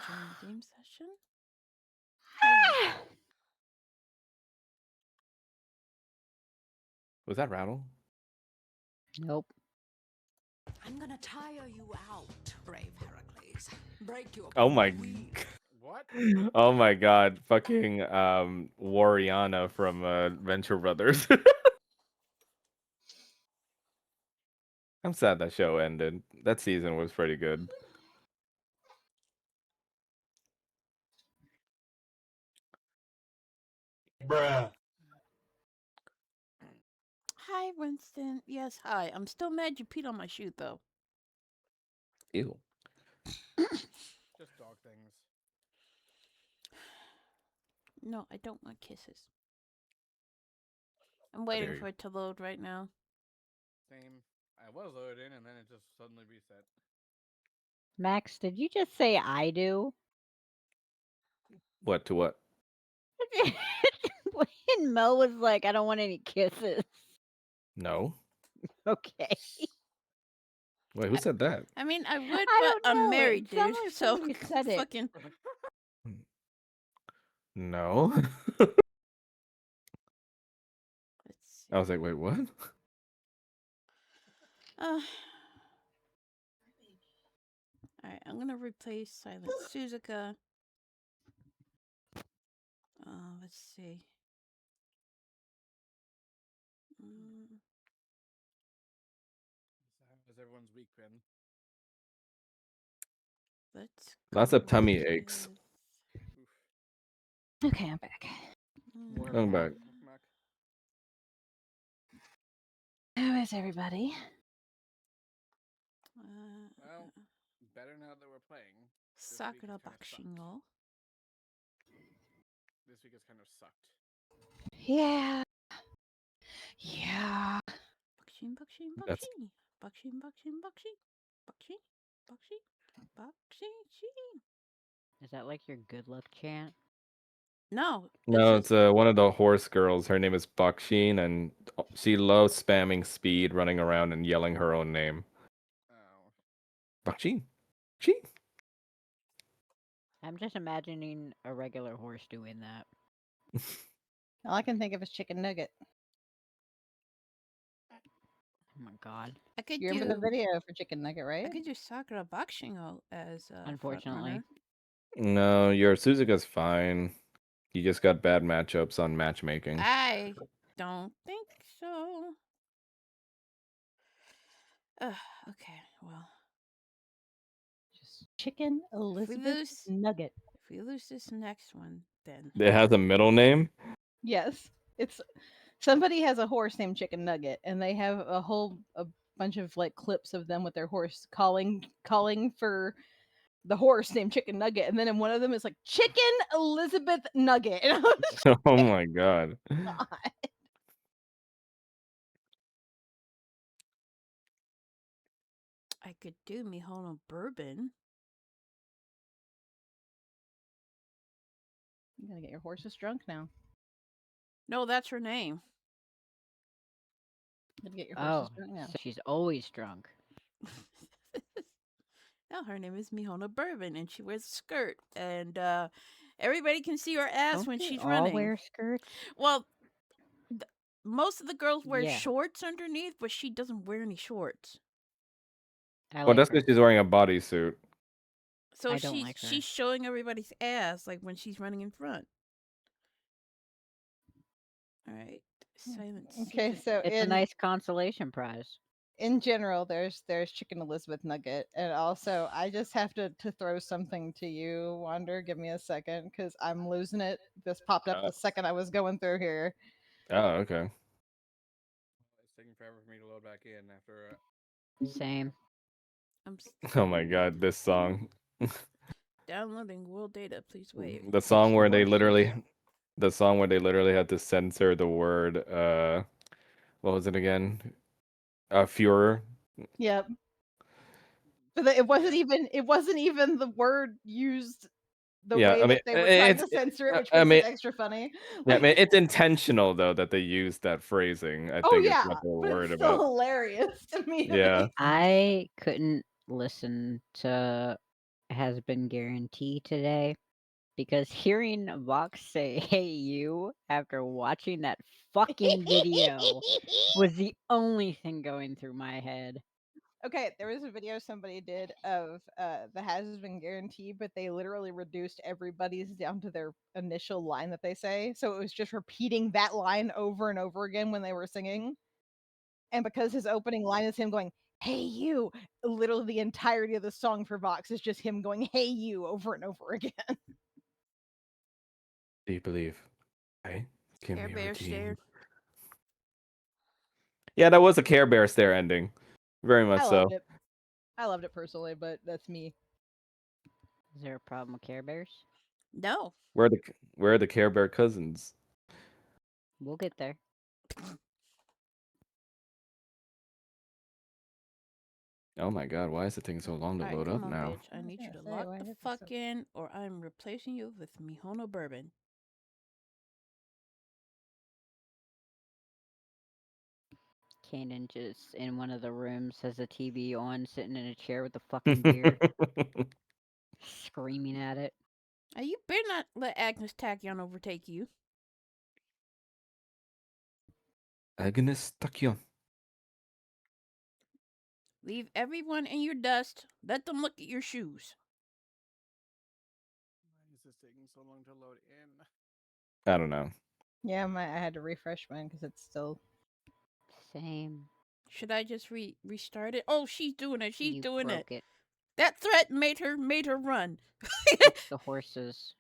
Join the game session. Was that Rattle? Nope. I'm gonna tire you out, brave Heracles. Break your Oh my. What? Oh my God! Fucking Wariana from Venture Brothers. I'm sad that show ended. That season was pretty good. Bruh. Hi, Winston. Yes, hi. I'm still mad you peed on my shoe, though. Ew. Just dog things. No, I don't want kisses. I'm waiting for it to load right now. Same. I was loading and then it just suddenly reset. Max, did you just say I do? What to what? When Mo was like, I don't want any kisses. No. Okay. Wait, who said that? I mean, I would, I but don't know. I'm married, It dude. sounded like So somebody said it. fucking. No. Let's see. I was like, wait, what? All right, I'm gonna replace Silent Suzuka. Let's see. How's everyone's week been? Let's. Lots of tummy aches. Okay, I'm back. I'm back. How is everybody? Well, better now that we're playing. Sakura Bakushingo. This week has kind of sucked. Yeah. Yeah. Bakushin, Bakushin, That's- Bakushin. Bakushin, Bakushin, Bakushin. Bakushin, Bakushin, Bakushin. Is that like your good luck chant? No. No, it's one of the horse girls. Her name is Baksheen, and she loves spamming speed, running around and yelling her own name. Oh. Baksheen. She. I'm just imagining a regular horse doing that. All I can think of is chicken nugget. Oh my god. I could You remember the video for chicken nugget, right? I could do Sakura Bakushingo as Unfortunately. No, your Suzuka's fine. You just got bad matchups on matchmaking. I don't think so. Okay, well. Just chicken Elizabeth nugget. If we lose this next one, then It has a middle name? Yes, it's somebody has a horse named Chicken Nugget, and they have a bunch of like clips of them with their horse calling for the horse named Chicken Nugget, and then in one of them it's like Chicken Elizabeth Nugget. And I was Oh my god. God. I could do Mihono Bourbon. You gotta get your horses drunk now. No, that's her name. You gotta get your horses drunk now. So she's always drunk. No, her name is Mihono Bourbon, and she wears a skirt, and everybody can see her ass Don't when they she's all running. wear skirts? Well, most of the girls wear Yeah. shorts underneath, but she doesn't wear any shorts. Well, that's because she's wearing a bodysuit. So I don't like her. she's showing everybody's ass like when she's running in front. All right, silence. Okay, so It's a nice consolation prize. In general, there's Chicken Elizabeth Nugget, and also I just have to throw something to you, Wander. Give me a second, because I'm losing it. This popped up the second I was going through here. Oh, okay. It's taking forever for me to load back in after. Same. Oh my god, this song. Downloading world data. Please wait. The song where they literally had to censor the word what was it again? Führer. Yep. But it wasn't even the word used the way that they were trying to censor it, which makes it extra funny. Yeah, I mean, it's intentional though that they used that phrasing. I think it's what they're worried it's about. hilarious to me. Yeah. I couldn't listen to has been guaranteed today because hearing Vox say "Hey you" after watching that fucking video was the only thing going through my head. Okay, there was a video somebody did of the has been guaranteed, but they literally reduced everybody's down to their initial line that they say. So it was just repeating that line over and over again when they were singing. And because his opening line is him going, "Hey you," literally the entirety of the song for Vox is just him going, "Hey you" over and over again. Do you believe? I give Care me a Bear routine. stared. Yeah, that was a Care Bear stare ending. Very much I so. loved it. I loved it personally, but that's me. Is there a problem with Care Bears? No. Where are the Care Bear cousins? We'll get there. Oh my god, why is it taking so long to All right, load come up on, now? bitch. I I was need you gonna to say, lock why the is it fuck so- in, or I'm replacing you with Mihono Bourbon. Kanan just in one of the rooms has a TV on, sitting in a chair with a fucking beer, screaming at it. You better not let Agnes Tachyon overtake you. Agnes Tachyon. Leave everyone in your dust. Let them look at your shoes. Why is this taking so long to load in? I don't know. Yeah, I had to refresh mine because it's still. Same. Should I just restart it? Oh, she's doing it. She's You doing it. broke it. That threat made her run. It's the horses.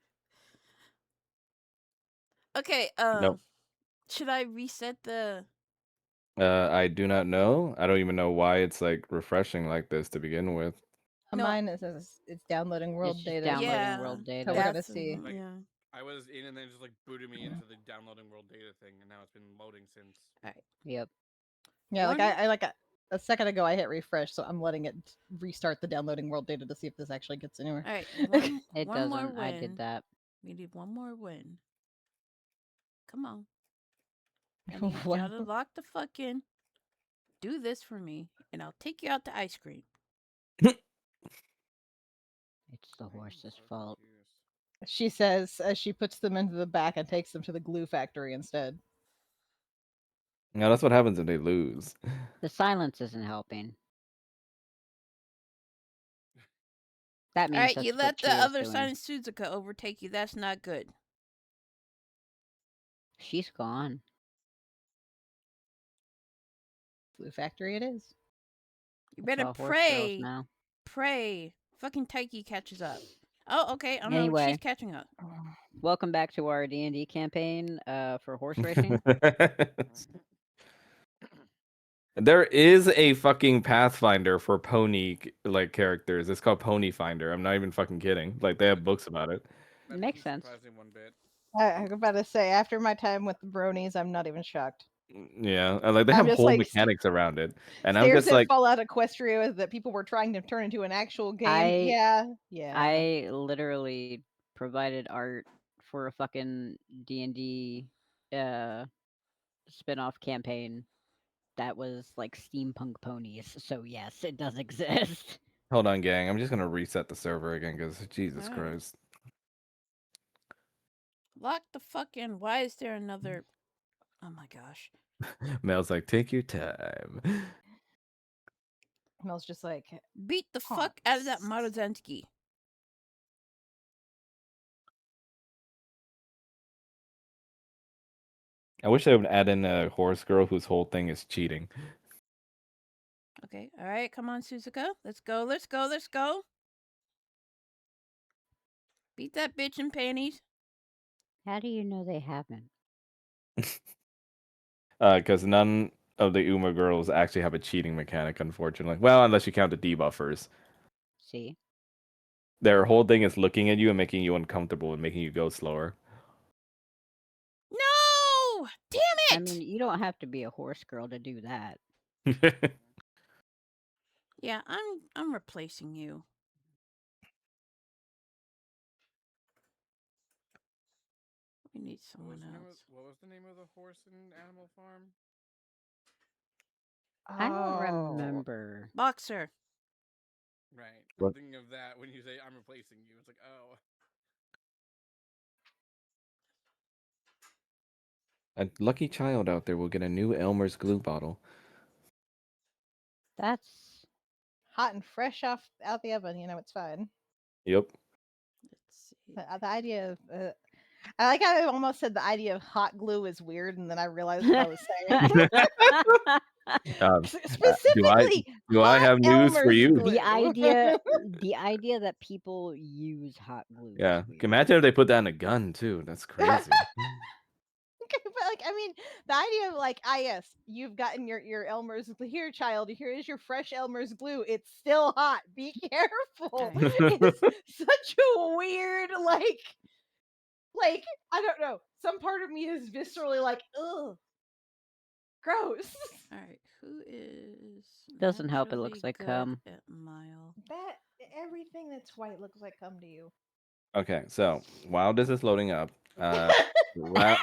Okay, Nope. should I reset the I do not know. I don't even know why it's like refreshing like this to begin with. No. Mine is it's downloading world It's just data. downloading Yeah, world So we're data. gonna that's see. Like, yeah. I was in and then it just like booted me into the downloading world data thing, and now it's been loading since. Yep. Yeah, like One- I like a second ago I hit refresh, so I'm letting it restart the downloading world data to see if this actually gets anywhere. All right, one It one more doesn't. I win. did that. We need one more win. Come on. I need What? y'all to lock the fuck in. Do this for me, and I'll take you out to ice cream. It's the I am horse's so fault. confused. She says as she puts them into the back and takes them to the glue factory instead. Now that's what happens when they lose. The silence isn't helping. That All means right, that's you what let the Chia's other doing. Silent Suzuka overtake you. That's not good. She's gone. Glue factory it is. You It's better all horse girls pray. now. Pray. Fucking Taiki catches up. Oh, okay. I know Anyway. she's catching up. Welcome back to our D&D campaign for horse racing. There is a fucking Pathfinder for pony like characters. It's called Pony Finder. I'm not even fucking kidding. Like they have books about it. That Makes doesn't sense. surprise me one bit. I'm about to say after my time with the bronies, I'm not even shocked. Yeah, and like they I'm have just whole like mechanics around it, and I'm stairs just at like, Fallout Equestria that people were trying to turn into an actual game. Yeah. I literally provided art for a fucking D&D spin-off campaign that was like steampunk ponies. So yes, it does exist. hold on, gang. I'm just gonna reset the server again because Jesus All right. Christ. Lock the fuck in. Why is there another? Oh my gosh. Mel's like, take your time. Mel's just like, Beat the fuck out of that Marozensky. I wish they would add in a horse girl whose whole thing is cheating. Okay. All right. Come on, Suzuka. Let's go. Let's go. Let's go. Beat that bitch in panties. How do you know they haven't? Because none of the Uma girls actually have a cheating mechanic, unfortunately. Well, unless you count the debuffers. See? Their whole thing is looking at you and making you uncomfortable and making you go slower. No! Damn it! I mean, you don't have to be a horse girl to do that. Yeah, I'm replacing you. We need someone else. What was the name of the horse and animal farm? I don't oh, remember. Boxer. Right. I'm What? thinking of that when you say I'm replacing you. It's like, oh. A lucky child out there will get a new Elmer's glue bottle. That's Hot and fresh off out the oven, it's fine. Yep. Let's see. The idea of I like how I almost said the idea of hot glue is weird, and then I realized what I was saying. Um, do I Specifically, do I hot have news for Elmer's you? glue. the idea that people use hot glue Yeah. is weird. Imagine if they put that in a gun too. That's crazy. Okay, but the idea of yes, you've gotten your Elmer's here, child. Here is your fresh Elmer's glue. It's still hot. Be careful. Right. It's such a weird I don't know. Some part of me is viscerally like, ugh, gross. All right, who is Doesn't help, it looks naturally like good cum. at mile? That everything that's white looks like cum to you. Okay, so while this is loading up, Ra-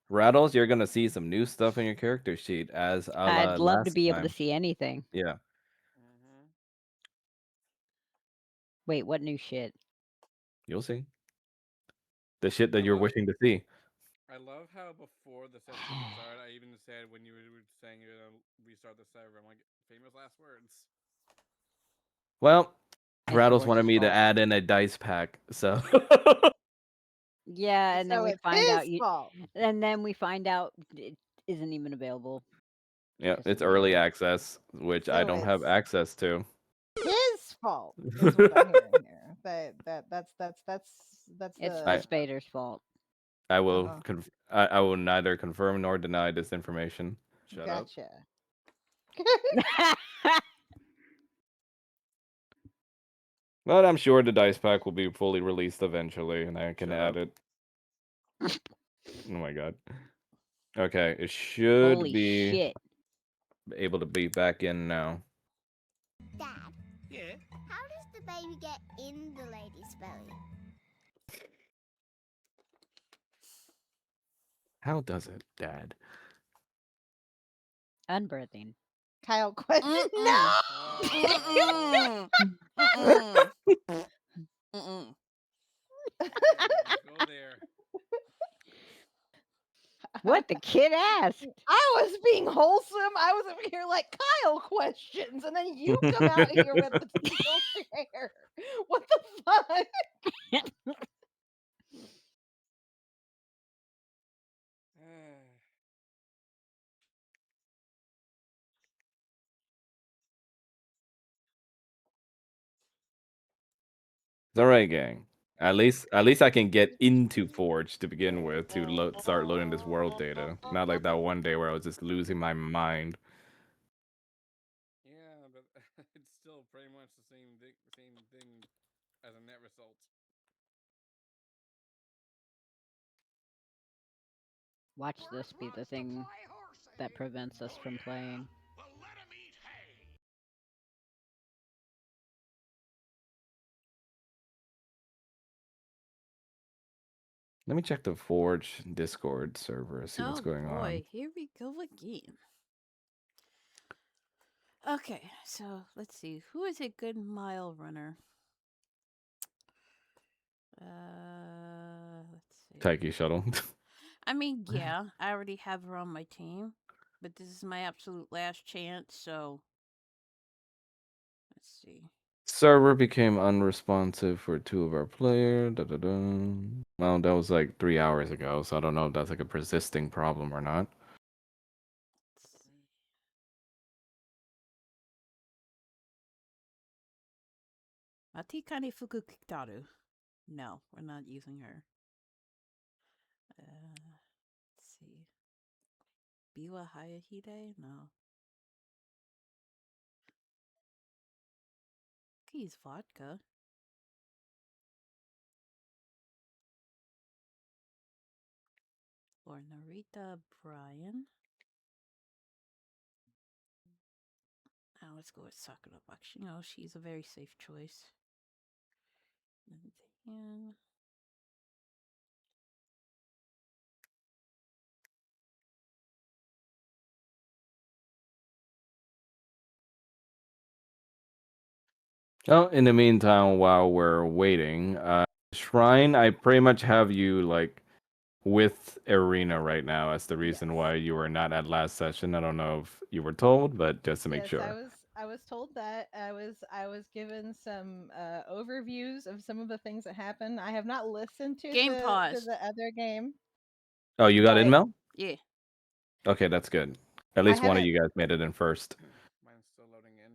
Rattles, you're gonna see some new stuff in your character sheet as a la I'd love to last be able to time. see anything. Yeah, Mm-hmm. Wait, what new shit? you'll see the shit that I you're love wishing to see. I love how before the session even started, I even said when you were saying you're gonna restart the server, I'm like, famous last words. Well, It's Rattles Forge's wanted me to fault. add in a dice pack, so Yeah, and then So we it's find out his fault. and then we find out it isn't even available. yeah, Because it's of early you. access, which I So don't have it's access to. his fault is what I'm hearing here. That's It's the the Spader's fault. I will uh-huh. I will neither confirm nor deny this information. Shut up. Gotcha. But I'm sure the dice pack will be fully released eventually, and I can Shut add up. it. Oh my god. Okay, it should Holy be shit. able to be back in now. Dad, Yeah. how does the baby get in the lady's belly? How does it, Dad? Unbirthing. Kyle question. Mm-mm. Oh. Mm-mm. Mm-mm. Don't go there. What the kid asked? I was being wholesome. I was over here like Kyle questions, and then you come out here with the fetal share. What the fuck? It's alright, gang. At least I can get into Forge to begin with to start loading this world data. Not like that one day where I was just losing my mind. Yeah, but it's still pretty much the same thing as a net result. Watch this be the thing that prevents us from playing. Let me check the Forge Discord server, see what's Oh going boy, on. here we go again. Okay, so let's see. Who is a good mile runner? Let's see. Taiki Shuttle. I mean, yeah, I already have her on my team, but this is my absolute last chance, so let's see. Server became unresponsive for 2 of our players. Well, that was like 3 hours ago, so I don't know if that's like a persisting problem or not. Let's see. Matikane Fuku Kitaru. No, we're not using her. Let's see. Biwa Hayahide? No. Keys vodka. Or Narita Bryan. Now let's go with Sakura Bakshino. She's a very safe choice. And then Oh, in the meantime, while we're waiting, Shrine, I pretty much have you like with Arena right now as the reason why you were not at last session. I don't know if you were told, but just to make Yes, sure. I was told that. I was given some overviews of some of the things that happened. I have not listened to Game to paused. the other game. Oh, you got in, But Mel? Yeah. Okay, that's good. At I least one of haven't you guys made it in first. Mine's still loading in.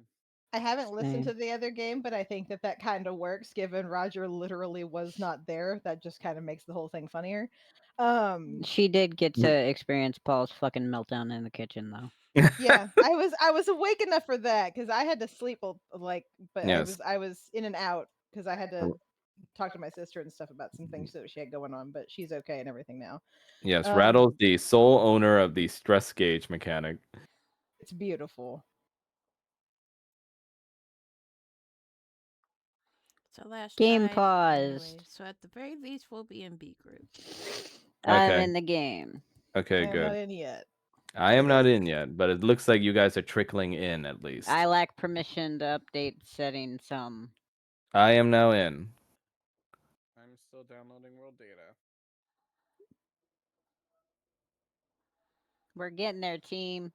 I haven't listened Same. to the other game, but I think that that kind of works given Roger literally was not there. That just kind of makes the whole thing funnier. She did get to experience Paul's fucking meltdown in the kitchen, though. Yeah, I was awake enough for that because I had to sleep like, but Yes. I was in and out because I had to talk to my sister and stuff about some things that she had going on, but she's okay and everything now. Yes, Um, Rattle's the sole owner of the stress gauge mechanic. It's beautiful. So last Game died. paused. Anyway, so at the very least, we'll be in B group. I'm Okay. in the game. Okay, I am not good. in yet. I am not in yet, but it looks like you guys are trickling in at least. I lack permission to update settings some. I am now in. I'm still downloading world data. We're getting there, team.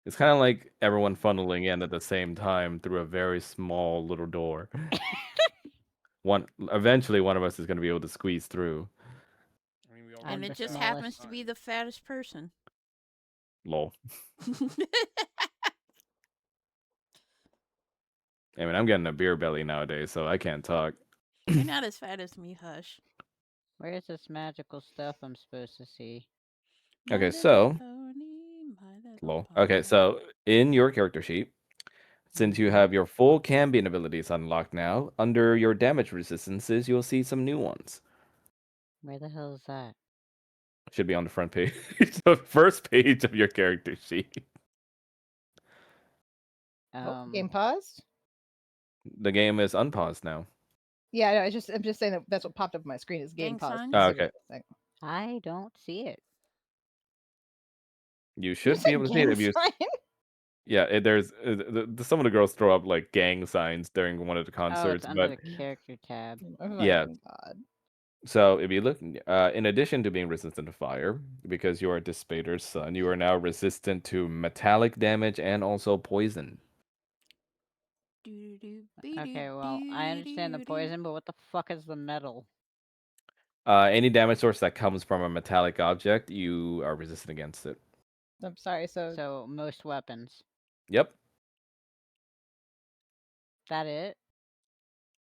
It's kind of like everyone funneling in at the same time through a very small little door. Eventually one of us is going to be able to squeeze through. I mean, we all And I'm it the just smallest. happens to be the fattest person. Lol. I mean, I'm getting a beer belly nowadays, so I can't talk. You're not as fat as me, hush. Where's this magical stuff I'm supposed to see? My Okay, little so pony, my little lol. pony. Okay, so in your character sheet, since you have your full Cambion abilities unlocked now, under your damage resistances, you'll see some new ones. Where the hell is that? Should be on the front page, the first page of your character sheet. Game paused. The game is unpaused now. Yeah, no, I'm just saying that that's what popped up on my screen is game Gang paused. signs? Oh, okay. I don't see it. You You should be said able to see it gang if you. sign? Yeah, there's some of the girls throw up like gang signs during one of the Oh, it's concerts, under but the character tab. Oh, yeah. thank God. So if you look, in addition to being resistant to fire, because you are Dissipator's son, you are now resistant to metallic damage and also poison. Okay, well, I understand the poison, but what the fuck is the metal? Any damage source that comes from a metallic object, you are resistant against it. I'm sorry. So most weapons. Yep. That it?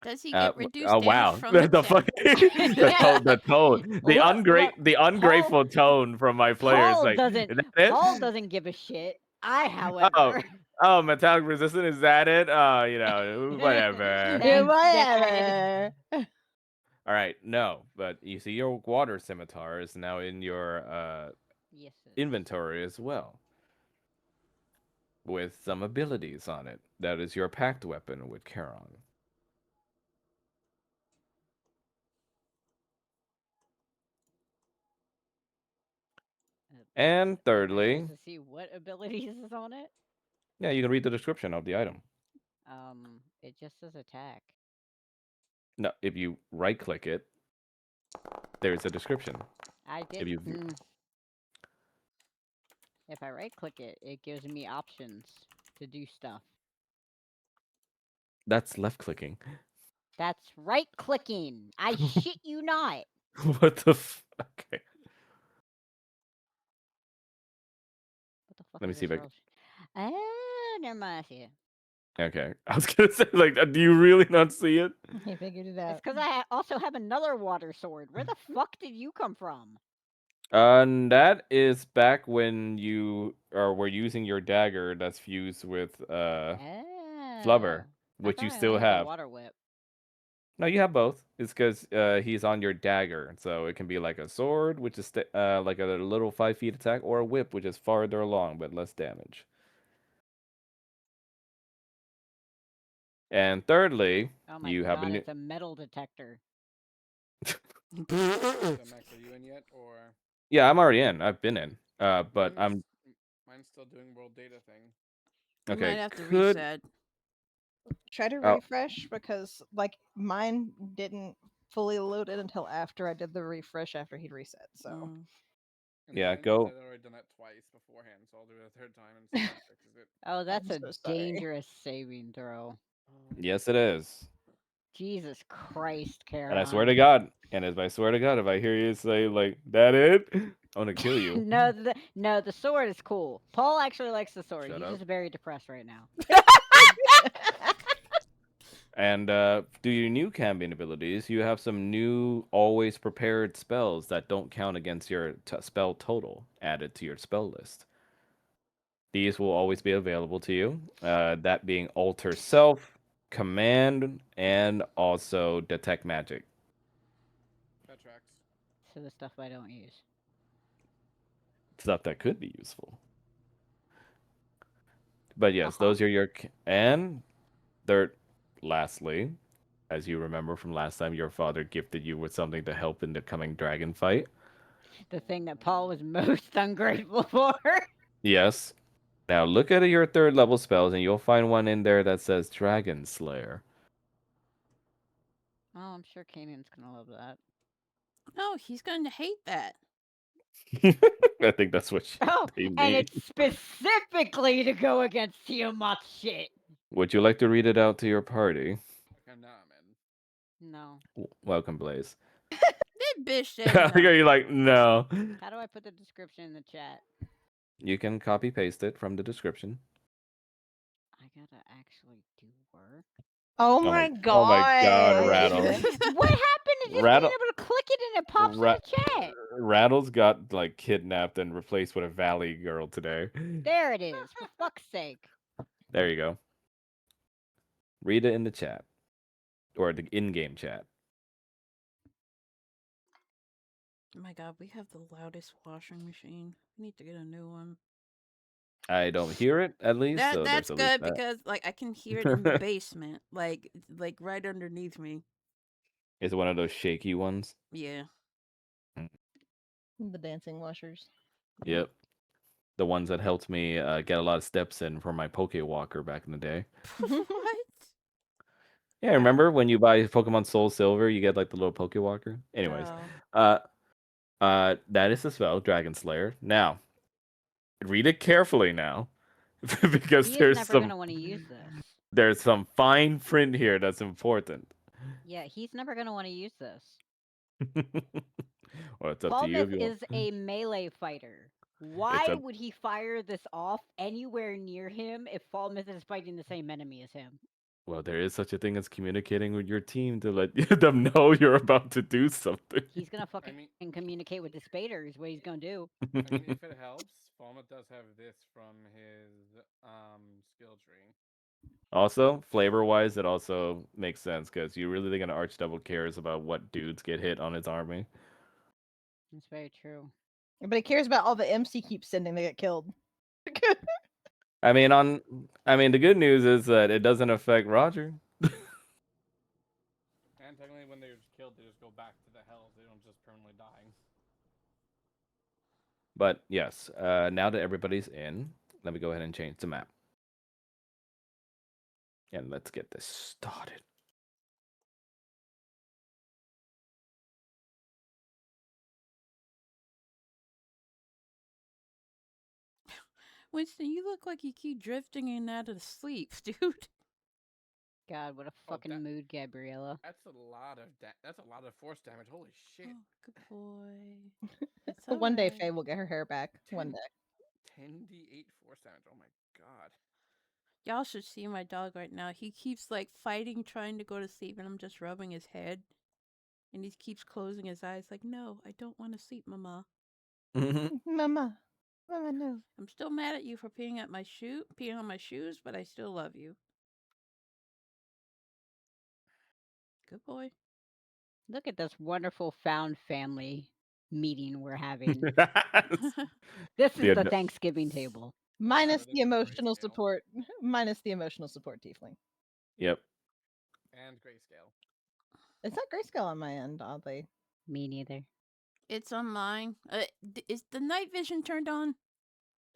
Does he get reduced damage wow. from The fuck the tone, the ungrateful tone from my players. Paul like, doesn't. is that it? Paul doesn't give a shit. I, however. Oh, metallic resistant, is that it? You know, whatever. Thanks, whatever. All right, no, but you see your water scimitar is now in your Yes, inventory as well, with some abilities on it. That is your pact weapon with Charon. And thirdly, to see what abilities is on it. yeah, you can read the description of the item. It just says attack. No, if you right-click it, there's a description. I did. If I right-click it, it gives me options to do stuff. That's left-clicking. That's right-clicking. I shit you not. What the okay. What the fuck Let me is see if this I roll? Oh, never mind. I see it. Okay. I was gonna say, like, do you really not see it? He figured it out. It's because I also have another water sword. Where the fuck did you come from? That is back when you were using your dagger that's fused with Flubber, which you still have. Water whip. No, you have both. It's because he's on your dagger, so it can be like a sword, which is like a little 5 feet attack, or a whip, which is farther along but less damage. And thirdly, oh my you God, have a new. it's a metal detector. So Max, are you in yet, or? Yeah, I'm already in. I've been in. But Mine's still doing world data thing. You okay. might have to reset. Try to Oh. refresh because like mine didn't fully load it until after I did the refresh after he'd reset. So Mm. And Yeah, mine go. said I'd already done that twice beforehand, so I'll do it a third time and see if that fixes it. Oh, that's I'm a so sorry. dangerous saving throw. Yes, it is. Jesus Christ, And I swear to Caroline. God, and as I swear to God, if I hear you say like that, I'm gonna kill you. No, the sword is cool. Paul actually likes the sword. Shut He's up. just very depressed right now. And do your new camping abilities, you have some new always prepared spells that don't count against your spell total added to your spell list. These will always be available to you. That being Alter Self, Command, and also Detect Magic. That tracks. So the stuff I don't use. Stuff that could be useful. But yes, Uh-huh. those are your. And third, lastly, as you remember from last time, your father gifted you with something to help in the coming dragon fight. The thing that Paul was most ungrateful for. Yes. Now look at your third level spells, and you'll find one in there that says Dragon Slayer. Oh, I'm sure Kanan's gonna love that. No, he's going to hate that. I think that's what Oh, they and mean. it's specifically to go against Tiamat's shit. Would you like to read it out to your party? Okay, now I'm in. No. Welcome, Blaze. That bitch said I think no. you're like, no. How do I put the description in the chat? You can copy paste it from the description. I gotta actually do work. oh Oh my oh my God, god. Rattle. What happened to just Rattle, being able to click it and it pops in the chat? Rattle's got like kidnapped and replaced with a valley girl today. There it is. For fuck's sake. There you go. Read it in the chat or the in-game chat. Oh my god, we have the loudest washing machine. We need to get a new one. I don't hear it at least, so That's there's at least good that. because like I can hear it in the basement, like right underneath me. It's one of those shaky ones. Yeah. The dancing washers. Yep. The ones that helped me get a lot of steps in for my Poke Walker back in the day. What? Yeah, remember when you buy Pokemon Soul Silver, you get like the little Poke Walker? Anyways, Oh. that is the spell, Dragon Slayer. Now, read it carefully now. Because He is never gonna want to use this. there's some fine print here that's important. Yeah, he's never gonna want to use this. Well, it's up to you if Falmouth you want. is a melee fighter. It's Why up. would he fire this off anywhere near him if Falmouth is fighting the same enemy as him? Well, there is such a thing as communicating with your team to let them know you're about to do something. He's gonna fucking communicate with the Spader is what he's gonna do. I mean, if it helps, Falmouth does have this from his skill tree. Also, flavor-wise, it also makes sense because you really think an Archdevil cares about what dudes get hit on his army. That's very true. But he cares about all the MC keeps sending to get killed. I mean, the good news is that it doesn't affect Roger. And technically, when they're killed, they just go back to the hells. They don't just permanently die. But yes, now that everybody's in, let me go ahead and change the map. And let's get this started. Winston, you look like you keep drifting in and out of sleep, dude. God, what a fucking mood, Gabriella. That's a lot of force damage. Holy shit. Oh, good boy. It's One day alright. Faye will get her hair back. One day. 10d8 force damage. Oh my god. Y'all should see my dog right now. He keeps like fighting, trying to go to sleep, and I'm just rubbing his head. And he keeps closing his eyes like, no, I don't want to sleep, Mama. Mama. Mama, no. I'm still mad at you for peeing on my shoes, but I still love you. Good boy. Look at this wonderful found family meeting we're having. This is the Thanksgiving table. Minus the emotional support. Minus the emotional support tiefling. Yep. And grayscale. It's not grayscale on my end, oddly. Me neither. It's on mine. Is the night vision turned on?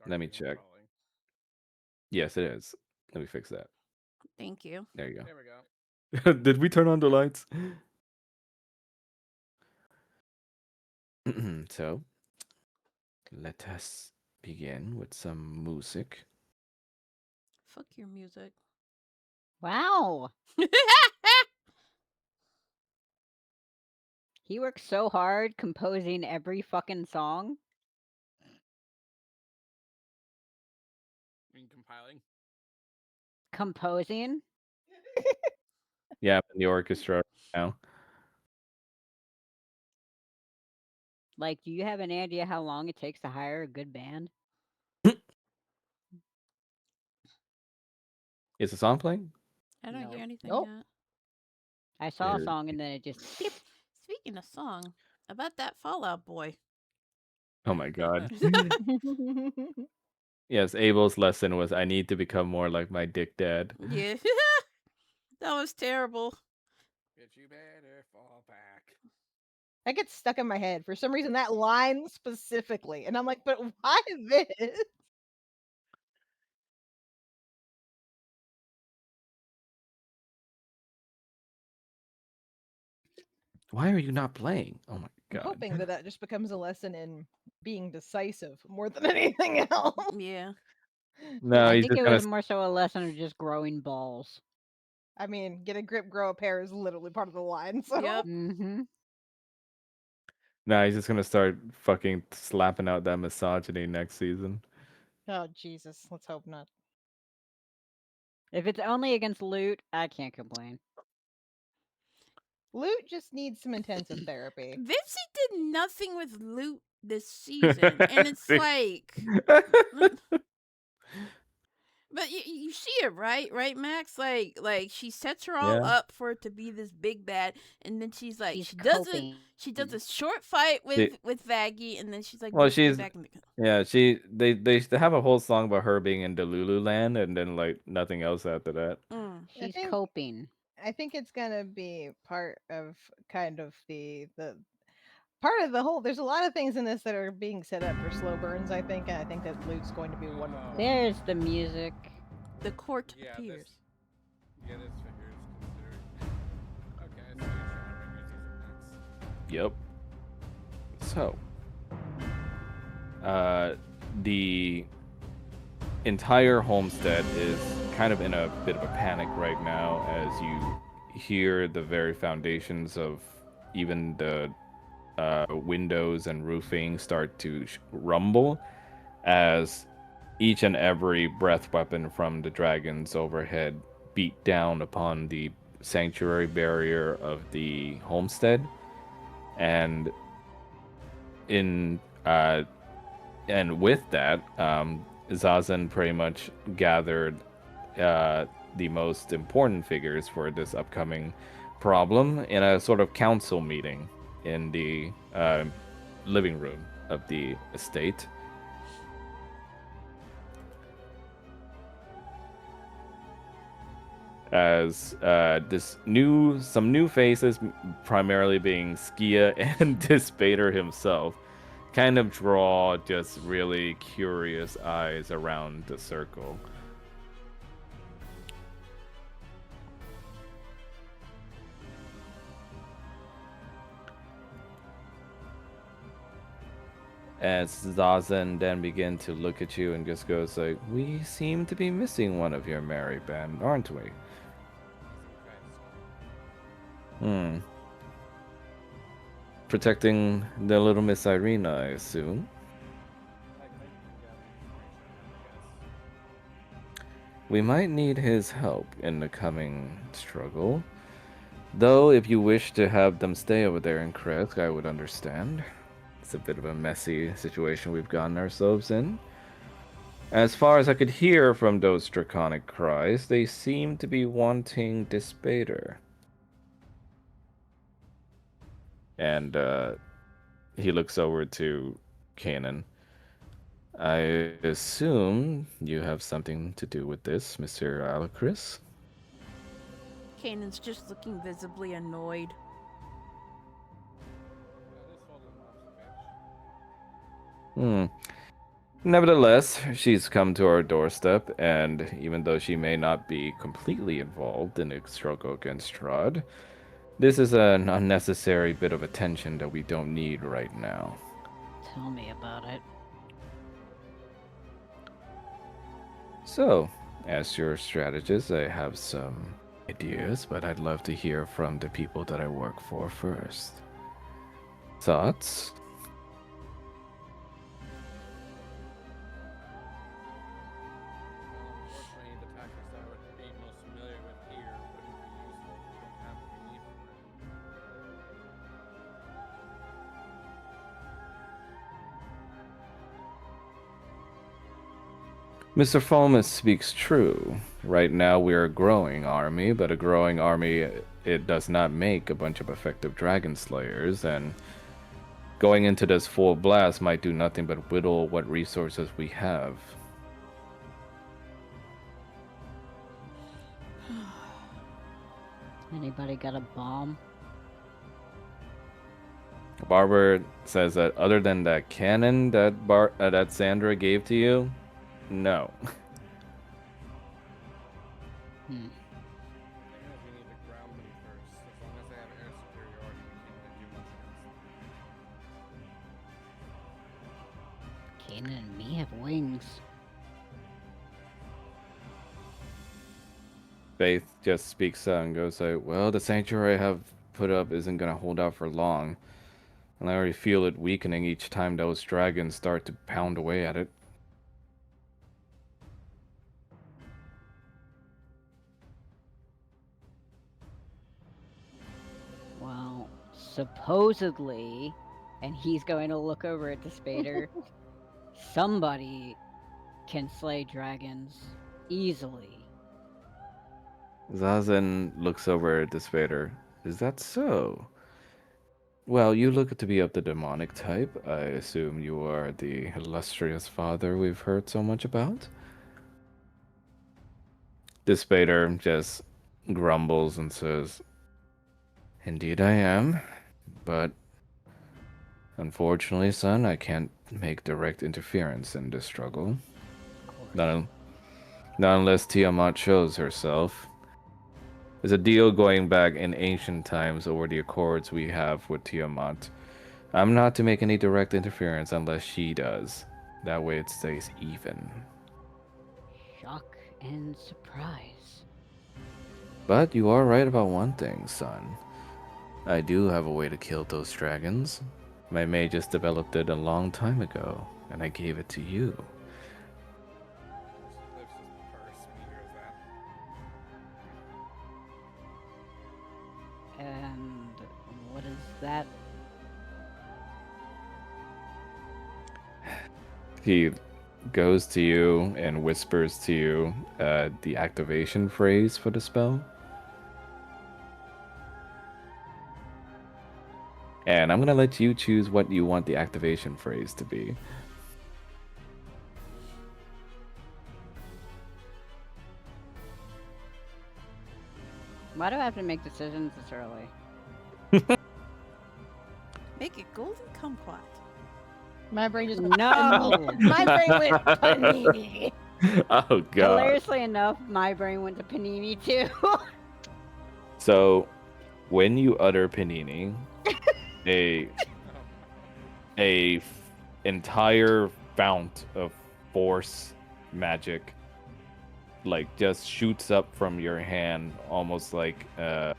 Let me check. Yes, it is. Let me fix that. Thank you. There you There we go. go. Did we turn on the lights? So, let us begin with some music. Fuck your music. Wow. He works so hard composing every fucking song. I mean, compiling. Composing? Yeah, in the orchestra right now. Like, do you have an idea how long it takes to hire a good band? Is the song playing? I don't No. hear anything Nope. yet. I saw a There- song and then it just blip. Speaking of song, about that Fallout Boy. Oh my god. Yes, Abel's lesson was I need to become more like my dick dad. Yeah. That was terrible. Bitch, you better fall back. That gets stuck in my head for some reason. That line specifically, and I'm like, but why this? Why are you not playing? Oh my I'm god. hoping that that just becomes a lesson in being decisive more than anything else. Yeah. No, I he's think just it gonna was more so a lesson of just growing balls. I mean, get a grip, grow a pair is literally part of the line. So Yep. Mm-hmm. No, he's just gonna start fucking slapping out that misogyny next season. oh Jesus, let's hope not. If it's only against loot, I can't complain. Loot just needs some intensive therapy. Vipsy did nothing with loot this season. And it's See? like. But you see it, right, Max? Like she sets her all Yeah. up for it to be this big bad, and then she's like, She's she coping. does a short fight She- with Vaggie, and then she's like, Well, "Bitch, get she's back in the." yeah. They have a whole song about her being in Delulu land, and then like nothing else after that. Mm. She's think- coping. I think it's gonna be part of kind of the part of the whole. There's a lot of things in this that are being set up for slow burns. I think, and I think that loot's going to be one of them. There's the music. The court Yeah, appears. this. Yeah, this figure is considered. Okay, so you're trying to bring your season next. Yep. So, the entire homestead is kind of in a bit of a panic right now as you hear the very foundations of even the windows and roofing start to rumble as each and every breath weapon from the dragons overhead beat down upon the sanctuary barrier of the homestead, and in and with that, Zazen pretty much gathered the most important figures for this upcoming problem in a sort of council meeting in the living room of the estate. As some new faces, primarily being Skia and Dispater himself, kind of draw just really curious eyes around the circle. As Zazen then begin to look at you and just goes like, "We seem to be missing one of your merry band, aren't we?" Protecting the little Miss Irina, I assume. We might need his help in the coming struggle. Though, if you wish to have them stay over there in Kresk, I would understand. It's a bit of a messy situation we've gotten ourselves in. As far as I could hear from those draconic cries, they seem to be wanting Dispater. And he looks over to Kanan. I assume you have something to do with this, Mr. Alacris? Kanan's just looking visibly annoyed. This whole Nevertheless, she's come to our doorstep, and even though she may not be completely involved in the struggle against Strahd, this is an unnecessary bit of attention that we don't need right now. Tell me about it. So, as your strategist, I have some ideas, but I'd love to hear from the people that I work for first. Thoughts? Unfortunately, the tactics that I would be most familiar with here wouldn't be useful. We don't have what we need for it. Mr. Fulmus speaks true. Right now we are a growing army, but a growing army, it does not make a bunch of effective dragon slayers, and going into this full blast might do nothing but whittle what resources we have. Anybody got a bomb? Barber says that other than that cannon that Sandra gave to you, no. The thing is, we need to ground them first. As long as they have air superiority, we can't really do much against them. Kanan and me have wings. Faith just speaks out and goes like, well, the sanctuary I have put up isn't gonna hold out for long. And I already feel it weakening each time those dragons start to pound away at it. Well, supposedly, and he's going to look over at the Spader, somebody can slay dragons easily. Zazen looks over at the Spader. Is that so? Well, you look to be of the demonic type. I assume you are the illustrious father we've heard so much about? The Spader just grumbles and says, indeed I am, but unfortunately, son, I can't make direct interference in this struggle. Not unless Tiamat shows herself. There's a deal going back in ancient times over the accords we have with Tiamat. I'm not to make any direct interference unless she does. That way it stays even. Shock and surprise. But you are right about one thing, son. I do have a way to kill those dragons. My mage just developed it a long time ago, and I gave it to you. Lifts his purse when he hears that. And what is that? He goes to you and whispers to you the activation phrase for the spell. And I'm going to let you choose what you want the activation phrase to be. Why do I have to make decisions this early? Make it golden kumquat. My brain just No! My brain went panini. Oh, God. Hilariously enough, my brain went to Panini too. So, when you utter Panini, a entire fount of force magic like just shoots up from your hand, almost like an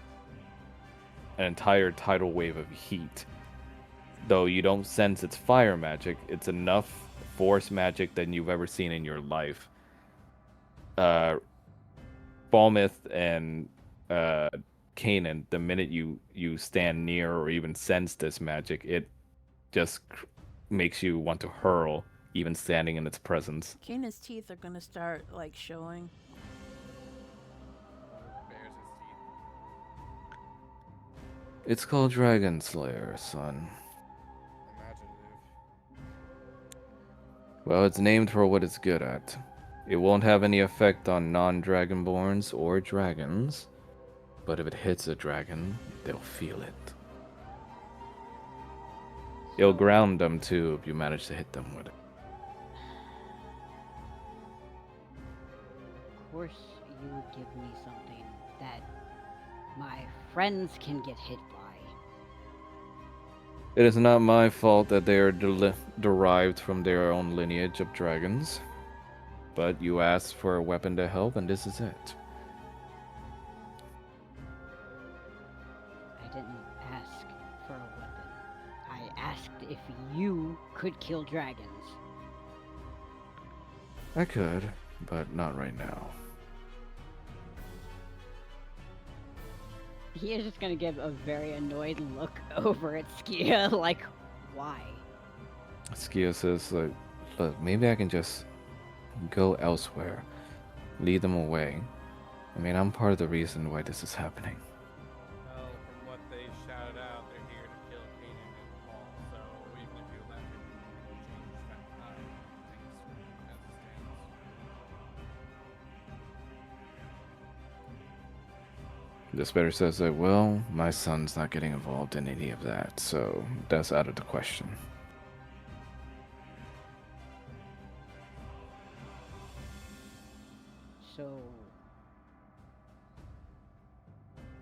entire tidal wave of heat. Though you don't sense it's fire magic, it's enough force magic than you've ever seen in your life. Balmith and Kanan, the minute you stand near or even sense this magic, it just makes you want to hurl, even standing in its presence. Kanan's teeth are gonna start like showing. Bares his teeth. It's called Dragon Slayer, son. Imaginative. Well, it's named for what it's good at. It won't have any effect on non-dragonborns or dragons, but if it hits a dragon, they'll feel it. It'll ground them too if you manage to hit them with it. course you would give me something that my friends can get hit by. It is not my fault that they are derived from their own lineage of dragons. But you asked for a weapon to help, and this is it. I didn't ask for a weapon. I asked if you could kill dragons. I could, but not right now. He is just gonna give a very annoyed look over at Skia, like, why? Skia says, like, look, maybe I can just go elsewhere. Lead them away. I mean, I'm part of the reason why this is happening. Well, from what they shouted out, they're here to kill Kanan and Paul. So even if you left, it will change kind of how things as it stands. The spitter says that, well, my son's not getting involved in any of that, so that's out of the question. So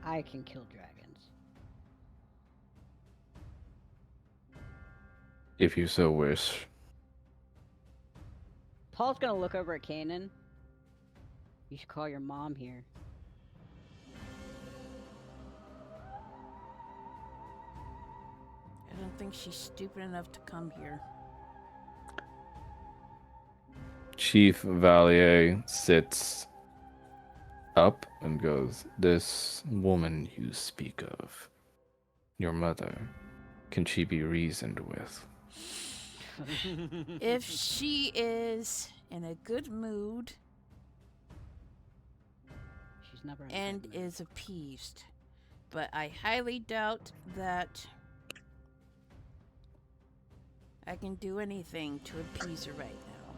I can kill dragons. If you so wish. Paul's gonna look over at Kanan. You should call your mom here. I don't think she's stupid enough to come here. Chief Valier sits up and goes, this woman you speak of, your mother, can she be reasoned with? If she is in a good mood She's never in a and good mood. is appeased, but I highly doubt that I can do anything to appease her right now.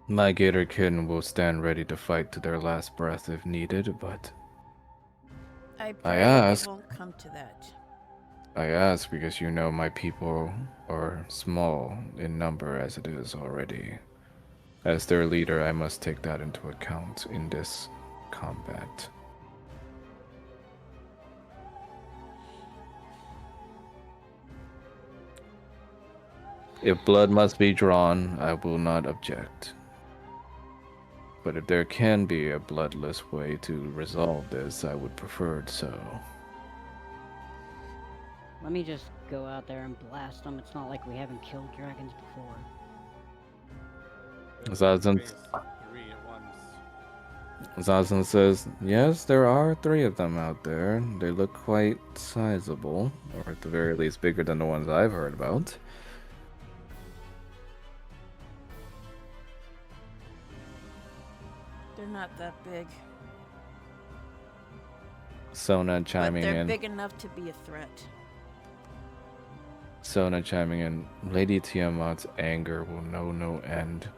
My Gatorkin will stand ready to fight to their last breath if needed, but I pray that ask- it won't come to that. I ask because you know my people are small in number as it is already. As their leader, I must take that into account in this combat. If blood must be drawn, I will not object. But if there can be a bloodless way to resolve this, I would prefer it so. Let me just go out there and blast them. It's not like we haven't killed dragons before. Zazen, Face 3 at once. Zazen says, yes, there are 3 of them out there. They look quite sizable, or at the very least bigger than the ones I've heard about. They're not that big, Sona but chiming they're in. big enough to be a threat. Sona chiming in. Lady Tiamat's anger will know no end.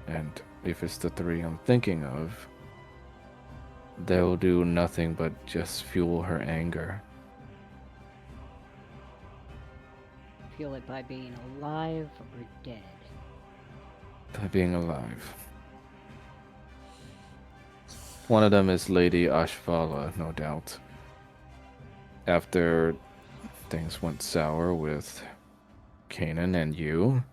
And if it's the 3 I'm thinking of, they'll do nothing but just fuel her anger. Feel it by being alive or dead. By being alive. One of them is Lady Ashvala, no doubt. After things went sour with Kanan and you,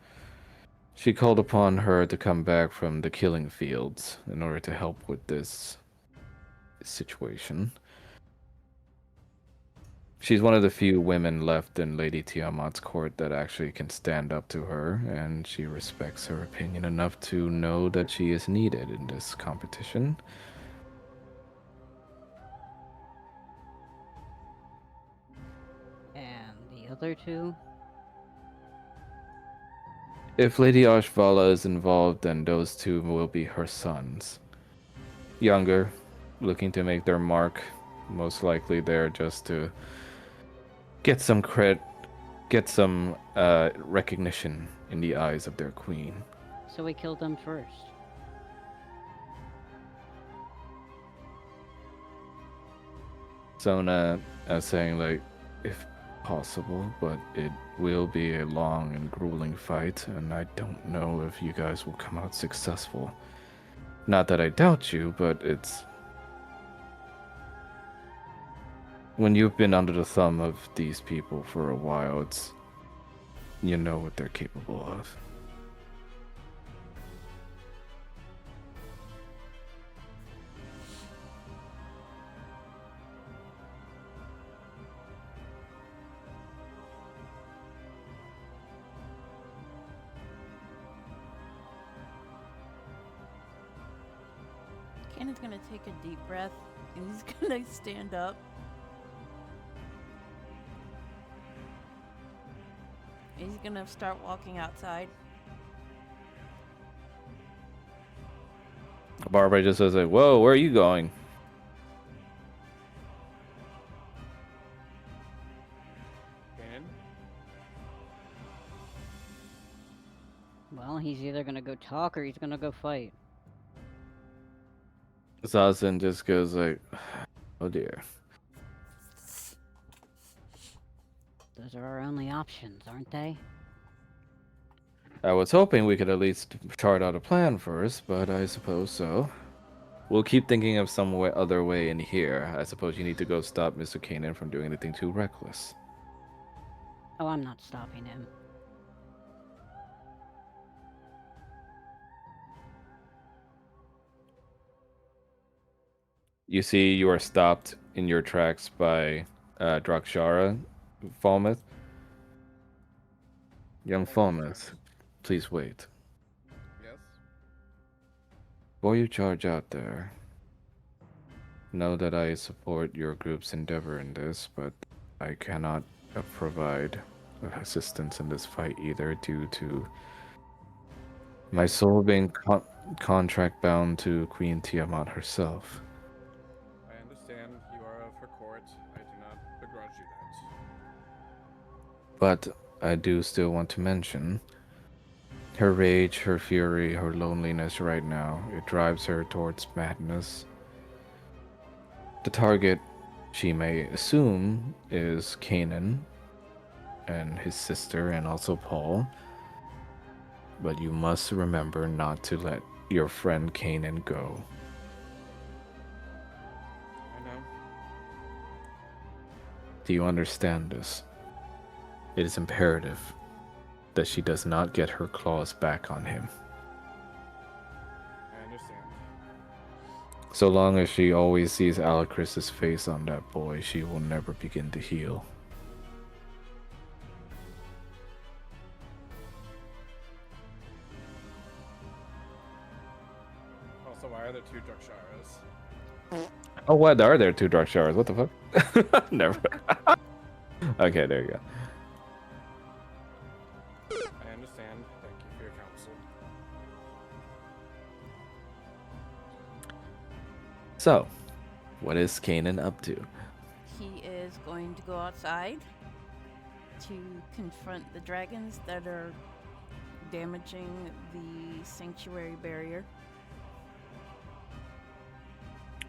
she called upon her to come back from the killing fields in order to help with this situation. She's one of the few women left in Lady Tiamat's court that actually can stand up to her, and she respects her opinion enough to know that she is needed in this competition. And the other 2? If Lady Ashvala is involved, then those 2 will be her sons. Younger, looking to make their mark, most likely there just to get some recognition in the eyes of their queen. So we killed them first. Sona saying, like, if possible, but it will be a long and grueling fight, and I don't know if you guys will come out successful. Not that I doubt you, but it's... When you've been under the thumb of these people for a while, it's... You know what they're capable of. Kanan's gonna take a deep breath and he's gonna stand up. He's gonna start walking outside. Barbara just says like, "Whoa, where are you going?" Kanan? Well, he's either gonna go talk or he's gonna go fight. Zazen just goes like, "Oh dear." Those are our only options, aren't they? I was hoping we could at least chart out a plan first, but I suppose so. We'll keep thinking of some other way in here. I suppose you need to go stop Mr. Kanan from doing anything too reckless. Oh, I'm not stopping him. You see, you are stopped in your tracks by Drakshara, Falmouth. Young Falmouth, please wait. Yes? Before you charge out there, know that I support your group's endeavor in this, but I cannot provide assistance in this fight either due to my soul being contract bound to Queen Tiamat herself. I understand you are of her court. I do not begrudge you that. But I do still want to mention her rage, her fury, her loneliness right now. It drives her towards madness. The target, she may assume, is Kanan and his sister and also Paul. But you must remember not to let your friend Kanan go. I know. Do you understand this? It is imperative that she does not get her claws back on him. I understand. So long as she always sees Alicris's face on that boy, she will never begin to heal. Also, why are there two Draksharas? Oh, what? Are there two dark showers? What the fuck? Never. Okay, there you go. I understand. Thank you for your counsel. So, what is Kanan up to? He is going to go outside to confront the dragons that are damaging the sanctuary barrier.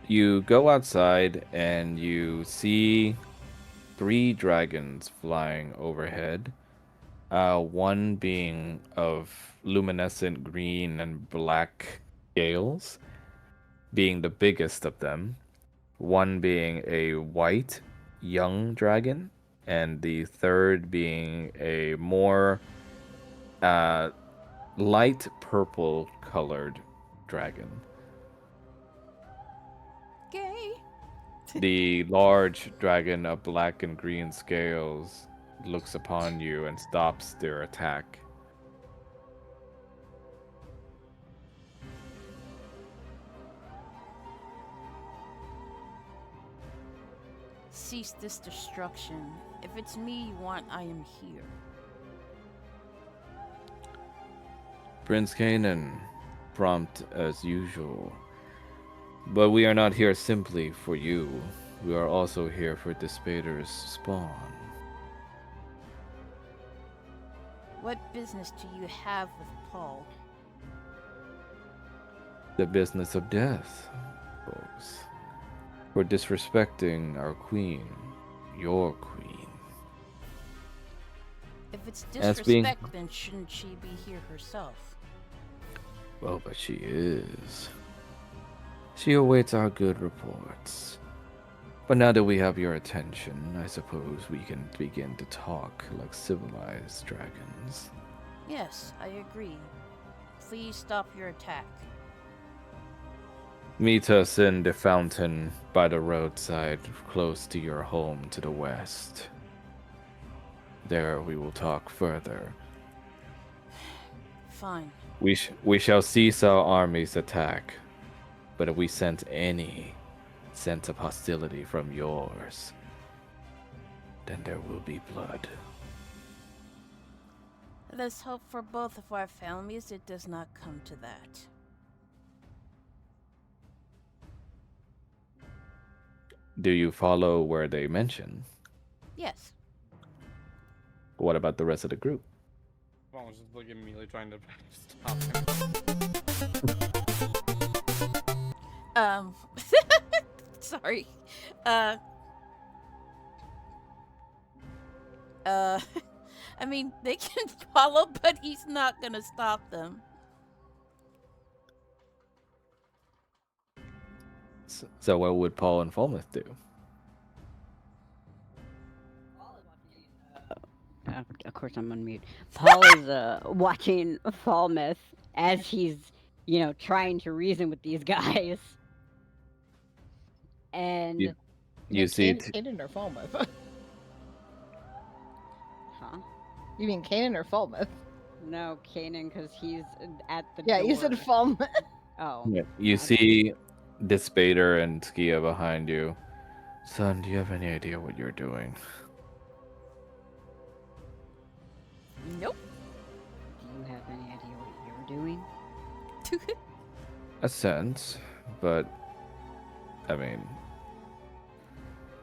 You go outside and you see 3 dragons flying overhead. One being of luminescent green and black scales, being the biggest of them. One being a white young dragon, and the third being a more light purple colored dragon. Gay! The large dragon of black and green scales looks upon you and stops their attack. Cease this destruction. If it's me you want, I am here. Prince Kanan, prompt as usual. But we are not here simply for you. We are also here for Despader's spawn. What business do you have with Paul? The business of death, folks. For disrespecting our queen, your queen. If it's As being- disrespect, then shouldn't she be here herself? Well, but she is. She awaits our good reports. But now that we have your attention, I suppose we can begin to talk like civilized dragons. Yes, I agree. Please stop your attack. Meet us in the fountain by the roadside, close to your home to the west. There we will talk further. Fine. We shall cease our army's attack, but if we sense any sense of hostility from yours, then there will be blood. Let's hope for both of our families it does not come to that. Do you follow where they mention? Yes. What about the rest of the group? Paul was just like immediately trying to stop him. Sorry. I mean, they can follow, but he's not gonna stop them. So what would Paul and Falmouth do? Of course, I'm on mute. Paul is watching Falmouth as he's, trying to reason with these guys. And You see, Kanan or Falmouth? huh? You mean Kanan or Falmouth? No, Kanan, because he's at the Yeah, door. you said Falmouth. Oh. you see Dispater and Skia behind you. Son, do you have any idea what you're doing? Nope. Do you have any idea what you're doing? A sense, but I mean,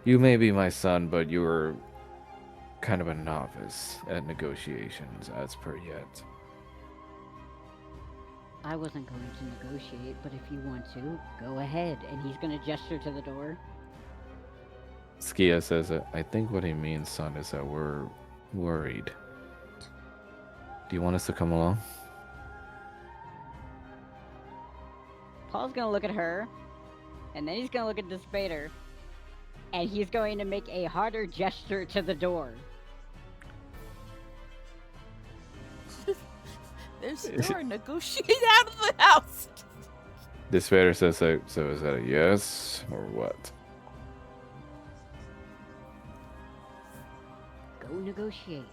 you may be my son, but you're kind of a novice at negotiations as per yet. I wasn't going to negotiate, but if you want to, go ahead. And he's going to gesture to the door. Skia says that I think what he means, son, is that we're worried. Do you want us to come along? Paul's going to look at her, and then he's going to look at the Spader, and he's going to make a harder gesture to the door. There's door. Negotiate out of the house. Dispater says, so is that a yes or what? Go negotiate.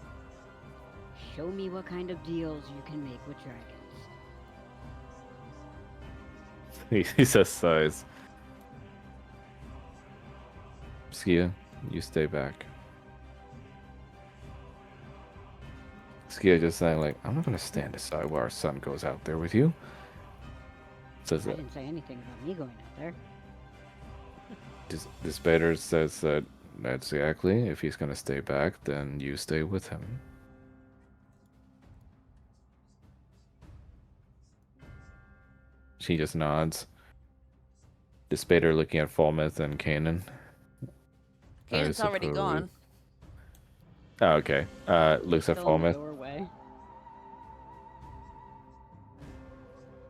Show me what kind of deals you can make with dragons. He says sighs. Skia, you stay back. Skia just saying like, I'm not gonna stand aside while our son goes out there with you. Says I that. didn't say anything about me going out there. Dispater says that that's exactly. If he's gonna stay back, then you stay with him. She just nods. Dispater looking at Falmouth and Kanan. Kanan's already suppose. gone. Oh, okay. Looks at Still in the Falmouth. doorway.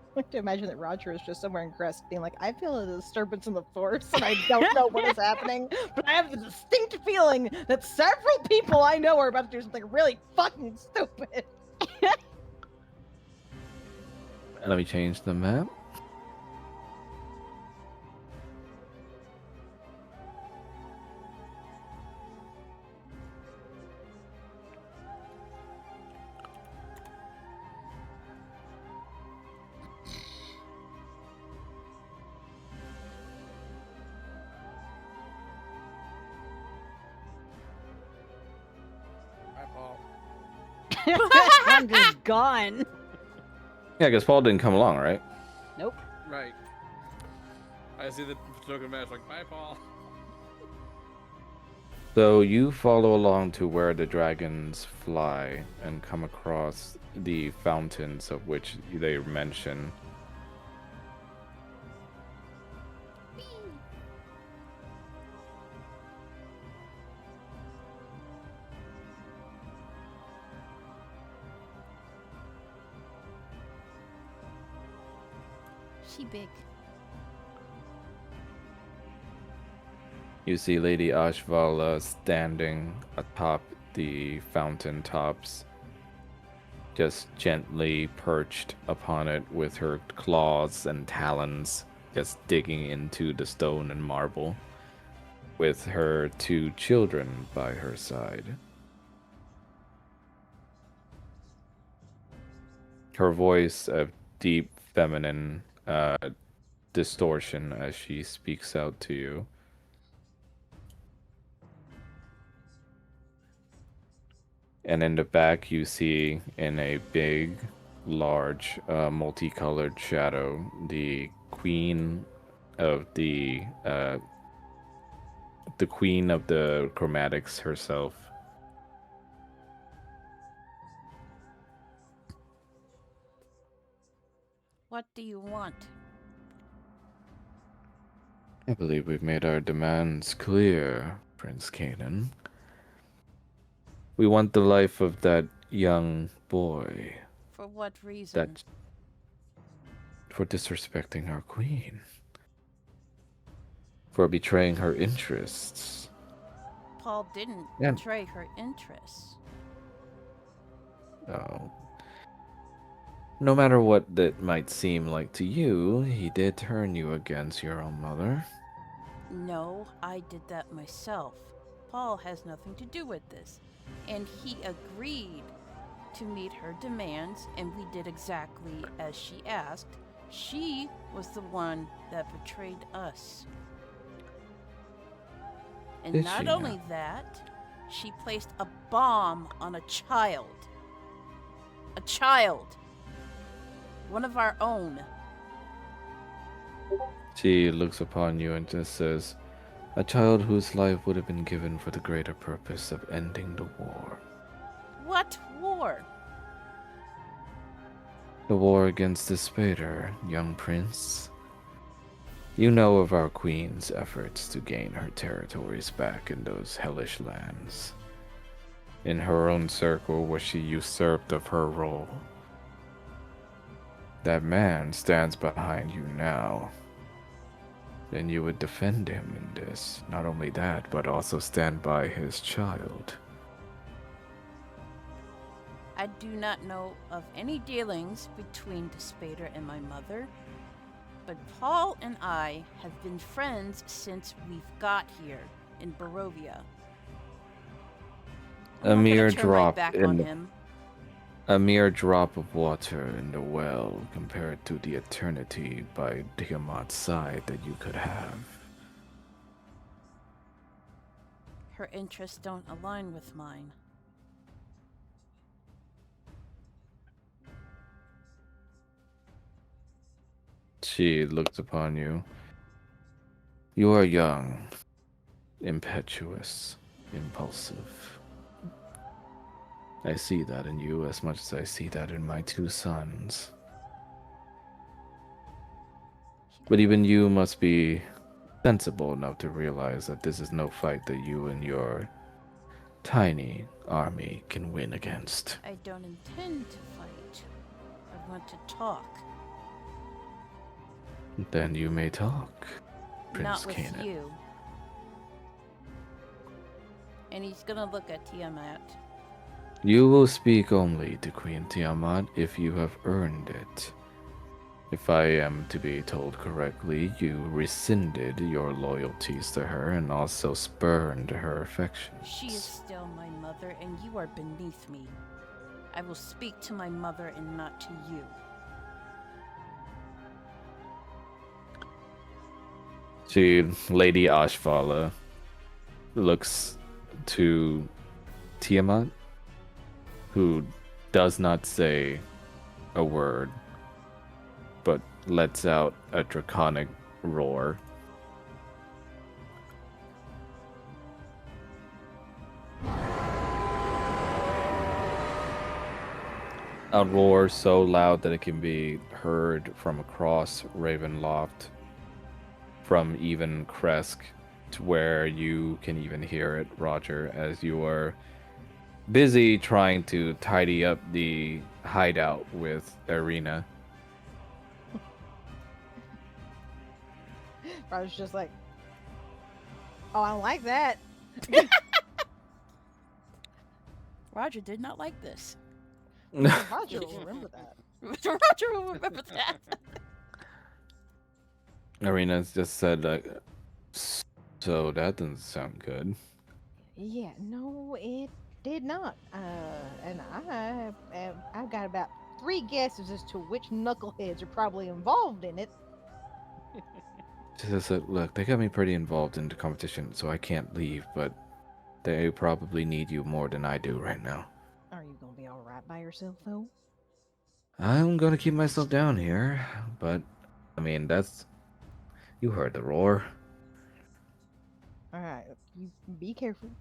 I like to imagine that Roger is just somewhere in Crest being like, I feel a disturbance in the force and I don't know what is happening, but I have the distinct feeling that several people I know are about to do something really fucking stupid. Let me change the map. Bye, Paul. I'm just gone. Yeah, because Paul didn't come along, right? Nope. Right. I see the token match like, bye, Paul. So you follow along to where the dragons fly and come across the fountains of which they mention. She big. You see Lady Ashvala standing atop the fountain tops, just gently perched upon it with her claws and talons, just digging into the stone and marble, with her 2 children by her side. Her voice of deep feminine distortion as she speaks out to you. And in the back, you see in a big, large, multicolored shadow, the queen of the queen of the chromatics herself. What do you want? I believe we've made our demands clear, Prince Kanan. We want the life of that young boy. For what reason? For disrespecting our queen. For betraying her interests. Paul didn't And- betray her interests. Oh. No matter what that might seem like to you, he did turn you against your own mother. No, I did that myself. Paul has nothing to do with this. And he agreed to meet her demands, and we did exactly as she asked. She was the one that betrayed us. And Did not she only now? that, she placed a bomb on a child. A child. One of our own. She looks upon you and just says, a child whose life would have been given for the greater purpose of ending the war. What war? The war against the Spader, young prince. You know of our queen's efforts to gain her territories back in those hellish lands. In her own circle where she usurped of her role. That man stands behind you now. Then you would defend him in this. Not only that, but also stand by his child. I do not know of any dealings between the Spader and my mother, but Paul and I have been friends since we've got here in Barovia. I'm A not mere gonna turn my drop back in on the- him. A mere drop of water in the well compared to the eternity by Tiamat's side that you could have. Her interests don't align with mine. She looks upon you. You are young, impetuous, impulsive. I see that in you as much as I see that in my 2 sons. But even you must be sensible enough to realize that this is no fight that you and your tiny army can win against. I don't intend to fight. I want to talk. Then you may talk, Prince Not with Kanan. you. And he's gonna look at Tiamat. You will speak only to Queen Tiamat if you have earned it. If I am to be told correctly, you rescinded your loyalties to her and also spurned her affections. She is still my mother, and you are beneath me. I will speak to my mother and not to you. Lady Ashvala looks to Tiamat, who does not say a word, but lets out a draconic roar. A roar so loud that it can be heard from across Ravenloft, from even Kresk to where you can even hear it, Roger, as you are busy trying to tidy up the hideout with Irina. Roger's just like, oh, I don't like that. Roger did not like this. Roger will remember that. Roger will remember that. Arena's just said like, so that doesn't sound good. Yeah, no, it did not. And I've got about 3 guesses as to which knuckleheads are probably involved in it. She says that, look, they got me pretty involved in the competition, so I can't leave, but they probably need you more than I do right now. Are you gonna be all right by yourself though? I'm gonna keep myself down here, but I mean, you heard the roar. All right, you be careful.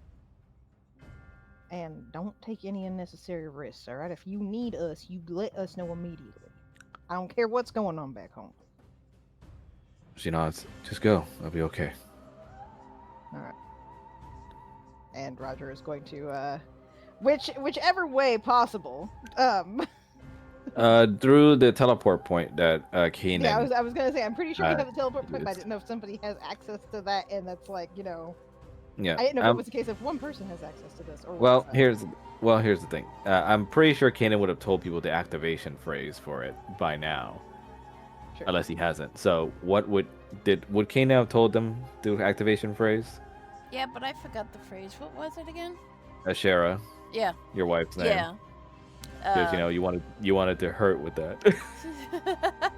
And don't take any unnecessary risks, all right? If you need us, you let us know immediately. I don't care what's going on back home. She nods. Just go. I'll be okay. All right. And Roger is going to, whichever way possible. Through the teleport point that Kanan. Yeah, I was gonna say I'm pretty sure you have the teleport point, but I didn't know if somebody has access to that, and that's like, you know. Yeah. I didn't know if it was the case if one person has access to this or. Well, here's the thing. I'm pretty sure Kanan would have told people the activation phrase for it by now. Sure. Unless he hasn't. So would Kanan have told them the activation phrase? Yeah, but I forgot the phrase. What was it again? Ashera, Yeah. your wife's name. Yeah. Because you wanted to hurt with that.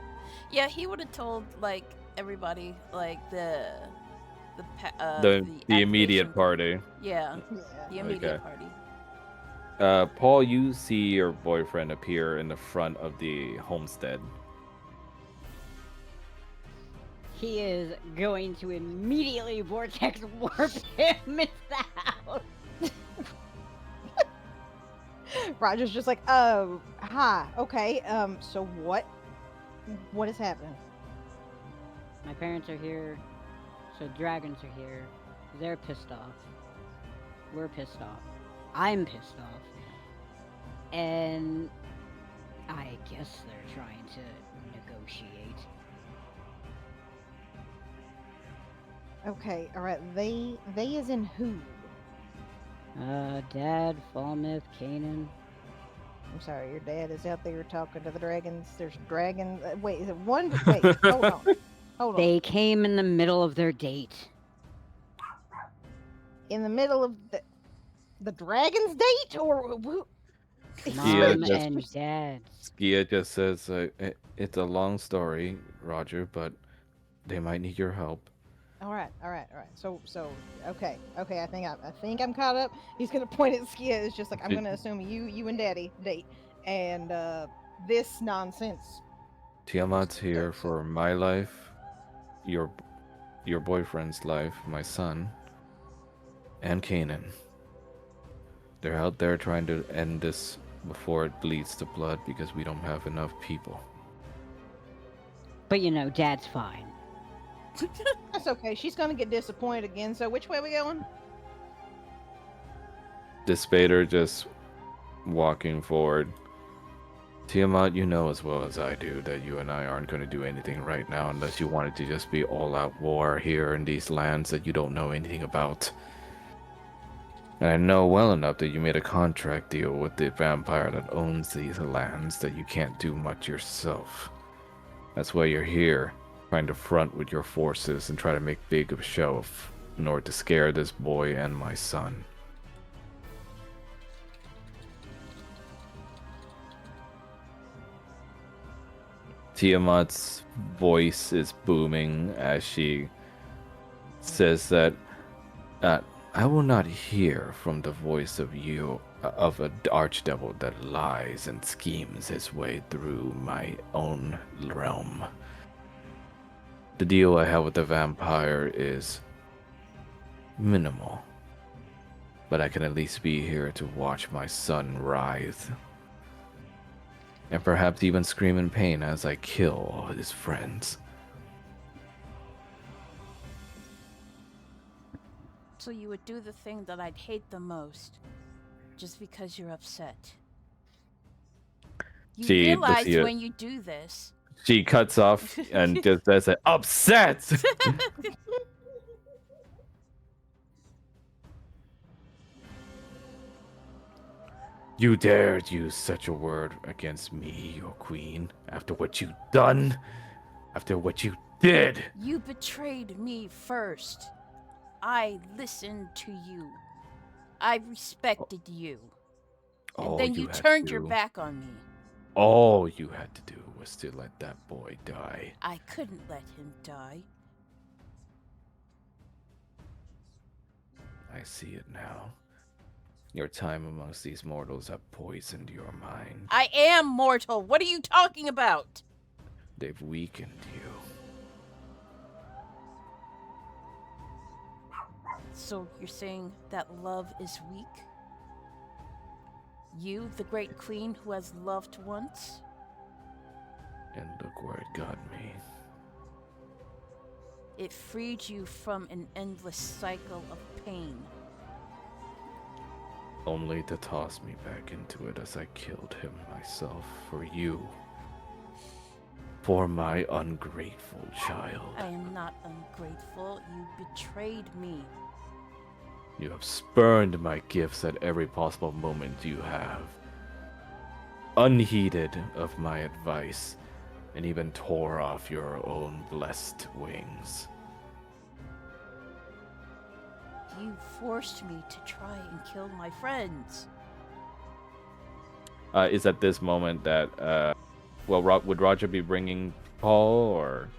Yeah, he would have told like everybody like the immediate activation- party. Yeah, Yeah. the immediate Okay. party. Paul, you see your boyfriend appear in the front of the homestead. He is going to immediately vortex warp him into the house. Roger's just like, hi, okay, so what is happening? My parents are here, so dragons are here. They're pissed off. We're pissed off. I'm pissed off. And I guess they're trying to negotiate. Okay, all right, they is in who? Dad, Falmouth, Kanan. I'm sorry, your dad is out there talking to the dragons. There's dragons. Wait, is it one? Wait, hold on. Hold on. They came in the middle of their date. In the middle of the dragon's date, or who? Mom just- and Dad. Skia just says, it's a long story, Roger, but they might need your help. All right. So, okay. I think I'm caught up. He's gonna point at Skia. It's just like I'm gonna assume you and Daddy date, and this nonsense. Tiamat's here for my life, your boyfriend's life, my son, and Kanan. They're out there trying to end this before it bleeds to blood because we don't have enough people. But you know, Dad's fine. That's okay. She's gonna get disappointed again. So which way are we going? Despader just walking forward. Tiamat, you know as well as I do that you and I aren't going to do anything right now unless you wanted to just be all-out war here in these lands that you don't know anything about. And I know well enough that you made a contract deal with the vampire that owns these lands that you can't do much yourself. That's why you're here, trying to front with your forces and try to make big of a show in order to scare this boy and my son. Tiamat's voice is booming as she says that I will not hear from the voice of you, of an archdevil that lies and schemes his way through my own realm. The deal I have with the vampire is minimal, but I can at least be here to watch my son writhe, and perhaps even scream in pain as I kill all his friends. So you would do the thing that I'd hate the most, just because you're upset. You She realize does- when you do this, She cuts off and just says, "Upset." You dared use such a word against me, your queen, after what you've done, after what you did. You betrayed me first. I listened to you. I respected you. And All then you you had turned to your do- back on me. All you had to do was to let that boy die. I couldn't let him die. I see it now. Your time amongst these mortals have poisoned your mind. I am mortal. What are you talking about? They've weakened you. So you're saying that love is weak? You, the great queen who has loved once? And look where it got me. It freed you from an endless cycle of pain. Only to toss me back into it as I killed him myself for you. For my ungrateful child. I am not ungrateful. You betrayed me. You have spurned my gifts at every possible moment you have. Unheeded of my advice, and even tore off your own blessed wings. You forced me to try and kill my friends. Is at this moment that, would Roger be bringing Paul, or?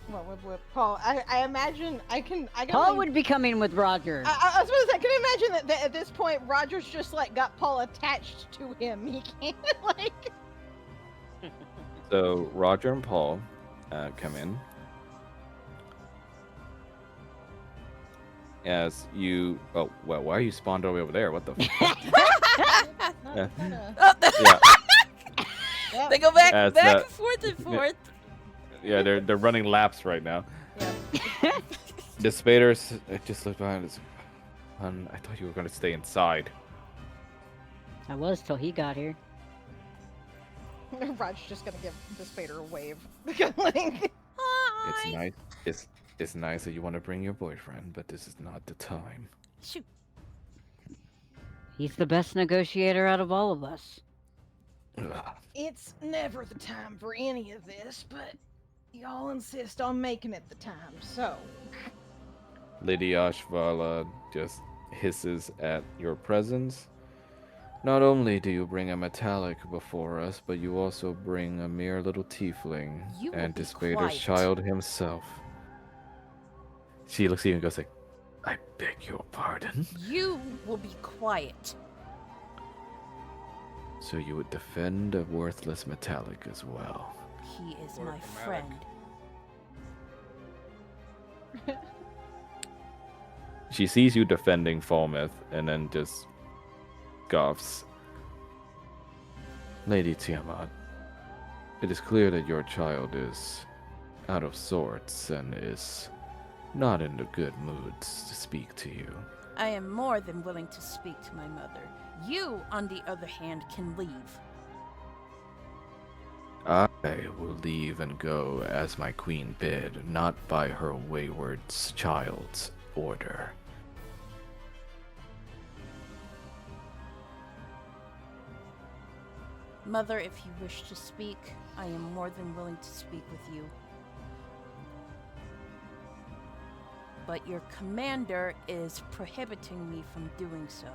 Well, with Paul, I imagine I can Paul only- would be coming with Roger. I was supposed to say, I can imagine that at this point, Roger's just like got Paul attached to him. He can't like. So Roger and Paul come in. As you, oh well, why are you spawned all the way over there? What the? Yeah. Yeah, Yep. They go back, As back that- and forth and forth. yeah, they're running laps right now. Yep. The spaders just looked behind us. I thought you were gonna stay inside. I was till he got here. Roger's just gonna give the Spader a wave. Like, Hi. It's nice. It's nice that you want to bring your boyfriend, but this is not the time. Shoot. He's the best negotiator out of all of us. Ugh. it's never the time for any of this, but y'all insist on making it the time, so. Lady Ashvala just hisses at your presence. Not only do you bring a metallic before us, but you also bring a mere little tiefling You will and be Despader's quiet. child himself. She looks at you and goes like, I beg your pardon? You will be quiet. So you would defend a worthless metallic as well. He is Or my dramatic. friend. She sees you defending Falmouth and then just scoffs. Lady Tiamat, it is clear that your child is out of sorts and is not in the good moods to speak to you. I am more than willing to speak to my mother. You, on the other hand, can leave. I will leave and go as my queen bid, not by her wayward child's order. Mother, if you wish to speak, I am more than willing to speak with you. But your commander is prohibiting me from doing so.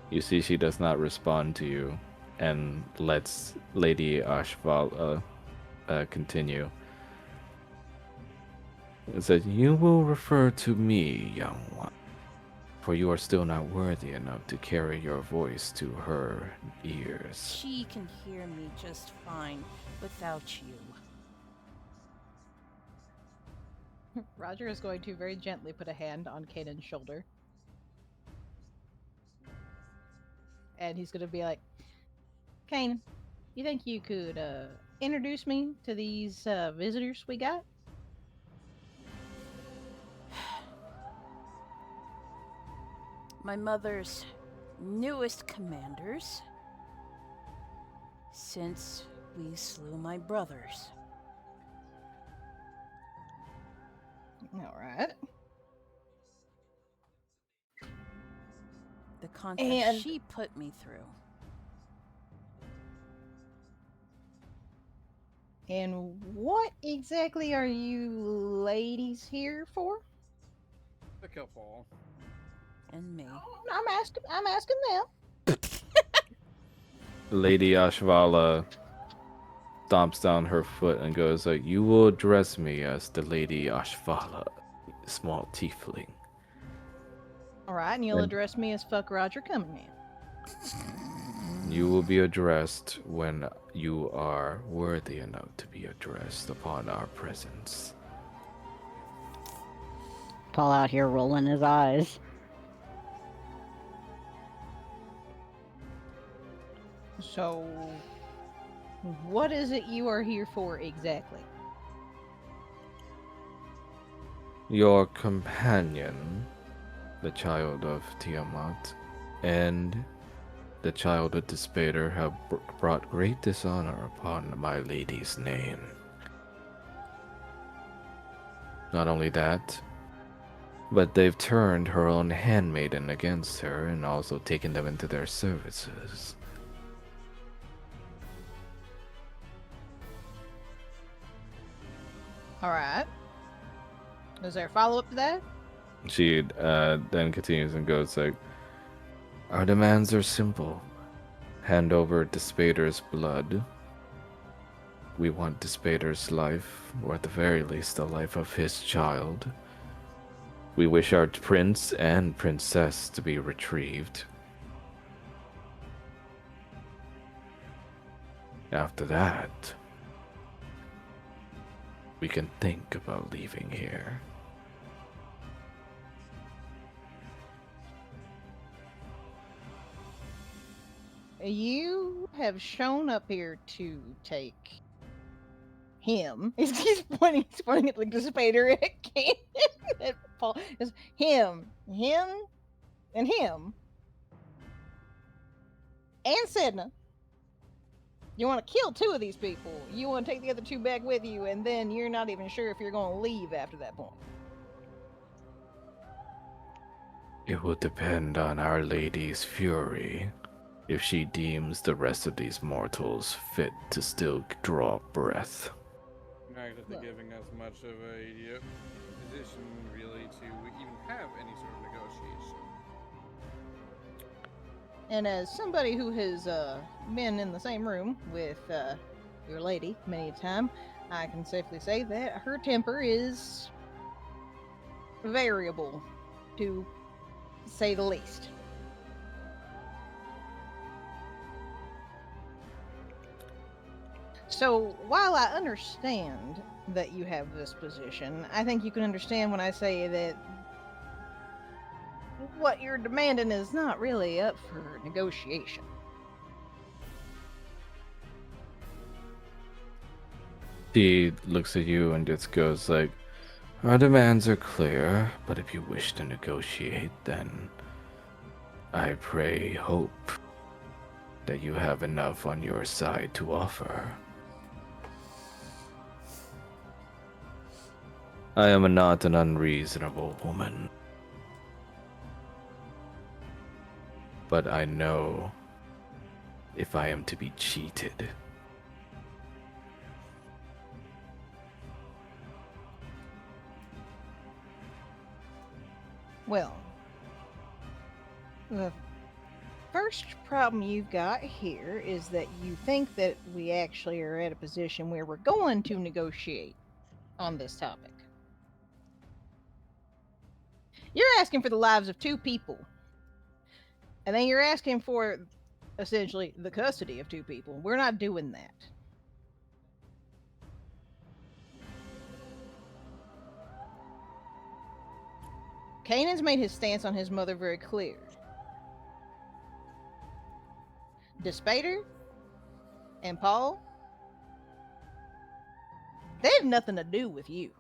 You see, she does not respond to you and lets Lady Ashval continue. It says, You will refer to me, young one, for you are still not worthy enough to carry your voice to her ears. She can hear me just fine without you. Roger is going to very gently put a hand on Kanan's shoulder. And he's gonna be like, Kanan, you think you could introduce me to these visitors we got? My mother's newest commanders. since we slew my brothers. All right. The contest And- she put me through. And what exactly are you ladies here for? To kill Paul. And me. I'm asking them. Lady Ashvala stomps down her foot and goes like, "You will address me as the Lady Ashvala, small tiefling. All right, and you'll And- address me as Fuck Roger Cunningham. You will be addressed when you are worthy enough to be addressed upon our presence." Paul out here rolling his eyes. So, what is it you are here for exactly? Your companion, the child of Tiamat, and the child of Despater have brought great dishonor upon my lady's name. Not only that, but they've turned her own handmaiden against her and also taken them into their services. All right. Is there a follow up to that? She then continues and goes like, "Our demands are simple. Hand over Despater's blood. We want Despater's life, or at the very least the life of his child. We wish our prince and princess to be retrieved. After that, we can think about leaving here." You have shown up here to take him. He's pointing at like the spider at Kane. At Paul. It's him, and him, and Sedna. You want to kill two of these people. You want to take the other two back with you, and then you're not even sure if you're going to leave after that point. It will depend on Our Lady's fury, if she deems the rest of these mortals fit to still draw breath. Not exactly giving us much of a position, really, to even have any sort of negotiation. And as somebody who has been in the same room with your lady many a time, I can safely say that her temper is variable, to say the least. So, while I understand that you have this position, I think you can understand when I say that what you're demanding is not really up for negotiation. She looks at you and just goes like, "Our demands are clear, but if you wish to negotiate, then I pray, hope that you have enough on your side to offer. I am not an unreasonable woman, but I know if I am to be cheated, Well, the first problem you've got here is that you think that we actually are at a position where we're going to negotiate on this topic. You're asking for the lives of two people. And then you're asking for essentially the custody of two people. We're not doing that. Kanan's made his stance on his mother very clear. Despater and Paul, they have nothing to do with you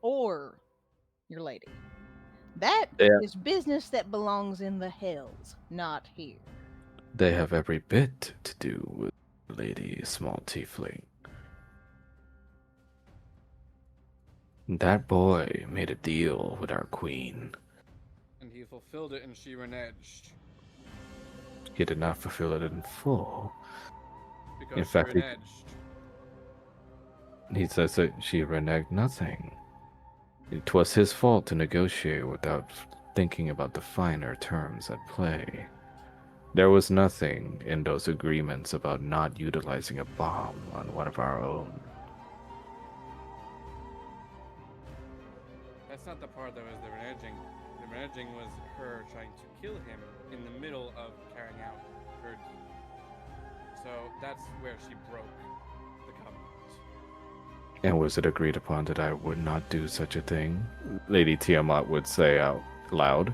or your lady. That Yeah. is business that belongs in the hells, not here. They have every bit to do with lady, small tiefling. That boy made a deal with our queen. And he fulfilled it, and she reneged. He did not fulfill it in full. Because In she fact, reneged. he says that she reneged nothing. It was his fault to negotiate without thinking about the finer terms at play. There was nothing in those agreements about not utilizing a bomb on one of our own. That's not the part that was the reneging. The reneging was her trying to kill him in the middle of carrying out her deed. So that's where she broke the covenant. And was it agreed upon that I would not do such a thing? Lady Tiamat would say out loud.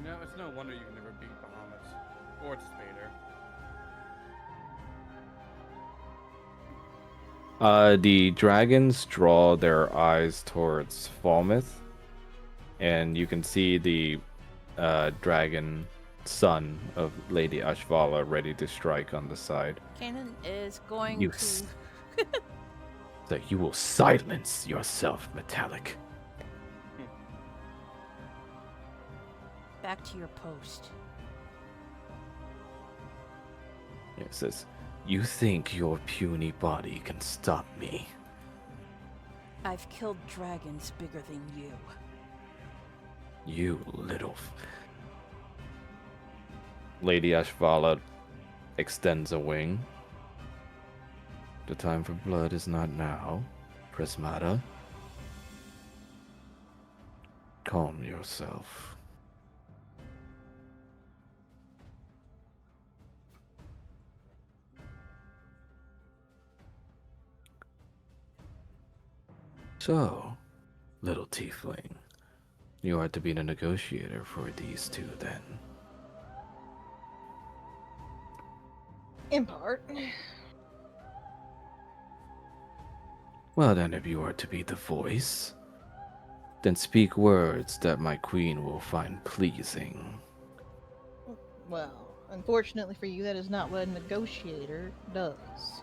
No, it's no wonder you can never beat Bahamut or Spader. The dragons draw their eyes towards Falmouth, and you can see the dragon son of Lady Ashvala ready to strike on the side. Kanan is going You to. That you will silence yourself, Metallic. Back to your post. It says, you think your puny body can stop me? I've killed dragons bigger than you. You little... Lady Ashvala extends a wing. The time for blood is not now, Prismata. Calm yourself. So, little tiefling, you are to be the negotiator for these two then. In part. Well then, if you are to be the voice, then speak words that my queen will find pleasing. Well, unfortunately for you, that is not what a negotiator does.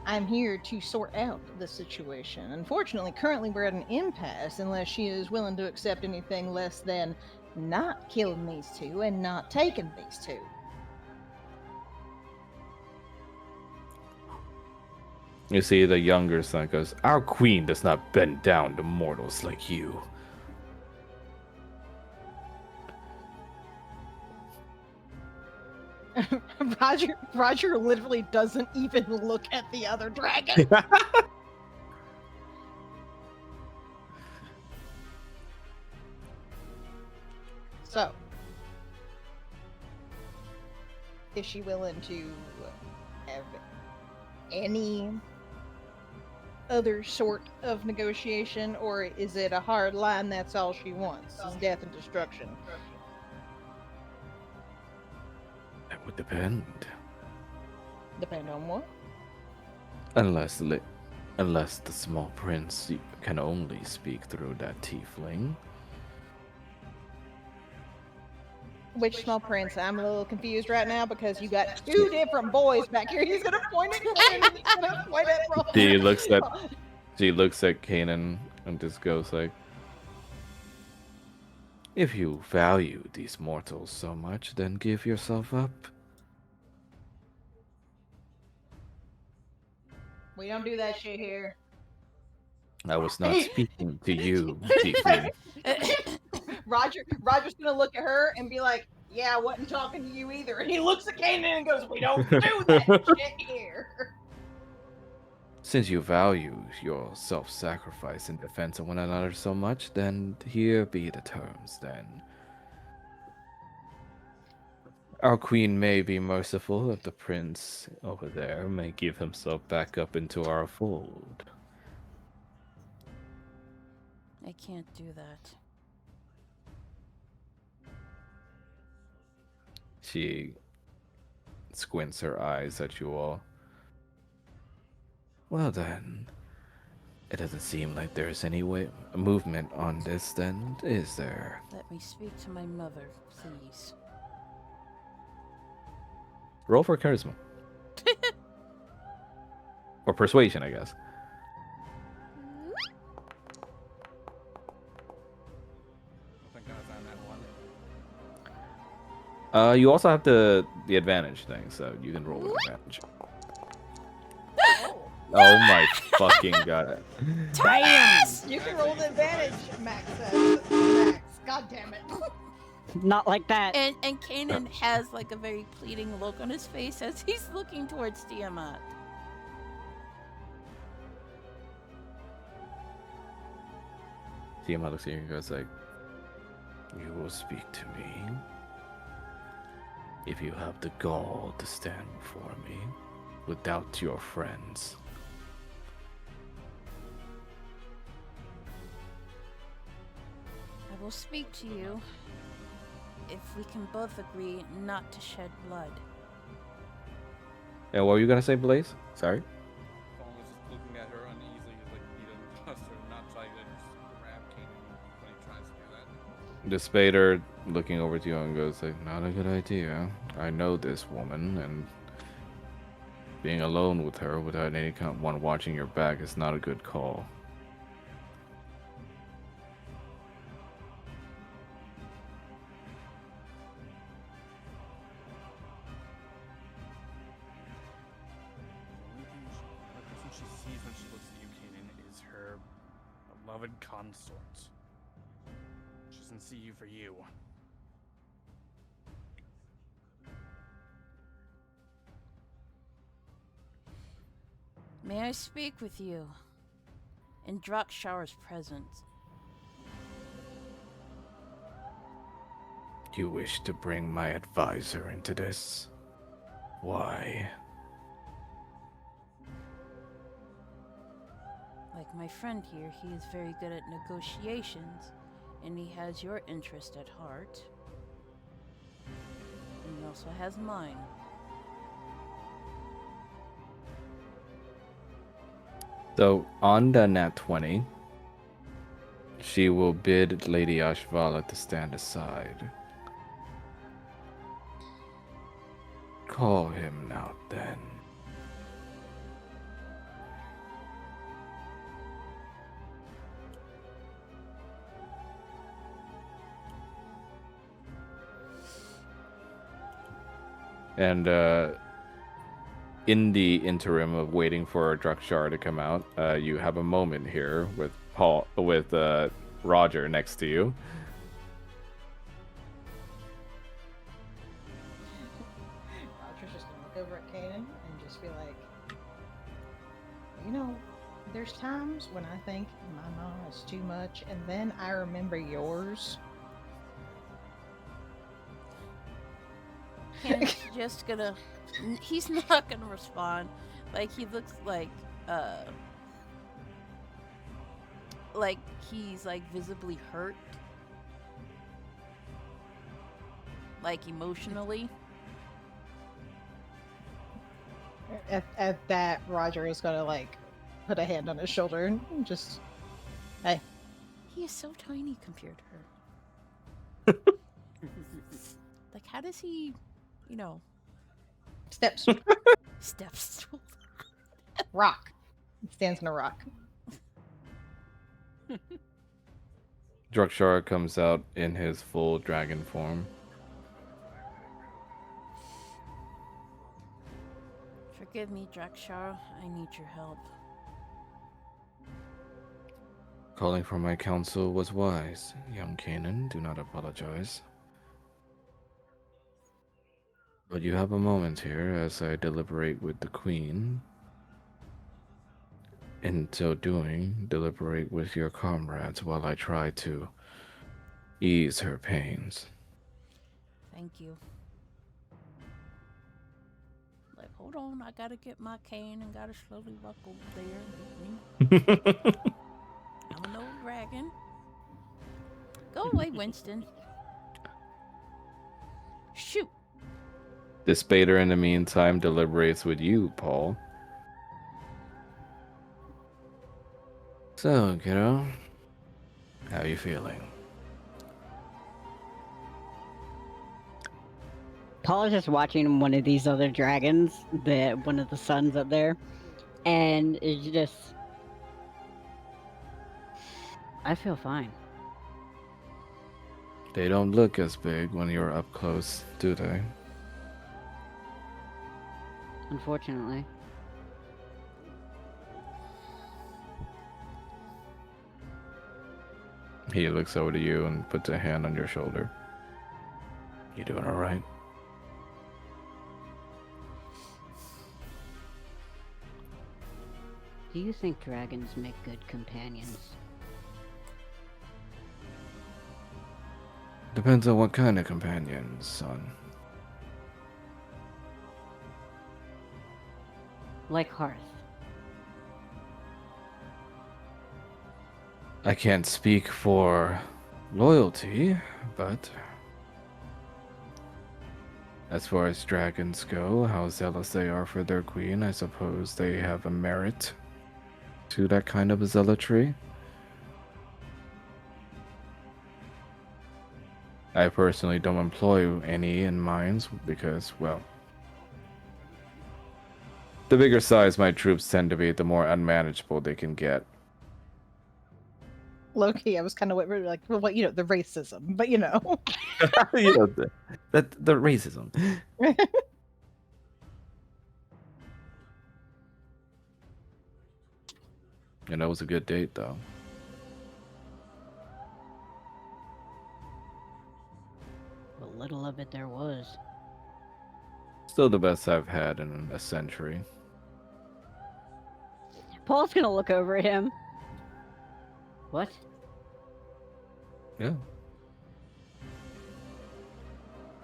I'm here to sort out the situation. Unfortunately, currently we're at an impasse unless she is willing to accept anything less than not killing these two and not taking these two. You see the younger son goes, our queen does not bend down to mortals like you. Roger literally doesn't even look at the other dragon. So, is she willing to have any other sort of negotiation, or is it a hard line that's all she wants? Is death and destruction? That would depend. Depend on what? Unless the small prince can only speak through that tiefling. Which small prince? I'm a little confused right now because you got two different boys back here. He's gonna point at Kanan and he's gonna point at Roll. She looks at Kanan and just goes like, if you value these mortals so much, then give yourself up. We don't do that shit here. I was not speaking to you, tiefling. Roger's gonna look at her and be like, "Yeah, I wasn't talking to you either." And he looks at Kanan and goes, "We don't do that shit here." Since you value your self-sacrifice in defense of one another so much, then here be the terms, then. Our queen may be merciful if the prince over there may give himself back up into our fold. I can't do that. She squints her eyes at you all. Well then, It doesn't seem like there's any way movement on this then, is there? Let me speak to my mother, please. Roll for charisma. Or persuasion, I guess. I think I was on that one. You also have the advantage thing, so you can roll with advantage. Oh my fucking god. Thomas! You can roll the advantage, Max says. Max, god damn it. Not like that. And Kanan has like a very pleading look on his face as he's looking towards Tiamat. Tiamat looks at you and goes like, "You will speak to me if you have the gall to stand before me without your friends." I will speak to you if we can both agree not to shed blood. And what were you gonna say, Blaze? Sorry. Paul was just looking at her uneasily, like he doesn't trust her, not trying to just grab Kanan when he tries to do that. The Spader looking over to you and goes like, "Not a good idea. I know this woman, and being alone with her without anyone watching your back is not a good call." The person she sees when she looks at you, Kanan, is her beloved consort. She doesn't see you for you. May I speak with you in Drakshar's presence? You wish to bring my advisor into this? Why? Like my friend here, he is very good at negotiations, and he has your interest at heart. And he also has mine. So, on the nat 20, she will bid Lady Ashvala to stand aside. Call him out then. And in the interim of waiting for Drakshar to come out, you have a moment here with Roger next to you. Roger's just gonna look over at Kanan and just be like, you know, there's times when I think my mom is too much, and then I remember yours. Ken's just gonna. He's not gonna respond. Like, he looks like he's like visibly hurt. Like emotionally. At that, Roger is gonna like put a hand on his shoulder and just, hey. He is so tiny compared to her. Like, how does he, you know, Steps. steps? Rock. He stands in a rock. Drakshar comes out in his full dragon form. Forgive me, Drakshar. I need your help. Calling for my counsel was wise, young Kanan. Do not apologize. But you have a moment here as I deliberate with the Queen. In so doing, deliberate with your comrades while I try to ease her pains. Thank you. Like, hold on, I gotta get my cane and gotta slowly walk over there. I'm no dragon. Go away, Winston. Shoot. The Spader, in the meantime, deliberates with you, Paul. So, kiddo, how you feeling? Paul is just watching one of these other dragons, one of the sons up there, and it's just. I feel fine. They don't look as big when you're up close, do they? Unfortunately. He looks over to you and puts a hand on your shoulder. You doing all right? Do you think dragons make good companions? Depends on what kind of companions, son. Like Hearth. I can't speak for loyalty, but as far as dragons go, how zealous they are for their queen, I suppose they have a merit to that kind of zealotry. I personally don't employ any in mines because, well, the bigger size my troops tend to be, the more unmanageable they can get. Low-key, I was kind of like, well, what, the racism, but You know, the racism. And that was a good date, though. What little of it there was. Still the best I've had in a century. Paul's gonna look over at him. What? Yeah.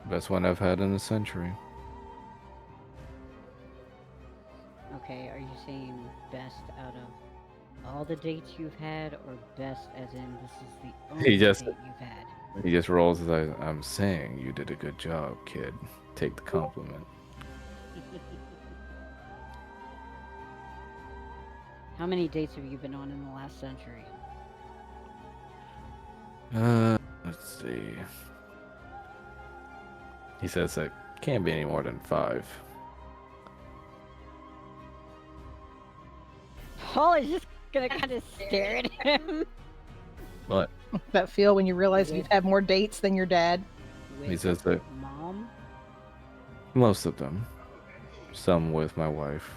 Best one I've had in a century. Okay, are you saying best out of all the dates you've had, or best as in this is the only date you've had? He just rolls his eyes. I'm saying you did a good job, kid. Take the compliment. How many dates have you been on in the last century? Let's see. He says that can't be any more than 5. Paul is just gonna kind of stare at him. What? that feel when you realize you've had more dates than your dad. He says that Mom? most of them. Some with my wife.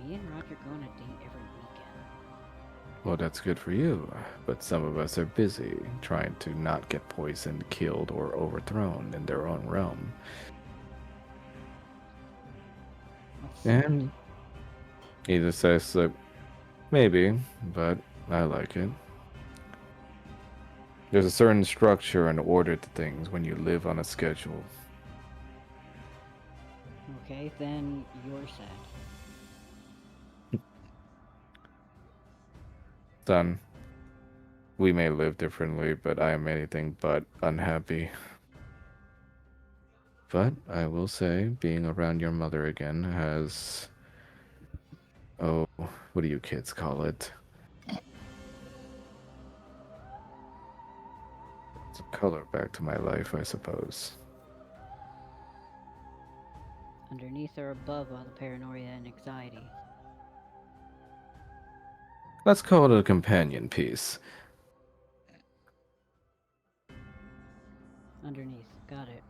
Me and Roger go on a date every weekend. Well, that's good for you. But some of us are busy trying to not get poisoned, killed, or overthrown in their own realm. And he just says that maybe, but I like it. There's a certain structure and order to things when you live on a schedule. Okay, then you're sad. Son, we may live differently, but I am anything but unhappy. But I will say, being around your mother again has... Oh, what do you kids call it? It's a color back to my life, I suppose. Underneath or above all the paranoia and anxiety. Let's call it a companion piece. Underneath, got it.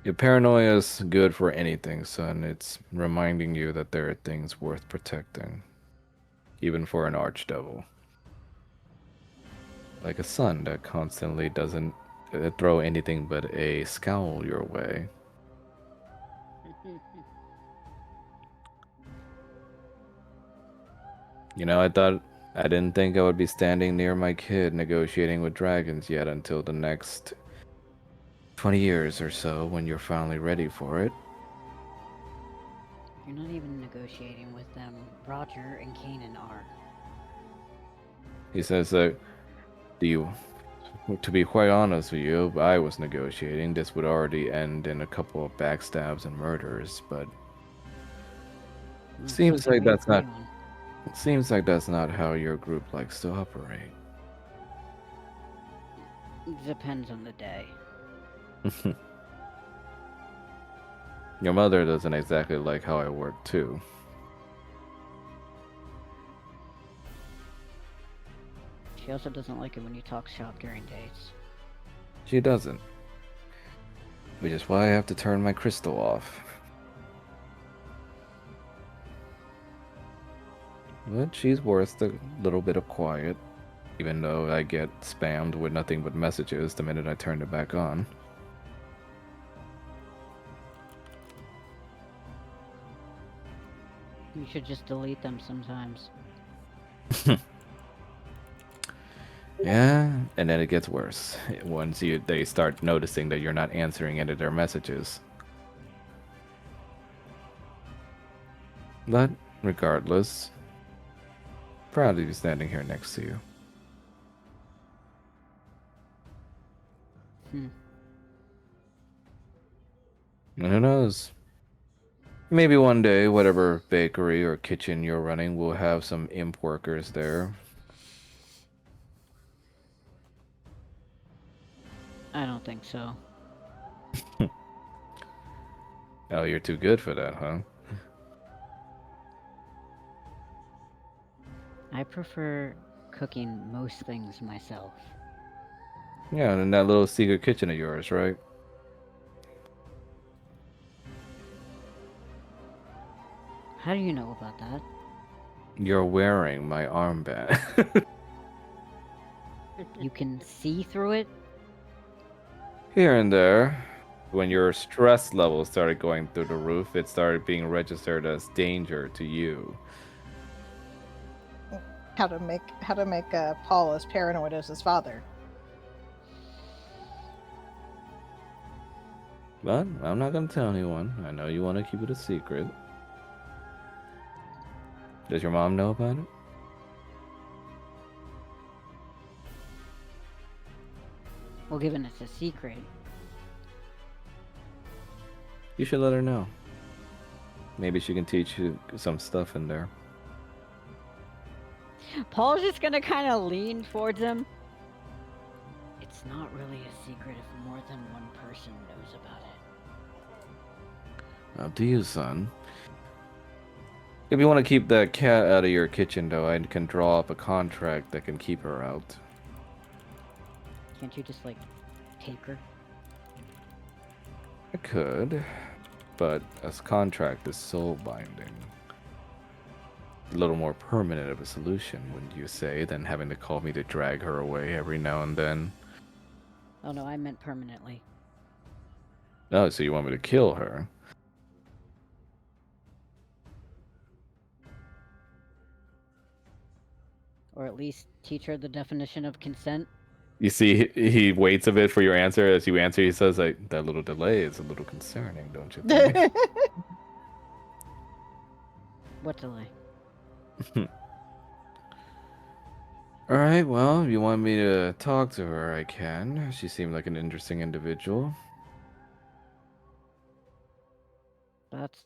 Your paranoia is good for anything, son. It's reminding you that there are things worth protecting. Even for an archdevil. Like a son that constantly doesn't throw anything but a scowl your way. You know, I didn't think I would be standing near my kid negotiating with dragons yet until the next 20 years or so when you're finally ready for it. You're not even negotiating with them. Roger and Kanan are. He says that, do you To be quite honest with you, if I was negotiating, this would already end in a couple of backstabs and murders, but seems Something like we that's agree not on. seems like that's not how your group likes to operate. Depends on the day. Your mother doesn't exactly like how I work too. She also doesn't like it when you talk shop during dates. She doesn't. Which is why I have to turn my crystal off. But she's worth a little bit of quiet, even though I get spammed with nothing but messages the minute I turn it back on. You should just delete them sometimes. Yeah, and then it gets worse once they start noticing that you're not answering any of their messages. But regardless, proud to be standing here next to you. Hmm. And who knows? Maybe one day, whatever bakery or kitchen you're running will have some imp workers there. I don't think so. Oh, you're too good for that, huh? I prefer cooking most things myself. Yeah, and in that little secret kitchen of yours, right? How do you know about that? You're wearing my armband. You can see through it? Here and there. When your stress level started going through the roof, it started being registered as danger to you. How to make Paul as paranoid as his father. But I'm not gonna tell anyone. I know you want to keep it a secret. Does your mom know about it? Well, given it's a secret. You should let her know. Maybe she can teach you some stuff in there. Paul's just gonna kind of lean towards him. It's not really a secret if more than one person knows about it. Up to you, son. If you want to keep that cat out of your kitchen, though, I can draw up a contract that can keep her out. Can't you just, like, take her? I could, but a contract is soul binding. A little more permanent of a solution, wouldn't you say, than having to call me to drag her away every now and then? Oh no, I meant permanently. Oh, so you want me to kill her? Or at least teach her the definition of consent. You see, he waits a bit for your answer. As you answer, he says, like, that little delay is a little concerning, don't you think? What delay? Alright, well, if you want me to talk to her, I can. She seemed like an interesting individual. That's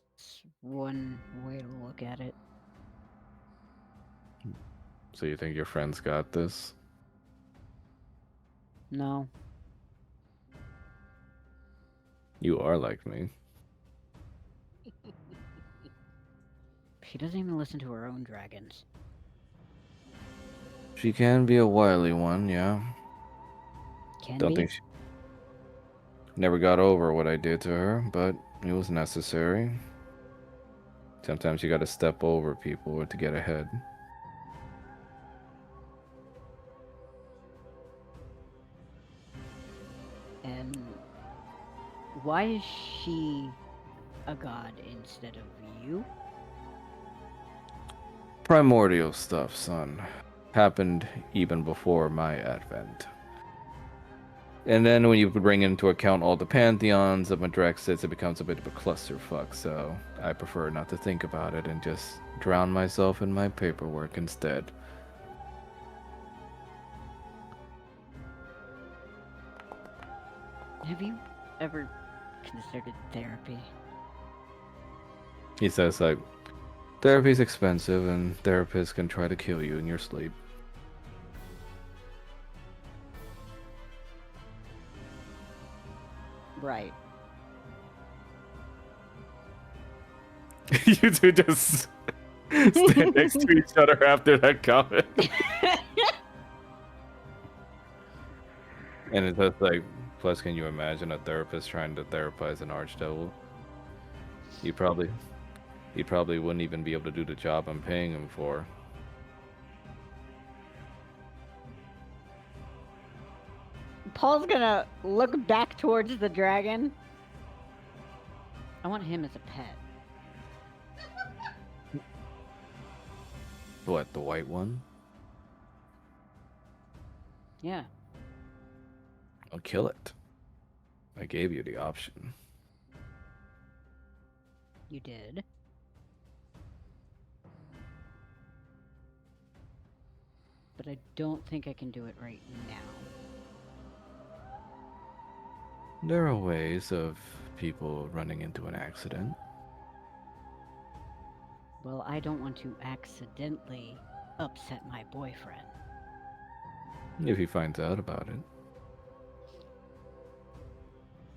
one way to look at it. So you think your friends got this? No. You are like me. She doesn't even listen to her own dragons. She can be a wily one, yeah. Can Don't be? think she never got over what I did to her, but it was necessary. Sometimes you gotta step over people to get ahead. And why is she a god instead of you? Primordial stuff, son. Happened even before my advent. And then when you bring into account all the pantheons of Madraxis, it becomes a bit of a clusterfuck, so I prefer not to think about it and just drown myself in my paperwork instead. Have you ever considered therapy? He says, like, therapy's expensive and therapists can try to kill you in your sleep. Right. You two just stand next to each other after that comment. And it's just like, plus, can you imagine a therapist trying to therapize an archdevil? He probably wouldn't even be able to do the job I'm paying him for. Paul's gonna look back towards the dragon. I want him as a pet. What, the white one? Yeah. I'll kill it. I gave you the option. You did. But I don't think I can do it right now. There are ways of people running into an accident. Well, I don't want to accidentally upset my boyfriend. If he finds out about it.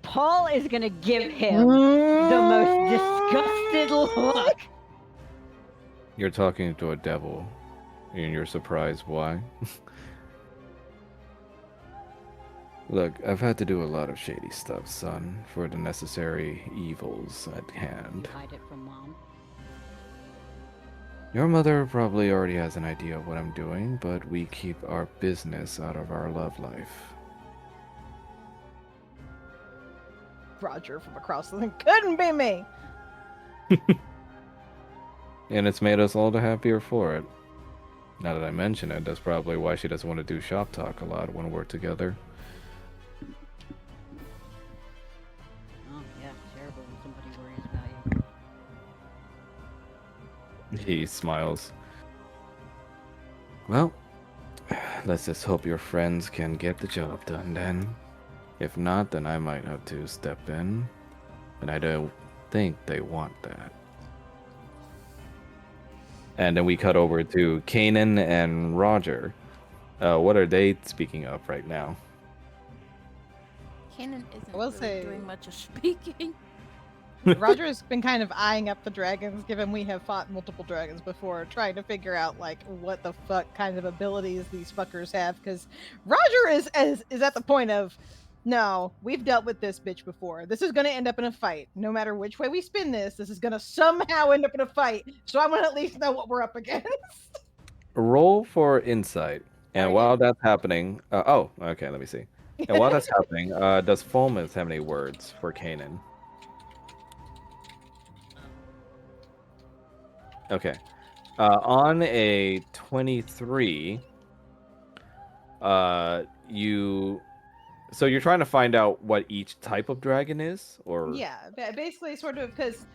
Paul is gonna give him the most disgusted look. You're talking to a devil, and you're surprised why? Look, I've had to do a lot of shady stuff, son, for the necessary evils at hand. You hide it from Mom. Your mother probably already has an idea of what I'm doing, but we keep our business out of our love life. Roger from across the thing. Couldn't be me. And it's made us all the happier for it. Now that I mention it, that's probably why she doesn't want to do shop talk a lot when we're together. Oh, yeah, terrible when somebody worries about you. He smiles. Well, let's just hope your friends can get the job done then. If not, then I might have to step in. And I don't think they want that. And then we cut over to Kanan and Roger. What are they speaking of right now? Kanan isn't I will really say- doing much of speaking. Roger has been kind of eyeing up the dragons, given we have fought multiple dragons before, trying to figure out like what the fuck kind of abilities these fuckers have. Because Roger is at the point of, no, we've dealt with this bitch before. This is going to end up in a fight. No matter which way we spin this is going to somehow end up in a fight. So I want to at least know what we're up against. Roll for insight. And Alright. while that's happening, okay, let me see. And while that's happening, does Fulmus have any words for Kanan? Okay. On a 23, so you're trying to find out what each type of dragon is, or Yeah, basically, sort of, because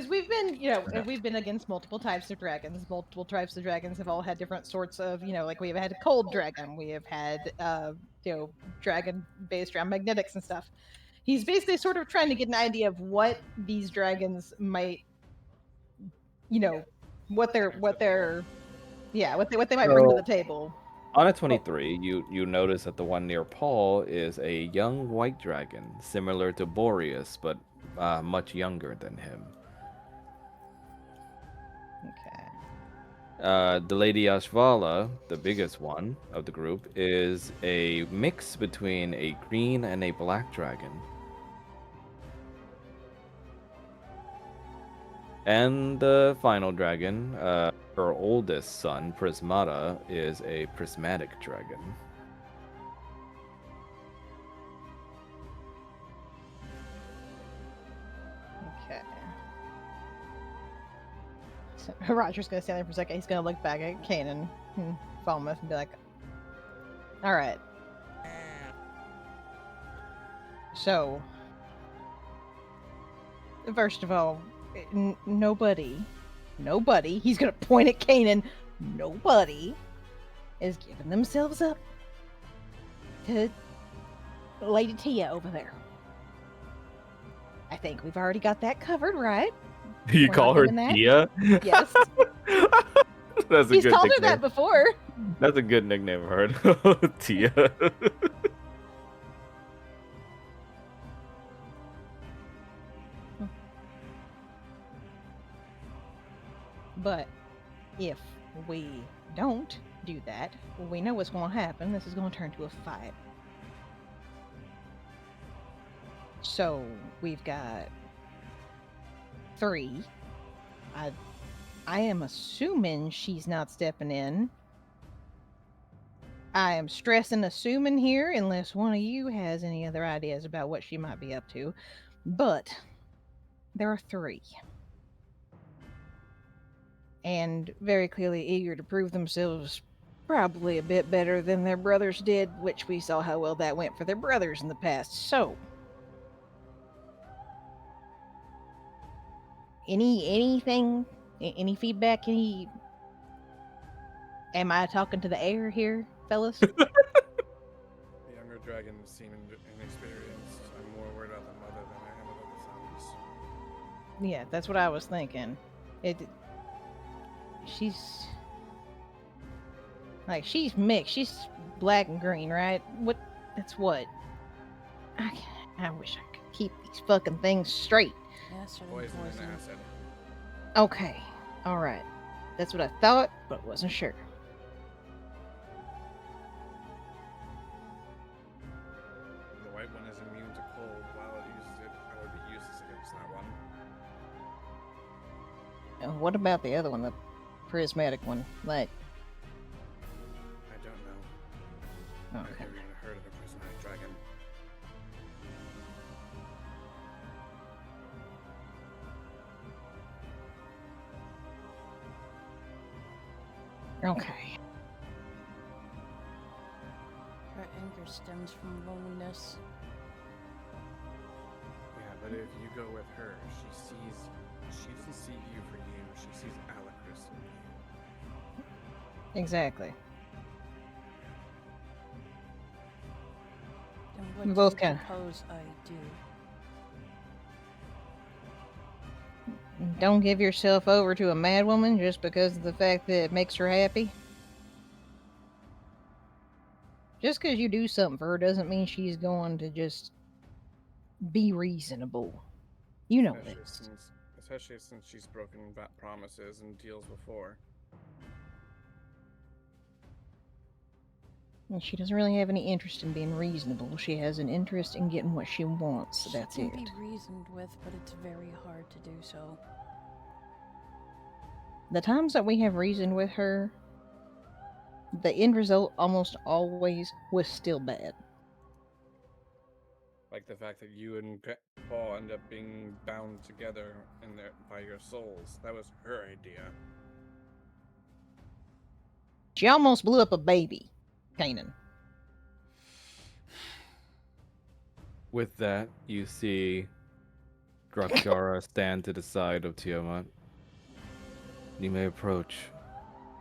we've been, we've been against multiple types of dragons. Multiple types of dragons have all had different sorts of, like we have had a cold dragon, we have had, dragon based around magnetics and stuff. He's basically sort of trying to get an idea of what these dragons might, what they might bring to the table. On a 23, you notice that the one near Paul is a young white dragon, similar to Boreas, but much younger than him. Okay. The Lady Ashvala, the biggest one of the group, is a mix between a green and a black dragon. And the final dragon, her oldest son, Prismata, is a prismatic dragon. Okay. So Roger's gonna stand there for a second. He's gonna look back at Kanan and Falmouth and be like, "All right. So, first of all, nobody, he's gonna point at Kanan, nobody is giving themselves up to Lady Tia over there. I think we've already got that covered, right? You We're call not her doing that? Tia? Yes. That's a He's good called her nickname. that before. That's a good nickname I've heard. Tia. But if we don't do that, we know what's going to happen. This is going to turn to a fight. So we've got 3. I am assuming she's not stepping in. I am stressing assuming here, unless one of you has any other ideas about what she might be up to. But there are 3. And very clearly eager to prove themselves probably a bit better than their brothers did, which we saw how well that went for their brothers in the past. So, anything, any feedback, am I talking to the air here, fellas? The younger dragons seem inexperienced. I'm more worried about the mother than I am about the sons. Yeah, that's what I was thinking. She's like, she's mixed. She's black and green, right? That's what. I wish I could keep these fucking things straight. Acid and Poison and poison. acid. Okay, all right. That's what I thought, but wasn't sure. The white one is immune to cold. While it uses it, I would be useless against that one. What about the other one, the prismatic one? Like, I don't know. I've okay. never even heard of a prismatic dragon. Okay. Her anger stems from loneliness. Yeah, but if you go with her, she doesn't see you for you. She sees Alacris in you. Exactly. Then what We do both you can. propose I do? Don't give yourself over to a madwoman just because of the fact that it makes her happy. Just because you do something for her doesn't mean she's going to just be reasonable. You know this. Especially since she's broken promises and deals before. And she doesn't really have any interest in being reasonable. She has an interest in getting what she wants. That's She it. can be reasoned with, but it's very hard to do so. The times that we have reasoned with her, the end result almost always was still bad. Like the fact that you and Paul end up being bound together by your souls. That was her idea. She almost blew up a baby, Kanan. With that, you see Drakjara stand to the side of Tiamat. You may approach,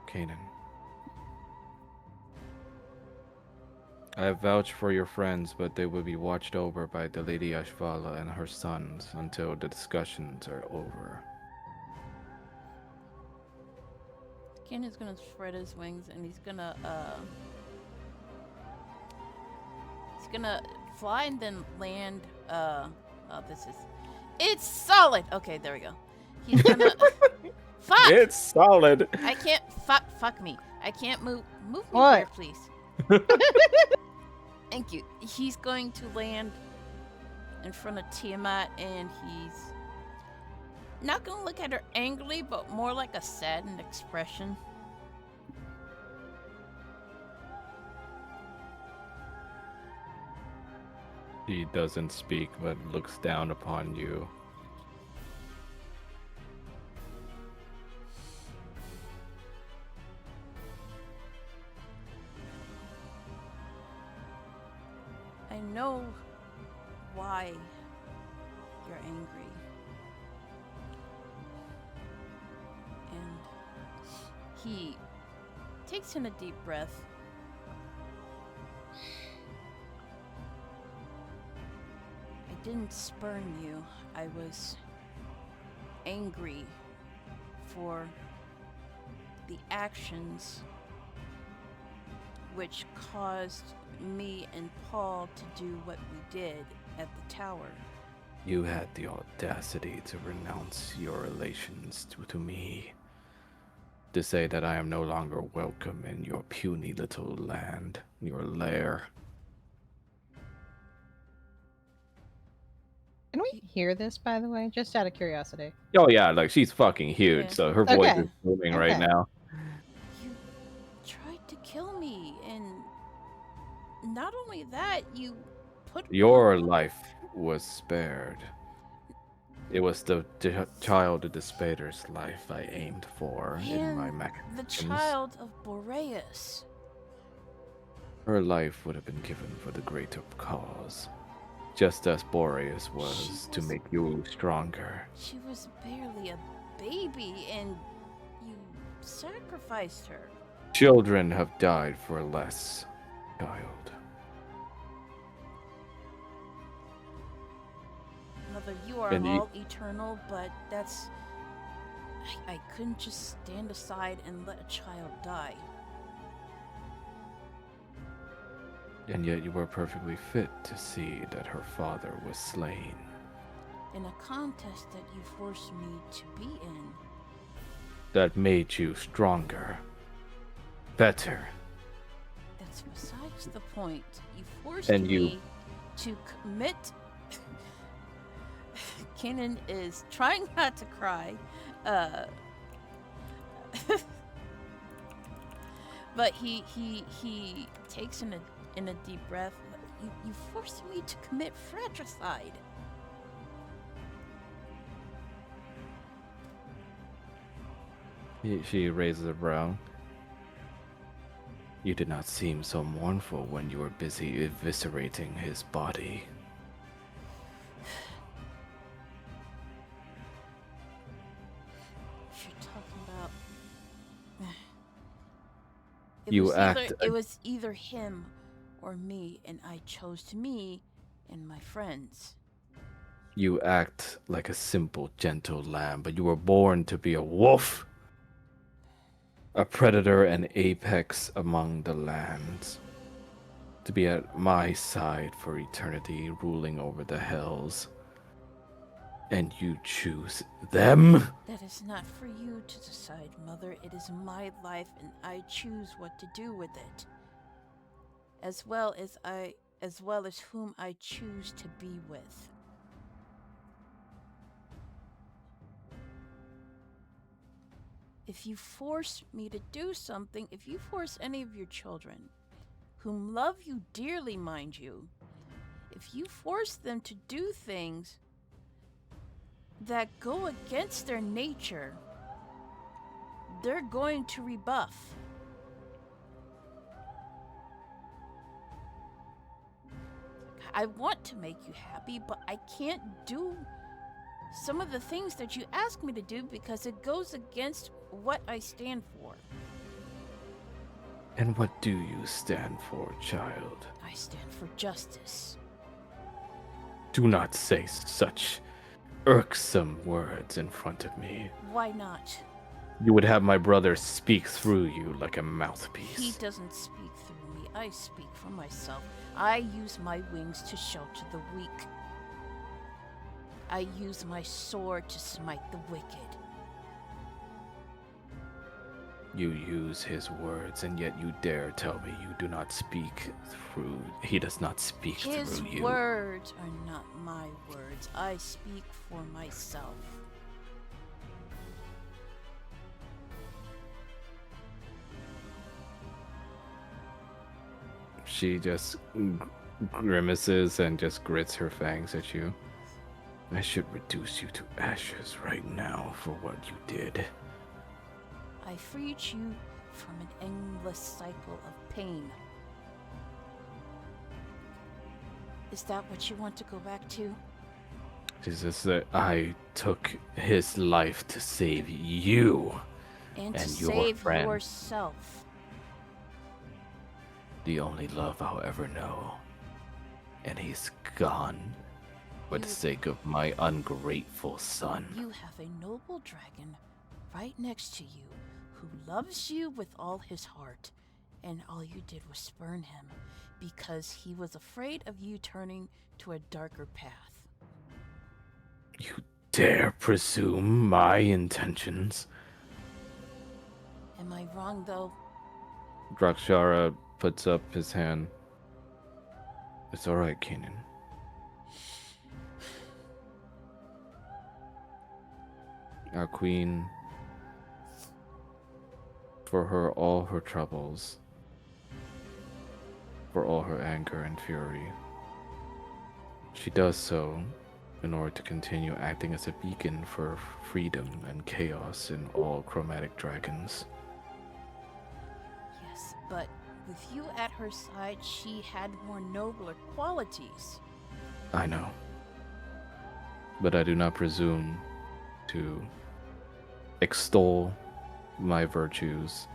Kanan. I have vouched for your friends, but they will be watched over by the Lady Ashvala and her sons until the discussions are over. Kanan's gonna spread his wings and he's gonna fly and then land it's solid. Okay, there we go. He's gonna fuck. It's solid. I can't fuck me. I can't move me What? here, please. Thank you. He's going to land in front of Tiamat and he's not gonna look at her angrily, but more like a saddened expression. He doesn't speak, but looks down upon you. I know why you're angry. And he takes in a deep breath. I didn't spurn you. I was angry for the actions which caused me and Paul to do what we did at the tower. You had the audacity to renounce your relations to me, to say that I am no longer welcome in your puny little land, your lair. Can we hear this, by the way? Just out of curiosity. Oh yeah, like she's fucking huge, Yeah. so her voice Okay. is booming right Okay. now. You tried to kill me, and not only that, you put Your life was spared. It was the child of the Spader's life I aimed for in my and the machinations. child of Boreas. Her life would have been given for the greater cause, just as Boreas was to was- make you stronger. She was barely a baby, and you sacrificed her. Children have died for less, child. Mother, you are And all eternal, but that's... I couldn't just stand aside and let a child die. And yet you were perfectly fit to see that her father was slain. In a contest that you forced me to be in. That made you stronger, better. That's besides the point. You forced And you- me to commit... Kenan is trying not to cry. But he takes in a deep breath. You forced me to commit fratricide. She raises a brow. You did not seem so mournful when you were busy eviscerating his body. If you're talking about... It was either him or me, and I chose me and my friends. You act like a simple, gentle lamb, but you were born to be a wolf. A predator and apex among the lands. To be at my side for eternity, ruling over the hells. And you choose them? That is not for you to decide, Mother. It is my life, and I choose what to do with it. As well as whom I choose to be with. If you force me to do something, if you force any of your children, whom love you dearly, mind you, if you force them to do things that go against their nature, they're going to rebuff. I want to make you happy, but I can't do some of the things that you ask me to do because it goes against what I stand for. And what do you stand for, child? I stand for justice. Do not say such irksome words in front of me. Why not? You would have my brother speak through you like a He mouthpiece. doesn't speak through me. I speak for myself. I use my wings to shelter the weak. I use my sword to smite the wicked. You use his words, and yet you dare tell me you do not speak through. He does not speak His through you. words are not my words. I speak for myself. She just grimaces and just grits her fangs at you. I should reduce you to ashes right now for what you did. I freed you from an endless cycle of pain. Is that what you want to go back to? She says that I took his life to save you, And to And your save friend. yourself. the only love I'll ever know. And he's gone. for the You- sake of my ungrateful son. You have a noble dragon right next to you who loves you with all his heart, and all you did was spurn him because he was afraid of you turning to a darker path. You dare presume my intentions? Am I wrong, though? Drakshara puts up his hand. It's alright, Kanan. Our queen, for her all her troubles, for all her anger and fury, she does so in order to continue acting as a beacon for freedom and chaos in all chromatic dragons. Yes, but with you at her side, she had more nobler qualities. I know. But I do not presume to extol my virtues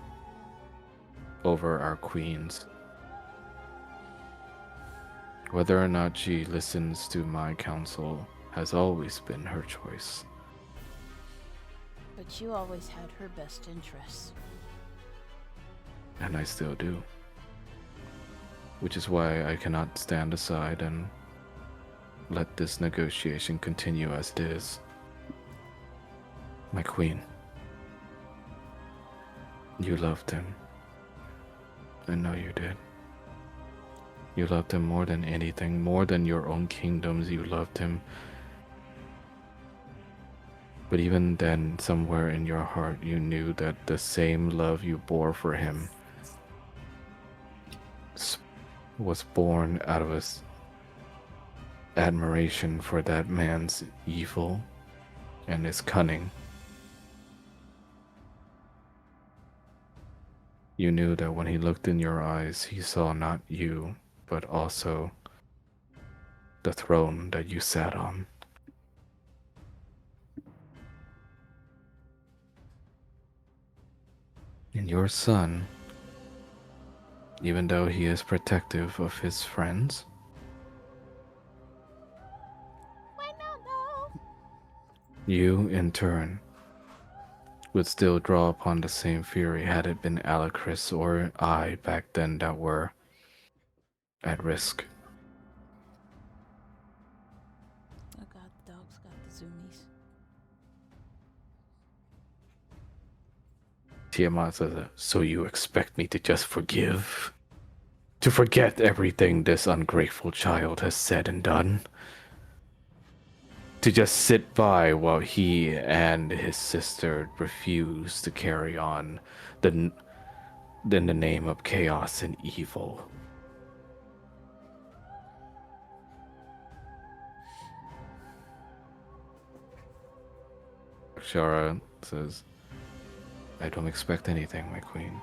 over our queen's. Whether or not she listens to my counsel has always been her choice. But you always had her best interests. And I still do. Which is why I cannot stand aside and let this negotiation continue as it is. My queen, you loved him. I know you did. You loved him more than anything, more than your own kingdoms. You loved him. But even then, somewhere in your heart, you knew that the same love you bore for him was born out of his admiration for that man's evil and his cunning. You knew that when he looked in your eyes, he saw not you, but also the throne that you sat on. And your son, even though he is protective of his friends, you, in turn, would still draw upon the same fury had it been Alacris or I back then that were at risk. Oh god, the dog's got the zoomies. Tiamat says, so you expect me to just forgive? To forget everything this ungrateful child has said and done? To just sit by while he and his sister refuse to carry on in the name of chaos and evil? Shara says, I don't expect anything, my queen.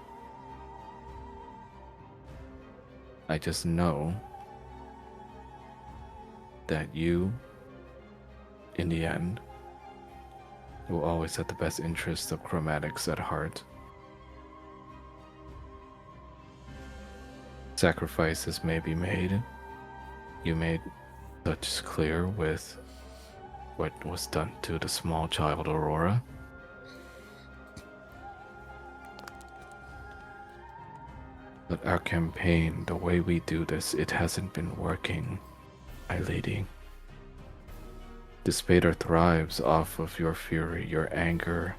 I just know that you, in the end, will always have the best interests of chromatics at heart. Sacrifices may be made. You made such clear with what was done to the small child Aurora. But our campaign, the way we do this, it hasn't been working, my lady. Despater thrives off of your fury, your anger,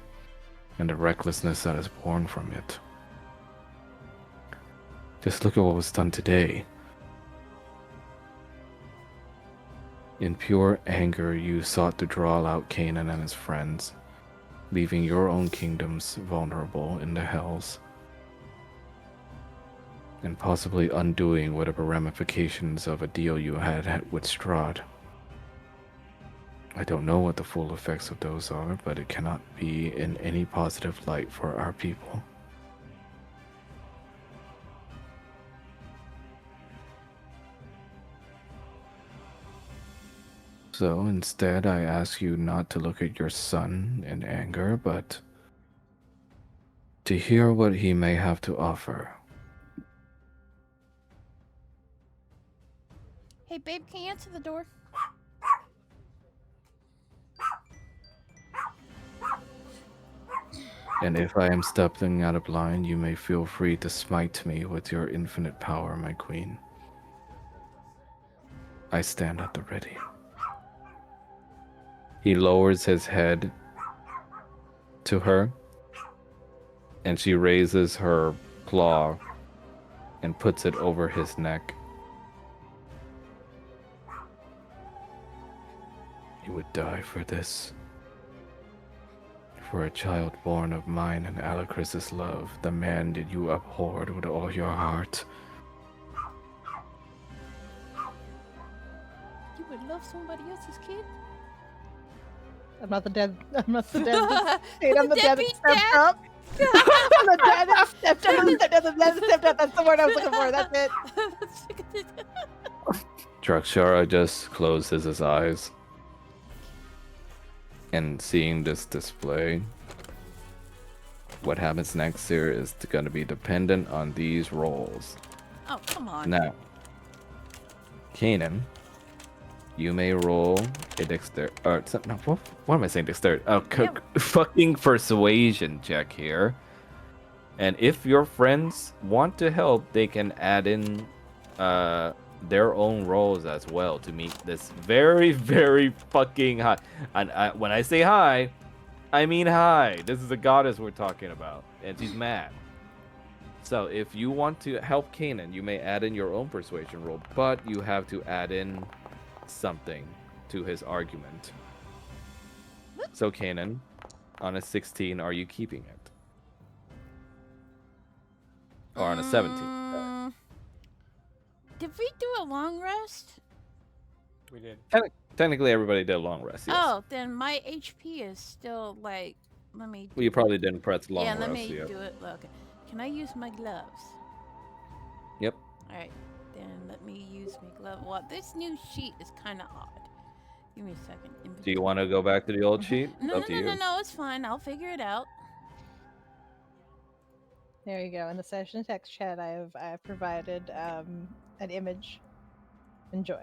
and the recklessness that is born from it. Just look at what was done today. In pure anger, you sought to draw out Canaan and his friends, leaving your own kingdoms vulnerable in the hells, and possibly undoing whatever ramifications of a deal you had with Strahd. I don't know what the full effects of those are, but it cannot be in any positive light for our people. So instead, I ask you not to look at your son in anger, but to hear what he may have to offer. Hey, babe, can you answer the door? And if I am stepping out of line, you may feel free to smite me with your infinite power, my queen. I stand at the ready. He lowers his head to her, and she raises her claw and puts it over his neck. You would die for this. For a child born of mine and Alucris's love, the man that you abhorred with all your heart. You would love somebody else's kid? I'm not the dad. I'm not the dad. I'm the dad that Deadbeat stepped dad. up. I'm the dad that stepped up. I'm the dad that stepped up. That's the word I was looking for. That's it. Drakshara just closes his eyes. And seeing this display, what happens next here is going to be dependent on these rolls. Oh, come on. Now, Kanan, you may roll a dexterity. No, what am I saying? Dexterity. Fucking persuasion check here. And if your friends want to help, they can add in their own rolls as well to meet this very, very fucking high. And when I say high, I mean high. This is a goddess we're talking about, and she's mad. So if you want to help Kanan, you may add in your own persuasion roll, but you have to add in something to his argument. So Kanan, on a 16, are you keeping it? Or on a 17? Did we do a long rest? We did. Technically, everybody did a long rest. Yes. Oh, then my HP is still like. Let me. Well, you probably didn't press long yeah, rest. let me Yet. do it. Okay. Can I use my gloves? Yep. All right. Then let me use my glove. Well, this new sheet is kind of odd. Give me a second. Do you want to go back to the old sheet? No, Up to you. no. It's fine. I'll figure it out. There you go. In the session text chat, I have provided an image. Enjoy.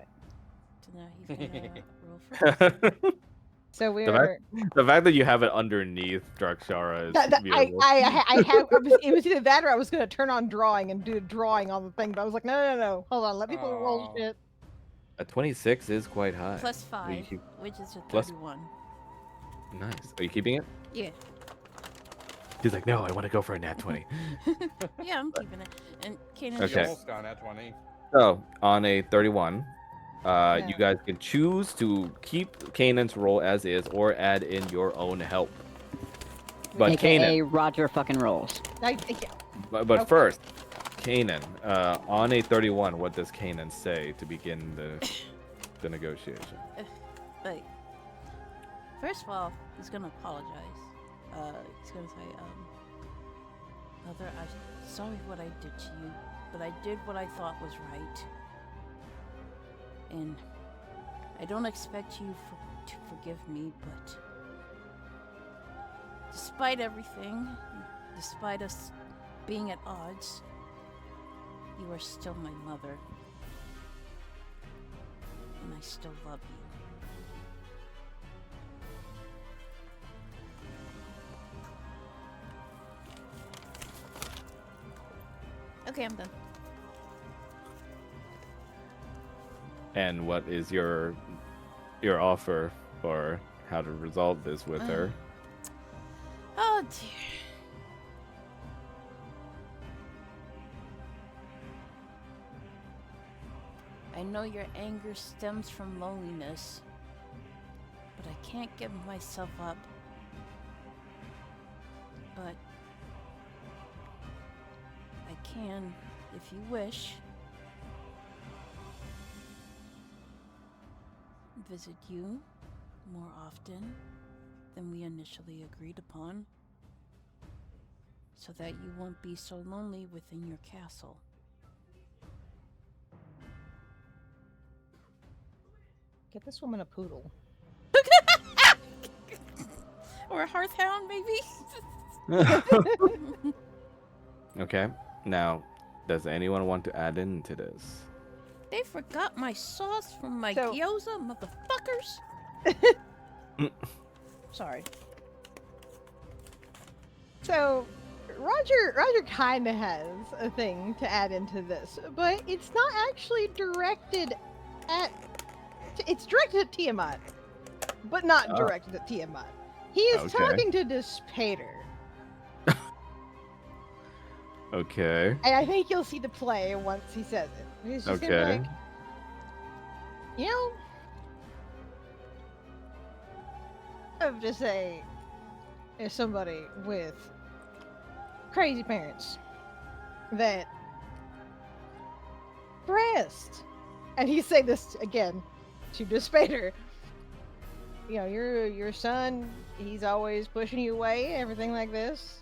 So now he's gonna roll first. So we're. The fact that you have it underneath Drakshara is beautiful. I have. It was either that or I was going to turn on drawing and do a drawing on the thing, but I was like, no. Hold on. Let people roll shit. A 26 is quite high. Plus 5, keep- which is a plus- 31. Nice. Are you keeping it? Yeah. He's like, no, I want to go for a nat 20. Yeah, I'm keeping it. And Kanan. Okay. You almost got at 20. So, on a 31, Yeah. you guys can choose to keep Kanan's roll as is or add in your own help. But AKA Kanan, Roger fucking rolls. Yeah. but Okay. first, Kanan, on a 31, what does Kanan say to begin the negotiation? Like, first of all, he's gonna apologize. He's gonna say, Mother, I'm sorry what I did to you, but I did what I thought was right. And I don't expect you to forgive me, but despite everything, despite us being at odds, you are still my mother. And I still love you. Okay, I'm done. And what is your offer for how to resolve this with her? Oh dear. I know your anger stems from loneliness, but I can't give myself up. But I can, if you wish, visit you more often than we initially agreed upon, so that you won't be so lonely within your castle. Get this woman a poodle. Or a hearthhound, maybe? Okay. Now, does anyone want to add into this? They forgot my sauce from my So- gyoza, motherfuckers. Sorry. So, Roger kind of has a thing to add into this, but it's not actually directed at. It's directed at Tiamat, but not Oh. directed at Tiamat. He is Okay. talking to Despater, Okay. and I think you'll see the play once he says it. He's just gonna be Okay. like, you know, I have to say, as somebody with crazy parents that breast, and he's saying this again to Despater. You know, your son, he's always pushing you away, everything like this.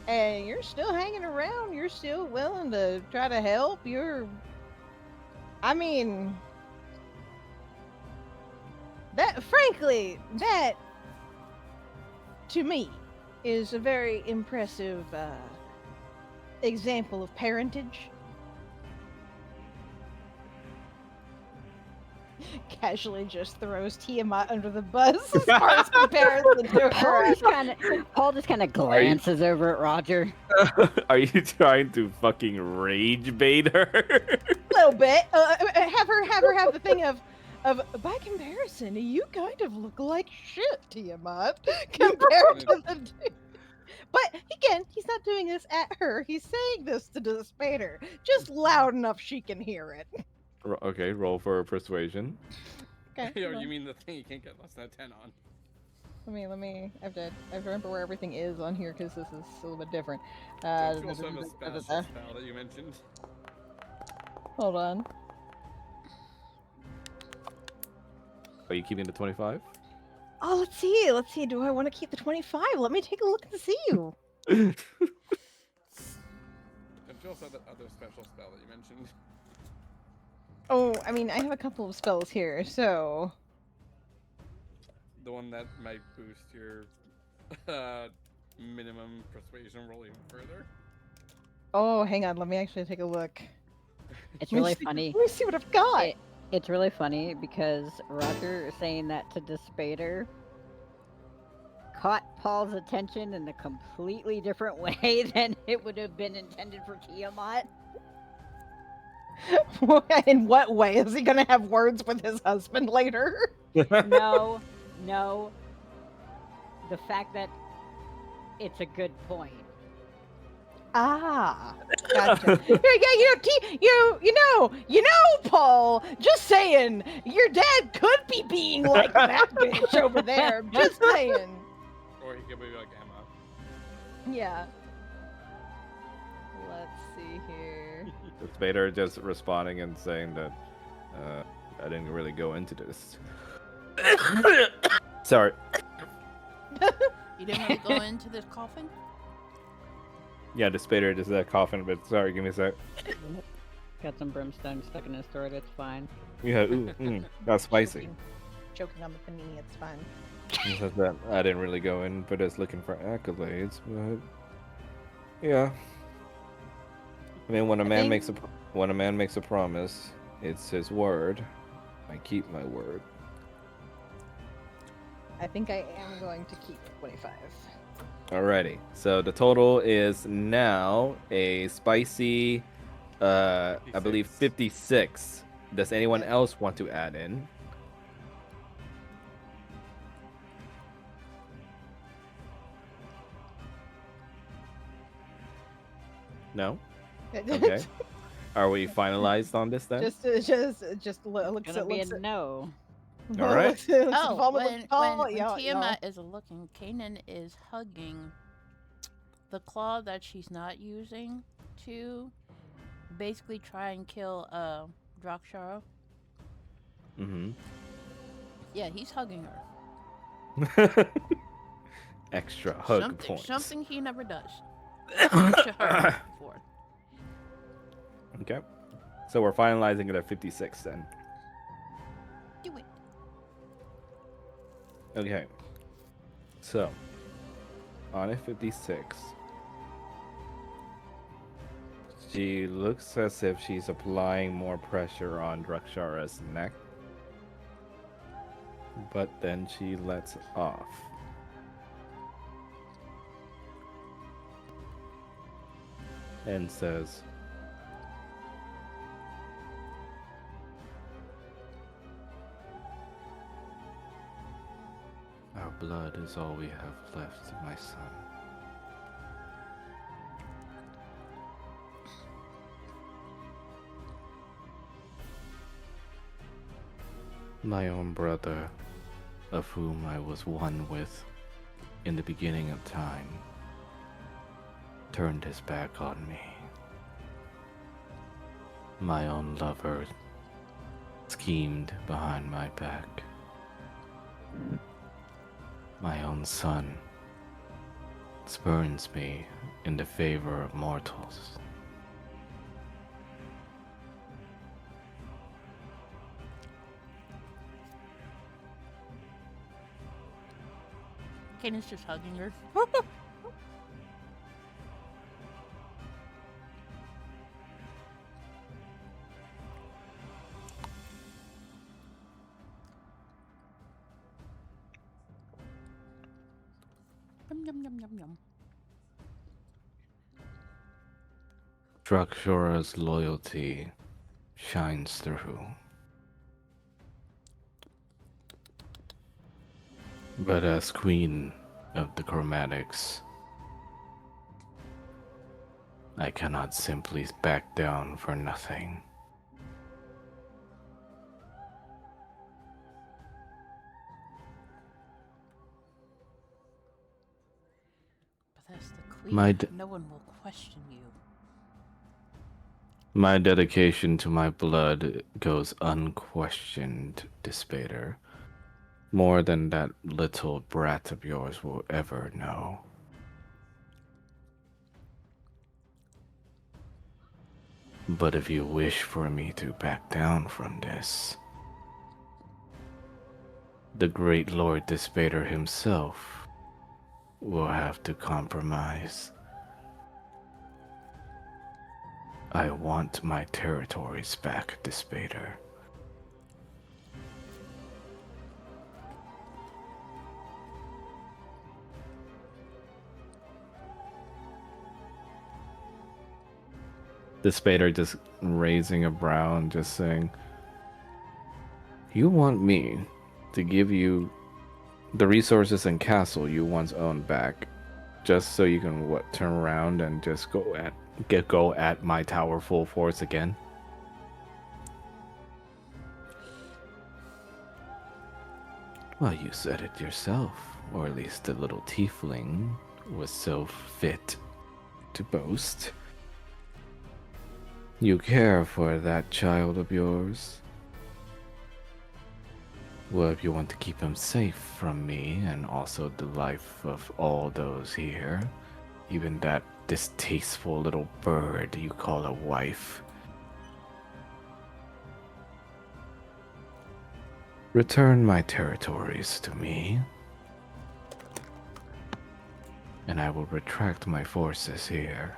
And you're still hanging around, you're still willing to try to help. I mean, that to me is a very impressive example of parentage. Casually just throws Tiamat under the bus as far as comparison to her. Paul just kind of glances over at Roger. Are you trying to fucking rage bait her? A little bit. Have her have the thing of by comparison, you kind of look like shit, Tiamat, compared to the dude. But again, he's not doing this at her. He's saying this to Despater, just loud enough she can hear it. Okay, roll for persuasion. Okay. Yo, hold you on. mean the thing you can't get less than a 10 on? Let me. I have to remember where everything is on here because this is a little bit different. Don't you also have a special spell that you mentioned? Hold on. Are you keeping the 25? Oh, let's see. Let's see. Do I want to keep the 25? Let me take a look and see you. Don't you also have that other special spell that you mentioned? Oh, I mean, I have a couple of spells here, so. The one that might boost your minimum persuasion roll even further? Oh, hang on. Let me actually take a look. It's Let me really see- funny. Let me see what I've got. It's really funny because Roger saying that to Despater caught Paul's attention in a completely different way than it would have been intended for Tiamat. In what way is he gonna have words with his husband later? No. The fact that it's a good point. Ah, gotcha. You know, Paul. Just saying, your dad could be being like that bitch over there. Just saying. Or he could be like Emma. Yeah. Let's see here. Vader just responding and saying that I didn't really go into this. Sorry. You didn't really go into this coffin? Yeah, the Spader just coughing a bit. Sorry, give me a sec. Got some brimstone stuck in his throat, it's fine. Yeah, that's spicy. Choking on the panini, it's fine. He says that I didn't really go in for this looking for accolades, but yeah. I mean, when a man makes a promise, it's his word. I keep my word. I think I am going to keep 25. Alrighty, so the total is now a spicy, I believe 56. Does anyone else want to add in? No? Okay. Are we finalized on this then? Just looks Gonna at be looks a at. no. All right. Looks at Oh, Vomit, when, looks, oh, when y'all- Tiamat is looking, Kanan is hugging the claw that she's not using to basically try and kill Drakshara. Mm-hmm. Yeah, he's hugging her. Extra hug points. Something he never does. To her before. Okay. So we're finalizing it at 56 then. Do it. Okay. So, on a 56, she looks as if she's applying more pressure on Drakshara's neck, but then she lets off. and says, "Our blood is all we have left, my son. My own brother, of whom I was one with in the beginning of time, turned his back on me. My own lover schemed behind my back. My own son spurns me in the favor of mortals. Kana's just hugging her. Yum, yum, yum, yum, yum. Drakshura's loyalty shines through. But as queen of the chromatics, I cannot simply back down for nothing. But that's the queen. My d- No one will question you. My dedication to my blood goes unquestioned, Despater. More than that little brat of yours will ever know. But if you wish for me to back down from this, the great Lord Despater himself will have to compromise. I want my territories back, Despater. Despater just raising a brow and just saying, "You want me to give you the resources and castle you once owned back, just so you can turn around and just go at my tower full force again?" Well, you said it yourself, or at least the little tiefling was so fit to boast. You care for that child of yours. Well, if you want to keep him safe from me and also the life of all those here, even that distasteful little bird you call a wife, return my territories to me, and I will retract my forces here.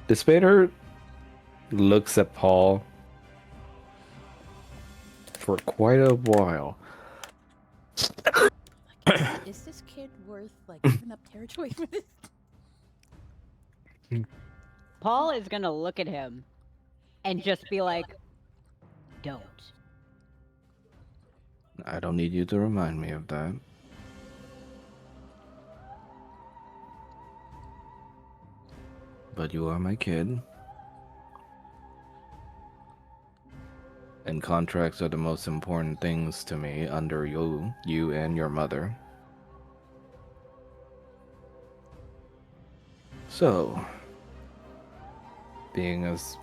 Despater looks at Paul for quite a while. Is this kid worth like giving up territory for this? Paul is gonna look at him and just be like, "Don't." I don't need you to remind me of that. But you are my kid. And contracts are the most important things to me under you and your mother. So, being as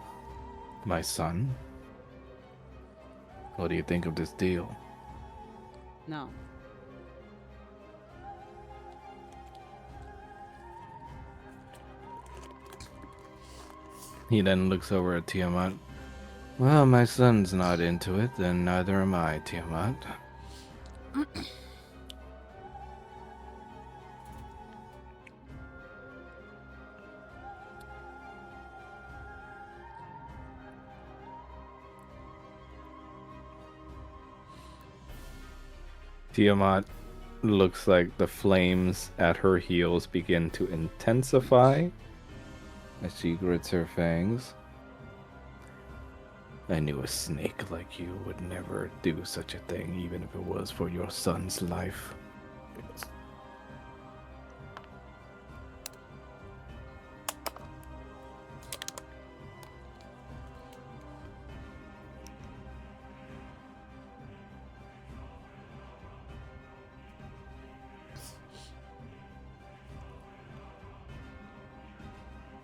my son, what do you think of this deal? No. He then looks over at Tiamat. Well, my son's not into it, then neither am I, Tiamat. Tiamat looks like the flames at her heels begin to intensify as she grits her fangs. I knew a snake like you would never do such a thing, even if it was for your son's life.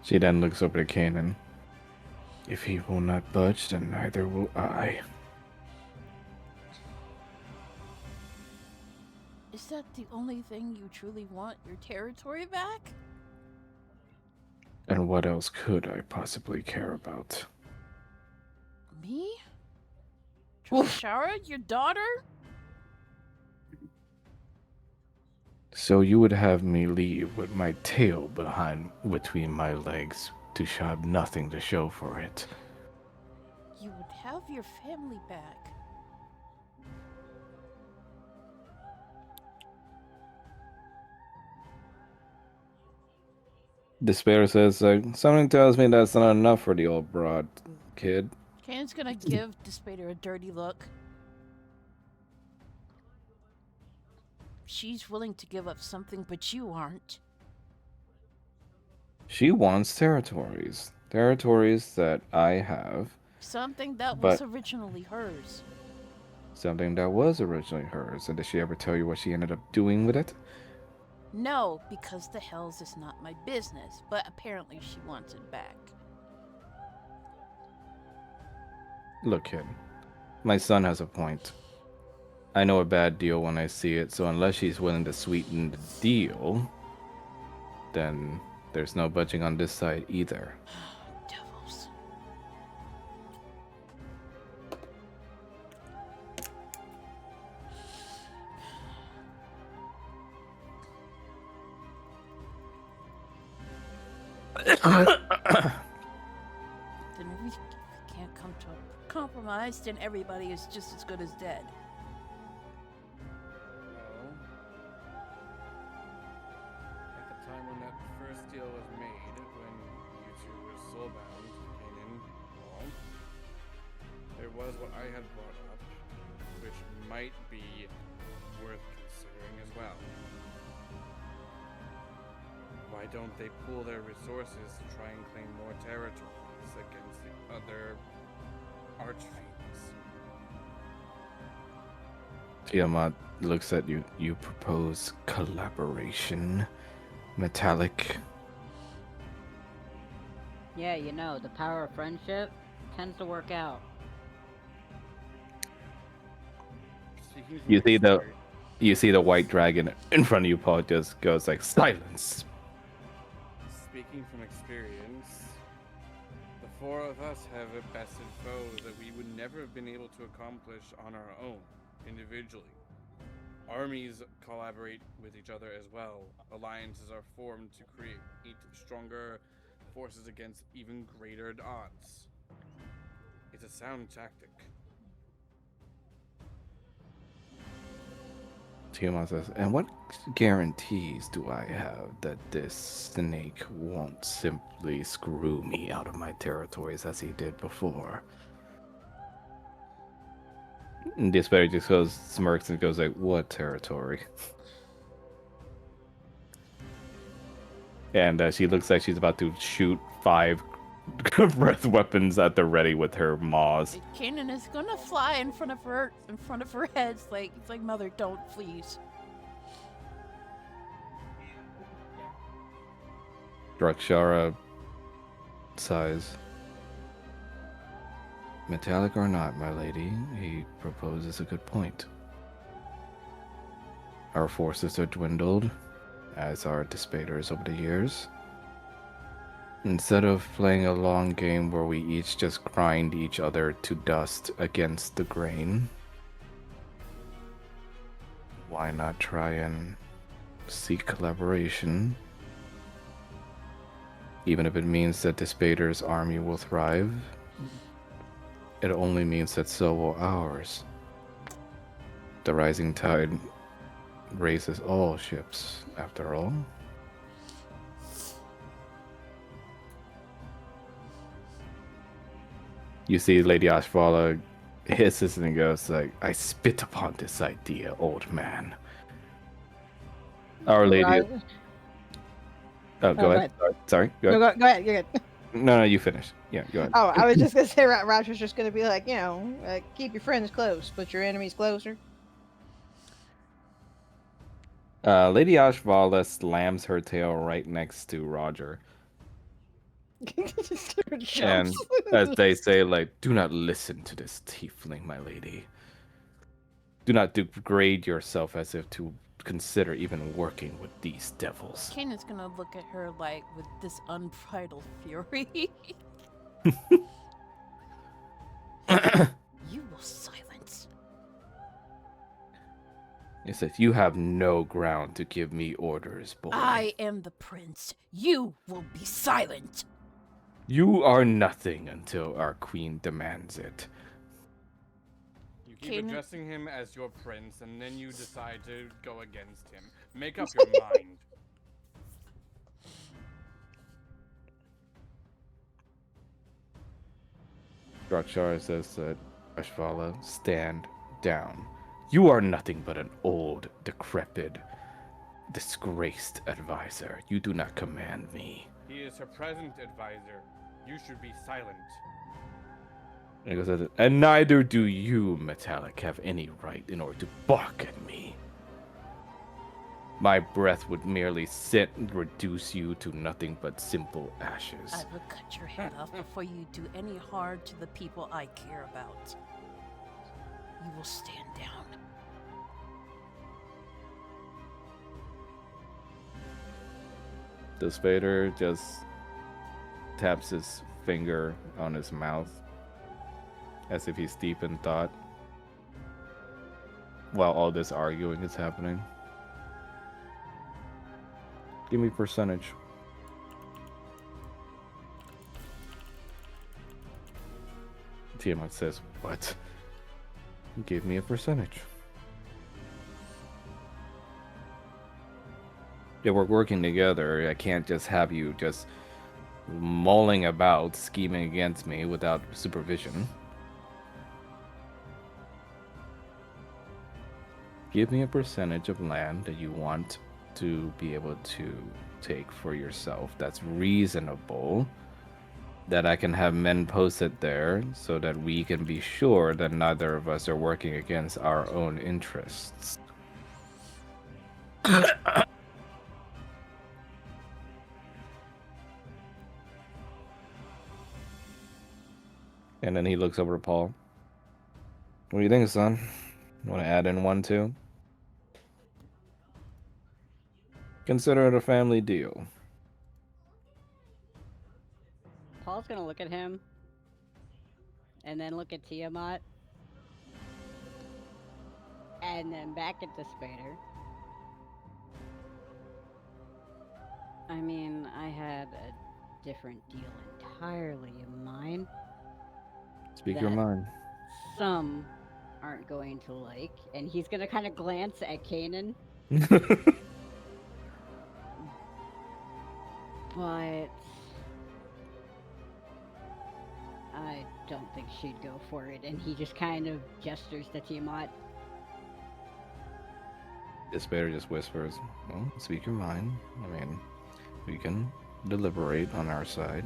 She then looks over to Kanan. If he will not budge, then neither will I. Is that the only thing you truly want? Your territory back? And what else could I possibly care about? Me? Shara, your daughter? So you would have me leave with my tail between my legs to have nothing to show for it. You would have your family back. Despair says, something tells me that's not enough for the old broad, kid. Kanan's gonna give Despater a dirty look. She's willing to give up something, but you aren't. She wants territories. Territories that I have. Something that was originally hers. Something that was originally hers. And did she ever tell you what she ended up doing with it? No, because the Hells is not my business, but apparently she wants it back. Look, kid. My son has a point. I know a bad deal when I see it, so unless she's willing to sweeten the deal, then there's no budging on this side either. Devils. Then if we can't come to a compromise, then everybody is just as good as dead. Well, at the time when that first deal was made, when you two were soulbound, Kanan, well, there was what I had brought up, which might be worth considering as well. Why don't they pool their resources to try and claim more territories against the other archfiends? Tiamat looks at you. You propose collaboration. Metallic. Yeah, you know, the power of friendship tends to work out. Speaking from You see the white dragon in front of you, Paul, just goes like, silence. Speaking from experience, the four of us have a bested foe that we would never have been able to accomplish on our own, individually. Armies collaborate with each other as well. Alliances are formed to create stronger forces against even greater odds. It's a sound tactic. Tiamat says, and what guarantees do I have that this snake won't simply screw me out of my territories as he did before? And Despair just goes, smirks and goes like, what territory? And she looks like she's about to shoot 5 breath weapons at the ready with her maws. Kanan is gonna fly in front of her head. It's like mother, don't please. Drakshara sighs. Metallic or not, my lady, he proposes a good point. Our forces are dwindled, as are Despater's over the years. Instead of playing a long game where we each just grind each other to dust against the grain, why not try and seek collaboration? Even if it means that Despater's army will thrive, it only means that so will ours. The rising tide raises all ships, after all. You see Lady Ashvala hisses and goes like, I spit upon this idea, old man. Our Lady... Right. Oh, go ahead. Sorry, go No, ahead. go ahead. You're good. No, you finish. Yeah, go ahead. Oh, I was just gonna say, Roger's just gonna be like, keep your friends close, but your enemies closer. Lady Ashvala slams her tail right next to Roger. And as they say, like, do not listen to this tiefling, my lady. Do not degrade yourself as if to consider even working with these devils. Kanan's gonna look at her like with this unbridled fury. You will silence. He says, you have no ground to give me orders, boy. I am the prince. You will be silent. You are nothing until our queen demands it. You keep Kanan- addressing him as your prince, and then you decide to go against him. Make up your mind. Drakshar says that Ashvala, stand down. You are nothing but an old, decrepit, disgraced advisor. You do not command me. He is her present advisor. You should be silent. And he goes, and neither do you, Metallic, have any right in order to balk at me. My breath would merely sit and reduce you to nothing but simple ashes. I will cut your head off before you do any harm to the people I care about. You will stand down. The Spader just taps his finger on his mouth as if he's deep in thought while all this arguing is happening. Give me percentage. Tiamat says, what? Give me a percentage. If we're working together, I can't just have you just mulling about, scheming against me without supervision. Give me a percentage of land that you want to be able to take for yourself that's reasonable, that I can have men posted there so that we can be sure that neither of us are working against our own interests. And then he looks over to Paul. What do you think, son? Want to add in one too? Consider it a family deal. Paul's gonna look at him, and then look at Tiamat, and then back at the Spader. I mean, I had a different deal entirely in mind. Speak your That- mind. Some aren't going to like, and he's gonna kind of glance at Kanan, but I don't think she'd go for it, and he just kind of gestures to Tiamat. The Spader just whispers, well, speak your mind. I mean, we can deliberate on our side.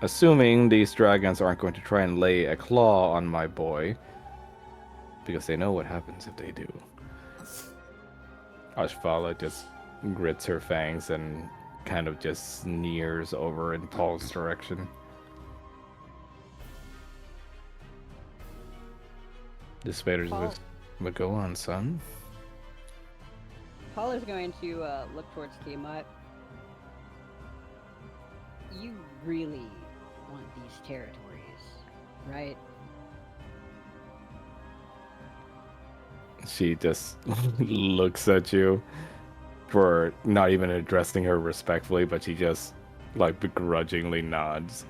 Assuming these dragons aren't going to try and lay a claw on my boy, because they know what happens if they do. Ashvala just grits her fangs and kind of just sneers over in Paul's direction. The Spader's Paul- whispers, but go on, son. Paul is going to look towards Tiamat. You really want these territories, right? She just looks at you for not even addressing her respectfully, but she just like begrudgingly nods.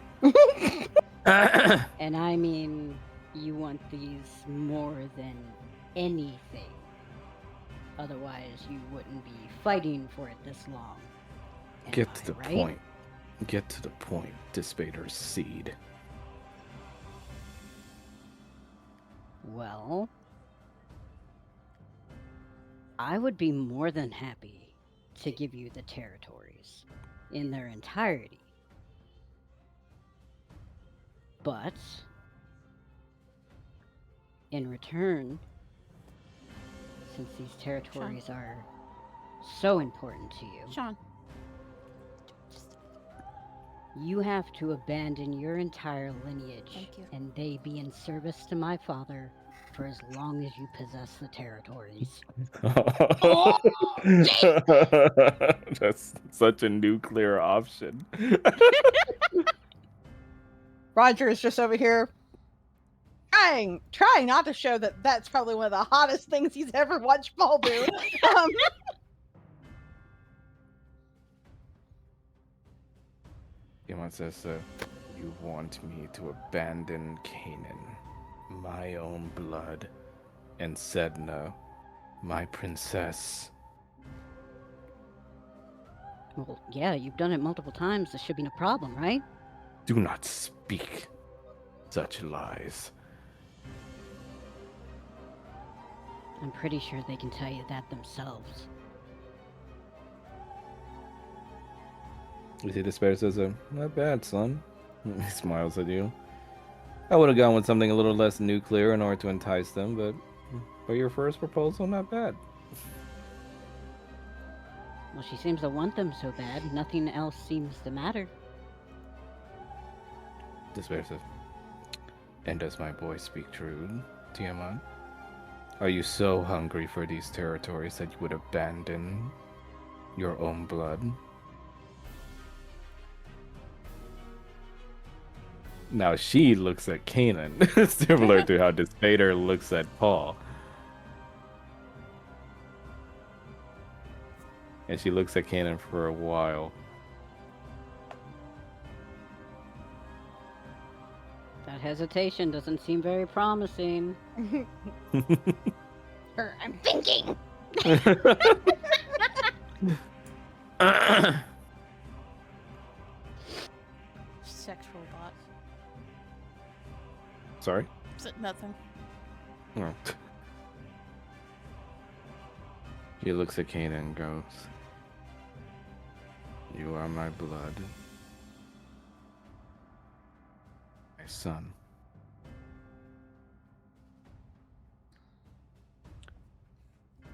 And I mean, you want these more than anything. Otherwise, you wouldn't be fighting for it this long. Get to the right? point. Get to the point, Dispater's seed. Well, I would be more than happy to give you the territories in their entirety. But in return, since these territories are so important to you, Sean. you have to abandon your entire lineage Thank you. and they be in service to my father for as long as you possess the territories. That's such a nuclear option. Roger is just over here trying not to show that that's probably one of the hottest things he's ever watched Paul do. Yaman says, you want me to abandon Canaan, my own blood, and Sedna, my princess. Well, yeah, you've done it multiple times. This should be no problem, right? Do not speak such lies. I'm pretty sure they can tell you that themselves. You see, Despair says, not bad, son. He smiles at you. I would have gone with something a little less nuclear in order to entice them, but your first proposal, not bad. Well, she seems to want them so bad, nothing else seems to matter. Despair says, and does my boy speak true, Tiamat? Are you so hungry for these territories that you would abandon your own blood? Now she looks at Kanan, similar to how Despater looks at Paul. And she looks at Kanan for a while. That hesitation doesn't seem very promising. I'm thinking. Sex robot. Sorry? Nothing. Oh. He looks at Kanan and goes, you are my blood, my son.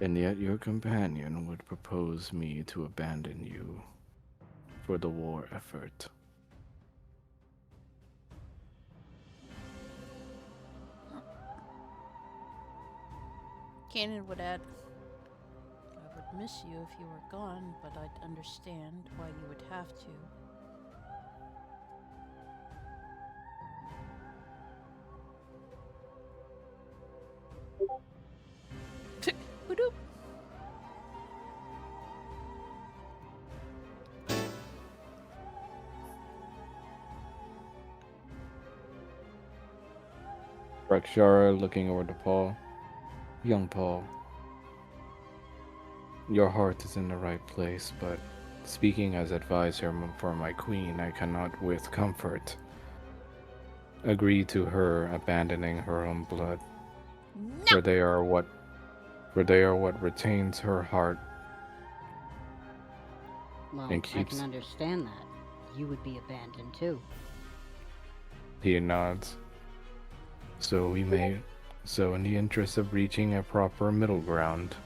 And yet your companion would propose me to abandon you for the war effort. Kanan would add, I would miss you if you were gone, but I'd understand why you would have to. Whoop-doop. Rakshara looking over to Paul. Young Paul, your heart is in the right place, but speaking as advisor for my queen, I cannot with comfort agree to her abandoning her own blood. No! For they are what retains her heart. Well, And I keeps- can understand that. You would be abandoned too. He nods. So in the interest of reaching a proper middle ground,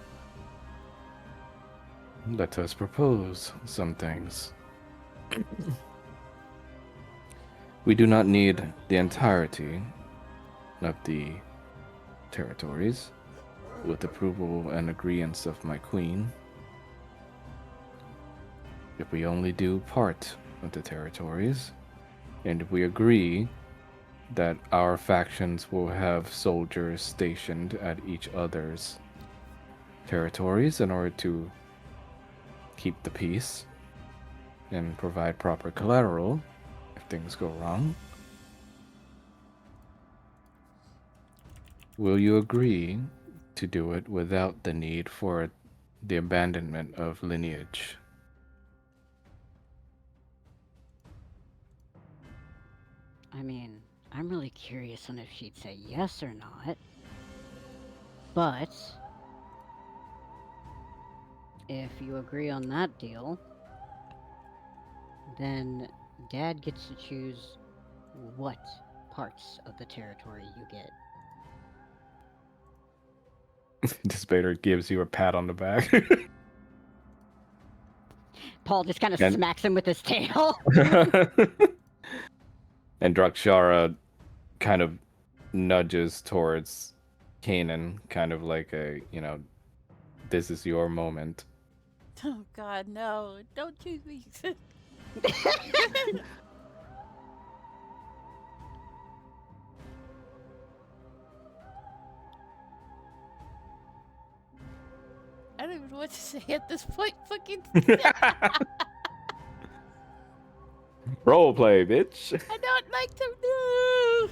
let us propose some things. We do not need the entirety of the territories, with approval and agreeance of my queen. If we only do part of the territories, and if we agree that our factions will have soldiers stationed at each other's territories in order to keep the peace and provide proper collateral if things go wrong. Will you agree to do it without the need for the abandonment of lineage. I mean, I'm really curious on if she'd say yes or not. But if you agree on that deal, then Dad gets to choose what parts of the territory you get. Despater gives you a pat on the back. Paul just kind of And- smacks him with his tail. And Drakshara kind of nudges towards Kanan, kind of like a, this is your moment. Oh God, no! Don't choose me. I don't even know what to say at this point. Fucking. Role play, bitch. I don't like to move.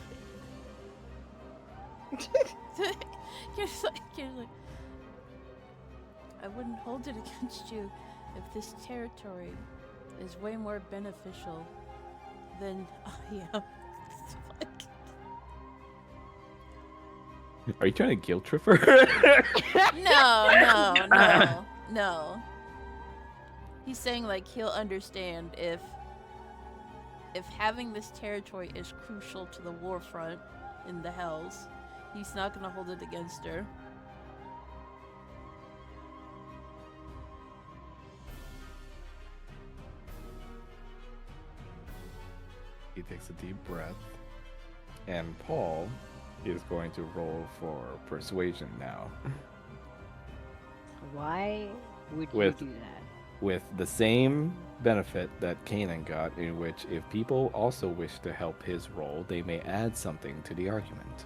You're like, I wouldn't hold it against you if this territory is way more beneficial than I am. Are you trying to guilt trip her? No. He's saying like he'll understand if having this territory is crucial to the war front in the Hells. He's not gonna hold it against her. He takes a deep breath. And Paul is going to roll for persuasion now. Why would With- you do that? With the same benefit that Kanan got, in which if people also wish to help his role, they may add something to the argument.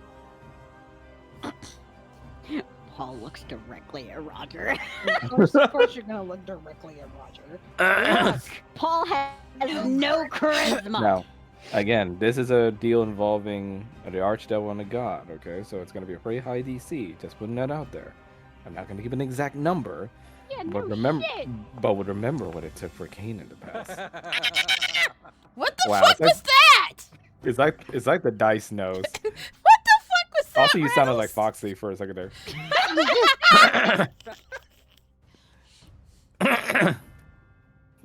Paul looks directly at Roger. Of course you're gonna look directly at Roger. Look, Paul has no charisma. Now, again, this is a deal involving the Archdevil and a god, okay? So it's going to be a very high DC. Just putting that out there. I'm not going to give an exact number, Yeah, but no remember, shit. but would remember what it took for Kanan to pass. What the Wow, fuck it's like- was that? It's like the dice knows. What the fuck was that? Also, you sounded like Rattles? Foxy for a second there.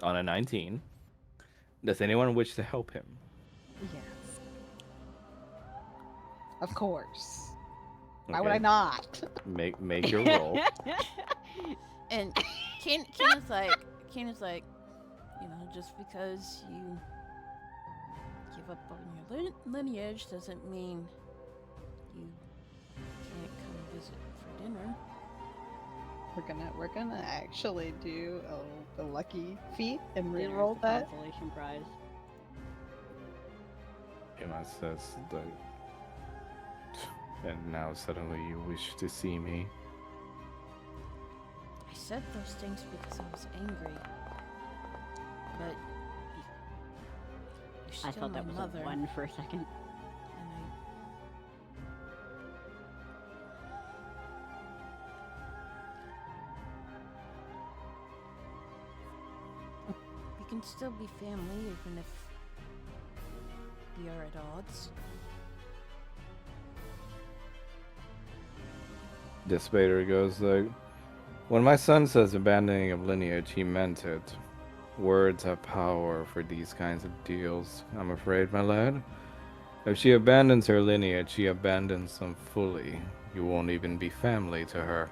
On a 19, does anyone wish to help him? Yes. Of course. Why would I Okay, not? Make your roll. And Keenan's like, just because you give up on your lineage doesn't mean you can't come visit for dinner. We're gonna actually do the lucky feat and Dinner's re-roll the that. consolation prize. Emma says that. And now suddenly you wish to see me. I said those things because I was angry. But you're still I thought that my was mother, a one for a second. and we can still be family even if we are at odds. Despater goes like, when my son says abandoning of lineage, he meant it. Words have power for these kinds of deals, I'm afraid, my lad. If she abandons her lineage, she abandons them fully. You won't even be family to her.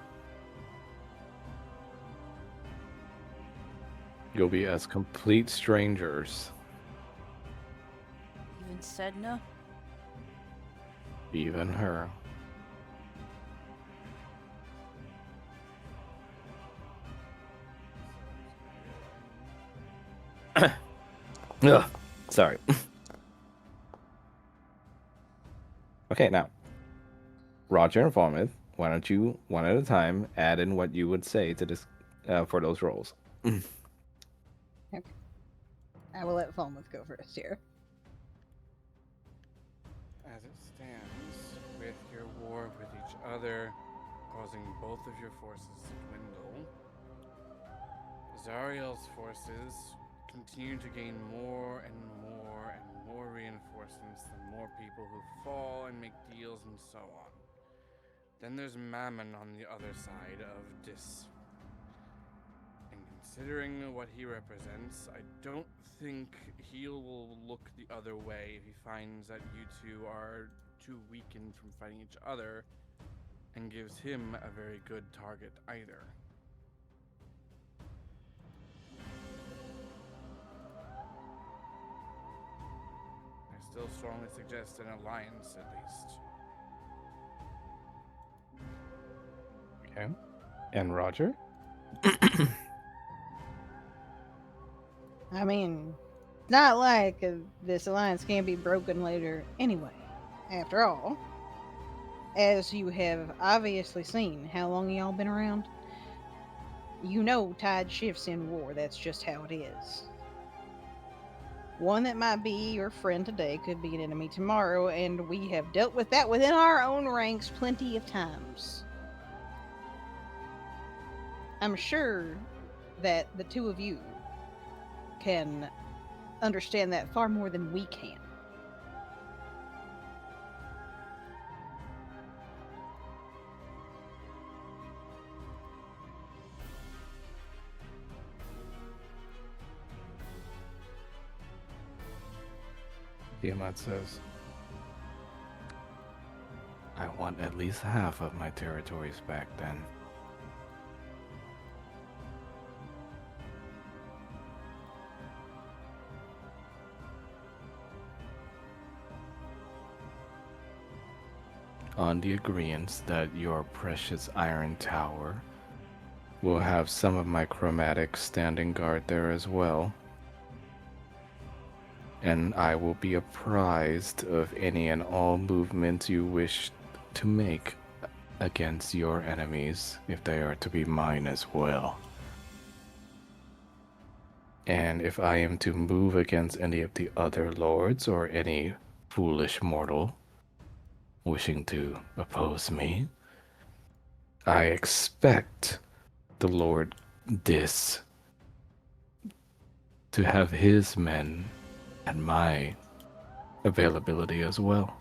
You'll be as complete strangers. Even Sedna? Even her. Ugh, sorry. Okay, now, Roger and Falmouth, why don't you, one at a time, add in what you would say to this for those roles? I will let Falmouth go first here. As it stands, with your war with each other causing both of your forces to dwindle, Zariel's forces continue to gain more and more and more reinforcements, the more people who fall and make deals and so on. Then there's Mammon on the other side of Dis. And considering what he represents, I don't think he will look the other way if he finds that you two are too weakened from fighting each other, and gives him a very good target either. I still strongly suggest an alliance at least. Okay. And Roger? I mean, it's not like this alliance can't be broken later anyway. After all, as you have obviously seen, how long y'all been around? You know tide shifts in war, that's just how it is. One that might be your friend today could be an enemy tomorrow, and we have dealt with that within our own ranks plenty of times. I'm sure that the two of you can understand that far more than we can. Tiamat says, I want at least half of my territories back then. On the agreement that your precious iron tower will have some of my chromatics standing guard there as well. And I will be apprised of any and all movements you wish to make against your enemies, if they are to be mine as well. And if I am to move against any of the other lords or any foolish mortal wishing to oppose me, I expect the Lord Dis to have his men at my availability as well.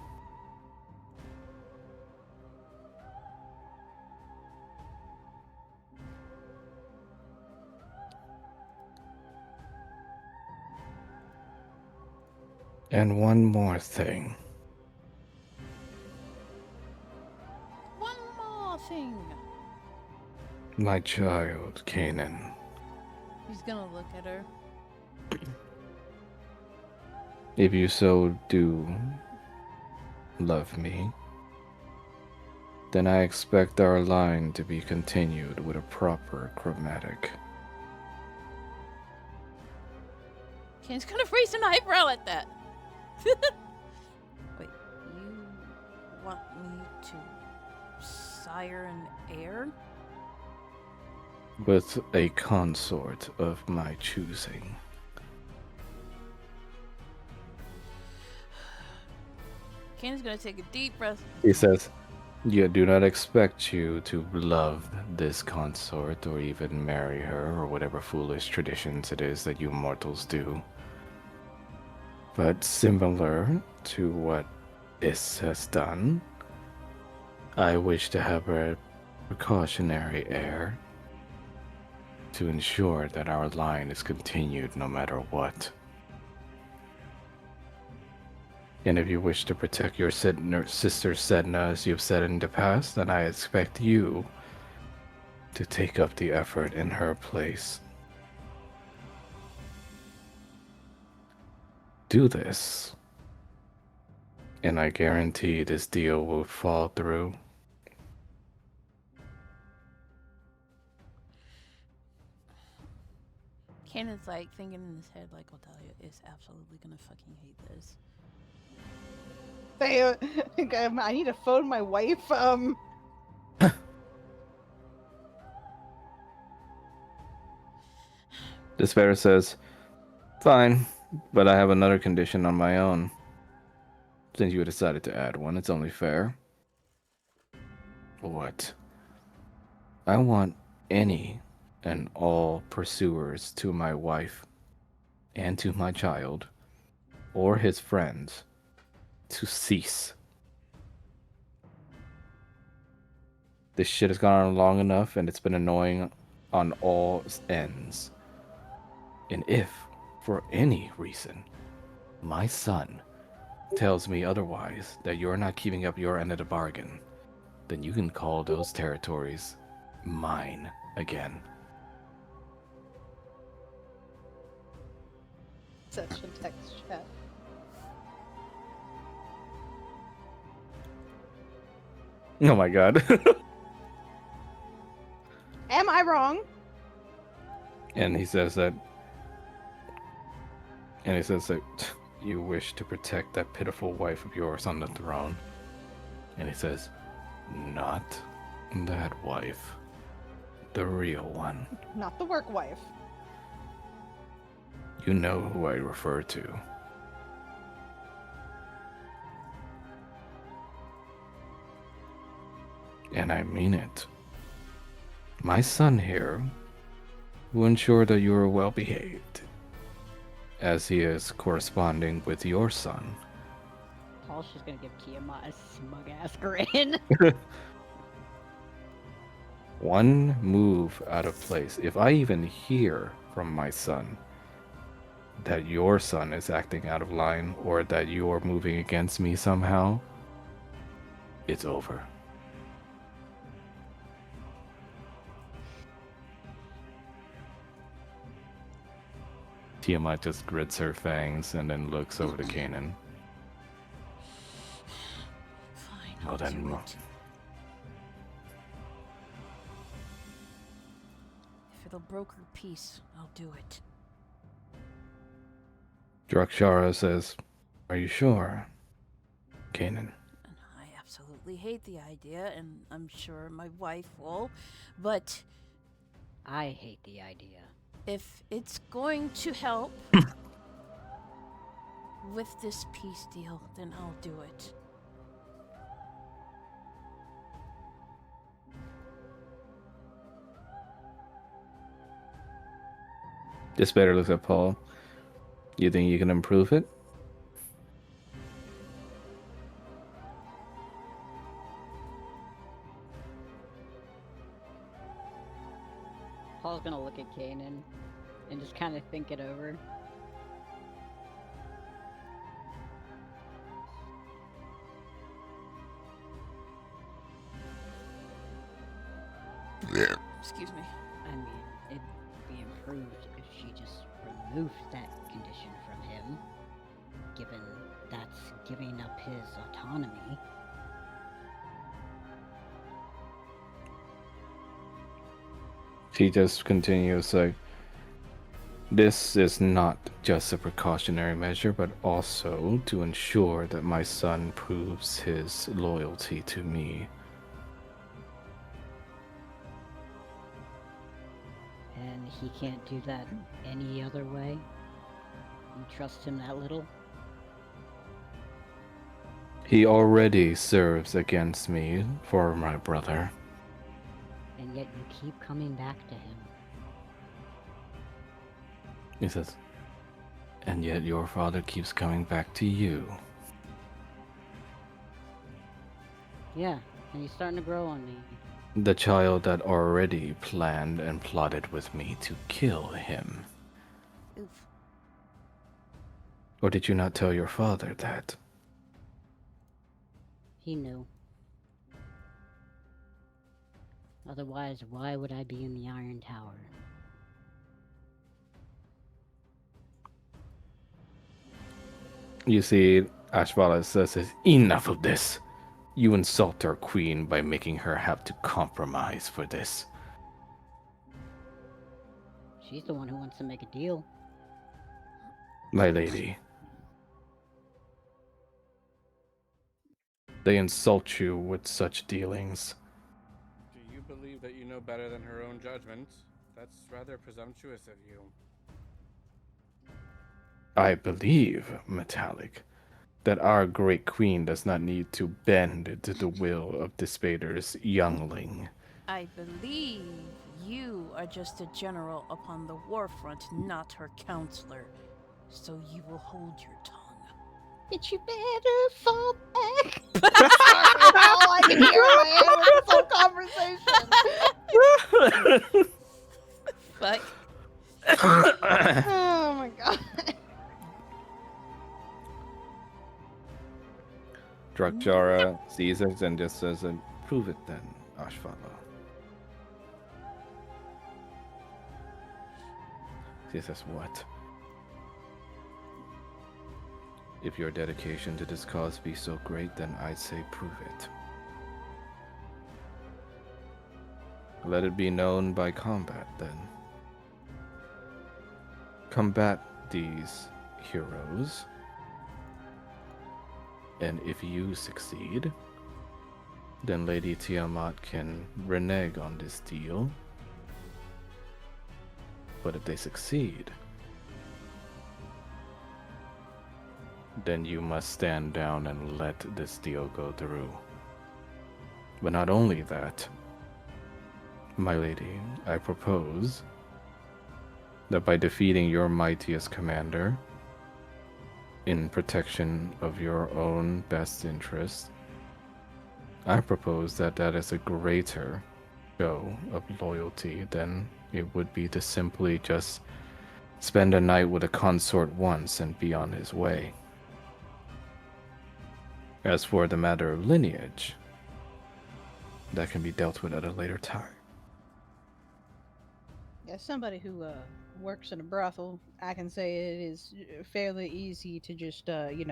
And one more thing. One more thing. My child, Kanan. He's gonna look at her. If you so do love me, then I expect our line to be continued with a proper chromatic. Ken's gonna raise an eyebrow at that. Wait, you want me to sire an heir? With a consort of my choosing. Ken's gonna take a deep breath. He says, "You do not expect you to love this consort or even marry her or whatever foolish traditions it is that you mortals do. But similar to what Is has done, I wish to have a precautionary heir to ensure that our line is continued no matter what. And if you wish to protect your sister Sedna as you've said in the past, then I expect you to take up the effort in her place. Do this, and I guarantee this deal will fall through. Ken is like thinking in his head, like, Odalia is absolutely gonna fucking hate this. I need to phone my wife. Despair says, fine, but I have another condition on my own. Since you decided to add one, it's only fair. What? I want any and all pursuers to my wife and to my child or his friends to cease. This shit has gone on long enough and it's been annoying on all ends. And if, for any reason, my son tells me otherwise, that you're not keeping up your end of the bargain, then you can call those territories mine again. Such a text chat. Oh my god. Am I wrong? And he says that you wish to protect that pitiful wife of yours on the throne. And he says, not that wife. The real one. Not the work wife. You know who I refer to. And I mean it. My son here will ensure that you are well behaved, as he is corresponding with your son. Paul's just gonna give Tiamat a smug ass grin. One move out of place. If I even hear from my son that your son is acting out of line or that you're moving against me somehow, it's over. Tiamat just grits her fangs and then looks over to Kanan. Fine, Well I'll then, do it. If it'll broker peace, I'll do it. Drakshara says, "Are you sure, Kanan?" And I absolutely hate the idea, and I'm sure my wife will, but I hate the idea. if it's going to help with this peace deal, then I'll do it. This better looks at Paul. You think you can improve it? Paul's gonna look at Kanan and just kind of think it over. Excuse me. I mean, it'd be improved if she just removed that condition from him, given that's giving up his autonomy. She just continues like, this is not just a precautionary measure, but also to ensure that my son proves his loyalty to me. And he can't do that any other way? You trust him that little? He already serves against me for my brother. And yet you keep coming back to him. He says, and yet your father keeps coming back to you. Yeah, and he's starting to grow on me. The child that already planned and plotted with me to kill him. Oof. Or did you not tell your father that? He knew. Otherwise, why would I be in the Iron Tower? You see, Ashvala says, enough of this. You insult our queen by making her have to compromise for this. She's the one who wants to make a deal. My lady. They insult you with such dealings. Do you believe that you know better than her own judgment? That's rather presumptuous of you. I believe, Metallic, that our great queen does not need to bend to the will of Despader's youngling. I believe You are just a general upon the war front, not her counselor. So you will hold your tongue. Bitch, you better fall back. Sorry, it's all I can hear in my head with this whole conversation. Fuck. Oh my god. Drakjara sees it and just says, "Prove it then, Ashvala." She says, "What? If your dedication to this cause be so great, then I'd say prove it. Let it be known by combat, then. Combat these heroes, and if you succeed, then Lady Tiamat can renege on this deal. But if they succeed, then you must stand down and let this deal go through. But not only that, my lady, I propose that by defeating your mightiest commander in protection of your own best interest, I propose that that is a greater show of loyalty than it would be to simply just spend a night with a consort once and be on his way. As for the matter of lineage, that can be dealt with at a later time." As somebody who works in a brothel, I can say it is fairly easy to just hit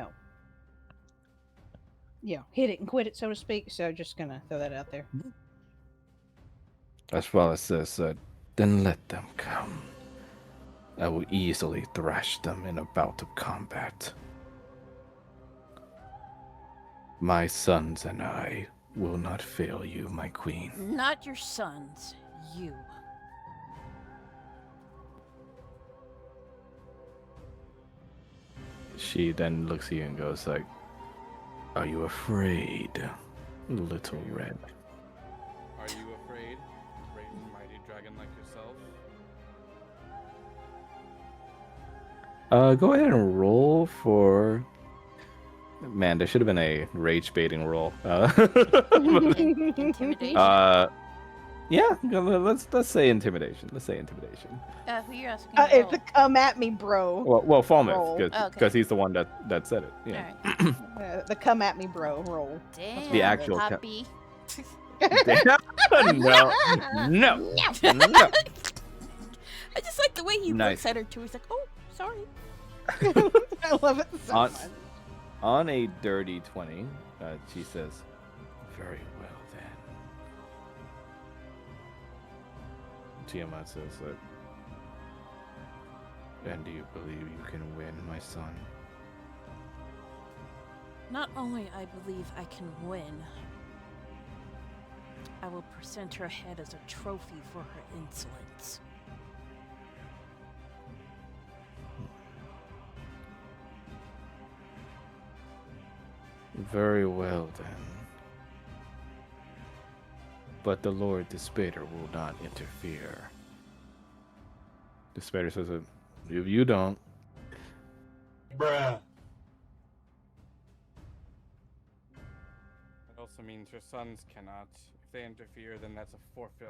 it and quit it, so to speak. So just gonna throw that out there. As well as this, then let them come. I will easily thrash them in a bout of combat. My sons and I will not fail you, my queen. Not your sons, you. She then looks at you and goes like, "Are you afraid, little red?" Are you afraid, great and mighty dragon like yourself? Go ahead and roll for... Man, there should have been a rage baiting roll. Intimidation? Yeah, let's say intimidation. Let's say intimidation. Who you asking? It's a come at me, bro. Well, Falmouth, Roll. because Okay. he's the one that said it. Yeah. Alright. The come at me, bro. Roll. Damn, The actual Poppy. No. No. I just like the way he Nice. looks at her too. He's like, oh, sorry. I love it so On- much. On a dirty 20, she says, "Very well then." Tiamat says, "And do you believe you can win, my son?" Not only I believe I can win, I will present her head as a trophy for her insolence. Very well then. But the Lord Despater will not interfere. Despater says, "If you don't, Bruh. That also means her sons cannot. If they interfere, then that's a forfeit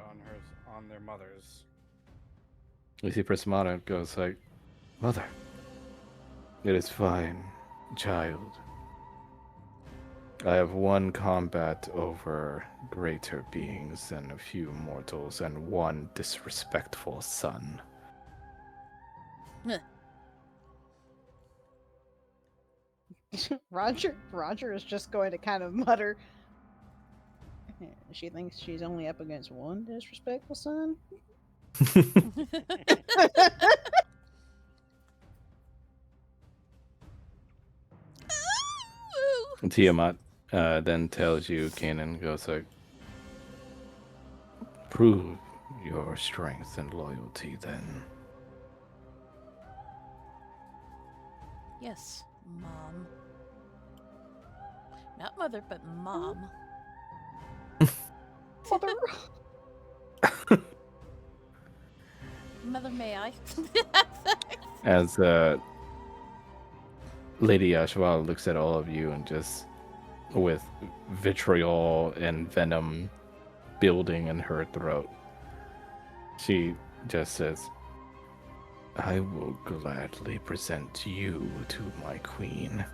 on their mothers. you see Prismata goes like, "Mother, it is fine, child. I have won combat over greater beings than a few mortals and one disrespectful son." Roger is just going to kind of mutter. She thinks she's only up against one disrespectful son. Tiamat then tells you, Kanan goes like, "Prove your strength and loyalty then." Yes, Mom. Not mother, but Mom. Mother. Mother, may I? As Lady Ashval looks at all of you and just with vitriol and venom building in her throat, she just says, I will gladly present you to my queen.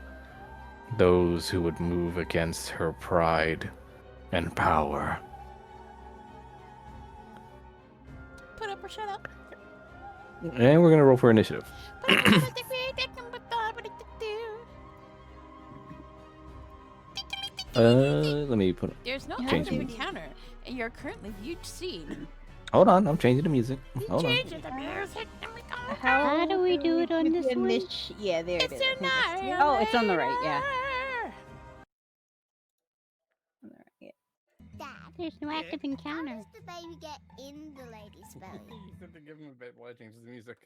Those who would move against her pride and power. Put up or shut up. And we're gonna roll for initiative. Let me put. There's no Change active the encounter, and you're currently viewed scene. Hold on, I'm changing the music. Hold on. Change the music, and we go. How do we do it on with this the one? Yeah, there it It's is. an Oh, it's on the right, yeah. Dad, There's no active how encounter. does the baby get in the lady's belly? You said to give him a bit while I change the music.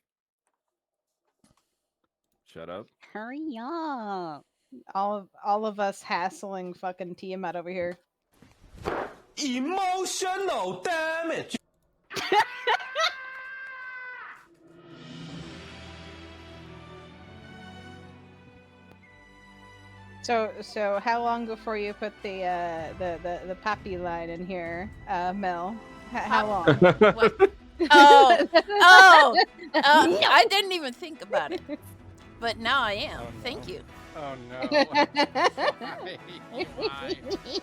Shut up. Hurry up. All of us hassling fucking Tiamat over here. Emotional damage. So how long before you put the poppy line in here, Mel? How long? What? Oh, I didn't even think about it, but now I am. Oh, no. Thank you. Oh no. Why? Why?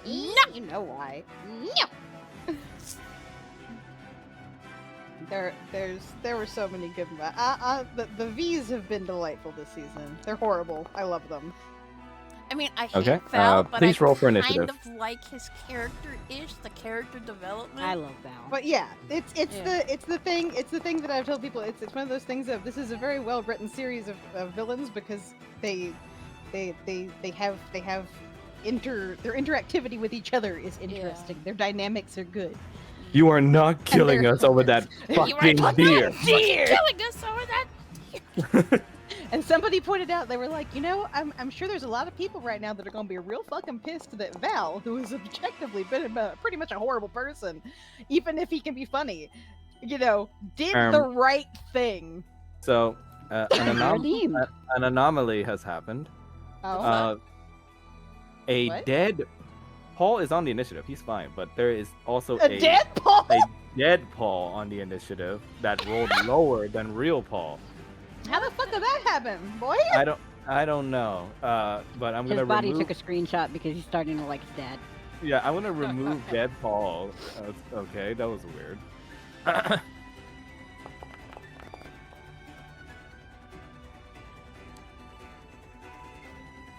No, you know why? No. There were so many good. The V's have been delightful this season. They're horrible. I love them. I mean, I Okay, hate Val, but please I roll for kind initiative. of like his character-ish, the character development. I love Val. But yeah, it's Yeah. the thing that I've told people. It's one of those things of this is a very well written series of villains because they have their interactivity with each other is interesting. Their dynamics are good. You are not killing they're- us over that You are fucking not deer. killing us over that. And somebody pointed out, they were like, I'm sure there's a lot of people right now that are going to be real fucking pissed that Val, who has objectively been pretty much a horrible person, even if he can be funny, did the right thing. So, Redeem. an anomaly has happened. Oh, A What? dead Paul is on the initiative. He's fine, but there is also a dead Paul? a dead Paul on the initiative that rolled lower than real Paul. How the fuck did that happen, boy? I don't know. But I'm His gonna body remove. took a screenshot because he's starting to like his dad. Yeah, I'm gonna remove dead Paul. Okay, that was weird.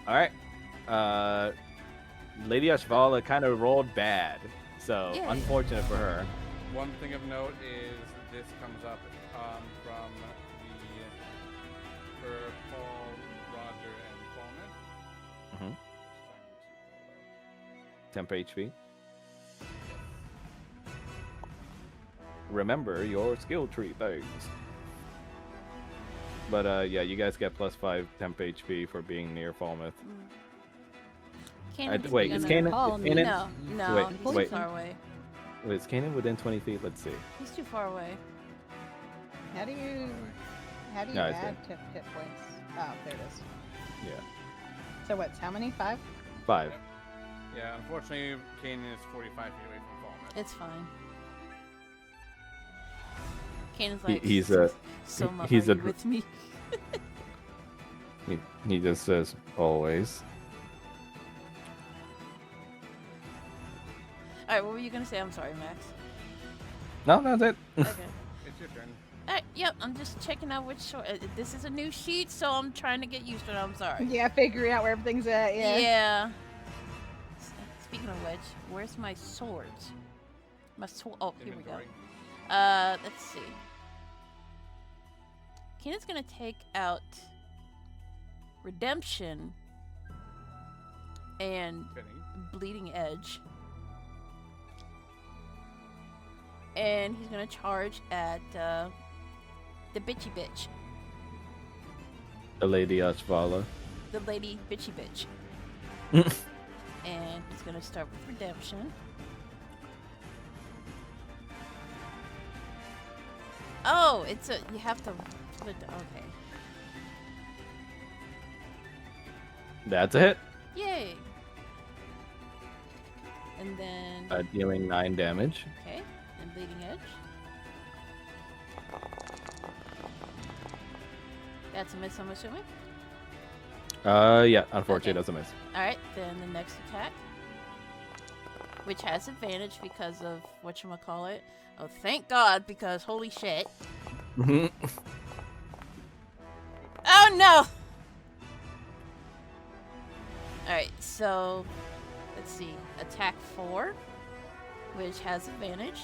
All right. Lady Ashvala kind of rolled bad, so Yeah. unfortunate for her. One thing of note is this comes up from for Paul, Roger, and Falmouth. Mhm. Temp HP. Remember your skill tree things. But yeah, you guys get +5 temp HP for being near Falmouth. Kanan's Wait, is gonna- Kanan? Paul, Is Kanan No, no, Wait, he's wait. too far away. Wait, is Kanan within 20 feet? Let's see. He's too far away. How do you No, it's add hit points? Oh, there it is. Yeah, So what's how many? 5? 5. Yeah, unfortunately, Kanan is 45 feet away from Falmouth. It's fine. Kanan's He- like, he's a- so much he's a- with me. He just says always. All right, what were you gonna say? I'm sorry, Max. No, that's it. Okay. It's your turn. All right, yep. I'm just checking out which short. This is a new sheet, so I'm trying to get used to it. I'm sorry. Yeah, figuring out where everything's at. Yeah. Speaking of which, where's my swords? My sword. Oh, here we go. Inventory. Let's see. Kanan's gonna take out Redemption and Fitting. Bleeding Edge. And he's gonna charge at the bitchy bitch. The Lady Ashvala. The lady bitchy bitch. And he's gonna start with Redemption. Oh, it's a. You have to put it. Okay. That's a hit. Yay. And then. Dealing 9 damage. Okay. And bleeding edge. That's a miss, I'm assuming. Yeah, unfortunately, Okay. it doesn't miss. Alright, then the next attack. Which has advantage because of whatchamacallit. Oh, thank God, because holy shit. Mhm. Oh no! Alright, so let's see. Attack 4, which has advantage.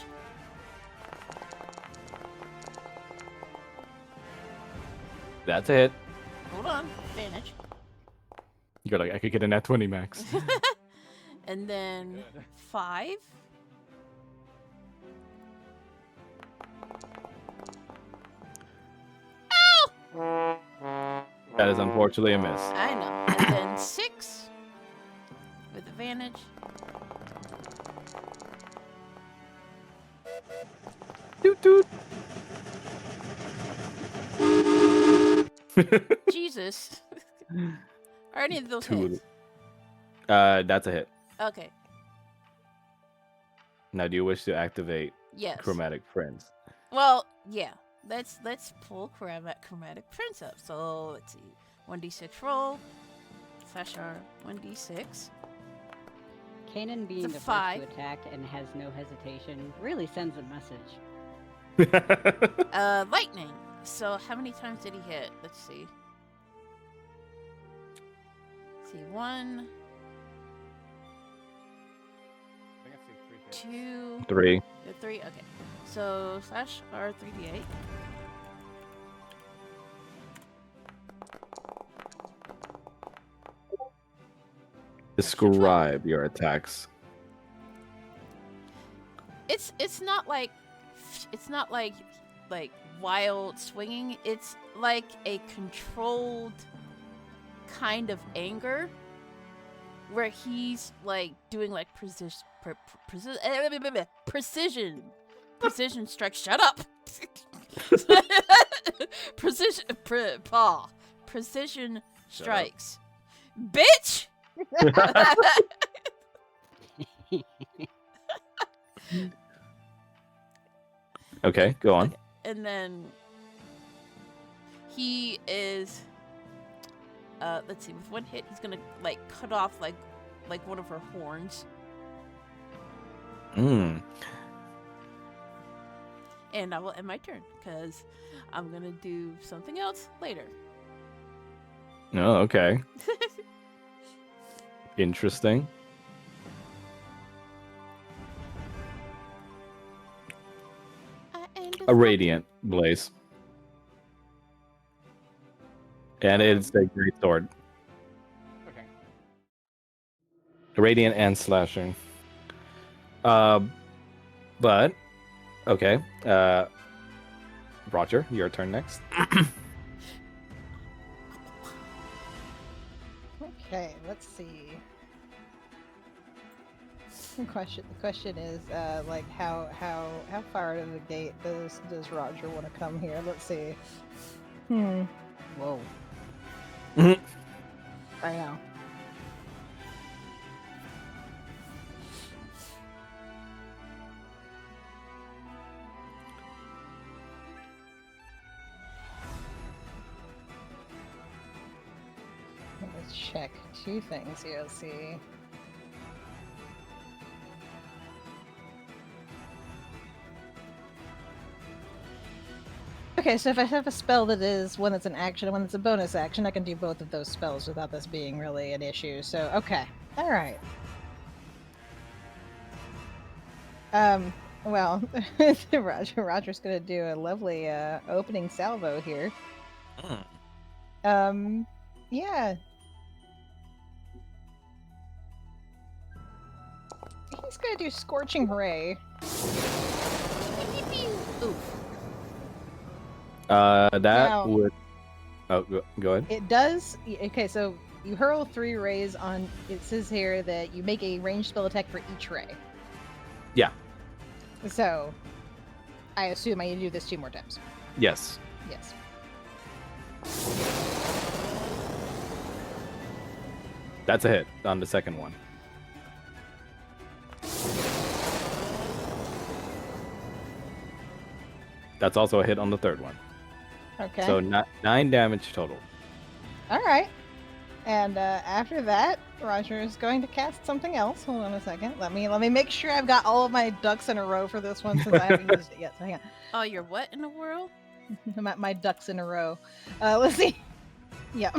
That's a hit. Hold on, advantage. You're like, I could get a nat 20 max. And then 5. That is unfortunately a miss. I know. And then 6 with advantage. Toot toot. Jesus. Are any of those Toot. hits? That's a hit. Okay. Now, do you wish to activate Yes. Chromatic Friends? Well, yeah. Let's pull chromatic prints up. So let's see. 1d6 roll. Slash R 1d6. Kanan being It's a the first 5. to attack and has no hesitation really sends a message. Lightning. So how many times did he hit? Let's see. Let's see. 1, I think I see 3 hits. 2, 3. 3. Okay. So slash R 3d8. Describe your attacks. It's not like wild swinging. It's like a controlled kind of anger where he's like doing like precision strikes. Shut up. Precision strikes. Bitch. Okay, go on. And then he is let's see, with one hit he's gonna like cut off like one of her horns. Mm. And I will end my turn because I'm gonna do something else later. Oh, okay. Interesting. A radiant blaze. And it's a great sword. Okay. Radiant and slashing. But okay. Roger, your turn next. Okay, let's see. The question is, like, how far out of the gate does Roger want to come here? Let's see. Whoa. I know. Let's check 2 things here. Let's see. Okay, so if I have a spell that is one that's an action and one that's a bonus action, I can do both of those spells without this being really an issue. So, okay. Alright. Well, Roger's gonna do a lovely, opening salvo here. Yeah. He's gonna do Scorching Ray. Oof. That Now- would. Oh, go ahead. It does. Okay, so you hurl 3 rays on. It says here that you make a ranged spell attack for each ray. Yeah. So, I assume I need to do this 2 more times. Yes. Yes. That's a hit on the second one. That's also a hit on the third one. Okay. So 9 damage total. All right. And after that, Roger is going to cast something else. Hold on a second. Let me make sure I've got all of my ducks in a row for this one since I haven't used it yet. So hang on. Oh, you're what in the world? My ducks in a row. Let's see. Yeah.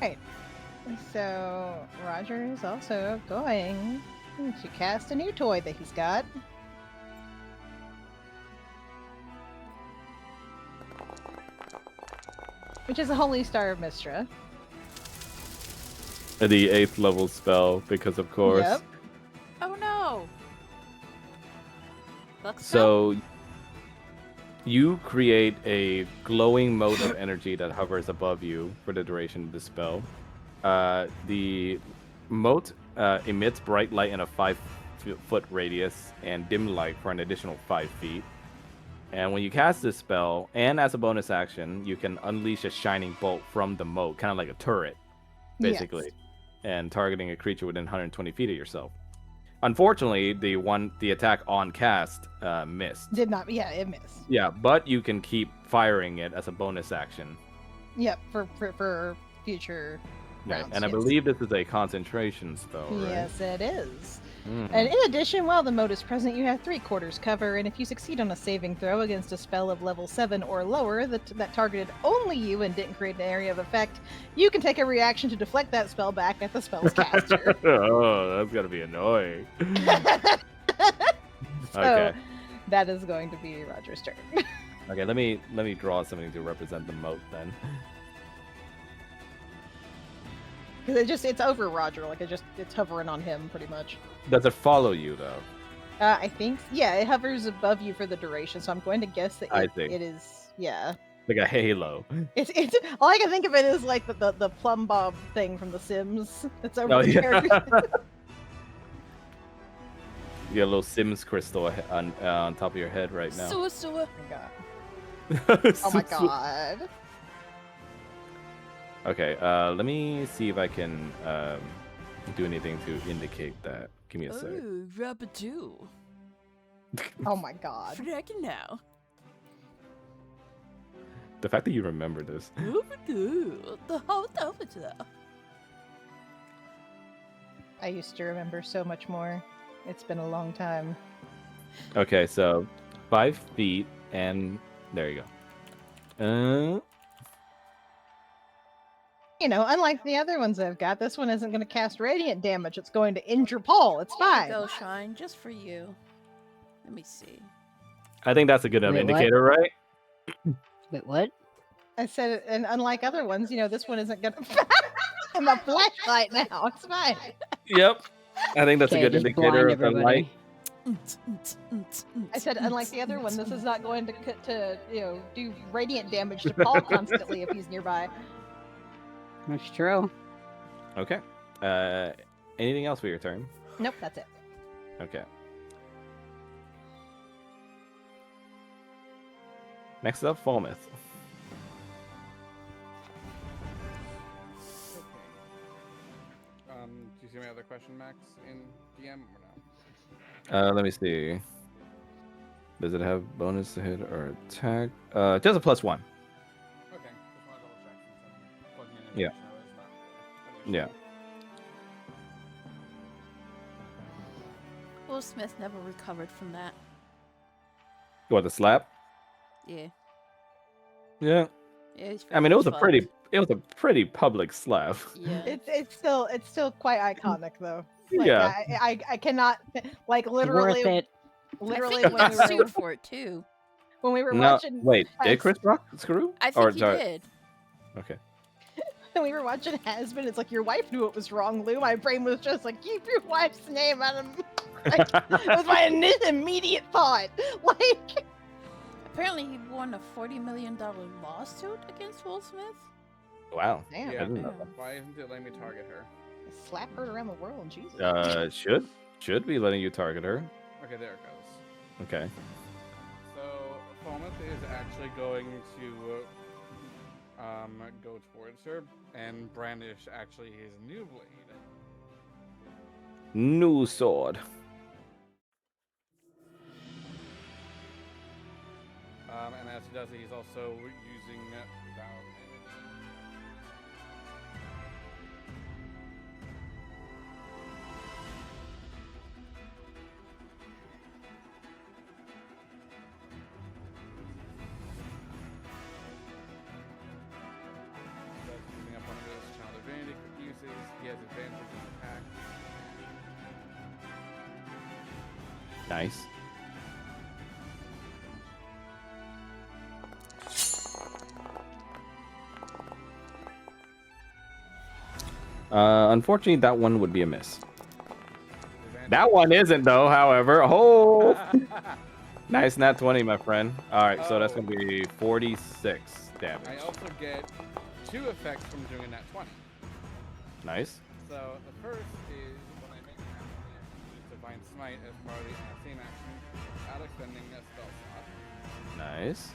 Right. So Roger is also going to cast a new toy that he's got. Which is a Holy Star of Mistra. The 8th level spell, because of course. Yep. Oh no. Looks So you create a glowing mote of energy that hovers above you for the duration of the spell. The mote emits bright light in a 5-foot radius and dim light for an additional 5 feet. And when you cast this spell, and as a bonus action, you can unleash a shining bolt from the moat, kind of like a turret, basically, Yes. and targeting a creature within 120 feet of yourself. Unfortunately, the attack on cast missed. Did not. Yeah, it missed. Yeah, but you can keep firing it as a bonus action. Yep. For future. Right, rounds, and I yes. believe this is a concentration spell, right? Yes, it is. Mhm. And in addition, while the mode is present, you have 3/4 cover, and if you succeed on a saving throw against a spell of level 7 or lower that targeted only you and didn't create an area of effect, you can take a reaction to deflect that spell back at the spell's caster. Oh, that's gonna be annoying. So Okay. that is going to be Roger's turn. Okay, let me draw something to represent the moat then. Because it's over Roger, like it's hovering on him pretty much. Does it follow you though? I think yeah, it hovers above you for the duration, so I'm going to guess that I see. it is yeah. Like a halo. It's all I can think of it is like the plumb bob thing from The Sims. That's over Oh, the yeah. character. You got a little Sims crystal on top of your head right now. Sewer. Oh my god. Okay, let me see if I can do anything to indicate that. Give me a sec. Oh, Rabadoo. Oh my god. Freaking now. The fact that you remember this. Rabadoo. The whole Rabadoo. I used to remember so much more. It's been a long time. Okay, so 5 feet, and there you go. You know, unlike the other ones I've got, this one isn't going to cast radiant damage. It's going to injure Paul. It's Here you fine. go, Shine, just for you. Let me see. I think that's a good enough Wait, what? indicator, right? Wait, what? I said, and unlike other ones, you know, this one isn't going to. I'm a flashlight now. It's fine. Yep. I think that's a Okay, good just indicator blind of the everybody. light. I said, unlike the other one, this is not going to do radiant damage to Paul constantly if he's nearby. That's true. Okay. Anything else for your turn? Nope, that's it. Okay. Next up, Falmouth. Do you see my other question, Max, in DM or no? Let me see. Does it have bonus to hit or attack? Just a +1. Okay, just want to double check since I'm plugging in Yeah. information I was not Yeah. understanding. Will Smith never recovered from that. What, the slap? Yeah. Yeah. Yeah, he's I mean, it was a fucked. pretty public slap. Yeah. It's still quite iconic though. Like, Yeah. I cannot like Worth literally it. literally I think he when got we were sued for it too. when we were No, watching wait, did Has- Chris Rock screw? I Or, think he sorry. did. Okay. when we were watching Hasbin, it's like your wife knew it was wrong, Lou. My brain was just like, keep your wife's name out of That was my immediate thought. Like, Apparently, he won a $40 million lawsuit against Will Smith. Wow. damn, I Yeah. didn't know Why isn't it letting me target her? slap her around the world, Jesus. that. Should be letting you target her. Okay, there it goes. Okay. So Falmouth is actually going to go towards her and brandish actually his new blade. New sword. And as he does it, he's also using Vow of Damage. That's using up one of his child advantage uses. He has advantage on attack. Nice. Unfortunately, that one would be a miss. That one isn't, though, however. Oh! Nice nat 20, my friend. All right, so that's Oh. going to be 46 damage. I also get 2 effects from doing a nat 20. Nice. So the first is when I make an action, I use Divine Smite as part of the same action without expending a spell slot. Nice.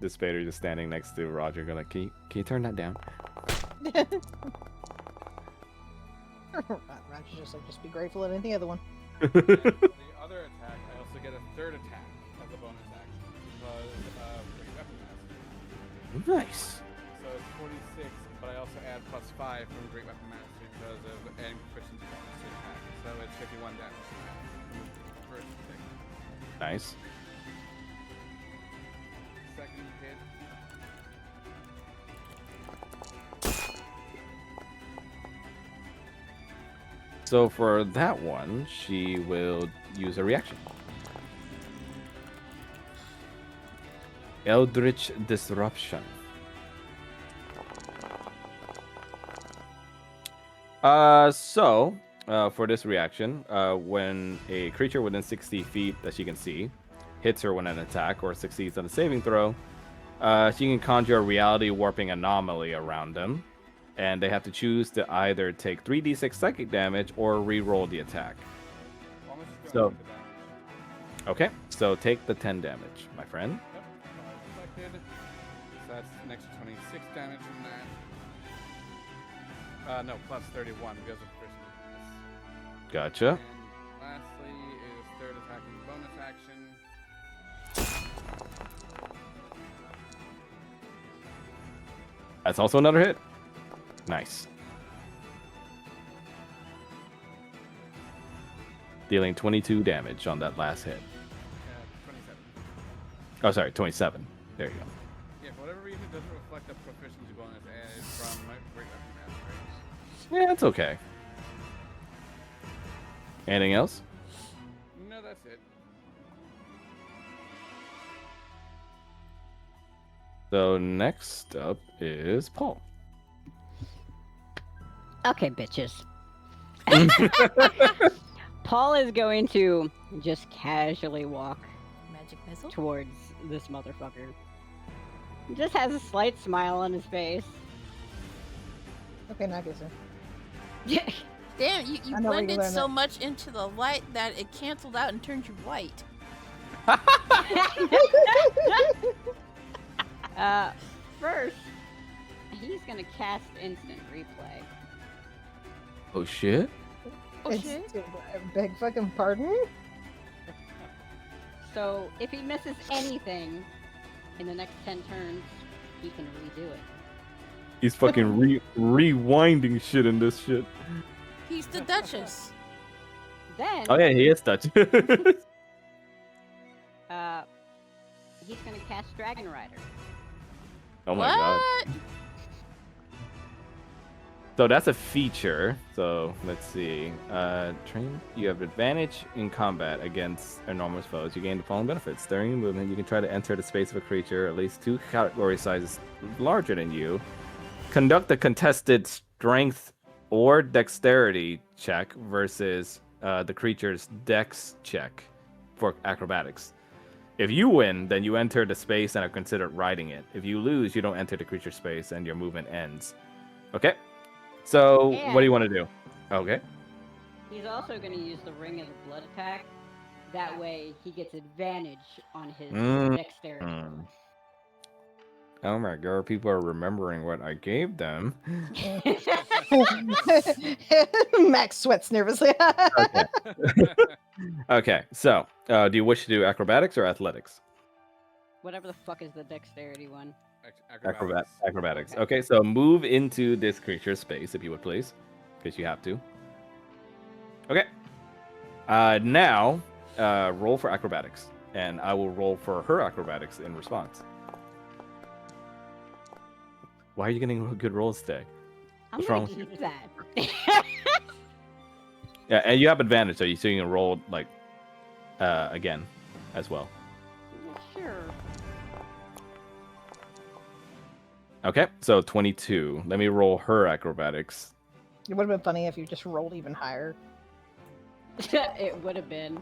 This Vader just standing next to Roger, going like, can you turn that down? Roger's just like, just be grateful at any other one. And the other attack, I also get a third attack as a bonus action because of Great Weapon Master. Nice. So it's 46, but I also add +5 from Great Weapon Master because of adding proficiency bonus to attack. So it's 51 damage from the first hit. Nice. Second hit. So for that one, she will use a reaction. Eldritch Disruption. For this reaction, when a creature within 60 feet that she can see hits her when an attack or succeeds on a saving throw, she can conjure a reality warping anomaly around them, and they have to choose to either take 3d6 psychic damage or re-roll the attack. Almost just So- going to damage. Okay, so take the 10 damage, my friend. Yep. Reflected. So that's an extra 26 damage from that. No, plus 31 because of proficiency bonus. Gotcha. And lastly is third attacking bonus action. That's also another hit. Nice. Dealing 22 damage on that last hit. 27. Oh, sorry, 27. There you go. Yeah, for whatever reason, it doesn't reflect the proficiency bonus added from Great Weapon Master. Yeah, it's okay. Anything else? No, that's it. So next up is Paul. Okay, bitches. Paul is going to just casually walk Magic missile. towards this motherfucker. He just has a slight smile on his face. Okay, now I guess so. Damn, you I know where you blended learned so that. much into the light that it canceled out and turned you white. First, he's gonna cast instant replay. Oh shit. Oh It's- shit. Beg fucking pardon? So if he misses anything in the next 10 turns, he can redo it. He's fucking rewinding shit in this shit. He's the Duchess. Then, Oh yeah, he is Dutch. he's gonna cast Dragon Rider. Oh my god. What? So that's a feature. So let's see. Train. You have advantage in combat against enormous foes. You gain the following benefits. During your movement, you can try to enter the space of a creature at least 2 category sizes larger than you. Conduct a contested strength or dexterity check versus the creature's dex check for acrobatics. If you win, then you enter the space and are considered riding it. If you lose, you don't enter the creature space and your movement ends. Okay? So, what do you want to do? Okay. He's also going to use the Ring of the Blood attack. That way, he gets advantage on his dexterity. Oh my god, people are remembering what I gave them. Max sweats nervously. Okay. Okay, so, do you wish to do acrobatics or athletics? Whatever the fuck is the dexterity one. Acrobatics. Okay, so move into this creature's space, if you would please. Because you have to. Okay. Now, roll for acrobatics. And I will roll for her acrobatics in response. Why are you getting good rolls today? I'm What's gonna wrong? keep that. Yeah, and you have advantage, so you can roll, like, again, as well. Sure. Okay, so 22. Let me roll her acrobatics. It would have been funny if you just rolled even higher. It would have been.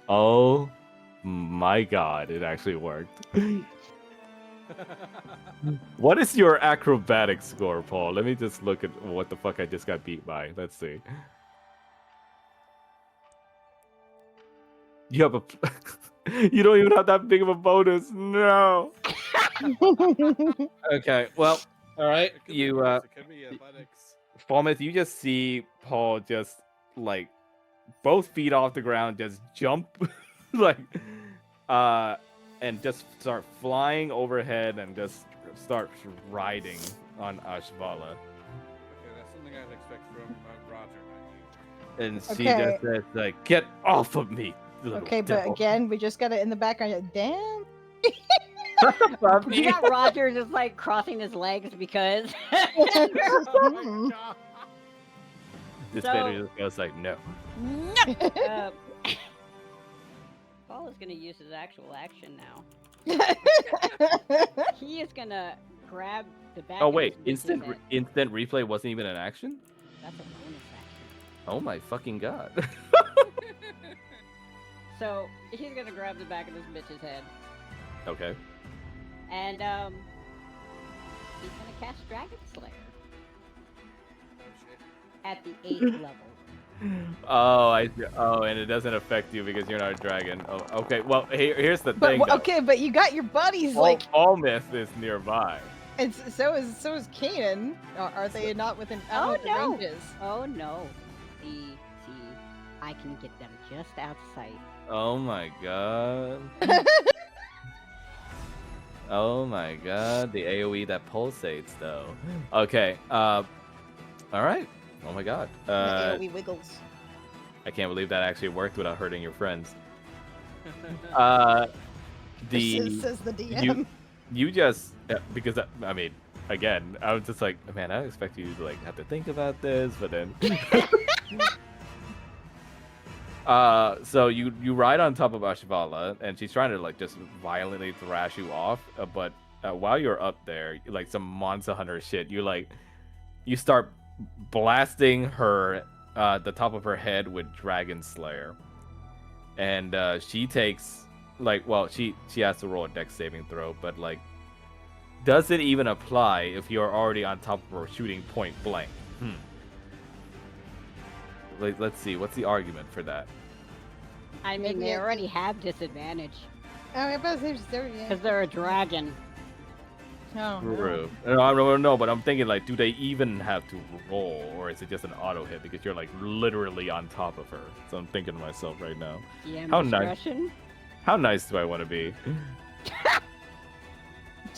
Oh my god, it actually worked. What is your acrobatic score, Paul? Let me just look at what the fuck I just got beat by. Let's see. You have a... You don't even have that big of a bonus. No. Okay, well, all right. It could be You, worse, it could be athletics. Falmouth, you just see Paul just, like, both feet off the ground, just jump, like, and just start flying overhead and just start riding on Ashvala. Okay, that's something I'd expect from Roger, not you. And she Okay. just says, like, get off of me, little Okay, but devil." again, we just got it in the background. Damn. You got Roger just like crossing his legs because. Oh my god. This So- better just goes like, no. uh, Paul is gonna use his actual action now. He is gonna grab the back. Oh, of wait, his bitch's head. instant replay wasn't even an action? That's a bonus action. Oh my fucking god. So he's gonna grab the back of this bitch's head, Okay. and he's gonna cast Dragon Slayer at the 8th level. Oh, and it doesn't affect you because you're not a dragon. Oh, okay. Well, here's the thing. But though. okay, but you got your buddies like, All myth is nearby. and so is Kanan. Are they not within? I don't know what the no. range is. Oh no! See, I can get them just out of sight. Oh my god. Oh my god, the AoE that pulsates though. Okay. All right. Oh my god. The AoE wiggles. I can't believe that actually worked without hurting your friends. Says the DM. You just because I mean, again, I was just like, man, I expect you to like have to think about this, but then so you ride on top of Ashvala, and she's trying to like just violently thrash you off, but while you're up there, like some Monster Hunter shit, you start blasting her the top of her head with Dragon Slayer, and she takes she has to roll a dex saving throw, but like does it even apply if you're already on top of her shooting point blank? Like, let's see, what's the argument for that? I mean, Maybe they it- already have disadvantage Oh, but there's there. Yeah. because they're a dragon. Oh, True. No, but I'm thinking like, do they even have to roll, or is it just an auto hit because you're like literally on top of her? So I'm thinking to myself right now, DM How nice. discretion. how nice do I want to be?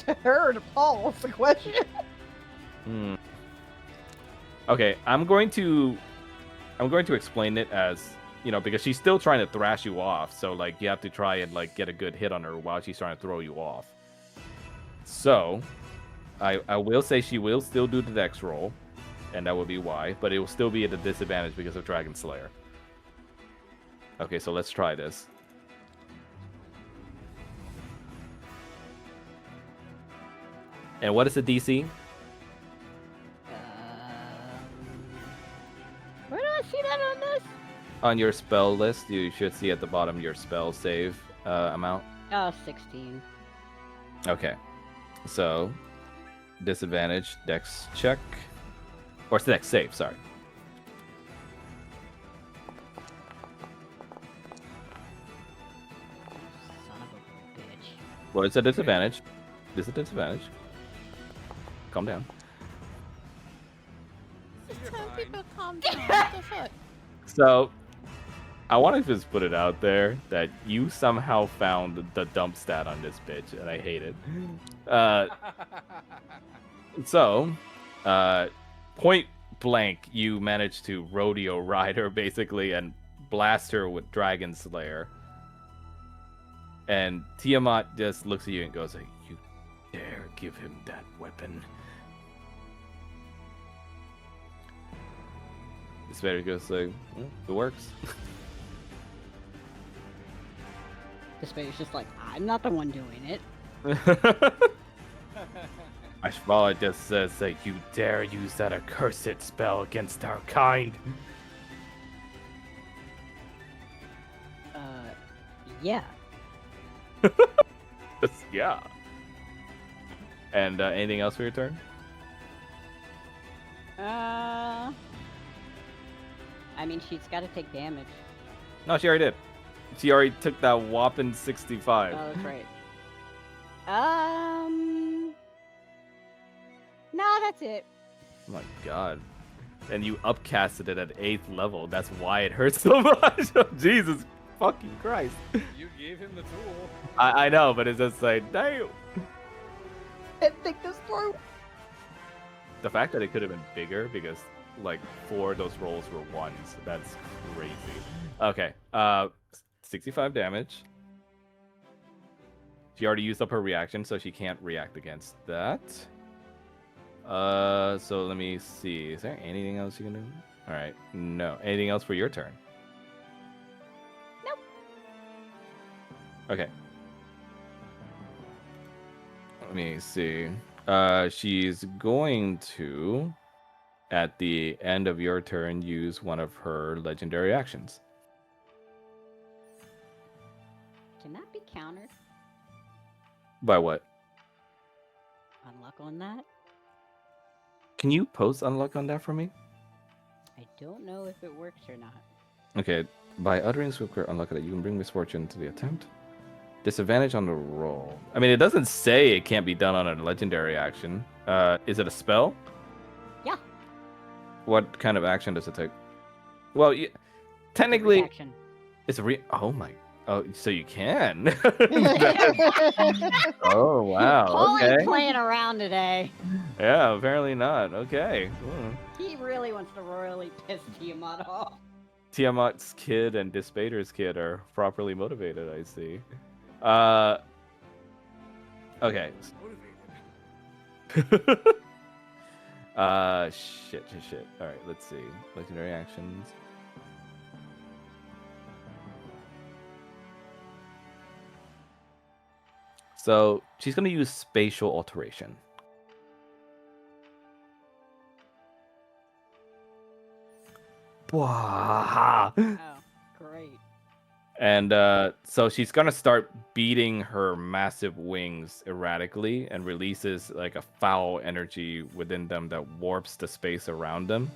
To her, to Paul, what's the question? Okay, I'm going to explain it as, because she's still trying to thrash you off, so like you have to try and like get a good hit on her while she's trying to throw you off. So, I will say she will still do the dex roll, and that will be why, but it will still be at a disadvantage because of Dragon Slayer. Okay, so let's try this. And what is the DC? Where do I see that on this? On your spell list, you should see at the bottom your spell save amount. Oh, 16. Okay, so disadvantage dex check, or it's dex save. Sorry. Son of a bitch. Well, it's a disadvantage. This is a disadvantage. Calm down. Just You're tell fine. people calm down. What the fuck? So, I want to just put it out there that you somehow found the dump stat on this bitch, and I hate it. So, point blank, you managed to rodeo ride her basically and blast her with Dragon Slayer. And Tiamat just looks at you and goes, like, "You dare give him that weapon?" The spider goes like, "It works." The space just like, I'm not the one doing it. Ashvala just says, like, "You dare use that accursed spell against our kind?" Yeah. Yeah. And anything else for your turn? I mean, she's got to take damage. No, she already did. She already took that whopping 65. Oh, that's right. No, that's it. Oh my god. And you upcasted it at 8th level. That's why it hurts so much. Oh, Jesus fucking Christ. You gave him the tool. I know, but it's just like, damn. And think this through. The fact that it could have been bigger because, like, 4 of those rolls were 1s. That's crazy. Okay. 65 damage. She already used up her reaction, so she can't react against that. So let me see. Is there anything else you can do? All right. No. Anything else for your turn? Nope. Okay. Let me see. She's going to, at the end of your turn, use one of her legendary actions. Can that be countered? By what? Unluck on that? Can you post unluck on that for me? I don't know if it works or not. Okay. By uttering swift clear unluck that you can bring misfortune to the attempt. Disadvantage on the roll. I mean, it doesn't say it can't be done on a legendary action. Is it a spell? Yeah. What kind of action does it take? Well, technically, Reaction. it's a Oh my. Oh, so you can. Oh wow. Paul Okay. ain't playing around today. Yeah. Apparently not. Okay. He really wants to royally piss Tiamat off. Tiamat's kid and Dispater's kid are properly motivated. I see. Okay. Motivated. Shit. All right, let's see. Legendary actions. So she's gonna use spatial alteration. Wow. Oh, great. And so she's gonna start beating her massive wings erratically and releases like a foul energy within them that warps the space around them.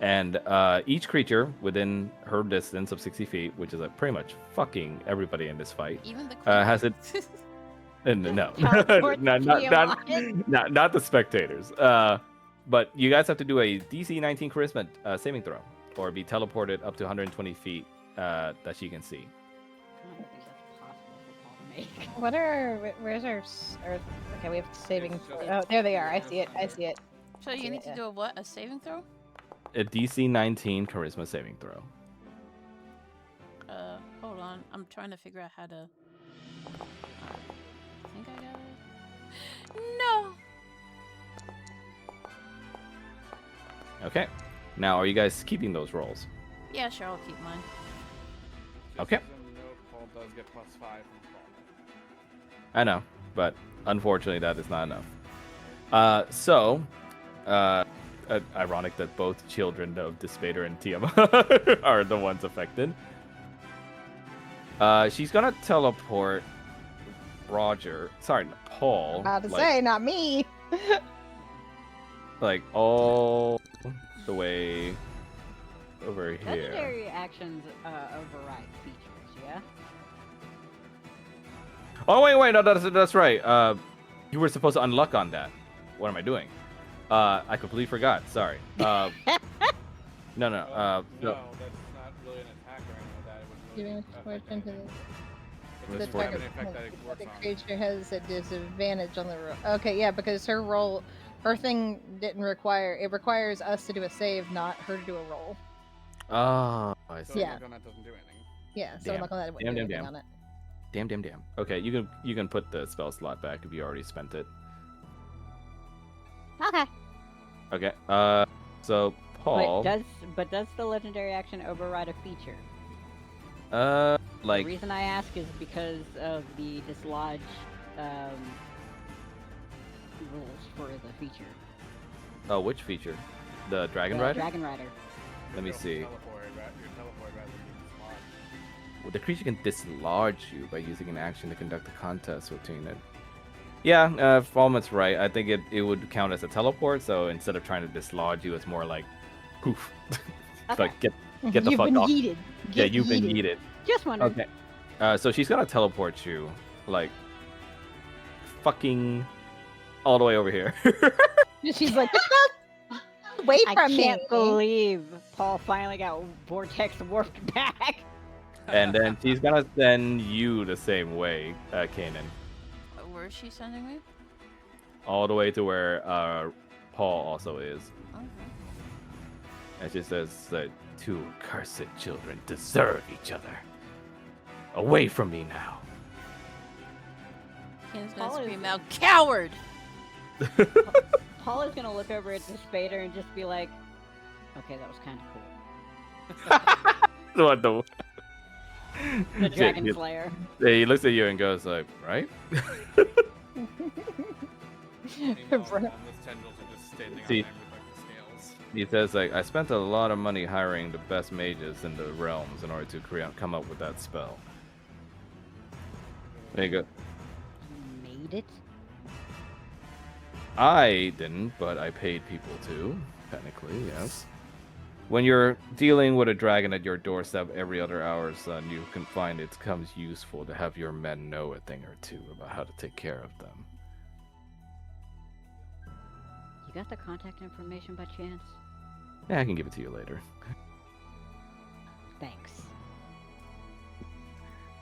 And each creature within her distance of 60 feet, which is like pretty much fucking everybody in this fight, Even the has it. No, Teleport not the spectators. But you guys have to do a DC 19 Charisma saving throw, or be teleported up to 120 feet that she can see. I don't think that's possible for Paul to make. What are where's our okay, we have saving. Oh, there they are. I see it. So you need to do a what? A saving throw? A DC 19 Charisma saving throw. Hold on. I'm trying to figure out how to. I think I got it. No. Okay. Now, are you guys keeping those rolls? Yeah, sure, I'll keep mine. Okay. Just as a note, Paul does get +5 from Paul. I know, but unfortunately, that is not enough. Ironic that both children of Despater and Tiamat are the ones affected. She's gonna teleport Paul. About to say, not me. Like all the way over here. Legendary actions override features, yeah? Oh wait, no, that's right. You were supposed to unlock on that. What am I doing? I completely forgot. Sorry. No. No, that's not really an attack or anything like that. It would really Giving affect fortune to anything. the It's target- an effect that it works the on. creature has a disadvantage on the roll. Okay, yeah, because her thing didn't require. It requires us to do a save, not her to do a roll. Oh, I So see. Yeah. unlock on that doesn't do anything. Yeah, so Damn. like on that, it wouldn't do Damn. anything on it. Damn. Okay, you can put the spell slot back if you already spent it. Okay. Okay. So Paul. But does the legendary action override a feature? Like The reason I ask is because of the dislodge rules for the feature. oh, which feature? The Dragon The Rider. Dragon Rider. Let me You're see. teleported rather than being dislodged. Well, the creature can dislodge you by using an action to conduct a contest between it. Yeah, Falmouth's right. I think it would count as a teleport. So instead of trying to dislodge you, it's more like poof. Okay. Like get the You've fuck been off. yeeted. Yeah, Get you've been yeeted. yeeted. Just wondering. Okay. So she's gonna teleport you, like, fucking all the way over here. She's like, "Get the away I from can't me!" believe Paul finally got vortex warped back. And then she's gonna send you the same way, Kanan, Where is she sending me? all the way to where Paul also is. Okay. And she says that two cursed children deserve each other. Away from me now. Ken's Paul gonna is- scream out, "Coward!" Paul is gonna look over at the Spader and just be like, "Okay, that was kind of cool." What the? The Shit, Dragon he- Slayer. He looks at you and goes like, right? Meanwhile, this tendrils are just standing on See- there with like the scales. He says like, I spent a lot of money hiring the best mages in the realms in order to come up with that spell. There you go. You made it. I didn't, but I paid people to. Technically, yes. When you're dealing with a dragon at your doorstep every other hour, son, you can find it becomes useful to have your men know a thing or two about how to take care of them. You got the contact information by chance? Yeah, I can give it to you later. Thanks.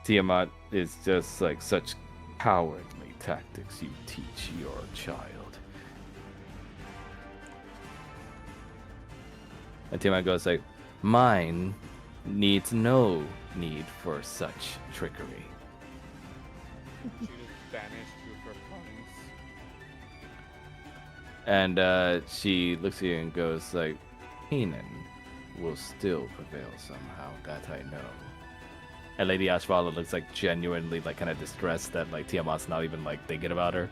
Tiamat is just like such cowardly tactics you teach your child. And Tiamat goes like, mine needs no need for such trickery. She just vanished through her points. And she looks at you and goes like, Kanan will still prevail somehow, that I know. And Lady Ashvala looks like genuinely like kind of distressed that like Tiamat's not even like thinking about her.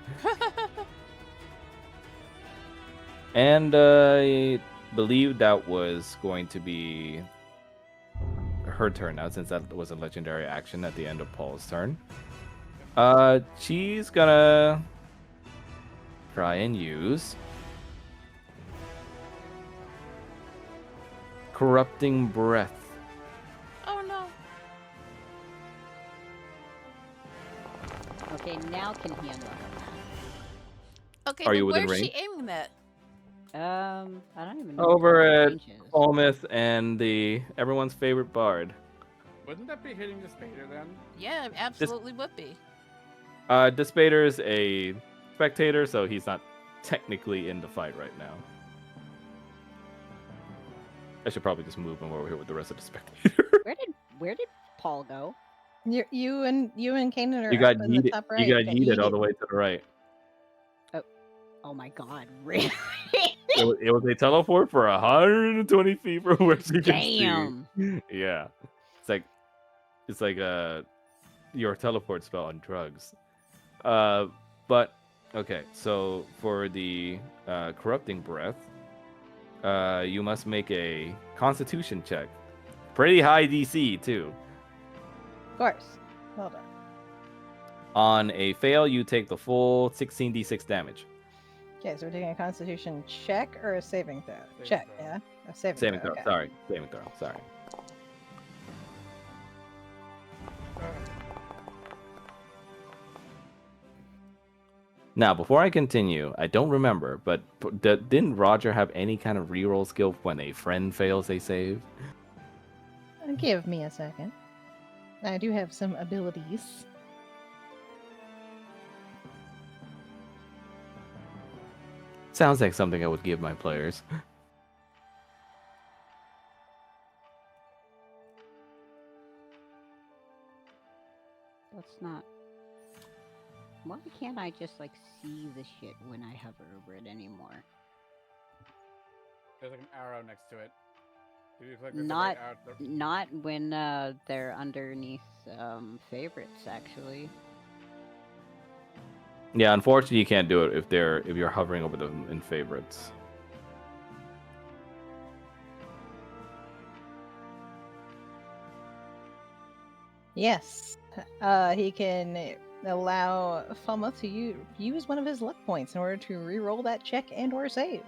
And I believe that was going to be her turn now, since that was a legendary action at the end of Paul's turn. She's gonna try and use Corrupting Breath. Oh no. Okay, now can he unlock Okay, Are but you within where's range? she aiming at? that? I don't even know. Over what the at range is. Falmouth and the everyone's favorite bard. Wouldn't that be hitting the Spader then? Yeah, it absolutely would be. Despater's a spectator, so he's not technically in the fight right now. I should probably just move him over here with the rest of the spectator. Where did Paul go? You and Kanan are You got up in the yeeted. top right. You got yeeted all the way to the right. Oh my god, really? it was a teleport for 120 feet from where she can see. Damn. Yeah, it's like your teleport spell on drugs. But okay, so for the corrupting breath, you must make a Constitution check. Pretty high DC too. Of course. Hold on. On a fail, you take the full 16d6 damage. Okay, so we're taking a Constitution check or a saving throw? Saving Check, throw. yeah. A saving, Saving throw. throw. Okay. Sorry, saving throw. Sorry. Now, before I continue, I don't remember, but didn't Roger have any kind of reroll skill when a friend fails a save? Give me a second. I do have some abilities. Sounds like something I would give my players. That's not. Why can't I just like see the shit when I hover over it anymore? There's like an arrow next to it. Do you click this Not, arrow to- not when they're underneath favorites. Actually, Yeah, unfortunately, you can't do it if you're hovering over them in favorites. Yes. He can allow Falmouth to use one of his luck points in order to re-roll that check and or save.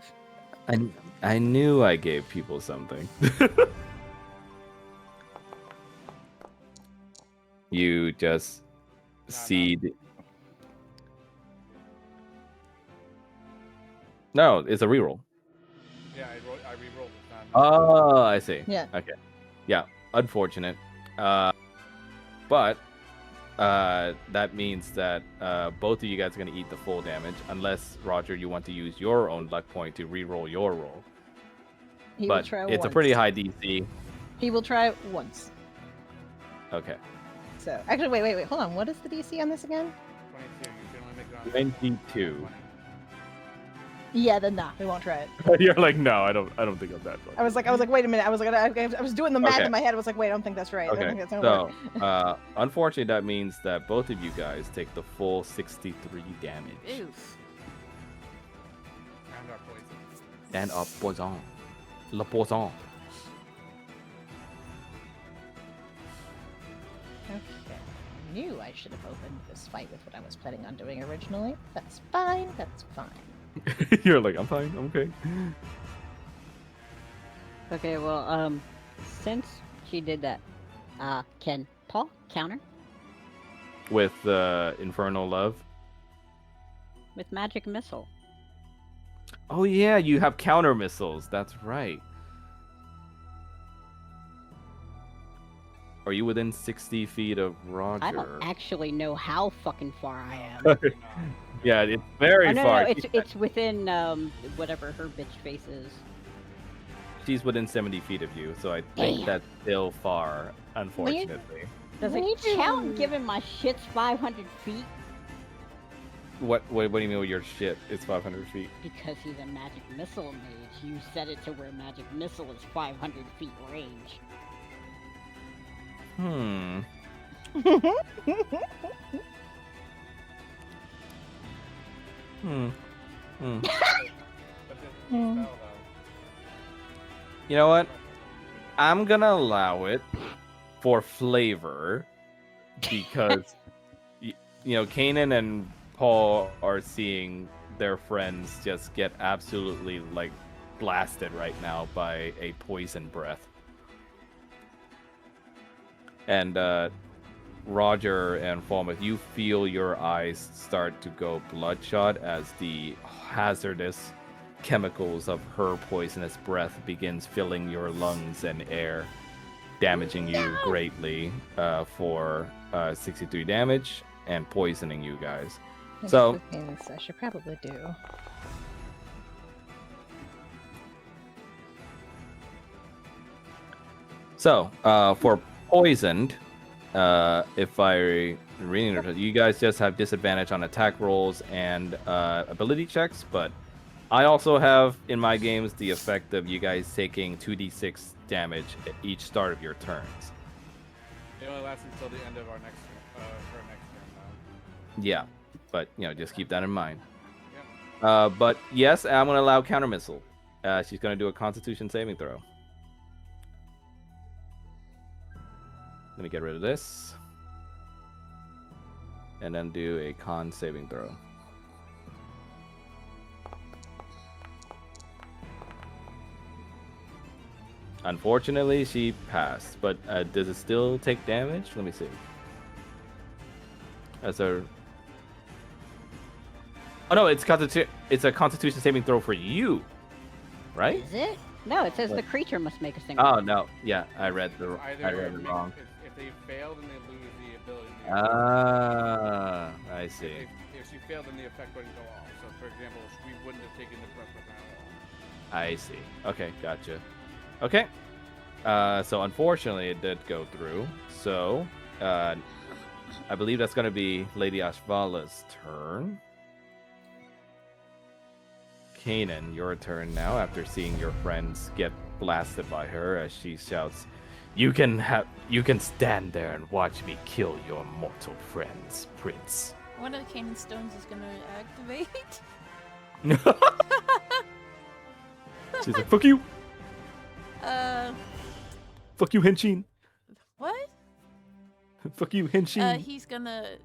I knew I gave people something. You just see. No, it's a reroll. Yeah, I re-rolled it. Oh, I see. Yeah. Okay. Yeah. Unfortunate. But that means that both of you guys are going to eat the full damage, unless Roger, you want to use your own luck point to re-roll your roll. He will But try it's once. a pretty high DC. He will try once. Okay. So actually, wait. Hold on. What is the DC on this again? 22. You can only make it on 22. 20. Yeah, then nah, we won't try it. You're like, no, I don't think I'm that. I was like, wait a minute. I was doing the math Okay. in my head. I was like, wait, I don't think that's right. I don't Okay, think that's gonna so work. unfortunately, that means that both of you guys take the full 63 damage. Oof. And our poison. And a poison. Le poison. Okay. I knew I should have opened this fight with what I was planning on doing originally. That's fine. That's fine. You're like, I'm fine, I'm okay. okay. Well, since she did that, can Paul counter With Infernal Love. with magic missile? Oh yeah, you have counter missiles. That's right. Are you within 60 feet of Roger? I don't actually know how fucking far I am. Yeah, it's very Oh, no, far. no, it's within whatever her bitch face is. She's within 70 feet of you, so I think Damn. that's still far, unfortunately. Does it count given my shit's 500 feet? What do you mean with your shit? It's 500 feet. Because he's a magic missile mage. You set it to where magic missile is 500 feet range. Hmm. Hmm. Hmm. But this spell, though. You know what? I'm gonna allow it for flavor because you know Kanan and Paul are seeing their friends just get absolutely like blasted right now by a poison breath. And Roger and Falmouth, you feel your eyes start to go bloodshot as the hazardous chemicals of her poisonous breath begins filling your lungs and air, damaging you greatly for 63 damage and poisoning you guys. So I should probably do. For poisoned, if I reading it, you guys just have disadvantage on attack rolls and ability checks, but I also have in my games the effect of you guys taking 2d6 damage at each start of your turns. It only lasts until the end of our next turn. Her next turn now. Yeah, but just keep that in mind. Yep. But yes, I'm gonna allow counter missile. She's gonna do a Constitution saving throw. Let me get rid of this, and then do a con saving throw. Unfortunately, she passed, but does it still take damage? Let me see. Oh no, it's a Constitution saving throw for you, right? Is it? No, it says the creature must make a single. Oh no, yeah, I read it wrong. If they fail, then they lose the ability. Ah, I see. If she failed, then the effect wouldn't go off. So, for example, we wouldn't have taken the prep with that at all. I see. Okay, gotcha. Okay. So unfortunately, it did go through. So, I believe that's going to be Lady Ashvala's turn. Kanan, your turn now. After seeing your friends get blasted by her, as she shouts, "You can stand there and watch me kill your mortal friends, Prince." One of the Canaan stones is gonna activate. She's like, "Fuck you! Fuck you, Henshin! What? Fuck you, Henshin!" He's gonna.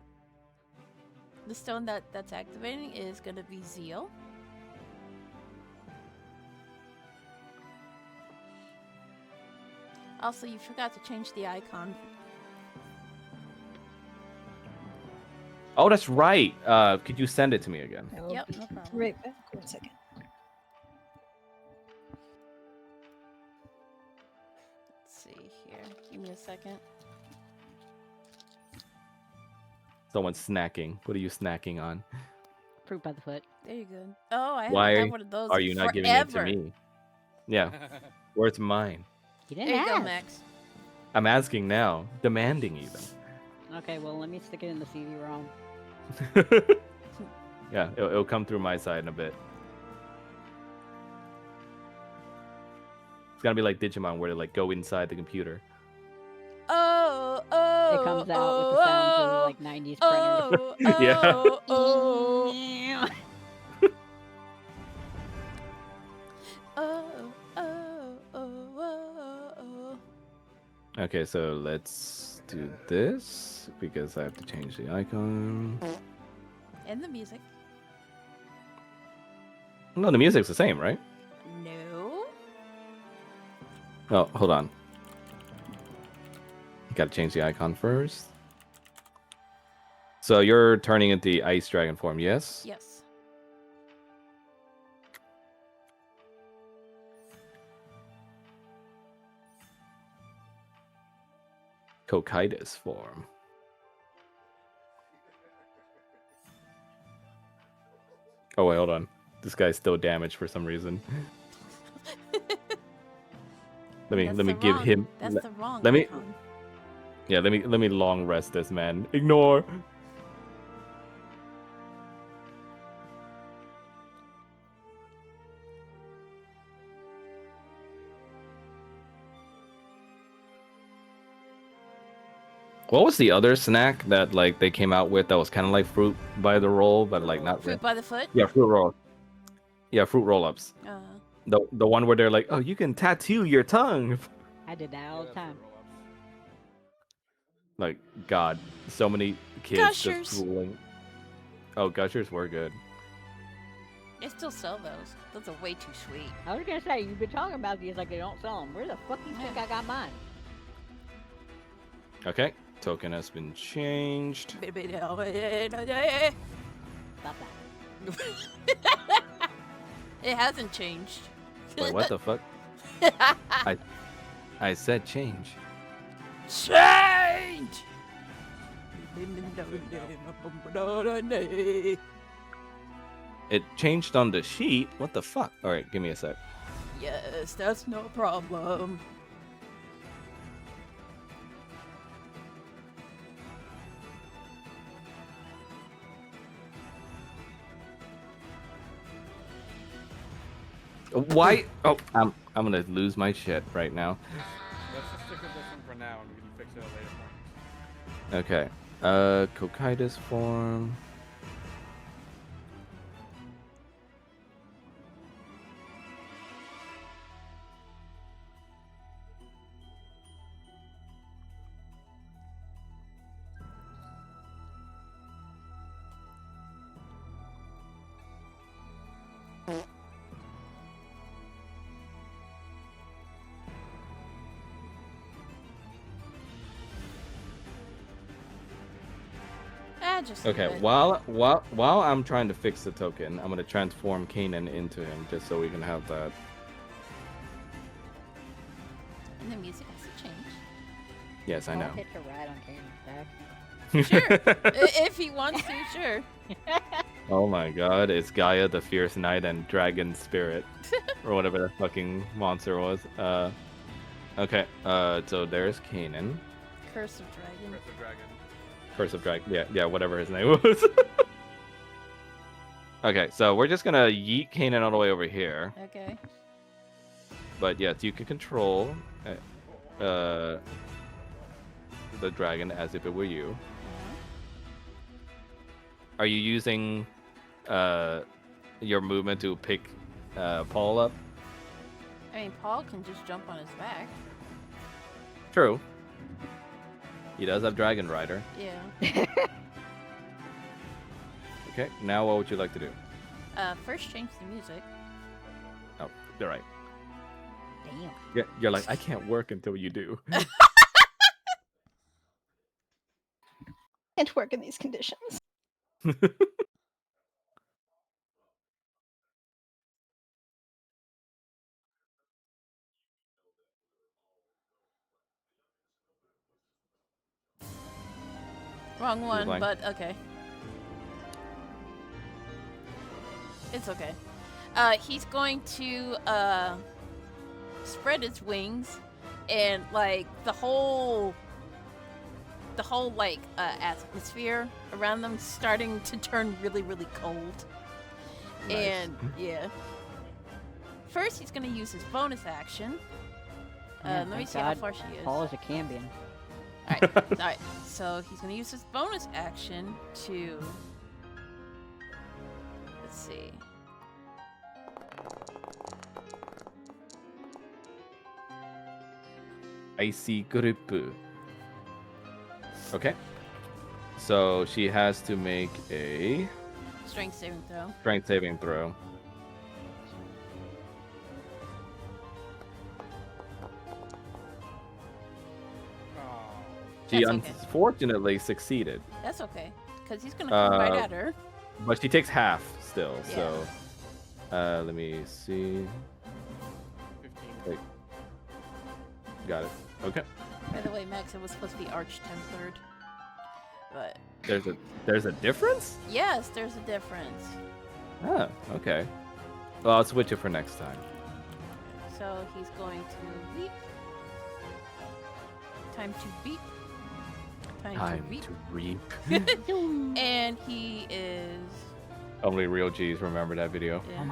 The stone that's activating is gonna be Zeal. Also, you forgot to change the icon. Oh, that's right. Could you send it to me again? I'll Yep, be no problem. right back. 1 second. Let's see here. Give me a second. Someone's snacking. What are you snacking on? Fruit by the foot. There you go. Oh, I Why haven't had one of those are in you not forever. giving it to me? Yeah, where's mine? You There didn't you go, ask. Max. I'm asking now, demanding even. Okay, well let me stick it in the CD-ROM. Yeah, it'll come through my side in a bit. It's gonna be like Digimon, where they like go inside the computer. Oh. It comes out with the sounds of like 90s printers. Yeah. Okay, so let's do this because I have to change the icon. And the music. No, the music's the same, right? No. Oh, hold on. Gotta change the icon first. So you're turning into the ice dragon form, yes? Yes. Cocytus form. Oh wait, hold on. This guy's still damaged for some reason. Let me give him. That's the wrong let me- icon. Yeah, let me long rest this man. Ignore. What was the other snack that like they came out with that was kind of like fruit by the roll, but like not Fruit by the foot? Yeah, fruit roll. Yeah, fruit roll-ups. Uh, The one where they're like, oh, you can tattoo your tongue. I did that all the time. Like, God, so many kids Gushers. just drooling. Oh, Gushers were good. they still sell those. Those are way too sweet. I was gonna say, you've been talking about these like they don't sell them. Where the fuck do you think I got mine? Okay, token has been changed. Stop that. It hasn't changed. Wait, what the fuck? I said change. Change! It changed on the sheet. What the fuck? All right, give me a sec. Yes, that's no problem. Why? Oh, I'm gonna lose my shit right now. Let's just stick with this one for now, and we can fix it at a later point. Okay. Cocytus form. Just leave Okay, it. while I'm trying to fix the token, I'm gonna transform Kanan into him just so we can have that. And the music has to change. Yes, I I'll know. hitch a ride on Kanan's back. Sure. If he wants to, sure. Oh my god, it's Gaia the Fierce Knight and Dragon Spirit. Or whatever that fucking monster was. Okay, so there's Kanan. Curse of Dragon. Breath of Dragon. Curse of Dragon. Yeah, whatever his name was. Okay, so we're just gonna yeet Kanan all the way over here. Okay. But yes, you can control the dragon as if it were you. Are you using your movement to pick Paul up? I mean, Paul can just jump on his back. True. He does have Dragon Rider. Yeah. Okay, now what would you like to do? First change the music. Oh, you're right. Damn. Yeah, you're like, I can't work until you do. Can't work in these conditions. Wrong one, blank. but okay. It's okay. He's going to spread his wings, and like the whole like atmosphere around them starting to turn really, really cold. Nice. And yeah. First, he's gonna use his bonus action. Yeah, Let me thank see how God far she is. Paul is a Cambion. Alright, so he's gonna use his bonus action to. Let's see. Icy grip. Okay. So she has to make a Strength saving throw. strength saving throw. Oh. She That's okay. unfortunately succeeded, That's okay, because he's gonna come right at her. but she takes half still. Yeah. So, let me see. 15. Wait. Got it. Okay. By the way, Max, it was supposed to be Arch 10/3. But There's a difference? yes, there's a difference. Ah, okay. Well, I'll switch it for next time. So he's going to leap. Time to beep. Time to beep. reap. And he is. Only real G's remember that video. Yeah. Oh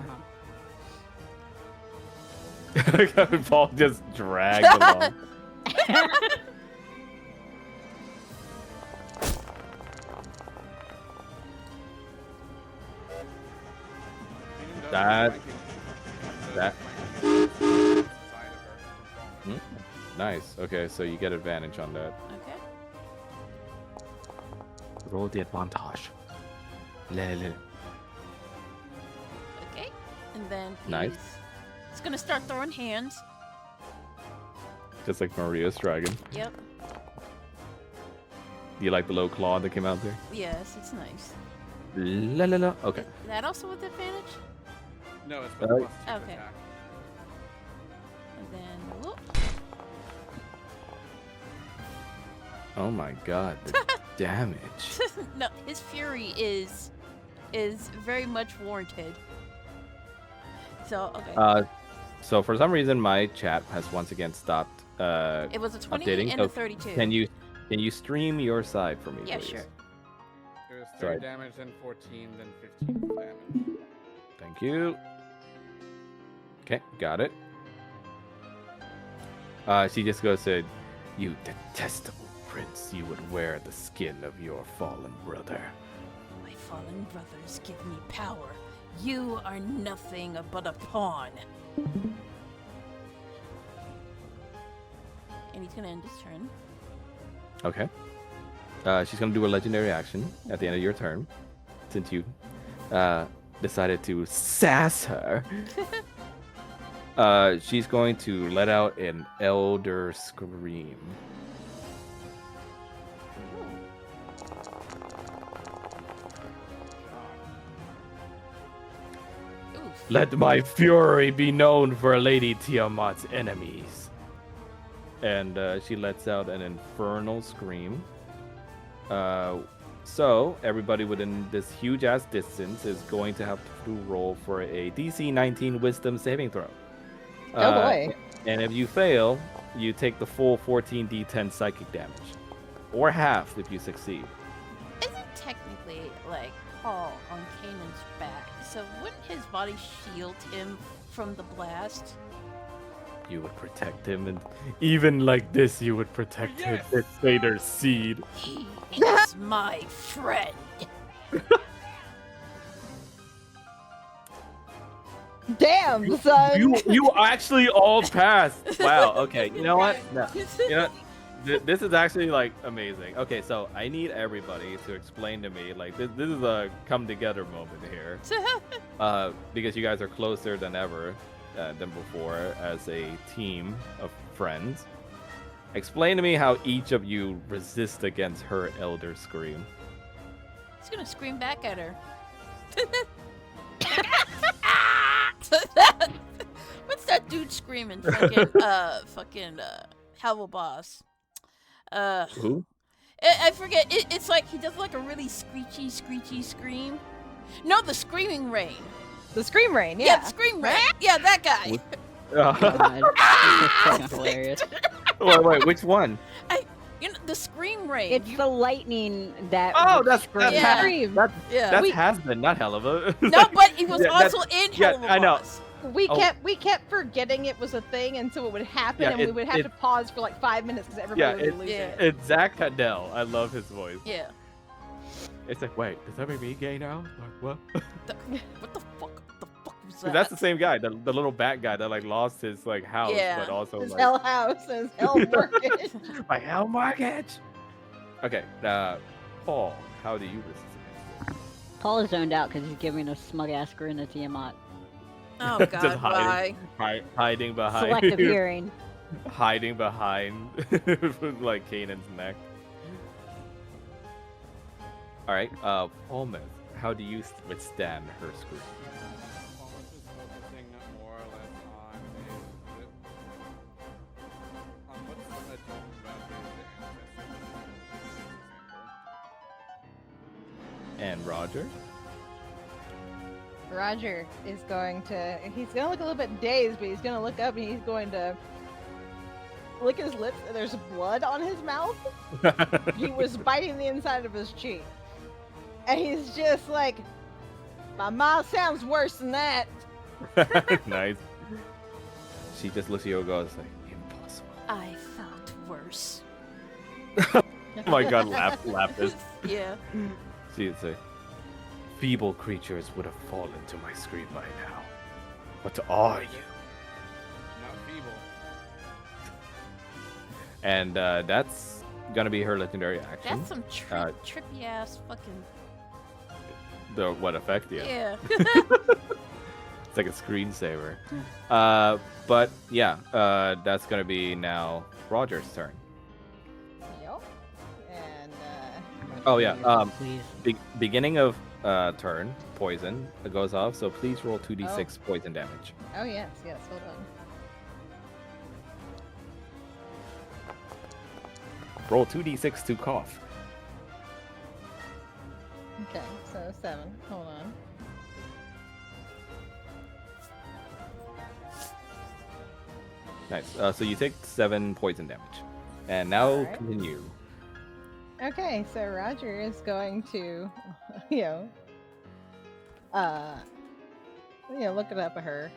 my god. Paul just dragged along. That- that- Nice. Okay, so you get advantage on that. Okay. Roll the advantage. Okay. And then Nice. he's gonna start throwing hands. Just like Maria's dragon. Yep. Do you like the little claw that came out there? Yes, it's nice. La la la. Okay. Is that also with advantage? No, it's Alright. plus 2 to Okay. attack. And then whoop. Oh my god, the damage. No, his fury is very much warranted. So okay. So for some reason my chat has once again stopped It was a 20 updating. and So a 32. Can you stream your side for me, Yeah, please? sure. It was 30 Sorry. damage, then 14, then 15 damage. Thank you. Okay, got it. She just goes to, "You detestable prince, you would wear the skin of your fallen brother." My fallen brothers give me power. You are nothing but a pawn. And he's gonna end his turn. Okay. She's gonna do a legendary action at the end of your turn, since you decided to sass her. She's going to let out an elder scream. Oof. Let my fury be known for Lady Tiamat's enemies. And she lets out an infernal scream. So everybody within this huge ass distance is going to have to roll for a DC 19 Wisdom saving throw. Oh boy. And if you fail, you take the full 14d10 psychic damage, or half if you succeed. Isn't technically like Paul on Kanan's back, so wouldn't his body shield him from the blast? You would protect him, and even like this, you would protect him. This Vader's seed. He is my friend. Damn, son. You actually all passed. Wow. Okay. You know what? No. You know, this is actually like amazing. Okay, so I need everybody to explain to me like this is a come together moment here. Because you guys are closer than ever than before as a team of friends. Explain to me how each of you resist against her elder scream. He's gonna scream back at her. What's that dude screaming? Fucking Howl Boss. Who? I forget. It's like he does like a really screechy scream. No, the Screaming Rain. The Scream Rain, Yeah, yeah. the Scream Rain. Yeah, that guy. God, that's fucking hilarious. Wait, which one? You know, the Scream Rain. It's the lightning that. Oh, would that's scream. Yeah. Scream. yeah. That's has been, not hell of a. No, but he was Yeah, also in Hell of a I know. Boss. We Oh. kept forgetting it was a thing, and so it would happen, Yeah, and we it- would have it- to pause for like 5 minutes because everybody Yeah, would be losing yeah. it. It's Zach Cadell. I love his voice. Yeah. It's like, wait, does that make me gay now? Like, what? What the fuck? The fuck was 'Cause that? that's the same guy, the little bat guy that like lost his like house, Yeah. but also His like hell house, his hell mortgage. my hell mortgage. Okay, Paul, how do you resist against this? Paul is zoned out because he's giving a smug ass grin at Tiamat. Oh Just god, why? hiding behind, Selective hearing. hiding behind like Kanan's neck. All right, Paulmouth, how do you withstand her scream? Paulus is focusing more or less on what's the legend about his ancestors. And Roger? Roger is going to. He's going to look a little bit dazed, but he's going to look up and he's going to lick his lips, and there's blood on his mouth. He was biting the inside of his cheek. And he's just like, my mouth sounds worse than that. Nice. She just looks at you and goes like, impossible. I felt worse. Oh my god, laugh this. Yeah. She'd say, feeble creatures would have fallen to my scream by now. What are you? Not feeble. And that's gonna be her legendary action. That's some trippy ass fucking. The what effect? Yeah. Yeah. It's like a screensaver. But yeah, that's gonna be now Roger's turn. Yep. And, Oh yeah. Please. Beginning of turn, poison goes off. So please roll 2d6 poison damage. oh, yes, hold on. Roll 2d6 to cough. Okay, so 7. Hold on. Nice. So you take 7 poison damage, and now Alright. continue. Okay, so Roger is going to, look it up at her.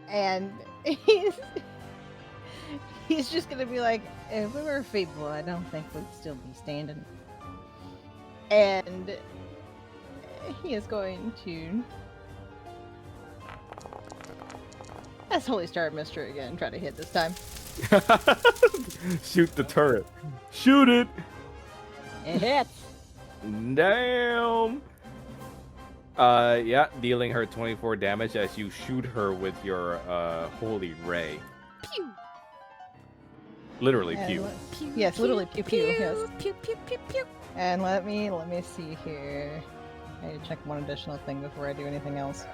and he's just gonna be like, if we were feeble, I don't think we'd still be standing. And he is going to that's Holy Star Mystery again. Try to hit this time. Shoot the turret. Shoot it. It hits. Damn. Yeah, dealing her 24 damage as you shoot her with your holy ray. Pew. Literally And pew. Pew, Yes, literally pew pew. Yes. Pew pew pew pew. And let me see here. I need to check one additional thing before I do anything else.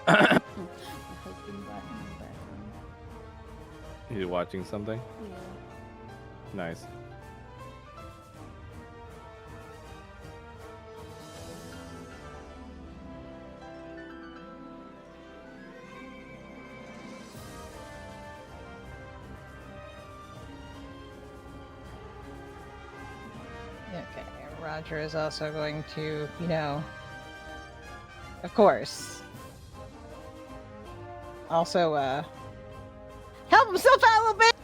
My husband brought me back on. You watching something? Nice. Okay, Roger is also going to, of course, also, help himself out a little bit!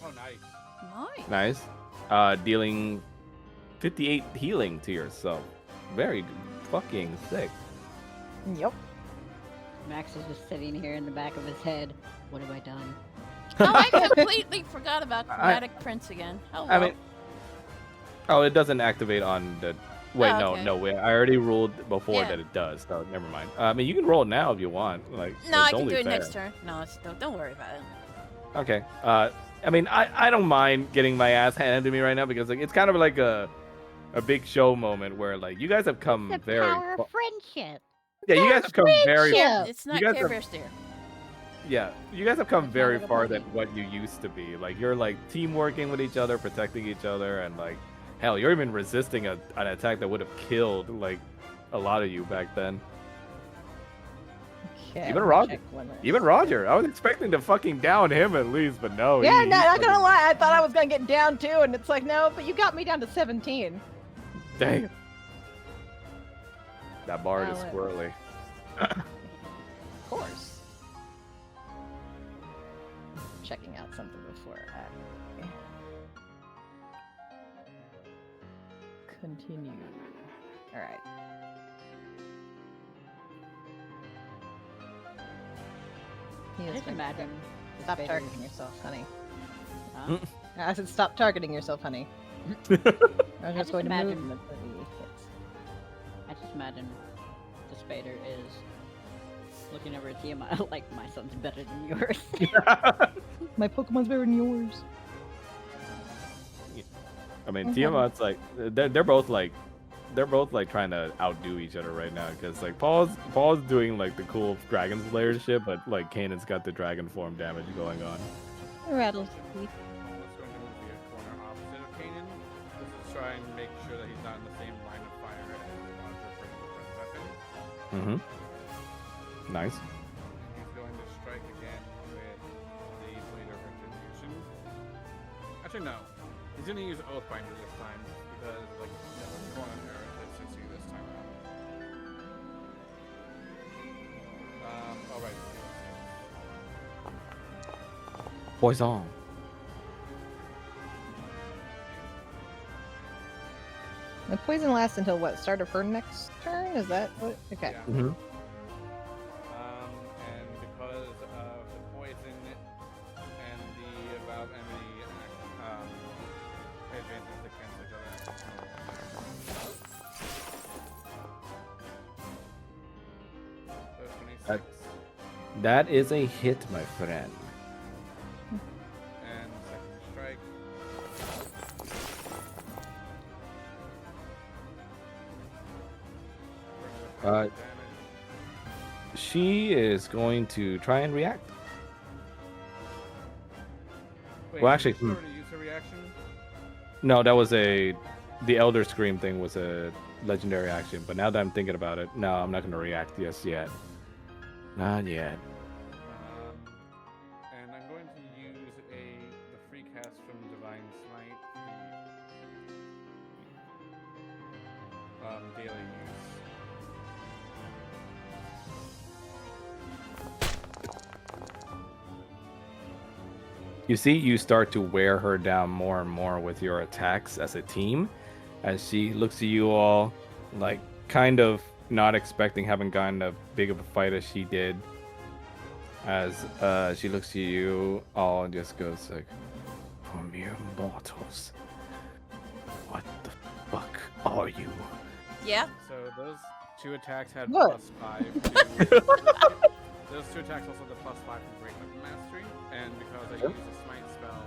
Oh, nice. Nice. Nice. Dealing 58 healing to yourself. Very fucking sick. Yep. Max is just sitting here in the back of his head. What have I done? Oh, I completely forgot about I- Chromatic Prince again. Hello. I mean, oh, it doesn't activate on the. Wait, Oh, okay. no, wait. I already ruled before Yeah. that it does. So never mind. I mean, you can roll it now if you want. Like, no, it's I can only do it fair. next turn. No, don't worry about it. Okay. I mean, I don't mind getting my ass handed to me right now because like it's kind of like a big show moment where like you guys have come The very power of friendship. yeah, you guys have come very friendship. It's not guys Care have- Bear Stare. yeah, you guys have come It's very not like a far party. than what you used to be. Like you're like team working with each other, protecting each other, and like hell, you're even resisting an attack that would have killed like a lot of you back then. Okay, Even let me Roger. check limits. Even Roger, I was expecting to fucking down him at least, but no. Yeah, he not fucking- gonna lie, I thought I was gonna get down too, and it's like, no, but you got me down to 17. Dang. That bard is Well, it- squirrely. Of course. Checking out something before I continue. Alright. He I is just gonna- imagine. Stop Vader's- targeting yourself, honey. Huh? I said stop targeting yourself, honey. I was just just going to imagine- move until he hits. I just imagine the Spader is looking over at Tiamat like my son's better than yours. My Pokemon's better than yours. I mean, Mhm. Tiamat's like they're both like trying to outdo each other right now because like Paul's doing like the cool Dragon Slayer shit, but like Kanan's got the dragon form damage going on. Rattles. Almost going to move the corner opposite of Kanan. This is try and make sure that he's not in the same line of fire as Roger for the first weapon. Mm-hmm. Nice. He's going to strike again with the Blade of Retribution. Actually, no. He's going to use Oathbinder this time because, like, no, we're going on error consistency this time around. Alright. Poison. The poison lasts until what? Start of her next turn? Is that what? Okay. Yeah. Mm-hmm. And because of the poison and the advantages that cancel each other. So 26 That is a hit, my friend. and second strike. Uh, Damage. She is going to try and react. Wait, well, did actually, she already use her reaction? No, that was the Elder Scream thing was a legendary action. But now that I'm thinking about it, no, I'm not going to react just yet. Not yet. And I'm going to use the free cast from Divine Smite. daily use. You see, you start to wear her down more and more with your attacks as a team, as she looks at you all, like, kind of not expecting having gotten a big of a fight as she did. As she looks at you all and just goes like, "For mere mortals, what the fuck are you?" Yeah. So those two attacks had What? +5. Those two attacks also had the +5 from Great Weapon Mastery, and because I use a smite spell,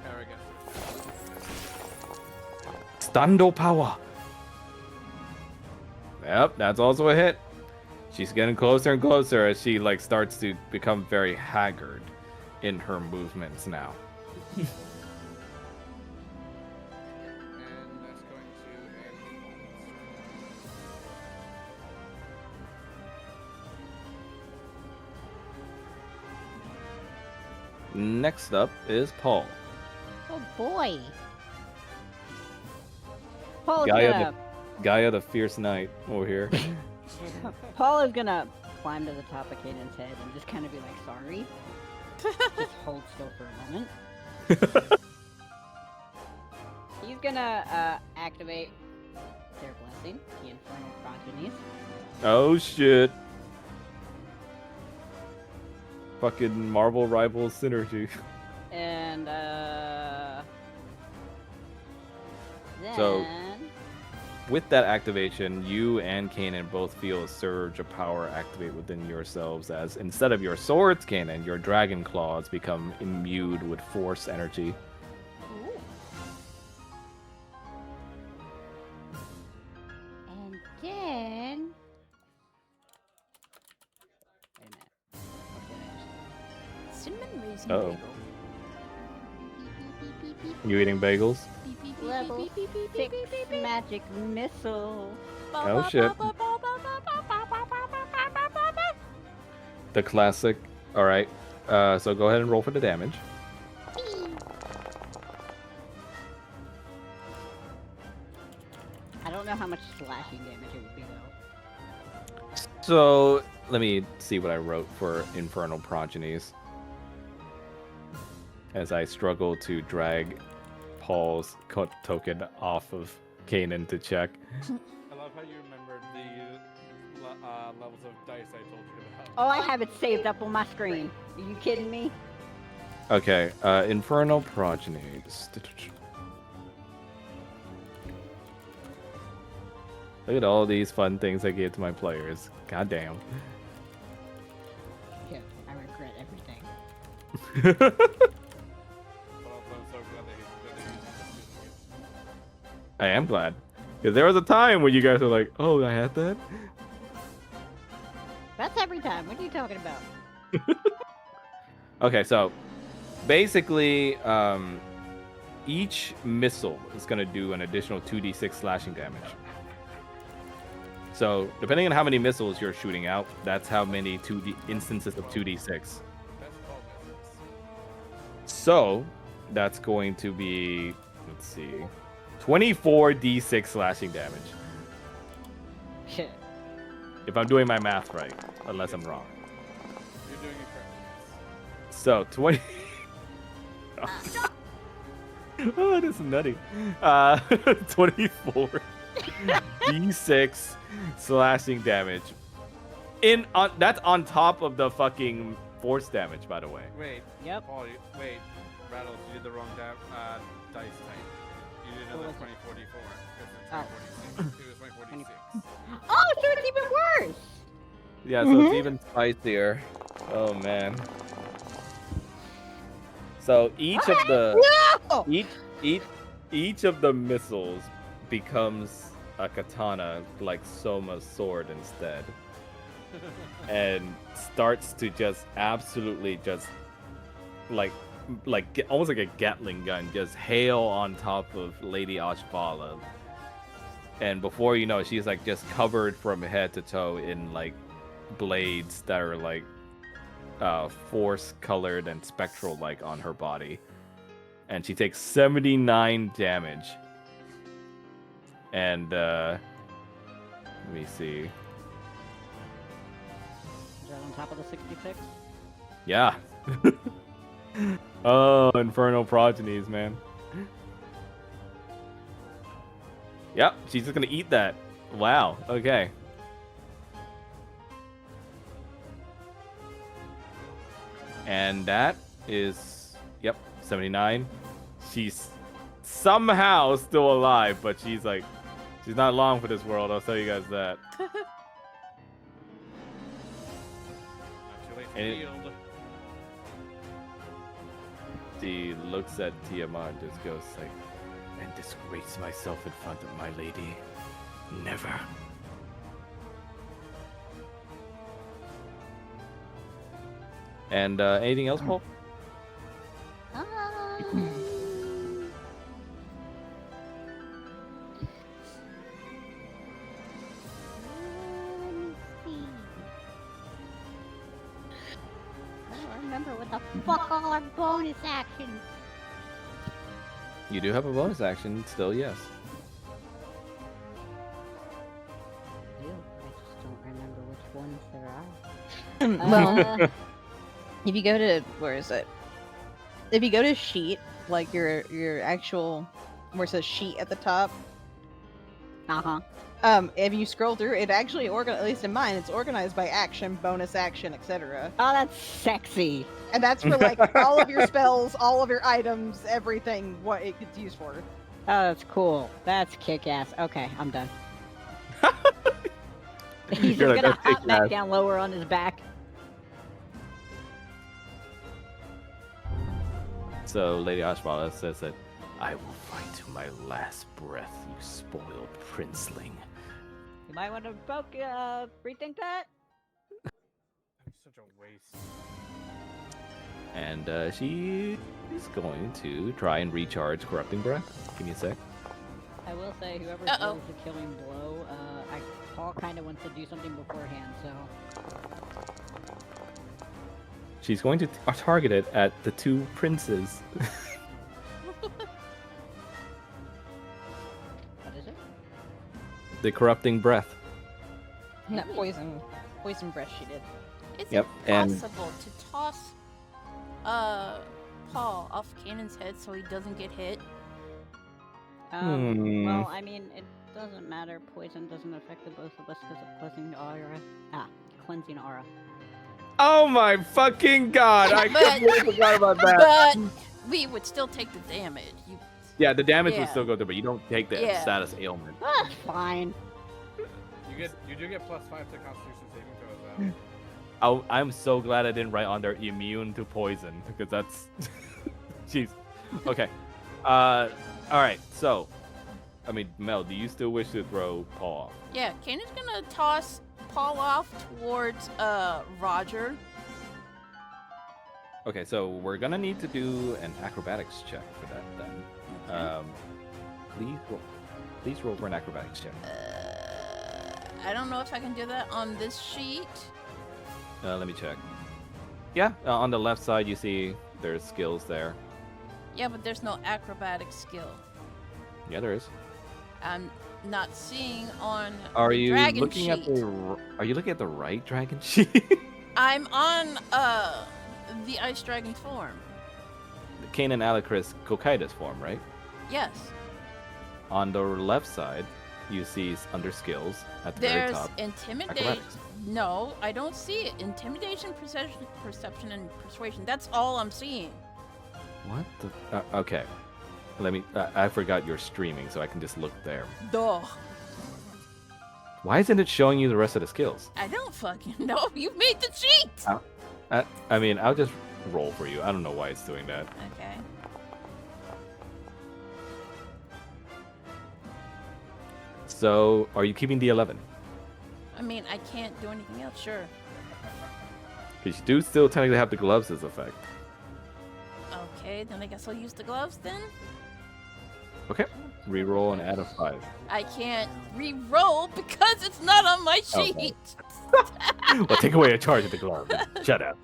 Arrogance. Stando power. Yep, that's also a hit. She's getting closer and closer as she like starts to become very haggard in her movements now. And that's going to end. Next up is Paul. Oh boy. Paul is Gaia gonna Gaia the Fierce Knight over here. Paul is gonna climb to the top of Kanan's head and just kind of be like, sorry. Just hold still for a moment. He's gonna activate their blessing, the Infernal Progenies. Oh shit. Fucking Marvel Rivals synergy. And then So- With that activation, you and Kanan both feel a surge of power activate within yourselves as instead of your swords, Kanan, your dragon claws become imbued with force energy. And then wait a minute. What did I just- Cinnamon raisin Uh-oh. bagel. You eating bagels? Beep, beep, beep, Level beep, beep, beep, 6 beep, beep, beep. magic missile. Oh, shit. The classic. Alright. So go ahead and roll for the damage. I don't know how much slashing damage it would be though. So let me see what I wrote for Infernal Progenies. As I struggle to drag Paul's token off of Kanan to check. I love how you remembered the levels of dice I told you about. Oh, I have it saved up on my screen. Are you kidding me? Okay, Infernal Progenies. Look at all these fun things I gave to my players. God damn. Yeah, I regret everything. But also, I'm so glad that he's I am glad. Because there was a time when you guys were like, oh, I had that? That's every time. What are you talking about? Okay, so basically, each missile is going to do an additional 2d6 slashing damage. So, depending on how many missiles you're shooting out, that's how many instances of 2d6. That's 12 misses. So, that's going to be, let's see, 24d6 slashing damage. Shit. If I'm doing my math right, unless I'm wrong. You're doing it correctly. So, 20... Oh, this is nutty. 24 d6 slashing damage. That's on top of the fucking force damage, by the way. Wait. Yep. Paul, wait. Rattles, you did the wrong dice type. You did another What was it? 2044. Oh. It was 2046. Oh, so it's even worse. Yeah, so it's even spicier. Oh man. So each of the No! each of the missiles becomes a katana like Soma's sword instead. And starts to just absolutely just like almost like a Gatling gun just hail on top of Lady Ashbala. And before you know it, she's like just covered from head to toe in like blades that are like force colored and spectral like on her body. And she takes 79 damage. And Let me see. Is that on top of the 66? Yeah. Oh, Infernal Progenies, man. Yep, she's just gonna eat that. Wow, okay. And that is, yep, 79. She's somehow still alive, but she's not long for this world, I'll tell you guys that. Not too late for And it- yield. She looks at Tiamat and just goes like, and disgrace myself in front of my lady. Never. And anything else, Paul? Let me see. I don't remember what the fuck all our bonus actions. You do have a bonus action still, yes. I just don't remember which ones there are. Well, if you go to where is it? If you go to sheet, like your actual where it says sheet at the top, Uh-huh. if you scroll through, it actually at least in mine, it's organized by action, bonus action, etc. Oh, that's sexy. And that's for like all of your spells, all of your items, everything, what it gets used for. Oh, that's cool. That's kick-ass. Okay, I'm done. He's You're just like, gonna "That's hop back kick-ass." down lower on his back. So Lady Ashvala says that I will fight to my last breath, you spoiled princeling. You might want to rethink that. That's such a waste. And she is going to try and recharge Corrupting Breath. Give me a sec. I will say, whoever Uh-oh. deals the killing blow, Paul kind of wants to do something beforehand, so... She's going to target it at the two princes. What is it? The Corrupting Breath. Not poison breath she did. Is Yep, it and- possible to toss Paul off Kanan's head so he doesn't get hit? Well, I mean, it doesn't matter. Poison doesn't affect the both of us because of cleansing aura. Cleansing aura. Oh my fucking god! I But- completely forgot about that. But we would still take the damage. Yeah, the damage would Yeah. still go through, but you don't take the Yeah. status ailment. Ah, fine. You do get +5 to Constitution saving throw as well. I'm so glad I didn't write on there immune to poison because that's, jeez. Okay, all right. So, I mean, Mel, do you still wish to throw Paul off? Yeah, Kanan's gonna toss Paul off towards Roger. Okay, so we're gonna need to do an acrobatics check for that then. Please roll for an acrobatics check. I don't know if I can do that on this sheet. Let me check. Yeah, on the left side you see there's skills there. Yeah, but there's no acrobatic skill. Yeah, there is. I'm not seeing on Are the you dragon looking sheet. at the? Are you looking at the right dragon sheet? I'm on the ice dragon form. The Kanan Alacris Cocytus form, right? Yes. On the left side, you see under skills at the very There's top. intimidation. Acrobatics. No, I don't see it. Intimidation, perception, and persuasion. That's all I'm seeing. What the? Okay, let me. I forgot you're streaming, so I can just look there. Duh. Why isn't it showing you the rest of the skills? I don't fucking know. You made the cheat. I mean, I'll just roll for you. I don't know why it's doing that. Okay. So, are you keeping the 11? I mean, I can't do anything else. Sure. Because you do still technically have the gloves as effect. Okay, then I guess I'll use the gloves then. Okay. Reroll and add a 5. I can't re-roll because it's not on my sheet. Okay. Well, take away a charge of the glove. Shut up.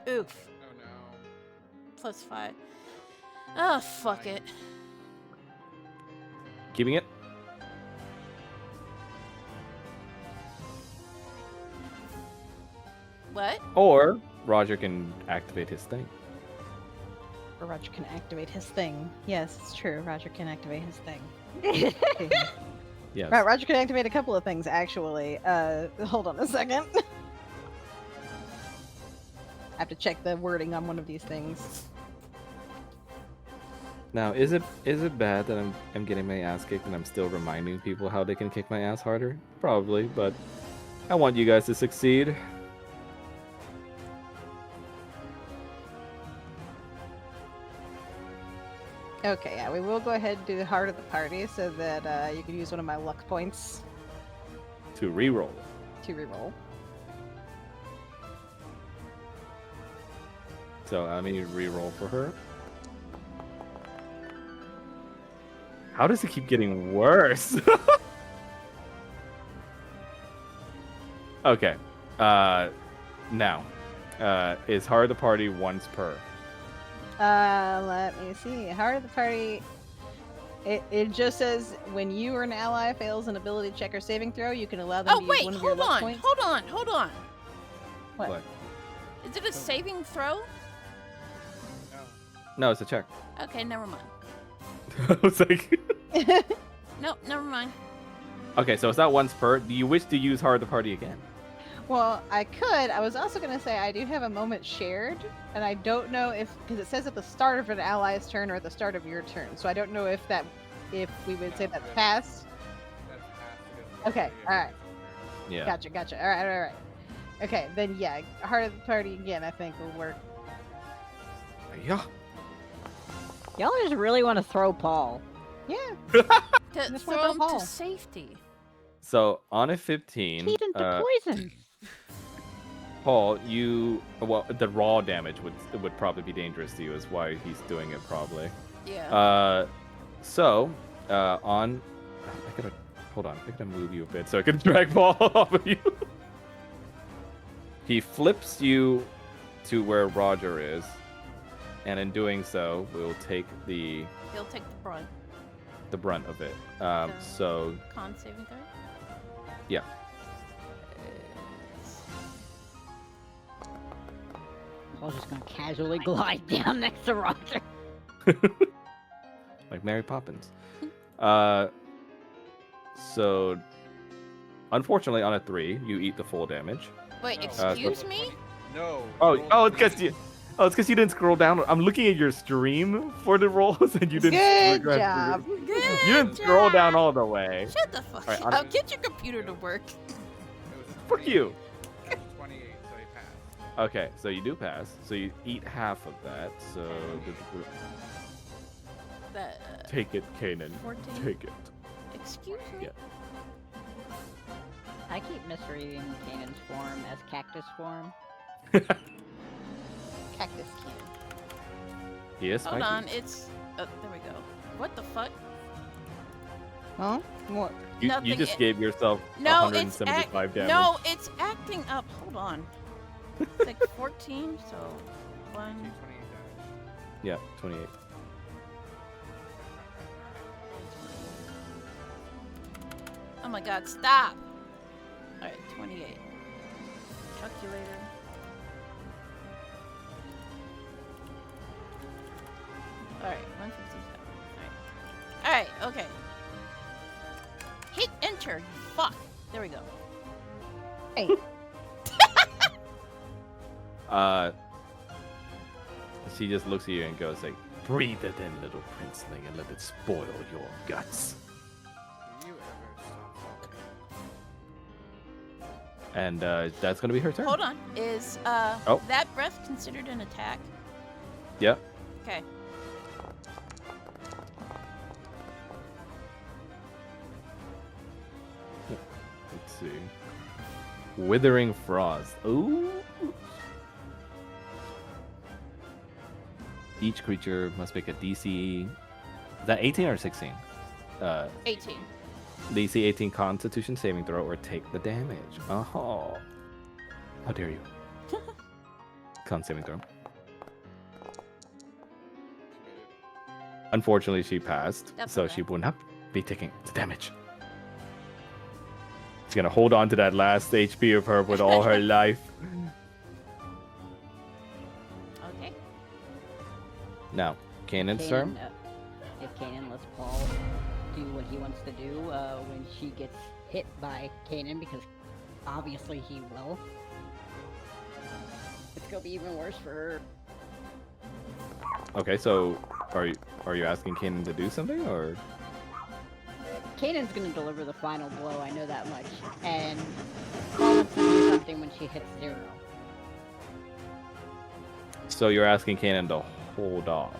Oof. Oh no. +5. Oh, fuck it. Keeping it? What? Or Roger can activate his thing. Or Roger can activate his thing. Yes, it's true. Roger can activate his thing. Yes. Right, Roger can activate a couple of things actually. Hold on a second. I have to check the wording on one of these things. Now, is it bad that I'm getting my ass kicked and I'm still reminding people how they can kick my ass harder? Probably, but I want you guys to succeed. Okay, yeah, we will go ahead and do the heart of the party so that you can use one of my luck points To reroll. to reroll. So I need to reroll for her. How does it keep getting worse? Okay. Now, is Heart of the Party once per? Let me see. Heart of the party. It just says when you or an ally fails an ability check or saving throw, you can allow them Oh to wait, use one of your hold luck on, points. hold on. What? Is it a saving throw? No, it's a check. Okay, never mind. I was like, No, never mind. okay, so it's not once per. Do you wish to use Heart of the Party again? Well, I could. I was also going to say I do have a moment shared, and I don't know if because it says at the start of an ally's turn or at the start of your turn, so I don't know if we would say that's passed. Okay, all right. Yeah. Gotcha. All right. Okay, then yeah, Heart of the Party again. I think will work. Yeah. Y'all just really want to throw Paul. Yeah. To Just wanna throw him throw to Paul. safety. So on a 15, He's into poison. Paul, the raw damage would probably be dangerous to you. Is why he's doing it probably. Yeah. On, hold on. I gotta move you a bit so I can drag Paul off of you. He flips you to where Roger is, and in doing so, will take the He'll take the brunt. brunt of it. So- So Con saving throw. yeah. Paul's just gonna casually glide down next to Roger. Like Mary Poppins. So unfortunately, on a 3, you eat the full damage. Wait, No. excuse me? No. Oh, roll it's because three. it's because you didn't scroll down. I'm looking at your stream for the rolls, and you didn't. Good scroll- job. Good You didn't scroll job. down all the way. Shut the fuck Alright, up. on- Get your computer to work. It was Fuck you. 28. It was 28, so he passed. Okay, so you do pass. So you eat half of that. So That, take it, Kanan. 14. Take it. Excuse me? Yeah. I keep misreading Kanan's form as cactus form. Cactus can. He is Hold spiky. on, it's... Oh, there we go. What the fuck? Huh? What? You Nothing- just gave yourself No, it's 175 damage. No, it's acting up. Hold on. It's like 14, so... 1... Take 28 damage. Yeah, 28. Oh my god, stop! Alright, 28. Calculator. Alright, 157. Alright, okay. Hit enter, you fuck! There we go. Hey. She just looks at you and goes like, "Breathe it in, little princeling, and let it spoil your guts." Do you ever stop talking? And that's gonna be her turn. Hold on. Is Oh. that breath considered an attack? Yep. Okay. Let's see. Withering Frost. Ooh. Each creature must make a DC. Is that 18 or 16? 18. DC 18 Constitution saving throw or take the damage. Oh. How dare you? Con saving throw. Unfortunately, she passed, That's so okay. she will not be taking the damage. She's gonna hold on to that last HP of her with all her life. Now, Kanan's turn. If Kanan lets Paul do what he wants to do when she gets hit by Kanan, because obviously he will, it's gonna be even worse for her. Okay, so are you asking Kanan to do something, or? Kanan's gonna deliver the final blow, I know that much, and Paul wants to do something when she hits 0. So you're asking Kanan to hold off?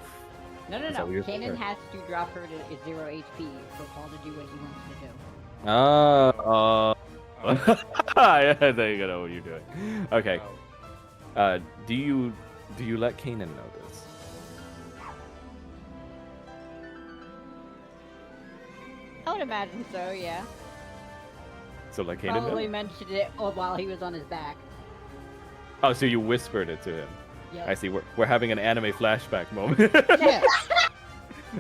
No. Is that what you're- Kanan has to drop her to 0 HP for Paul to do what he wants to do. Yeah, there you go. Know what you're doing. Okay. Oh. Do you let Kanan know this? I would imagine so, yeah. So let Kanan Probably know. mentioned it while he was on his back. Oh, so you whispered it to him. Yep. I see. We're having an anime flashback moment. Yes.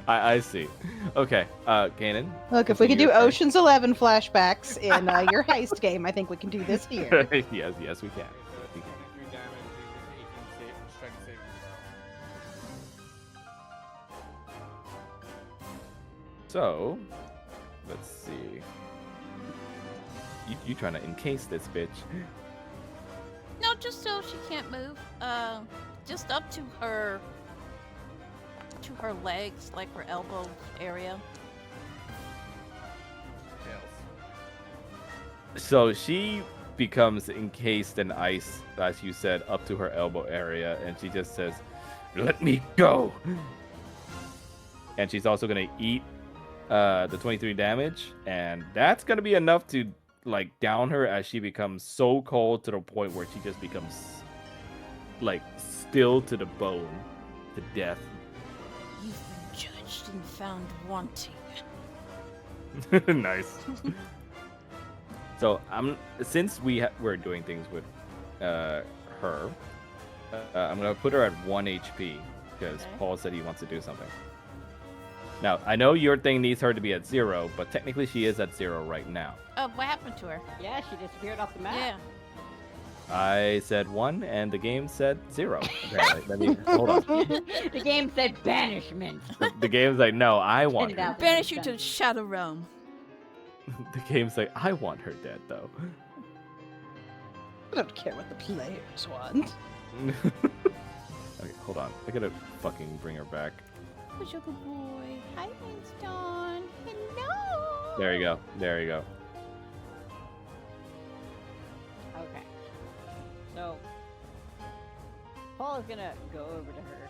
I see. Okay, Kanan. Look, if we could continue do your turn. Ocean's 11 flashbacks in your heist game, I think we can do this here. yes, we can. Okay, so 23 damage, 18 strength saving So, let's see. You trying to encase this bitch? No, just so she can't move. Just up to her legs, like her elbow area. Tails. So she becomes encased in ice, as you said, up to her elbow area, and she just says, "Let me go." And she's also gonna eat the 23 damage, and that's gonna be enough to like down her as she becomes so cold to the point where she just becomes like still to the bone, to death. You've been judged and found wanting. Nice. So since we're doing things with her, I'm gonna put her at 1 HP because Okay. Paul said he wants to do something. Now I know your thing needs her to be at 0, but technically she is at 0 right now. Oh, what happened to her? Yeah, she disappeared off the map. Yeah. I said 1, and the game said 0. Apparently, let me hold on. The game said banishment. The game's like, no, I want her. 10,000 Banish you to done. the Shadow Realm. The game's like, I want her dead though. I don't care what the players want. Okay, hold on. I gotta fucking bring her back. Oh, sugar boy. Hi, Winston. Hello. There you go. There you go. Okay. So, Paul is gonna go over to her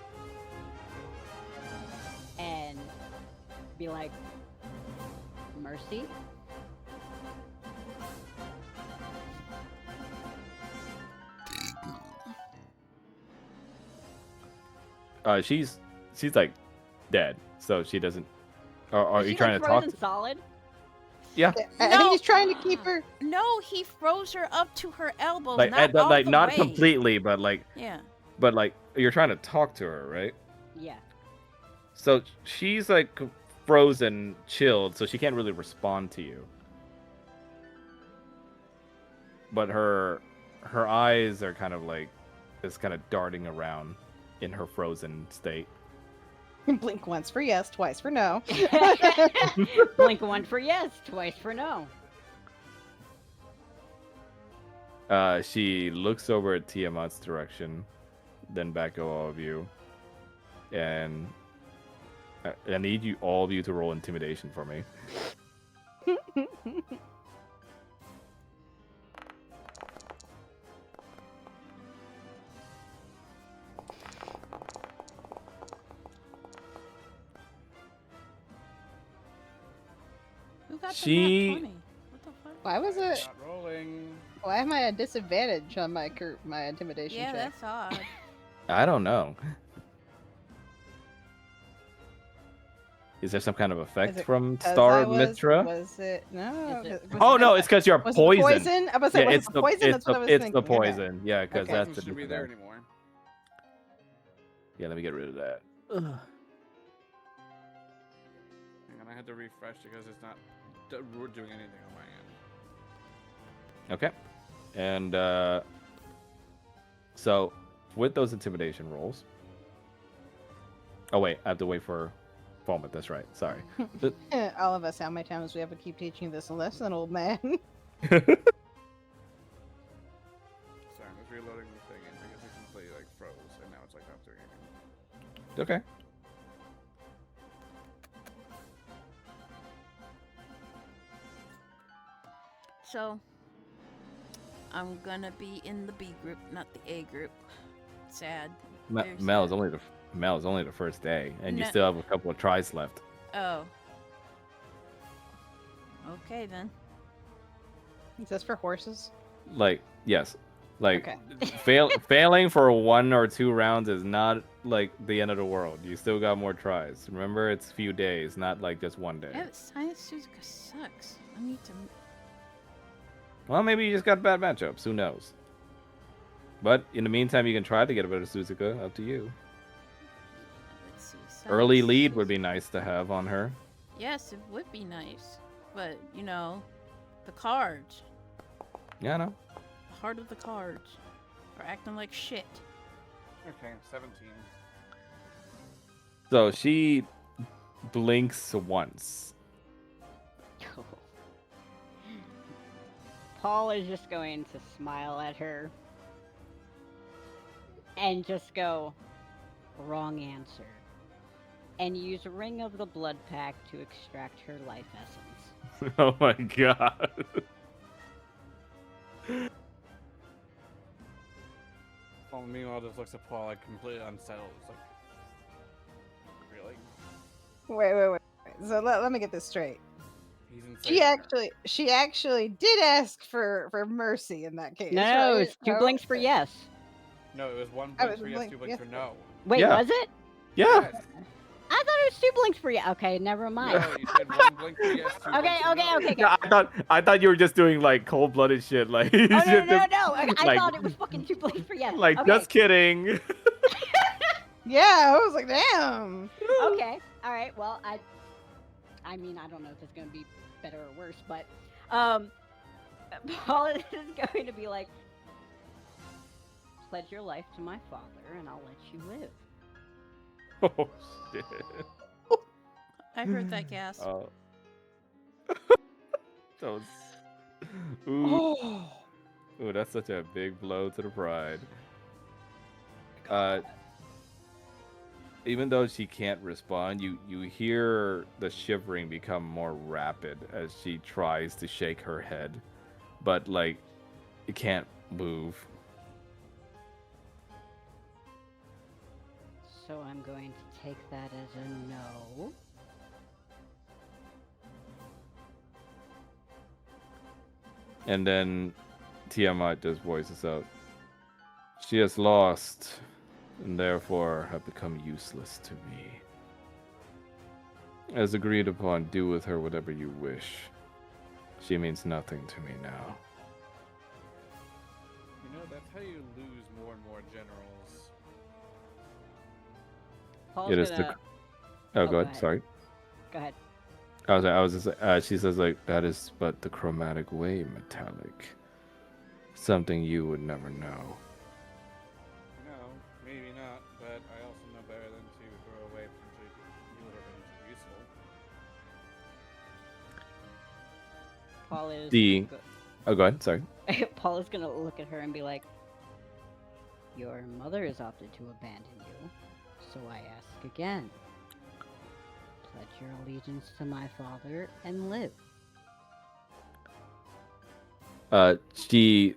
and be like, "Mercy?" She's like dead, so she doesn't. Or are Is you she, trying like, to talk? frozen solid? Yeah, I No. think he's trying to keep her. No, he froze her up to her elbows. like not all like the not way. completely, but like Yeah. you're trying to talk to her, right? Yeah. So she's like frozen, chilled, so she can't really respond to you. But her eyes are kind of like just kind of darting around in her frozen state. Blink once for yes, twice for no. Blink one for yes, twice for no. She looks over at Tiamat's direction, then back to all of you, and I need you all of you to roll intimidation for me. Who got She- the nat 20? What the fuck? Why was it? Not rolling. Why am I at disadvantage on my my intimidation Yeah, check? that's odd. I don't know. Is there some kind of effect Is it from 'Cause Star I of was, Mitra? Was it no? Is it- was Oh it- no, it's because you're was it the poisoned. poison? I was Yeah, like, was it's it the poison? That's what I was it's thinking. the poison. Yeah, because Okay. that's It the shouldn't be different there thing. anymore. Yeah, let me get rid of that. Ugh. Hang on, I had to refresh because it's not doing anything on my end. Okay. And so with those intimidation rolls, Oh wait, I have to wait for Foment. That's right. Sorry. All of us, how many times we have to keep teaching this lesson, old man? Sorry, I'm just reloading the thing and because it completely like froze and now it's like not doing anything. Okay. So, I'm gonna be in the B group, not the A group. Sad. Very Mel's sad. only the first day, and you No. still have a couple of tries left. Oh. Okay then. Is this for horses? Like, yes, like Okay. failing for 1 or 2 rounds is not like the end of the world. You still got more tries. Remember, it's a few days, not like just 1 day. Yeah, Science Suzuka sucks. I need to. Well, maybe you just got bad matchups. Who knows? But in the meantime, you can try to get a better Suzuka. Up to you. Let's see. Early Science lead would Suzuka- be nice to have on her. Yes, it would be nice. But, you know, the cards, Yeah, I know. the heart of the cards, are acting like shit. Okay, 17. So she blinks once. Paul is just going to smile at her and just go, wrong answer. And use Ring of the Blood Pack to extract her life essence. Oh my god. Well, meanwhile, just looks at Paul like completely unsettled. It's like, really? Wait. So let me get this straight. He's insane. She actually did ask for mercy in that case. No, right? it's 2 blinks for yes. No, it was 1 Oh, blink it for was yes, blink, 2 blinks for yes. no. Wait, Yeah. was it? Yeah. Yes. I thought it was 2 blinks for yes. Okay, never mind. No, you said 1 blink for yes, 2 Okay, blinks for no. okay. Yeah, I thought you were just doing like cold-blooded shit. Like, Oh, no. I like- thought it was fucking 2 blinks for yes. like okay. just kidding. Yeah, I was like, damn. Okay. All right. Well, I mean, I don't know if it's going to be better or worse, but Paul is going to be like, pledge your life to my father, and I'll let you live. Oh shit. I heard that gasp. Oh. That was. Ooh. Oh. Ooh, that's such a big blow to the pride. Even though she can't respond, you hear the shivering become more rapid as she tries to shake her head, but like it can't move. So I'm going to take that as a no. And then Tiamat just voices out, "She has lost, and therefore have become useless to me. As agreed upon, do with her whatever you wish. She means nothing to me now." You know, that's how you lose more and more generals. Paul's It is gonna... the. Oh, Oh, go go ahead. ahead. Sorry. Go ahead. I was just. She says like, "That is but the chromatic way, metallic. Something you would never know." No, maybe not, but I also know better than to throw away potentially you would have been useful. Paul is... The- Oh, go ahead. Sorry. Paul is gonna look at her and be like, your mother has opted to abandon you, so I ask again. Pledge your allegiance to my father and live. She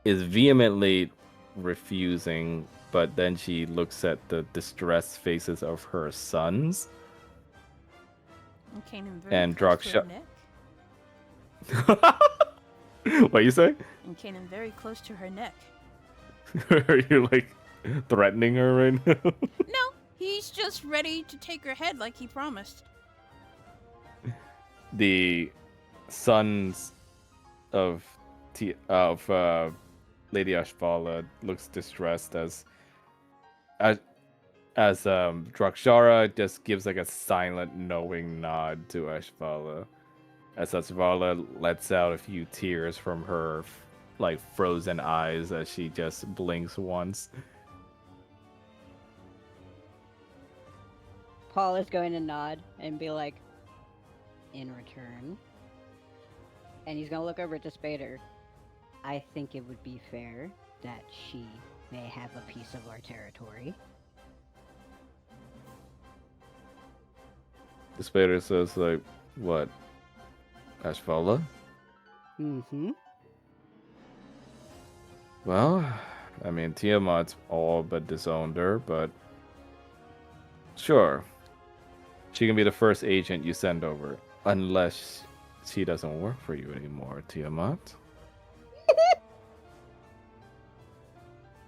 is vehemently refusing, but then she looks at the distressed faces of her sons. And Kanan very And close to her Draksha- neck. What you say? And Kanan very close to her neck. Are you like threatening her right now? No, he's just ready to take her head like he promised. The sons of Lady Ashvala looks distressed as Drakshara just gives like a silent knowing nod to Ashvala. As Ashvala lets out a few tears from her like frozen eyes as she just blinks once. Paul is going to nod and be like, in return. And he's going to look over to Spader. I think it would be fair that she may have a piece of our territory. The Spader says, like, what? Ashvala? Mm-hmm. Well, I mean, Tiamat's all but disowned her, but sure. She can be the first agent you send over, unless she doesn't work for you anymore, Tiamat.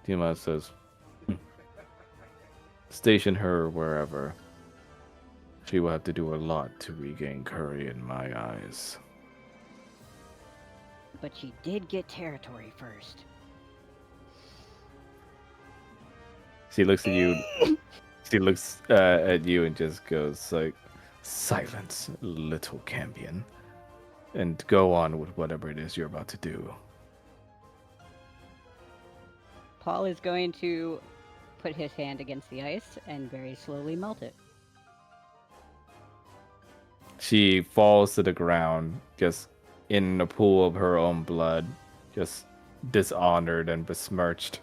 Tiamat says, station her wherever. She will have to do a lot to regain Curry in my eyes. But she did get territory first. She looks at you. She looks at you and just goes like, silence, little Cambion, and go on with whatever it is you're about to do. Paul is going to put his hand against the ice and very slowly melt it. She falls to the ground, just in a pool of her own blood, just dishonored and besmirched.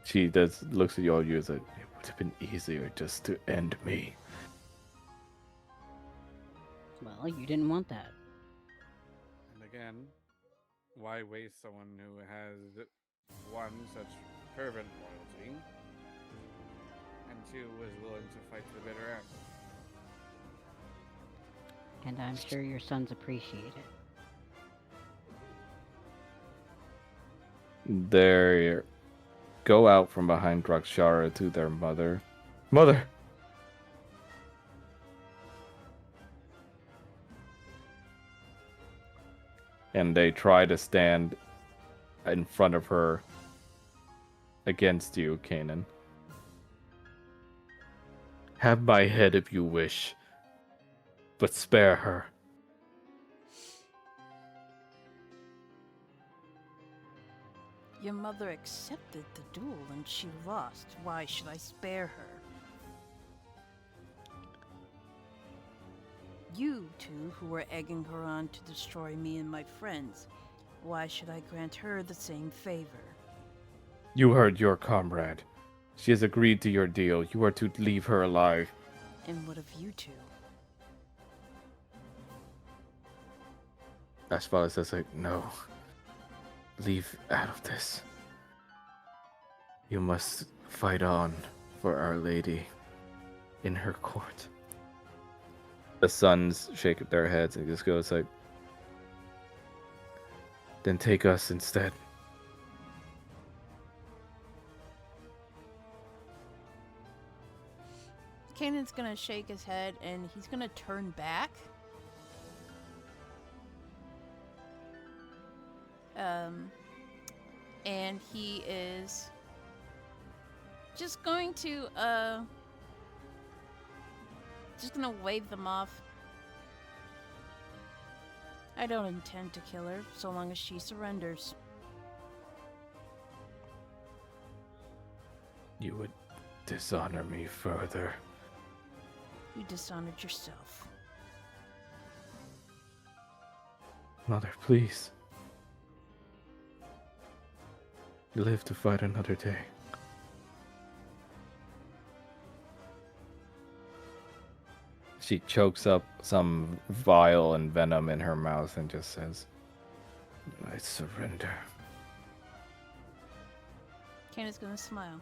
She looks at you all years like, it would have been easier just to end me. Well, you didn't want that. And again, why waste someone who has, one, such fervent loyalty, and two, was willing to fight to the bitter end? And I'm sure your sons appreciate it. They go out from behind Drakshara to their mother. Mother! And they try to stand in front of her against you, Kanan. Have my head if you wish, but spare her. Your mother accepted the duel and she lost. Why should I spare her? You two who were egging her on to destroy me and my friends. Why should I grant her the same favor? You heard your comrade. She has agreed to your deal. You are to leave her alive. And what of you two? Ashvala says, like, no. Leave out of this. You must fight on for Our Lady in her court. The sons shake their heads and just goes like, then take us instead. Kanan's gonna shake his head and he's gonna turn back. And he is just going to just gonna wave them off. I don't intend to kill her so long as she surrenders. You would dishonor me further. You dishonored yourself. Mother, please. Live to fight another day. She chokes up some vile and venom in her mouth and just says, I surrender. Kanan's gonna smile.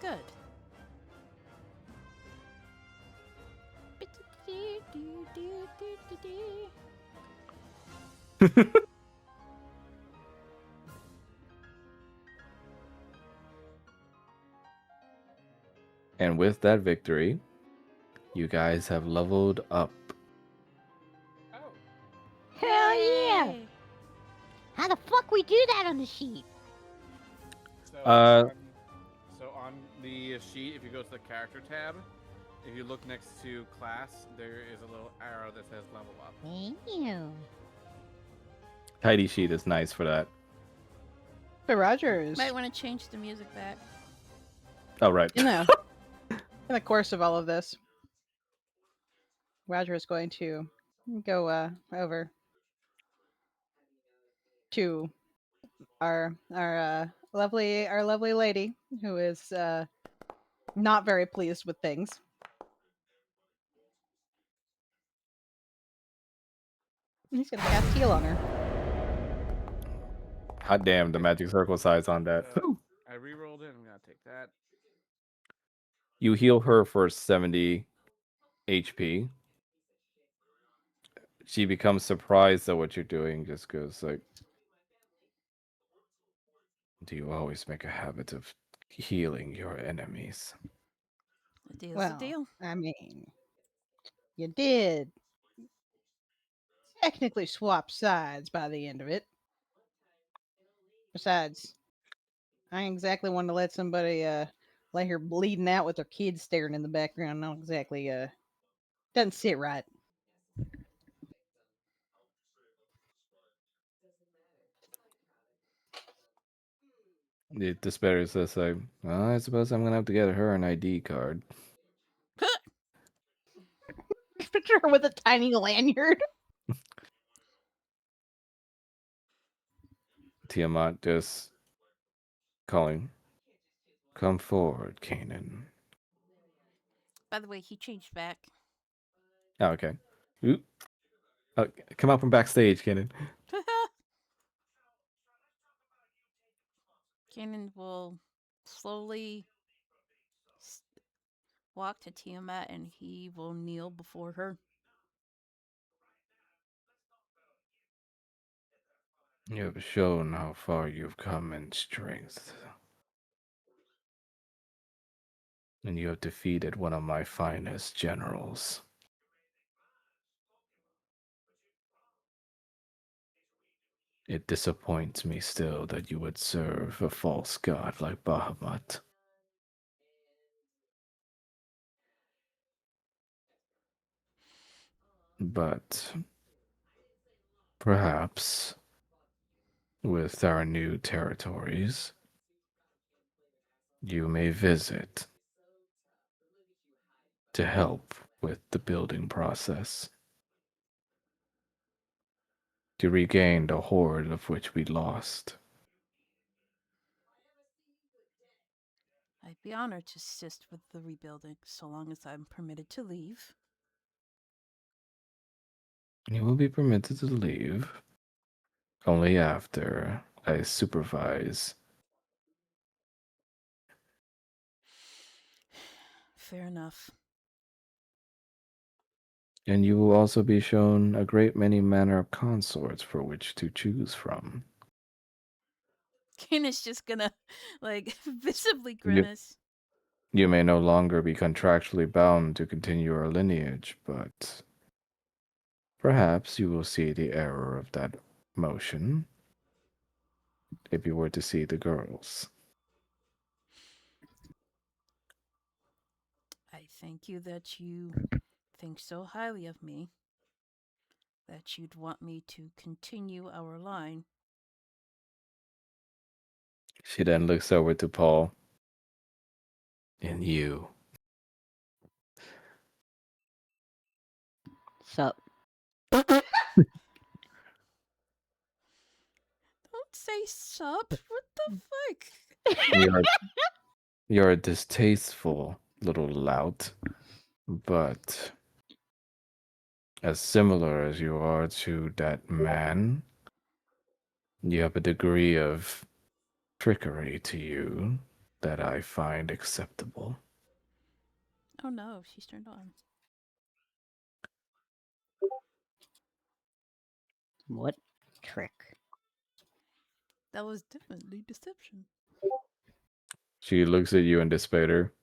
Good. And with that victory, you guys have leveled up. Oh, Hell yeah! Yay. How the fuck we do that on the sheet? so Uh, so on the sheet, if you go to the character tab, If you look next to class, there is a little arrow that says level up. Thank you. Tidy sheet is nice for that. But Rogers, Might want to change the music back. Oh, right. in the course of all of this, Roger is going to go over to our lovely lady who is not very pleased with things. He's gonna cast heal on her. Hot damn, the magic circle size on that. I re-rolled it. I'm gonna take that. You heal her for 70 HP. She becomes surprised at what you're doing, just goes like, do you always make a habit of healing your enemies? A deal's a Well, deal. I mean, you did technically swap sides by the end of it. Besides, I ain't exactly want to let somebody lay her bleeding out with her kids staring in the background. Not exactly doesn't sit right. The despair says like, well, I suppose I'm gonna have to get her an ID card. Picture her with a tiny lanyard. Tiamat just calling, come forward, Kanan. By the way, he changed back. Oh, okay. Oop. Oh, come out from backstage, Kanan. Kanan will slowly walk to Tiamat and he will kneel before her. You have shown how far you've come in strength. And you have defeated one of my finest generals. It disappoints me still that you would serve a false god like Bahamut. But perhaps with our new territories, you may visit to help with the building process. To regain the horde of which we lost. I'd be honored to assist with the rebuilding so long as I'm permitted to leave. You will be permitted to leave only after I supervise. Fair enough. And you will also be shown a great many manner of consorts for which to choose from. Kanan's just gonna, like, visibly You, grimace. you may no longer be contractually bound to continue your lineage, but perhaps you will see the error of that motion if you were to see the girls. I thank you that you think so highly of me that you'd want me to continue our line. She then looks over to Paul. And you. Sup? Don't say sup. What the fuck? You're a distasteful little lout, but as similar as you are to that man, you have a degree of trickery to you that I find acceptable. Oh no, she's turned on. What trick? That was definitely deception. She looks at you in despair.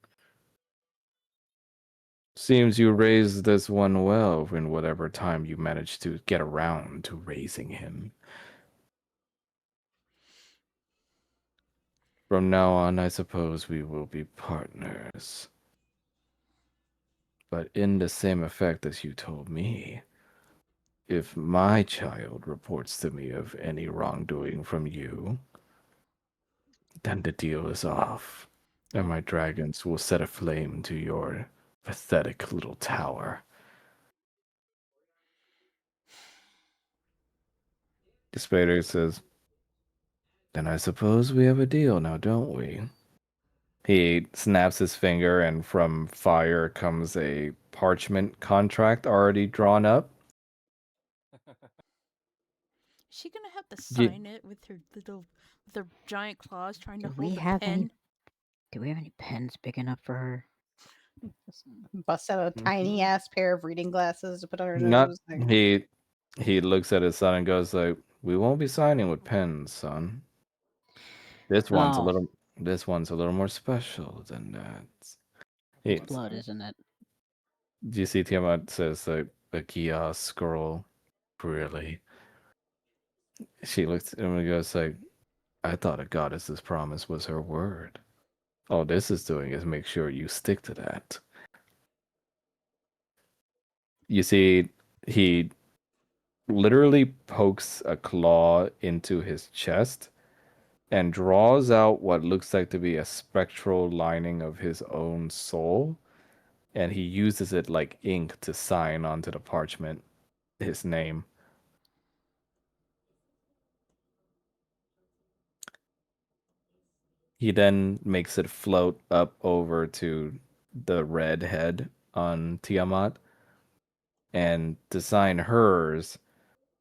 Seems you raised this one well in whatever time you managed to get around to raising him. From now on, I suppose we will be partners. But in the same effect as you told me, if my child reports to me of any wrongdoing from you, then the deal is off, and Oh, my dragons will set a flame to your pathetic little tower. The Spader says, then I suppose we have a deal now, don't we? He snaps his finger, and from fire comes a parchment contract already drawn up. is she gonna have to You, sign it with her giant claws trying to Do we hold a have any? pen? Do we have any pens big enough for her? Just bust out a tiny ass pair of reading glasses to put on her not nose. Like, he looks at his son and goes like, "We won't be signing with pens, son. This one's a Oh, little this one's a little more special than that." He, it's blood, isn't it? do you see Tiamat says like a kiosk scroll? Really? She looks at him and goes like, I thought a goddess's promise was her word. All this is doing is make sure you stick to that. You see, he literally pokes a claw into his chest and draws out what looks like to be a spectral lining of his own soul, and he uses it like ink to sign onto the parchment his name. He then makes it float up over to the red head on Tiamat, and to sign hers,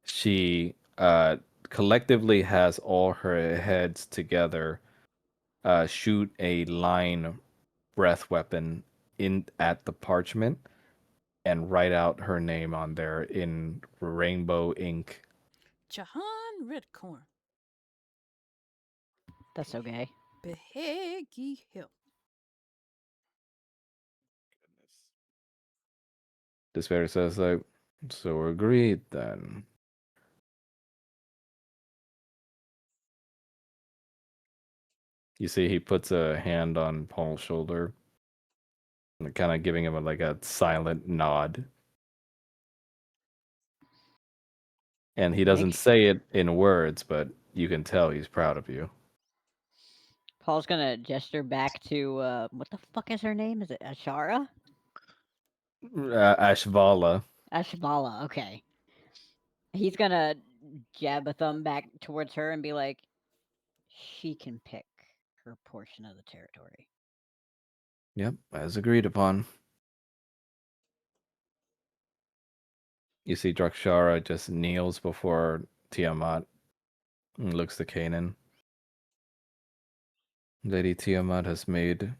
she collectively has all her heads together shoot a line breath weapon in at the parchment and write out her name on there in rainbow ink. Jahan Redcorn, That's okay. Behegi Hill. Goodness. Despair says like, so agreed then. You see, he puts a hand on Paul's shoulder, and kind of giving him like a silent nod. And he doesn't Make say it in words, but you can tell he's proud of you. Paul's gonna gesture back to what the fuck is her name? Is it Ashara? Ashvala. Ashvala. Okay. He's gonna jab a thumb back towards her and be like, she can pick her portion of the territory. Yep, as agreed upon. You see, Drakshara just kneels before Tiamat and looks to Kanan. Lady Tiamat has made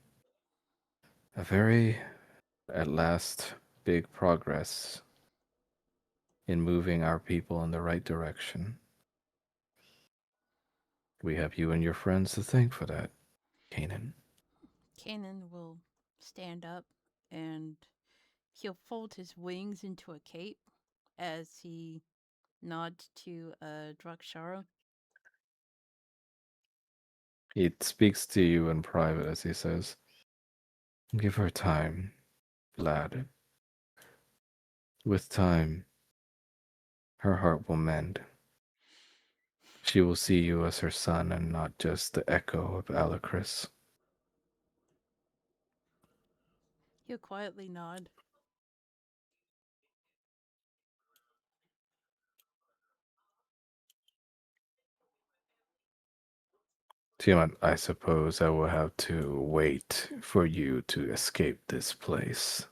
a very, at last, big progress in moving our people in the right direction. We have you and your friends to thank for that, Kanan. Kanan will stand up and he'll fold his wings into a cape as he nods to Drakshara. He speaks to you in private as he says, give her time, lad. With time, her heart will mend. She will see you as her son and not just the echo of Alacris. He'll quietly nod. Tiamat, I suppose I will have to wait for you to escape this place.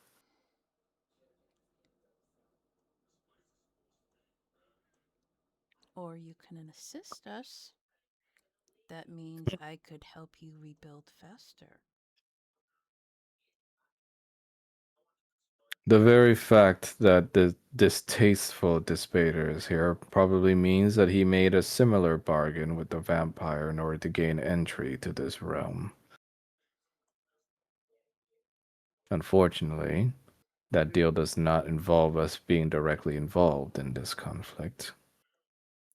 Or you can assist us. That means I could help you rebuild faster. The very fact that the distasteful Despater is here probably means that he made a similar bargain with the vampire in order to gain entry to this realm. Unfortunately, that deal does not involve us being directly involved in this conflict.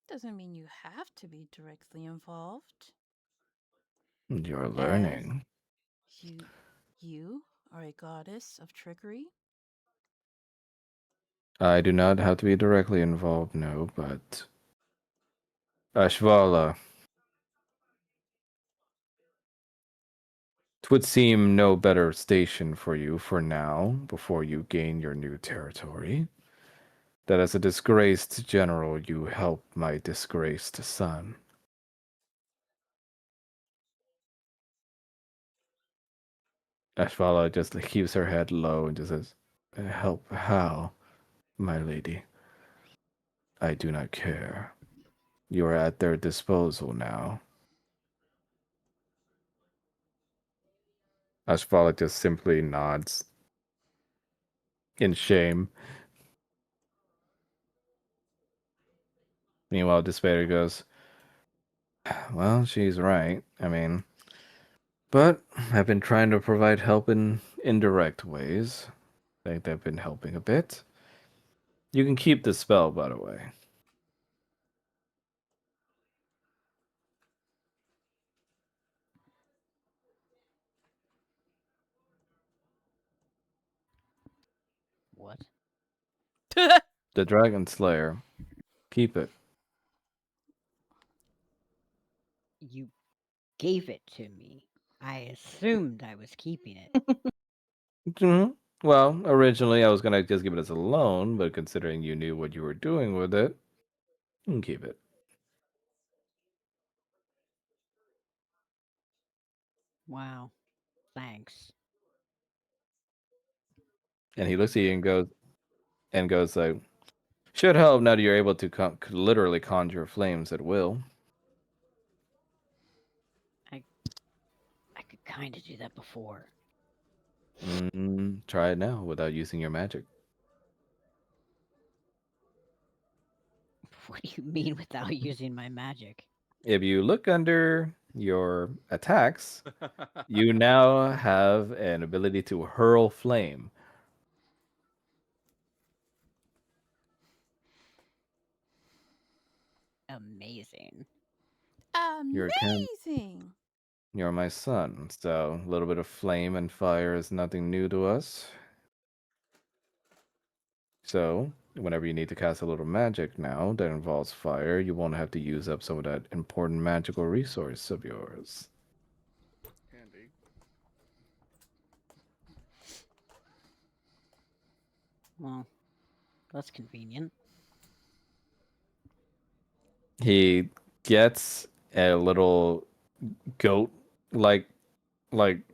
Doesn't mean you have to be directly involved. You're As learning. you you are a goddess of trickery. I do not have to be directly involved, no, but Ashvala, twould seem no better station for you for now, before you gain your new territory, that as a disgraced general you help my disgraced son. Ashvala just keeps her head low and just says, help how, my lady? I do not care. You are at their disposal now. Ashvala just simply nods in shame. Meanwhile, Despair goes, well, she's right. I mean, but I've been trying to provide help in indirect ways. I think they've been helping a bit. You can keep the spell, by the way. What? The Dragon Slayer. Keep it. You gave it to me. I assumed I was keeping it. Mhm. Well, originally I was gonna just give it as a loan, but considering you knew what you were doing with it, you can keep it. Wow. Thanks. And he looks at you and goes like, should help now that you're able to literally conjure flames at will. I could kind of do that before. Try it now without using your magic. What do you mean without using my magic? If you look under your attacks, you now have an ability to hurl flame. Amazing. You're can Amazing. you're my son, so a little bit of flame and fire is nothing new to us. So, whenever you need to cast a little magic now that involves fire, you won't have to use up some of that important magical resource of yours. Handy. Well, that's convenient. He gets a little goat like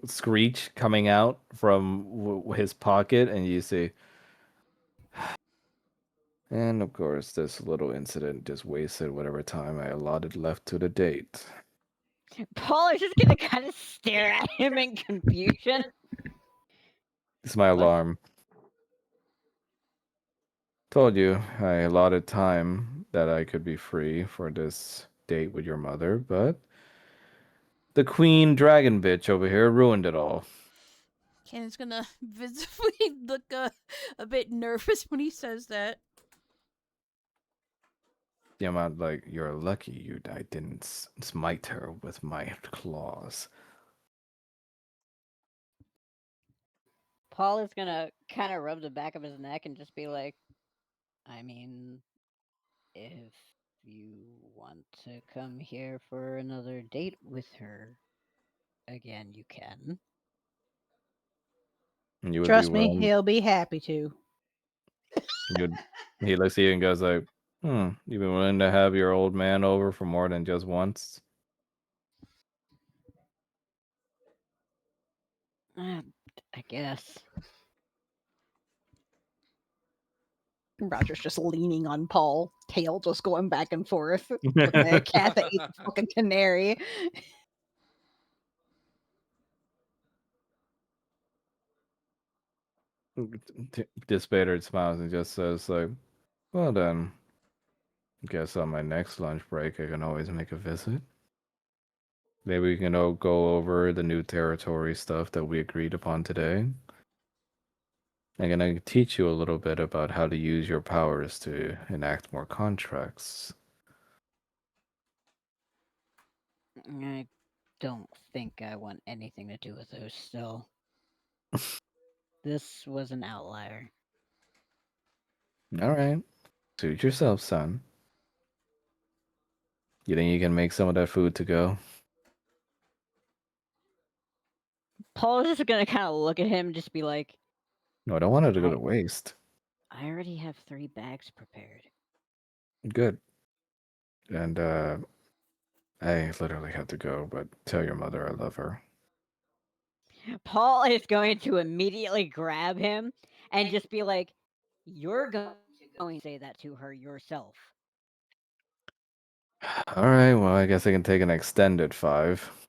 screech coming out from his pocket, and you see. And of course, this little incident just wasted whatever time I allotted left to the date. Paul is just gonna kind of stare at him in confusion. It's my What? alarm. Told you I allotted time that I could be free for this date with your mother, but the queen dragon bitch over here ruined it all. Ken's gonna visibly look a bit nervous when he says that. The amount like you're lucky I didn't smite her with my claws. Paul is gonna kind of rub the back of his neck and just be like, I mean, if you want to come here for another date with her again, you can. And you would be Trust me, willing. he'll be happy to. You'd, he looks at you and goes like, you've been willing to have your old man over for more than just once? I guess. Roger's just leaning on Paul, tail just going back and forth, looking at a cat that ate a fucking canary. Dissipated smiles and just says like, well then, guess on my next lunch break I can always make a visit. Maybe we can all go over the new territory stuff that we agreed upon today. I'm gonna teach you a little bit about how to use your powers to enact more contracts. I don't think I want anything to do with those still. This was an outlier. All right. Suit yourself, son. You think you can make some of that food to go? Paul is just gonna kind of look at him and just be like, No, I don't want it to go I, to waste. I already have 3 bags prepared. Good. And I literally have to go, but tell your mother I love her. Paul is going to immediately grab him and just be like, "You're going to say that to her yourself." All right. Well, I guess I can take an extended 5.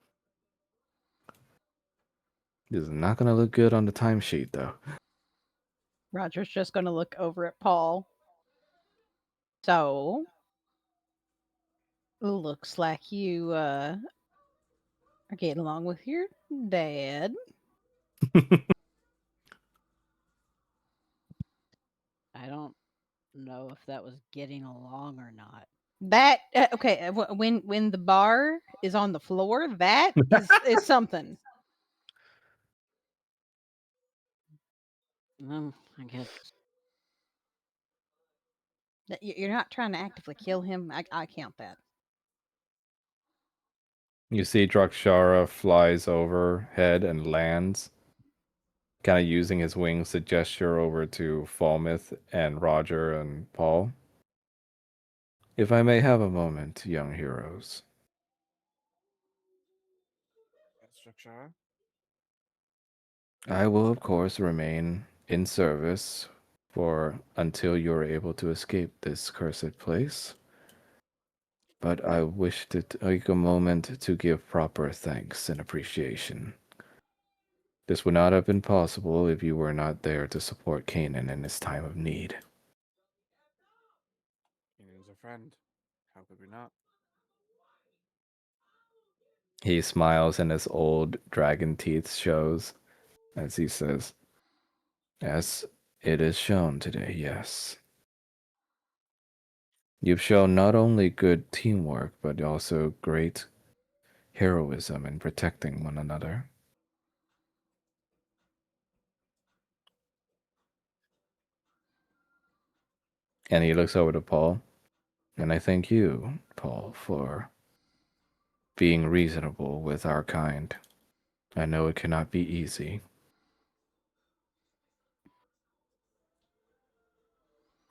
This is not gonna look good on the timesheet, though. Roger's just going to look over at Paul. So, looks like you are getting along with your dad. I don't know if that was getting along or not. That okay? When the bar is on the floor, that is something. I guess. You're not trying to actively kill him. I count that. You see Drakshara flies overhead and lands, kind of using his wings to gesture over to Falmouth and Roger and Paul. If I may have a moment, young heroes. Structure. I will, of course, remain in service for until you are able to escape this cursed place. But I wish to take a moment to give proper thanks and appreciation. This would not have been possible if you were not there to support Kanan in his time of need. Kanan's a friend. How could we not? He smiles and his old dragon teeth shows as he says, "As it is shown today, yes. You've shown not only good teamwork, but also great heroism in protecting one another." And he looks over to Paul, and I thank you, Paul, for being reasonable with our kind. I know it cannot be easy.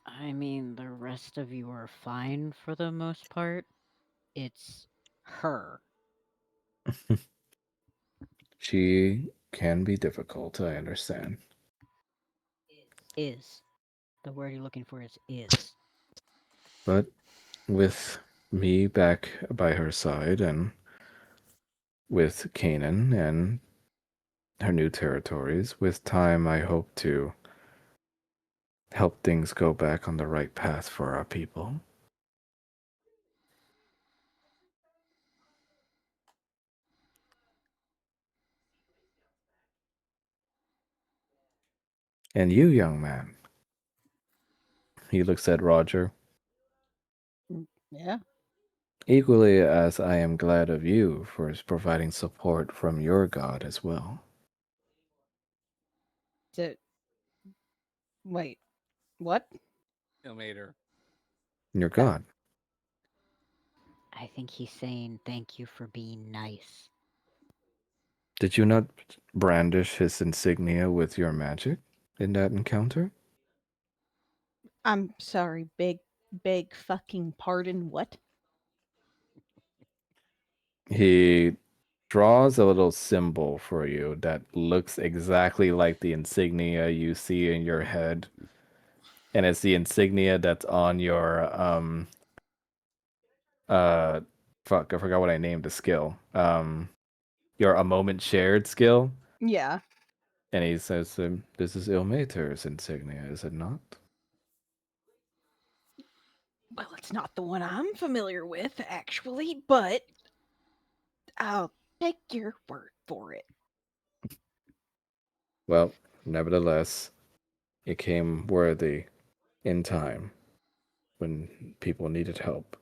I mean, the rest of you are fine for the most part. It's her. She can be difficult, I understand. Is. The word you're looking for is. But with me back by her side and with Kanan and her new territories, with time I hope to help things go back on the right path for our people. And you, young man, he looks at Roger, Yeah. equally as I am glad of you for providing support from your god as well. Wait. What? Ilmater. Your god. I think he's saying thank you for being nice. Did you not brandish his insignia with your magic in that encounter? I'm sorry. Big fucking pardon. What? He draws a little symbol for you that looks exactly like the insignia you see in your head. And it's the insignia that's on your uh fuck, I forgot what I named the skill. Your a moment shared skill. Yeah. And he says, "This is Ilmater's insignia, is it not?" Well, it's not the one I'm familiar with, actually, but I'll take your word for it. Well, nevertheless, it came worthy in time when people needed help.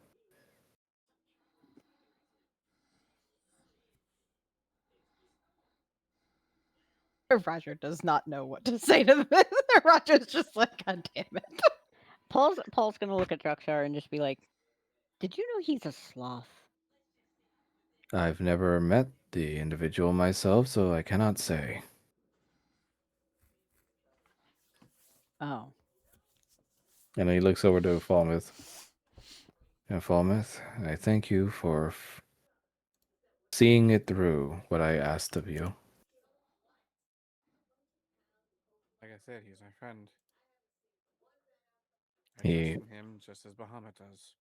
Roger does not know what to say to this. Roger's just like, God damn it. Paul's gonna look at Drakshar and just be like, "Did you know he's a sloth?" I've never met the individual myself, so I cannot say. Oh, And he looks over to Falmouth. And Falmouth, I thank you for seeing it through what I asked of you. Like I said, he's my friend. I trust He in him just as Bahamut does.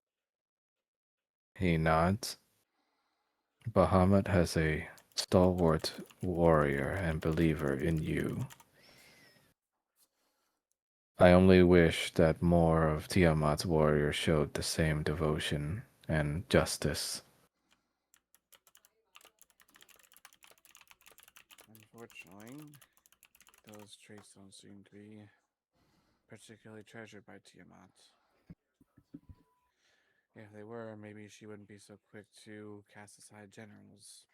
he nods. Bahamut has a stalwart warrior and believer in you. I only wish that more of Tiamat's warriors showed the same devotion and justice. Unfortunately, those traits don't seem to be particularly treasured by Tiamat. If they were, maybe she wouldn't be so quick to cast aside generals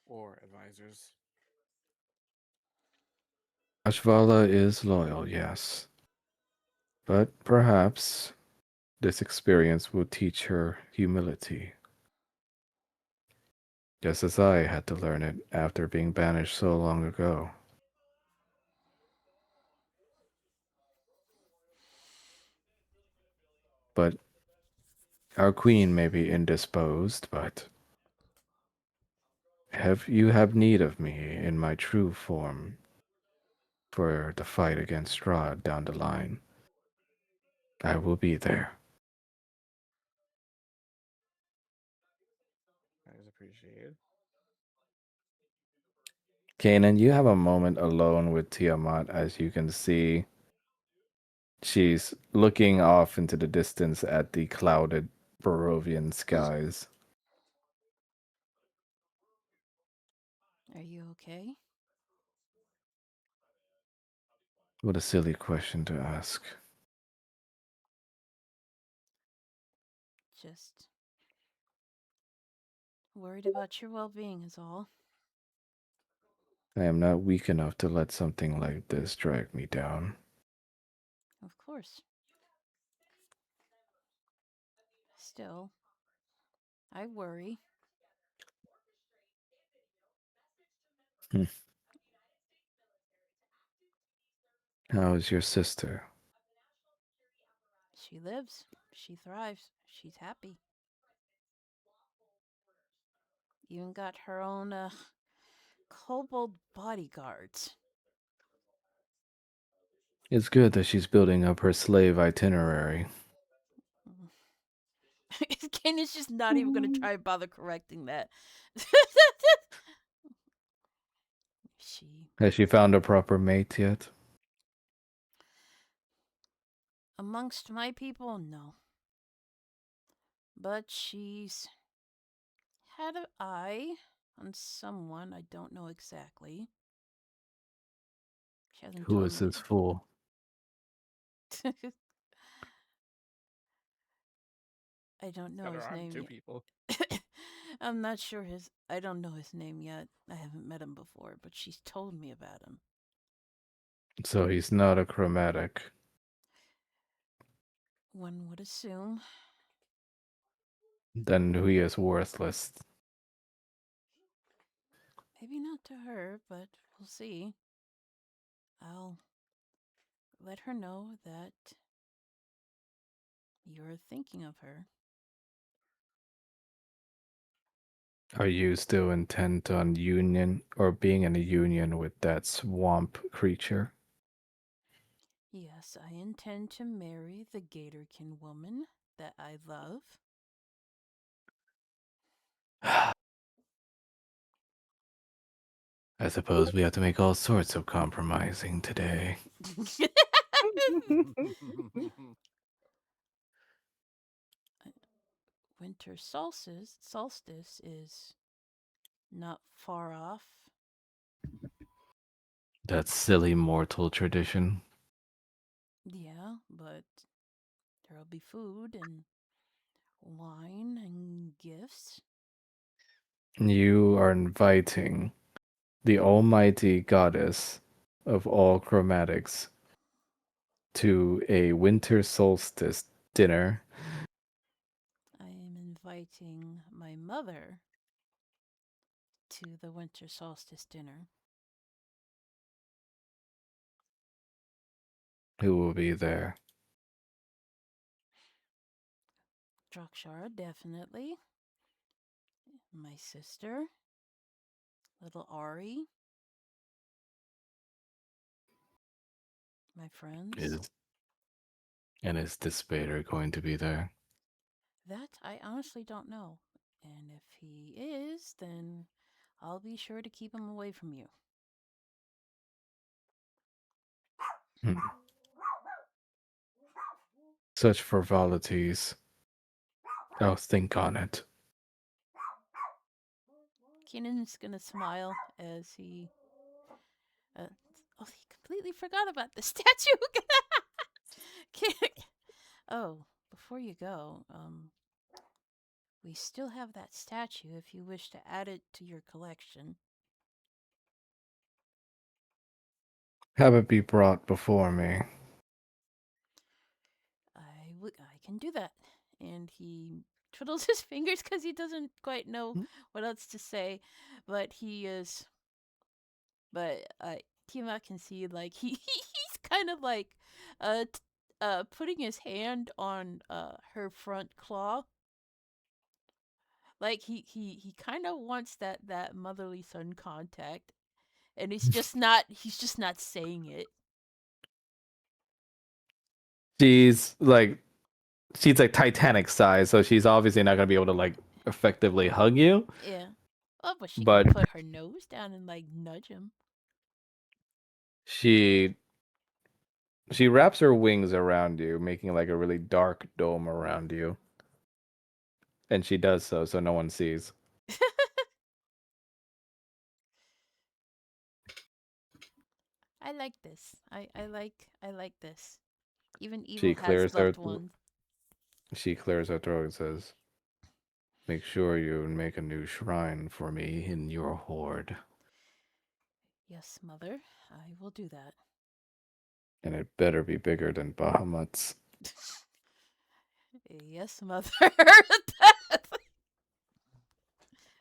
or advisors. Ashvala is loyal, yes. But perhaps this experience will teach her humility. Just as I had to learn it after being banished so long ago. But our queen may be indisposed, but you have need of me in my true form for the fight against Strahd down the line. I will be there. That is appreciated. Kanan, you have a moment alone with Tiamat. As you can see, she's looking off into the distance at the clouded Barovian skies. Are you okay? What a silly question to ask. Just worried about your well being, is all. I am not weak enough to let something like this drag me down. Of course. Still, I worry. Hmm. How is your sister? She lives. She thrives. She's happy. Even got her own kobold bodyguards. It's good that she's building up her slave itinerary. Ken is just not even going to try and bother correcting that. She, Has she found a proper mate yet? amongst my people, no. But she's had an eye on someone, I don't know exactly. She hasn't Who told is me. this fool? I don't know Got her his on name two yet. people. I'm not sure his. I don't know his name yet. I haven't met him before, but she's told me about him. So he's not a chromatic. One would assume. Then he is worthless. Maybe not to her, but we'll see. I'll let her know that you're thinking of her. Are you still intent on union or being in a union with that swamp creature? Yes, I intend to marry the Gatorkin woman that I love. I suppose we have to make all sorts of compromising today. Winter solstice is not far off. That silly mortal tradition. Yeah, but there'll be food and wine and gifts. You are inviting the almighty goddess of all chromatics to a winter solstice dinner. I am inviting my mother to the winter solstice dinner. Who will be there? Drakshara, definitely. My sister, little Ari, my friends. Is Despair going to be there? That I honestly don't know. And if he is, then I'll be sure to keep him away from you. Hmm. Such frivolities. I'll think on it. Keenan's gonna smile as he. Oh, he completely forgot about the statue. Oh, before you go, we still have that statue if you wish to add it to your collection. Have it be brought before me. I can do that. And he twiddles his fingers because he doesn't quite know what else to say, but he is. But Tiamat can see like he's kind of like putting his hand on her front claw. Like he kind of wants that motherly son contact, and he's just not saying it. She's like Titanic size, so she's obviously not gonna be able to like effectively hug you. Yeah. Oh, but she But can put her nose down and like nudge him. she wraps her wings around you, making like a really dark dome around you. And she does so no one sees. I like this. I like this. Even evil She has clears her loved ones. she clears her throat and says, "Make sure you make a new shrine for me in your hoard, Yes, mother, I will do that. and it better be bigger than Bahamut's." Yes, mother.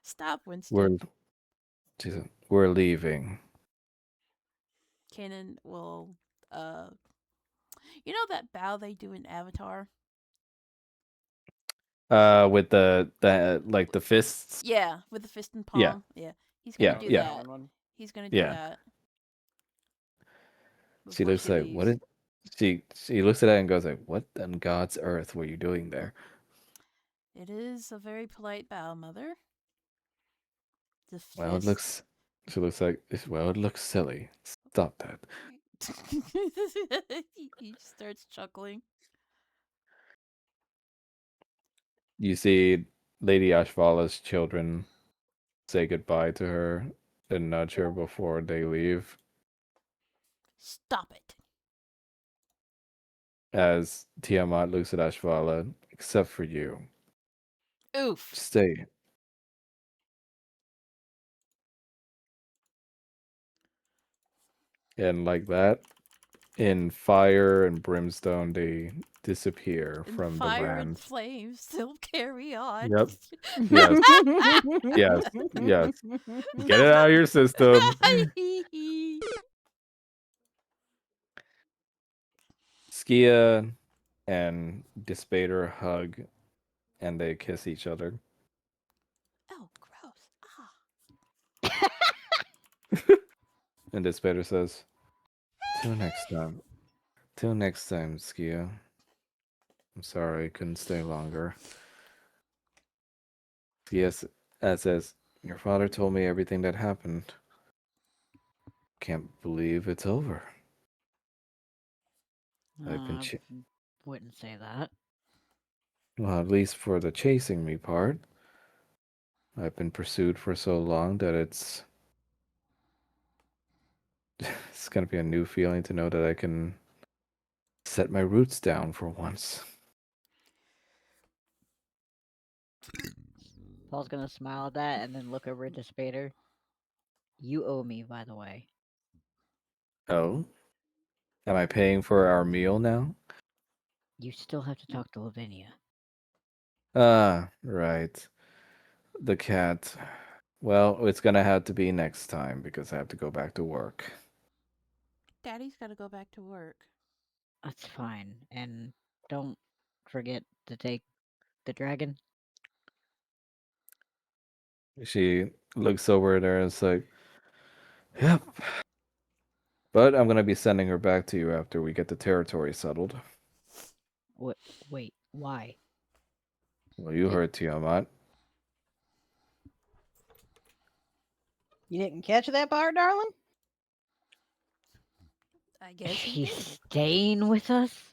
Stop, We're Winston. she said, "We're leaving." Kanan will uh you know that bow they do in Avatar? With the like the fists. Yeah, with the fist and Yeah, palm. Yeah. He's gonna yeah, do yeah, that. He's gonna do yeah. that She before looks she like, "What leaves. is?" She looks at it and goes like, "What on God's earth were you doing there?" It is a very polite bow, mother. The Well, it fist. looks. She looks like. Well, it looks silly. Stop that. He starts chuckling. You see Lady Ashvala's children say goodbye to her and nudge her before they leave. Stop it. As Tiamat looks at Ashvala, except for you. Oof. Stay. And like that, in fire and brimstone, they disappear And from the fire and land. flames still carry on. Yep. Yes. Yes. Yes. Get it out of your system. Skia and Despater hug and they kiss each other. Oh, gross. Ah. And Despater says, "Till next time. Till next time, Skia. I'm sorry I couldn't stay longer." Yes, says, "Your father told me everything that happened. Can't believe it's over. I've been Wouldn't say that. well, at least for the chasing me part. I've been pursued for so long that it's it's gonna be a new feeling to know that I can set my roots down for once." Paul's gonna smile at that and then look over at Spader. You owe me, by the way. Oh? Am I paying for our meal now? You still have to talk to Lavinia. Ah, right. The cat. Well, it's gonna have to be next time because I have to go back to work. Daddy's got to go back to work. That's fine. And don't forget to take the dragon. She looks over there and is like, "Yep." But I'm gonna be sending her back to you after we get the territory settled. Wait, why? Well, you It- heard Tiamat. You didn't catch that part, darling? I guess he She's did. staying with us?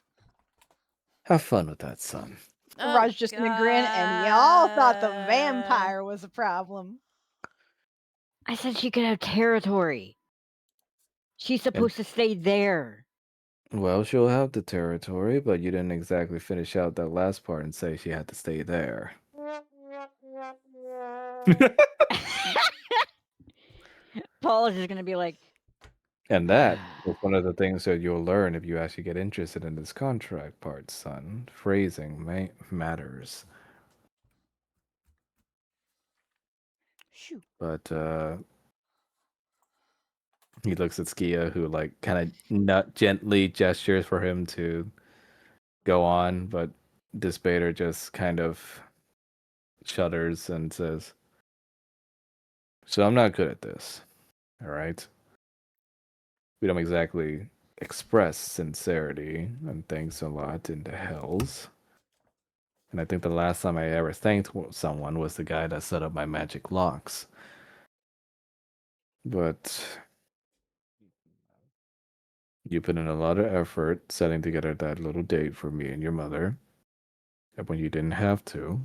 Have fun with that, son. Oh, Raj just gonna grin, and y'all thought the God. vampire was a problem. I said she could have territory. She's supposed to stay there. Well, she'll have the territory, but you didn't exactly finish out that last part and say she had to stay there. Paul is just gonna be like, And that is one of the things that you'll learn if you actually get interested in this contract part, son. Phrasing matters. Shoo. But he looks at Skia, who like kind of not gently gestures for him to go on, but this Bader just kind of shudders and says, "So I'm not good at this. All right. We don't exactly express sincerity and thanks a lot in the hells. And I think the last time I ever thanked someone was the guy that set up my magic locks. But you put in a lot of effort setting together that little date for me and your mother. And when you didn't have to,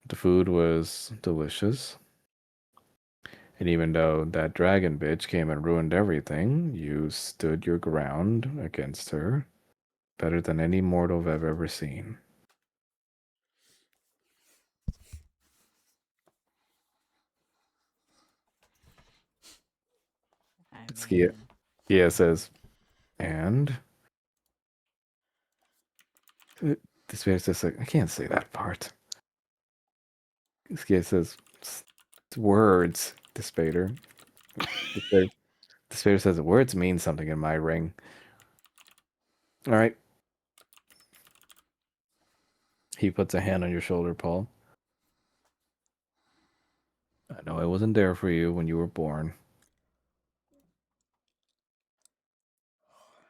the food was delicious. And even though that dragon bitch came and ruined everything, you stood your ground against her better than any mortal I've ever seen. I Skia, mean, Skia says, and the spirit says, like, I can't say that part. Skia says, it's words, the spider. The spirit says, words mean something in my ring. All right. He puts a hand on your shoulder, Paul. I know I wasn't there for you when you were born.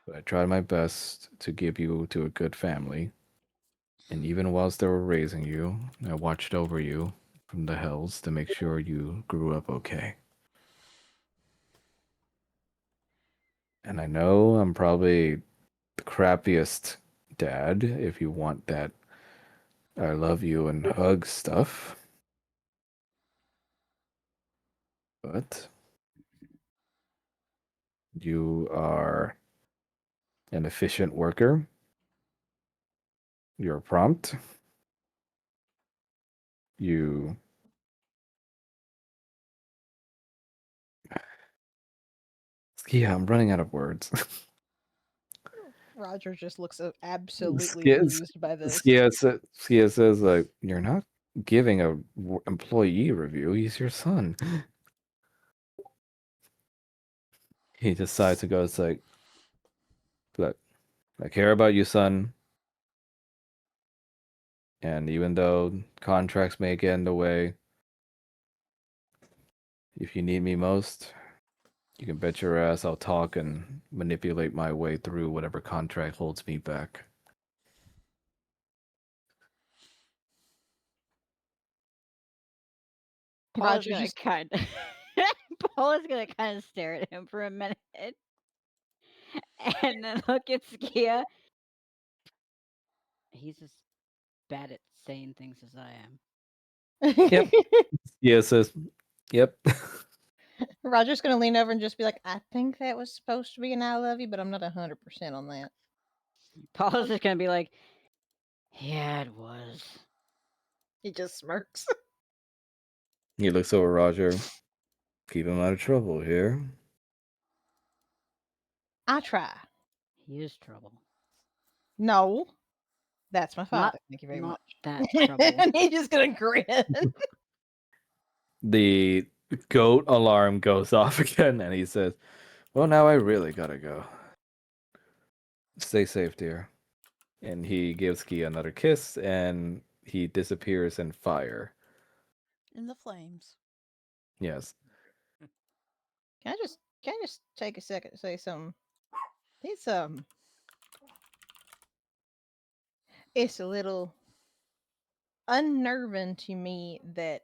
But I tried my best to give you to a good family. And even whilst they were raising you, I watched over you from the hells to make sure you grew up okay. And I know I'm probably the crappiest dad if you want that I love you and hug stuff. But you are an efficient worker. You're prompt. You Yeah, I'm running out of words. Roger just looks absolutely Skia, amused by this. Skia says, like, you're not giving a employee review. He's your son. He decides to go, it's like, look, I care about you, son. And even though contracts may get in the way, if you need me most, you can bet your ass I'll talk and manipulate my way through whatever contract holds me back. Paul is Roger gonna just kind of Paul is gonna kind of stare at him for a minute, and then look at Skia. He's as bad at saying things as I am. Yep. Skia says, yep. Roger's gonna lean over and just be like, I think that was supposed to be an I love you, but I'm not 100% on that. Paul is just gonna be like, yeah, it was. He just smirks. He looks over Roger. Keep him out of trouble here. I try. He is trouble. No, that's my Not- father. Thank you very not much. that trouble. And he's just gonna grin. The goat alarm goes off again, and he says, "Well, now I really gotta go. Stay safe, dear." And he gives Key another kiss, and he disappears in fire. In the flames. Yes. Can I just take a second to say something? It's a little unnerving to me that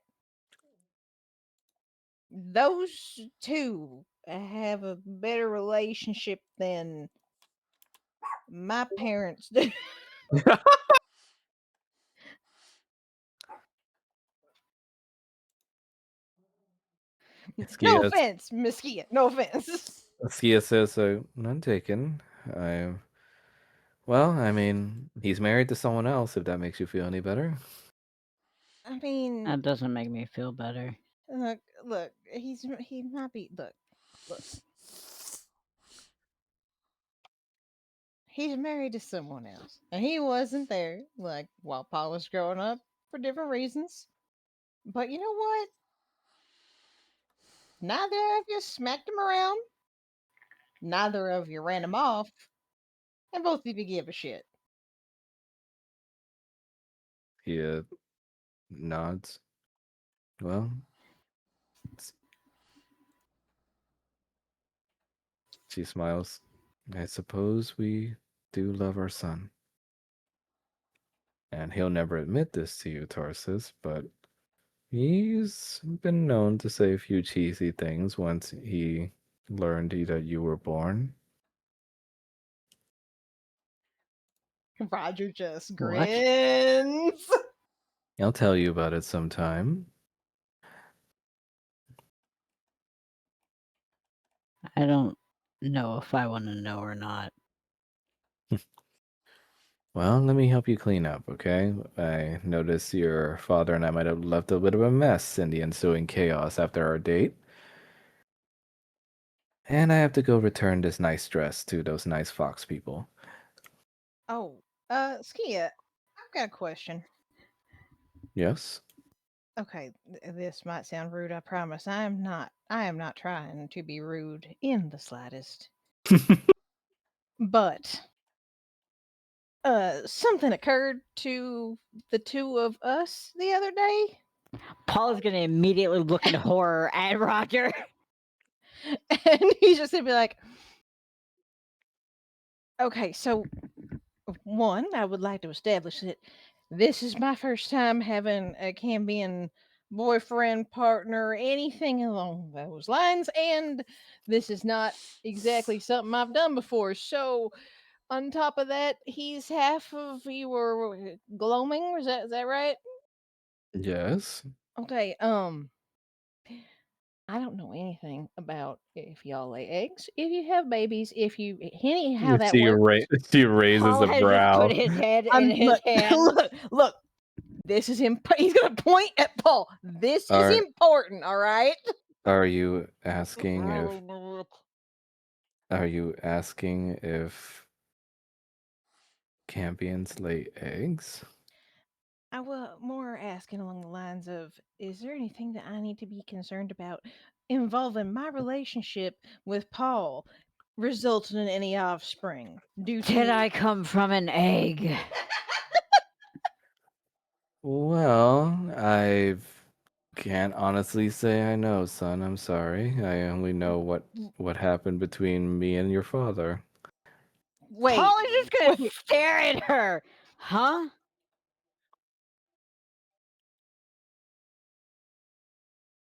those two have a better relationship than my parents do. No Skia, offense, Miss Kia. No offense. Skia says, "None taken. I, well, I mean, he's married to someone else. If that makes you feel any better." I mean, That doesn't make me feel better. look. He might be. Look. He's married to someone else, and he wasn't there. Like while Paul was growing up for different reasons. But you know what? Neither of you smacked him around. Neither of you ran him off, and both of you give a shit. He nods. Well, she smiles. I suppose we do love our son. And he'll never admit this to you, Tarsus, but he's been known to say a few cheesy things once he learned that you were born. Roger just What? grins. I'll tell you about it sometime. I don't know if I want to know or not. Well, let me help you clean up, okay? I notice your father and I might have left a bit of a mess in the ensuing chaos after our date. And I have to go return this nice dress to those nice fox people. Oh, Skia, I've got a question. Yes? Okay, this might sound rude, I promise. I am not trying to be rude in the slightest. But something occurred to the two of us the other day. Paul is gonna immediately look in horror at Roger. And he's just gonna be like, okay, so one, I would like to establish that this is my first time having a Cambian boyfriend, partner, anything along those lines, and this is not exactly something I've done before. So, on top of that, he's half of your gloaming. Is that right? Yes? Okay. I don't know anything about if y'all lay eggs, if you have babies, if you any how that She, works. she raises Paul a has just brow. put his head in I'm his hand. look. This is he's gonna point at Paul. This is Are important, all right? are you asking Really if not. are you asking if Campions lay eggs? I was more asking along the lines of, is there anything that I need to be concerned about involving my relationship with Paul resulting in any offspring due Did to I come from an egg? Well, I can't honestly say I know, son. I'm sorry. I only know what happened between me and your father. wait? Paul is just gonna wait. stare at her. Huh?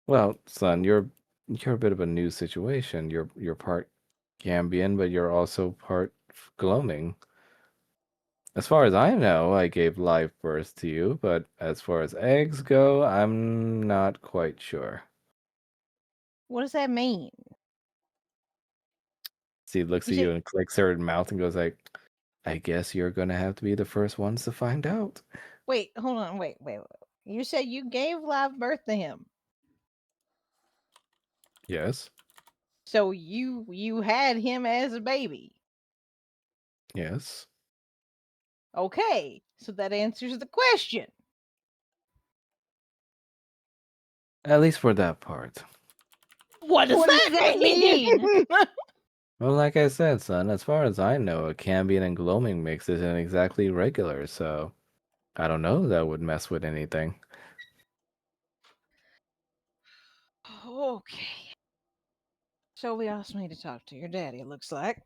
Well, son, you're a bit of a new situation. You're part Gambian, but you're also part Gloaming. As far as I know, I gave live birth to you, but as far as eggs go, I'm not quite sure. What does that mean? She looks You at said, you and clicks her mouth and goes like, I guess you're gonna have to be the first ones to find out. wait, hold on, wait. You said you gave live birth to him. Yes. So you had him as a baby. Yes. Okay, so that answers the question. At least for that part. What does What does that that mean? mean? Well, like I said, son, as far as I know, a Cambion and gloaming mix isn't exactly regular, so I don't know that would mess with anything. Okay. So we also need to talk to your daddy, it looks like.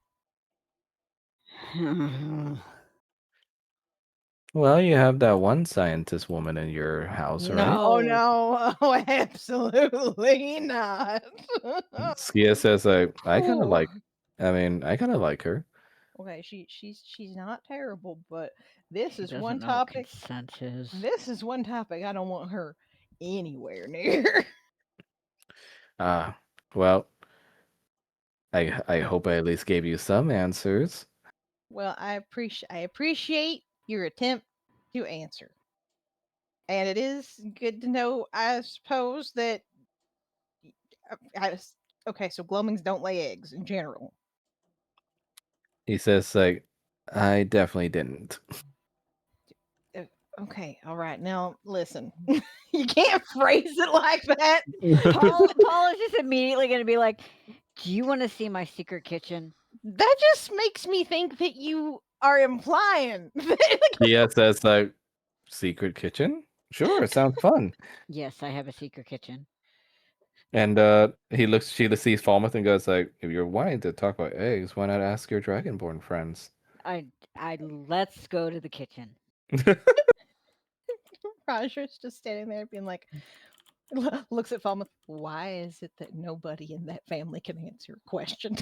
Well, you have that one scientist woman in your house, right? No, no, oh, absolutely not. Skia says, I kind of Oh. like, I mean, I kind of like her. Okay, she's not terrible, but this She is doesn't one know what topic. consent is. This is one topic I don't want her anywhere near. Ah, well, I hope I at least gave you some answers. Well, I appreciate your attempt to answer. And it is good to know, I suppose, that okay, so gloamings don't lay eggs in general. He says, like, I definitely didn't. Okay, all right. Now listen, you can't phrase it like that. Paul is just immediately going to be like, "Do you want to see my secret kitchen?" That just makes me think that you are implying that, Skia says, like, secret kitchen? Sure, sounds fun. Yes, I have a secret kitchen. And she sees Falmouth and goes like, if you're wanting to talk about eggs, why not ask your dragonborn friends? I let's go to the kitchen. Roger's just standing there being like, looks at Falmouth. Why is it that nobody in that family can answer a question?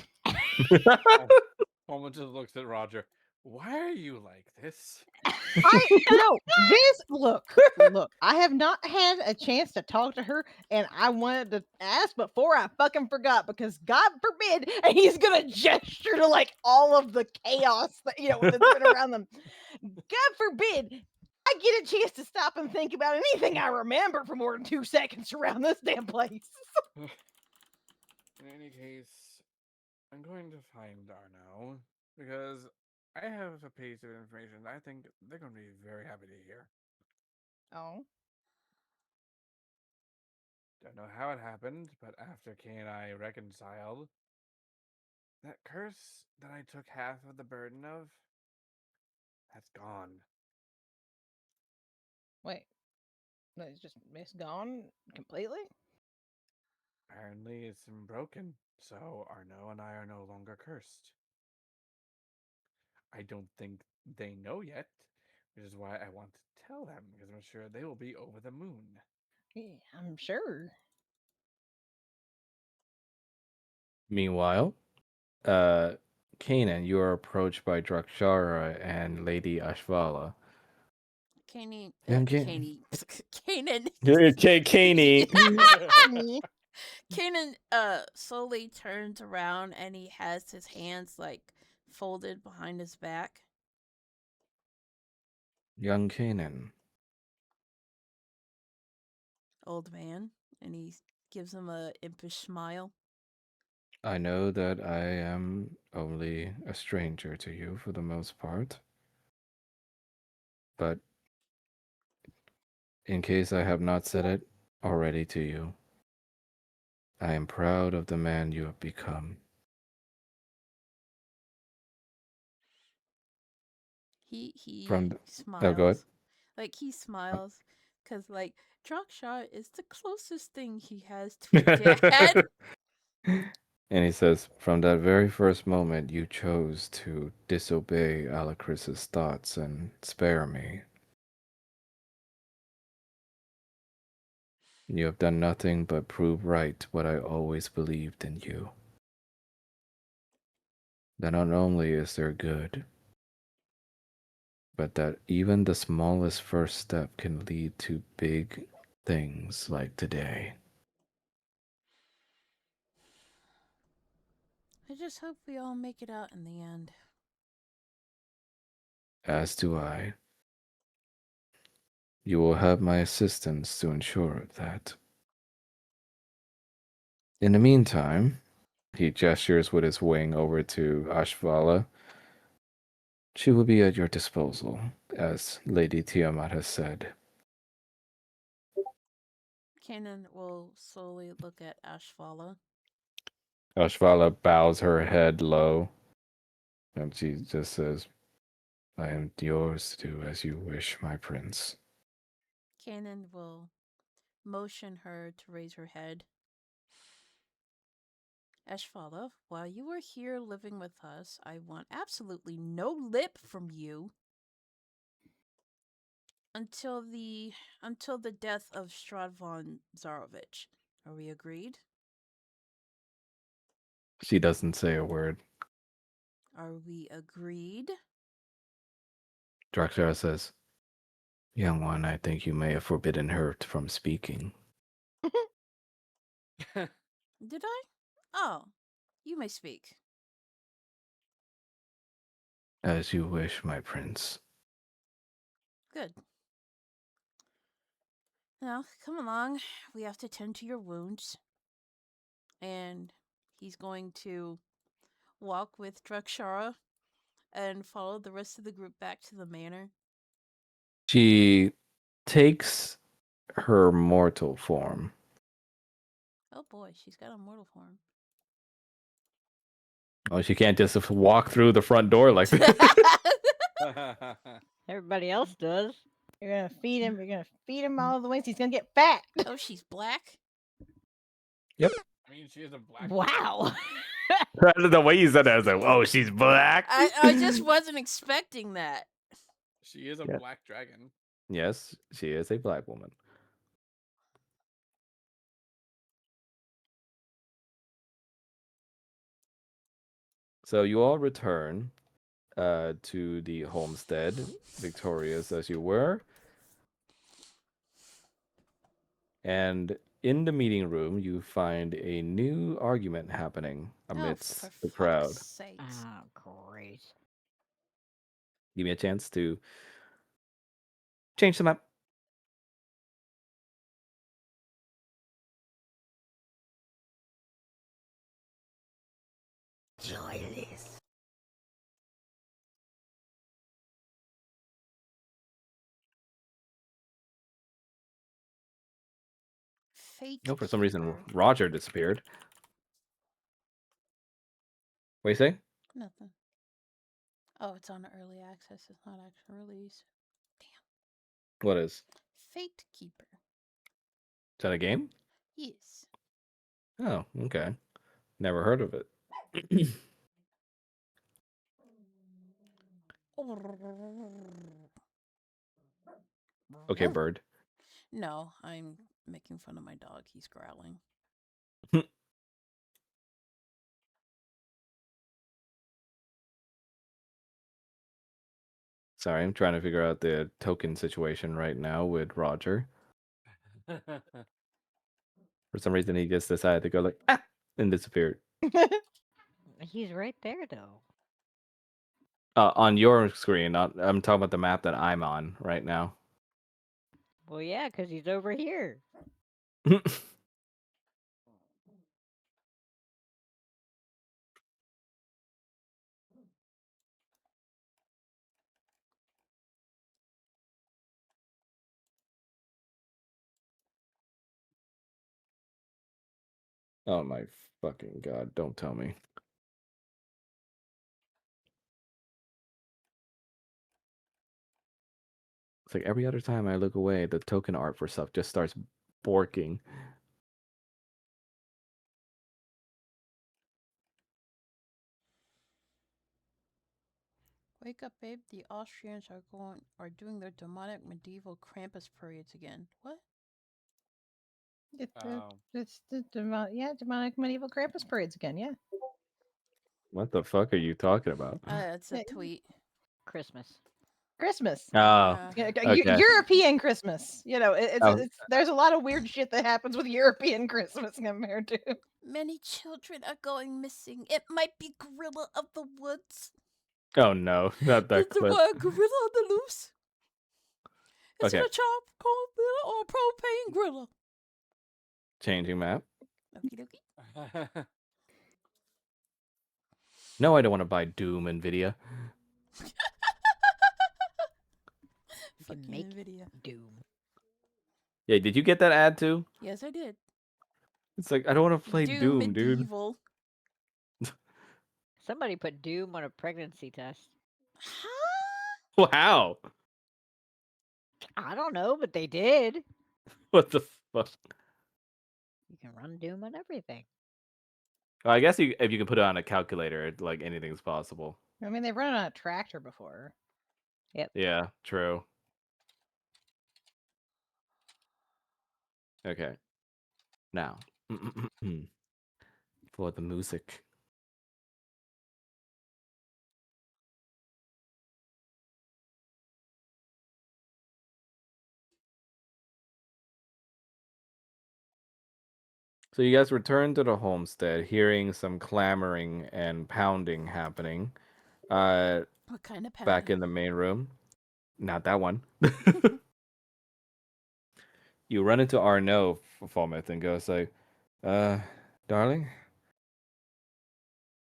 Falmouth just looks at Roger. Why are you like this? Look. I have not had a chance to talk to her, and I wanted to ask before I fucking forgot because God forbid, and he's gonna gesture to like all of the chaos that that's been around them. God forbid I get a chance to stop and think about anything I remember for more than 2 seconds around this damn place. In any case, I'm going to find Arno because I have a piece of information I think they're going to be very happy to hear. Oh. Don't know how it happened, but after Kay and I reconciled, that curse that I took half of the burden of, that's gone. Wait. No, it's gone completely? Apparently, it's been broken, so Arno and I are no longer cursed. I don't think they know yet, which is why I want to tell them, because I'm sure they will be over the moon. Yeah, I'm sure. Meanwhile, Kanan, you are approached by Drakshara and Lady Ashvala. Caney, Young Caney, Kanan. Kaney. Kanan slowly turns around and he has his hands like folded behind his back. Young Kanan. Old man, and he gives him a impish smile. I know that I am only a stranger to you for the most part. But in case I have not said it already to you, I am proud of the man you have become. He From the, oh, go ahead. smiles, like he smiles, cause like Draksha is the closest thing he has to a dad. And he says, from that very first moment you chose to disobey Alacris's thoughts and spare me. You have done nothing but prove right what I always believed in you. That not only is there good, but that even the smallest first step can lead to big things like today. I just hope we all make it out in the end. As do I. You will have my assistance to ensure that. In the meantime, He gestures with his wing over to Ashvala. She will be at your disposal, as Lady Tiamat has said. Kanan will slowly look at Ashvala. Ashvala bows her head low, and she just says, I am yours to do as you wish, my prince. Kanan will motion her to raise her head. Ashvala, while you are here living with us, I want absolutely no lip from you until the death of Strahd von Zarovich. Are we agreed? She doesn't say a word. Are we agreed? Drakshara says, Young one, I think you may have forbidden her from speaking. Did I? Oh, you may speak. As you wish, my prince. Good. Now, come along. We have to tend to your wounds. And he's going to walk with Drakshara and follow the rest of the group back to the manor. She takes her mortal form. Oh boy, she's got a mortal form. Oh, she can't just walk through the front door like that. Everybody else does. You're gonna feed him. You're gonna feed him all the ways. He's gonna get fat. Oh, she's black? Yep. I mean, she is a black. Wow. The way you said that, I was like, whoa, she's black. I just wasn't expecting that. She is a Yeah. black dragon. Yes, she is a black woman. So you all return to the homestead, victorious as you were. And in the meeting room, you find a new argument happening amidst the crowd. Sakes. Oh, great. Give me a chance to change the map. Joyless. Fate. No, for some reason, keeper. Roger disappeared. What do you say? Nothing. Oh, it's on early access. It's not actual release. What is? Fate Keeper. Is that a game? Yes. Oh, okay. Never heard of it. Okay, bird. No, I'm making fun of my dog. He's growling. Sorry, I'm trying to figure out the token situation right now with Roger. For some reason, he just decided to go like, ah, and disappeared. He's right there, though. On your screen, I'm talking about the map that I'm on right now. Well, yeah, because he's over here. Oh my fucking god, don't tell me. It's like every other time I look away, the token art for stuff just starts borking. Wake up, babe. The Austrians are doing their demonic medieval Krampus parades again. What? It's the demonic medieval Krampus parades again. Yeah. What the fuck are you talking about? It's a Yeah. tweet. Christmas. Christmas. Oh, okay. European Christmas. You know, Oh. it's there's a lot of weird shit that happens with European Christmas compared to. Many children are going missing. It might be Gorilla of the Woods. Oh no, not that The clip. word gorilla on the loose. Is Okay. it a charcoal gorilla or a propane gorilla? Changing map. Okie dokie. No, I don't want to buy Doom, Nvidia. You can Fucking make Nvidia. Doom. Yeah, did you get that ad too? Yes, I did. It's like I don't want to play Doom Doom, dude. medieval. Somebody put Doom on a pregnancy test. Huh? Wow. I don't know, but they did. What the fuck? You can run Doom on everything. Well, I guess if you can put it on a calculator, like anything's possible. I mean, they've run it on a tractor before. Yeah, true. Okay. Now, for the music. So you guys return to the homestead, hearing some clamoring and pounding happening. What kind of Back pounding? in the main room. Not that one. You run into Arnaud, Fometh, and goes like, darling,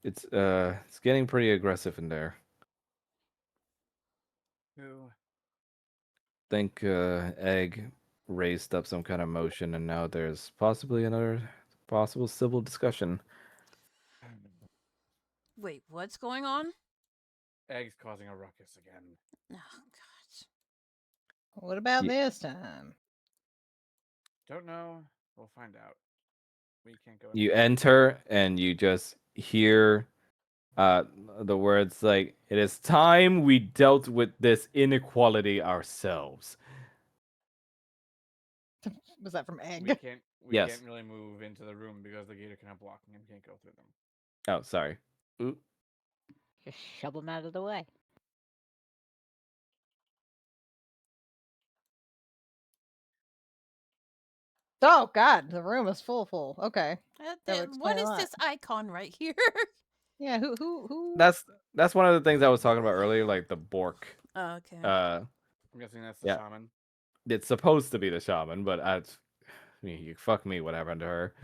it's getting pretty aggressive in there. Who? Think Egg raised up some kind of motion, and now there's possibly another possible civil discussion. Wait, what's going on? Egg's causing a ruckus again. Oh, God. What about Ye- this time? Don't know. We'll find out. We can't go. You into enter, and you just hear the words like, "It is time we dealt with this inequality ourselves." Was that from Egg? We can't. We Yes. can't really move into the room because the gator cannot block and can't go through them. Oh, sorry. Ooh. Just shove them out of the way. Oh God, the room is full. Okay. That would explain What a is lot. this icon right here? Yeah, who? That's one of the things I was talking about earlier, like the Bork. Oh, okay. I'm guessing that's the Yeah. shaman. It's supposed to be the shaman, but I mean, you fuck me, what happened to her?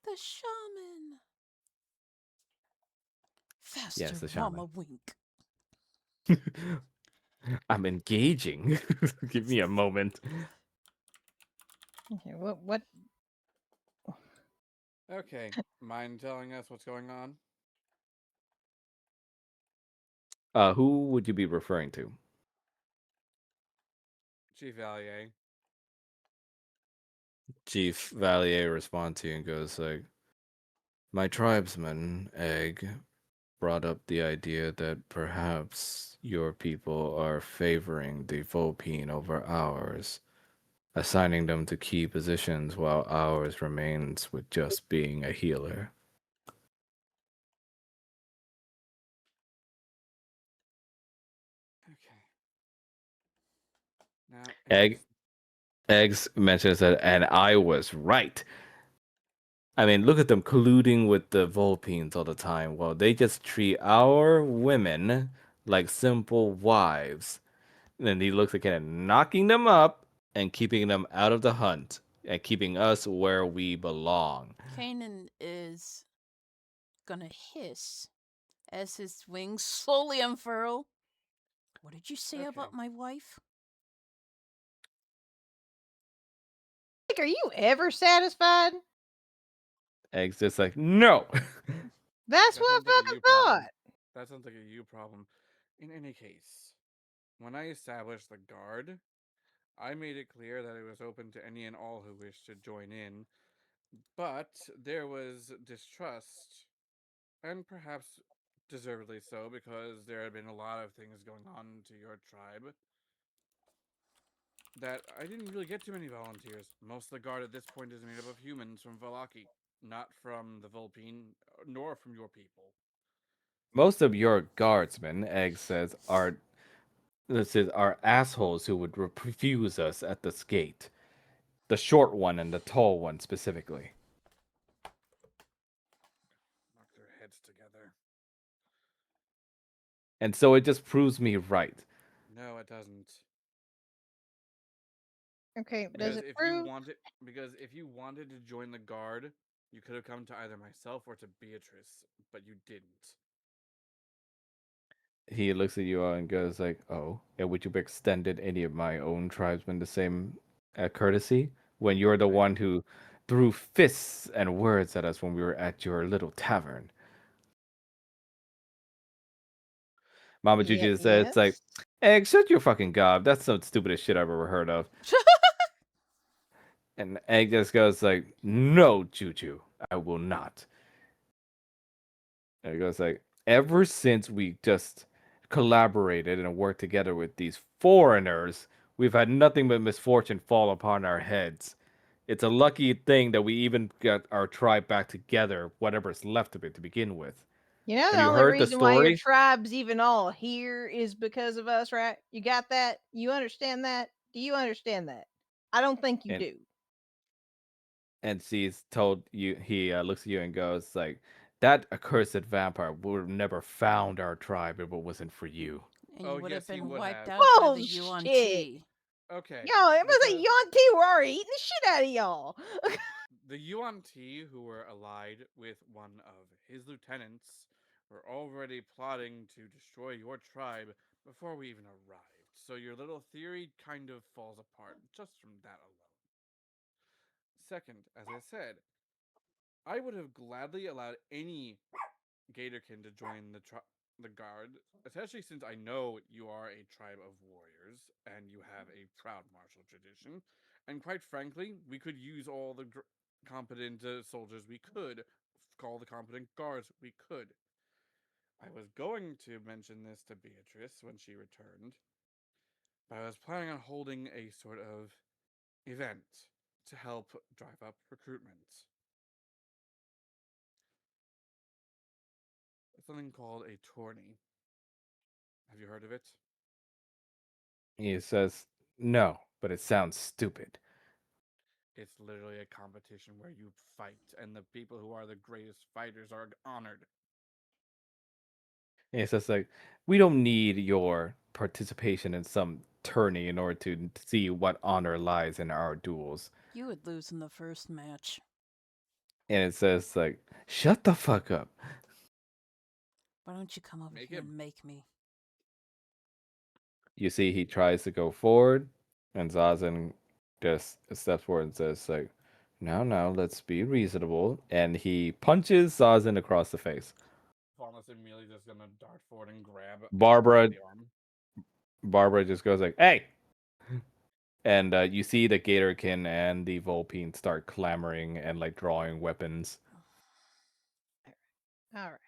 The shaman. Faster, Yes, the shaman. Mama Wink. I'm engaging. Give me a moment. Okay, what? Okay. Mind telling us what's going on? Who would you be referring to? Chief Valier. Chief Valier responds to you and goes like, "My tribesman, Egg, brought up the idea that perhaps your people are favoring the Vulpine over ours, assigning them to key positions while ours remains with just being a healer." Okay. Now, Eggs mentions that, and I was right. I mean, look at them colluding with the Vulpines all the time. Well, they just treat our women like simple wives. And then he looks again at knocking them up and keeping them out of the hunt and keeping us where we belong. Kanan is gonna hiss as his wings slowly unfurl. What did you say Okay. about my wife? Like, are you ever satisfied? Eggs just like, no. That's That what I sounds like a fucking you problem. thought. That sounds like a you problem. In any case, when I established the guard, I made it clear that it was open to any and all who wished to join in, but there was distrust, and perhaps deservedly so, because there had been a lot of things going on to your tribe that I didn't really get too many volunteers. Most of the guard at this point is made up of humans from Valaki, not from the Vulpine, nor from your people. Most of your guardsmen, Egg says, are assholes who would refuse us at this gate. The short one and the tall one specifically. Knock their heads together. And so it just proves me right. No, it doesn't. Okay, does Because it if you prove? wanted, because if you wanted to join the guard, You could have come to either myself or to Beatrice, but you didn't. He looks at you all and goes like, "Oh, and would you have extended any of my own tribesmen the same courtesy when you're the one who threw fists and words at us when we were at your little tavern?" Mama Yeah, Juju says, "It's like, yes. Egg, shut your fucking gob. That's the stupidest shit I've ever heard of." And Egg just goes like, "No, Juju, I will not." And he goes like, "Ever since we just collaborated and worked together with these foreigners, we've had nothing but misfortune fall upon our heads. It's a lucky thing that we even got our tribe back together, whatever's left of it to begin with. You know Have the you only heard the reason why your story?" tribe's even all here is because of us, right? You got that? You understand that? Do you understand that? I don't think you And do. she's told you, he looks at you and goes like, "That accursed vampire would have never found our tribe if it wasn't for you." And you Oh, would have yes, he been would wiped have. out by the yuan Bullshit! ti. Okay, Yo, it was a because Yuan-ti were already eating the shit out of y'all. the Yuan Ti, who were allied with one of his lieutenants, were already plotting to destroy your tribe before we even arrived. So your little theory kind of falls apart just from that alone. Second, as I said, I would have gladly allowed any Gatorkin to join the guard, especially since I know you are a tribe of warriors and you have a proud martial tradition. And quite frankly, we could use all the competent soldiers we could, call the competent guards we could. I was going to mention this to Beatrice when she returned, but I was planning on holding a sort of event to help drive up recruitment. Something called a tourney. Have you heard of it? He says, "No, but it sounds stupid." It's literally a competition where you fight, and the people who are the greatest fighters are honored. And he says like, "We don't need your participation in some tourney in order to see what honor lies in our duels." You would lose in the first match. And it says like, "Shut the fuck up." Why don't you come over Make here it. and make me? You see he tries to go forward, and Zazen just steps forward and says like, now, let's be reasonable." And he punches Zazen across the face. Faunus immediately just gonna dart forward and grab Egg by Barbara the arm. Barbara just goes like, "Hey!" And you see the Gatorkin and the Volpine start clamoring and like drawing weapons. All right.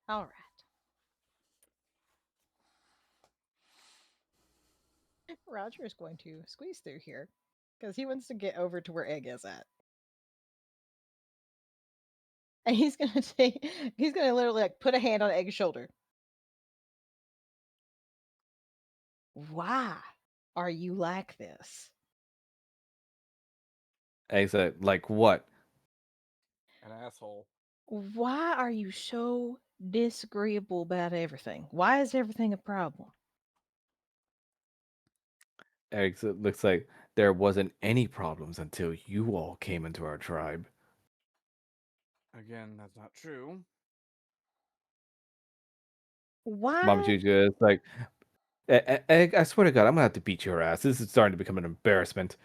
All right. Roger is going to squeeze through here because he wants to get over to where Egg is at. And he's gonna he's gonna literally like put a hand on Egg's shoulder. Why are you like this? And he's like, "What?" An asshole. Why are you so disagreeable about everything? Why is everything a problem? Egg looks like, "There wasn't any problems until you all came into our tribe." Again, that's not true. Mama Why? Juju is like, Egg, I swear to God, I'm gonna have to beat your ass. This is starting to become an embarrassment."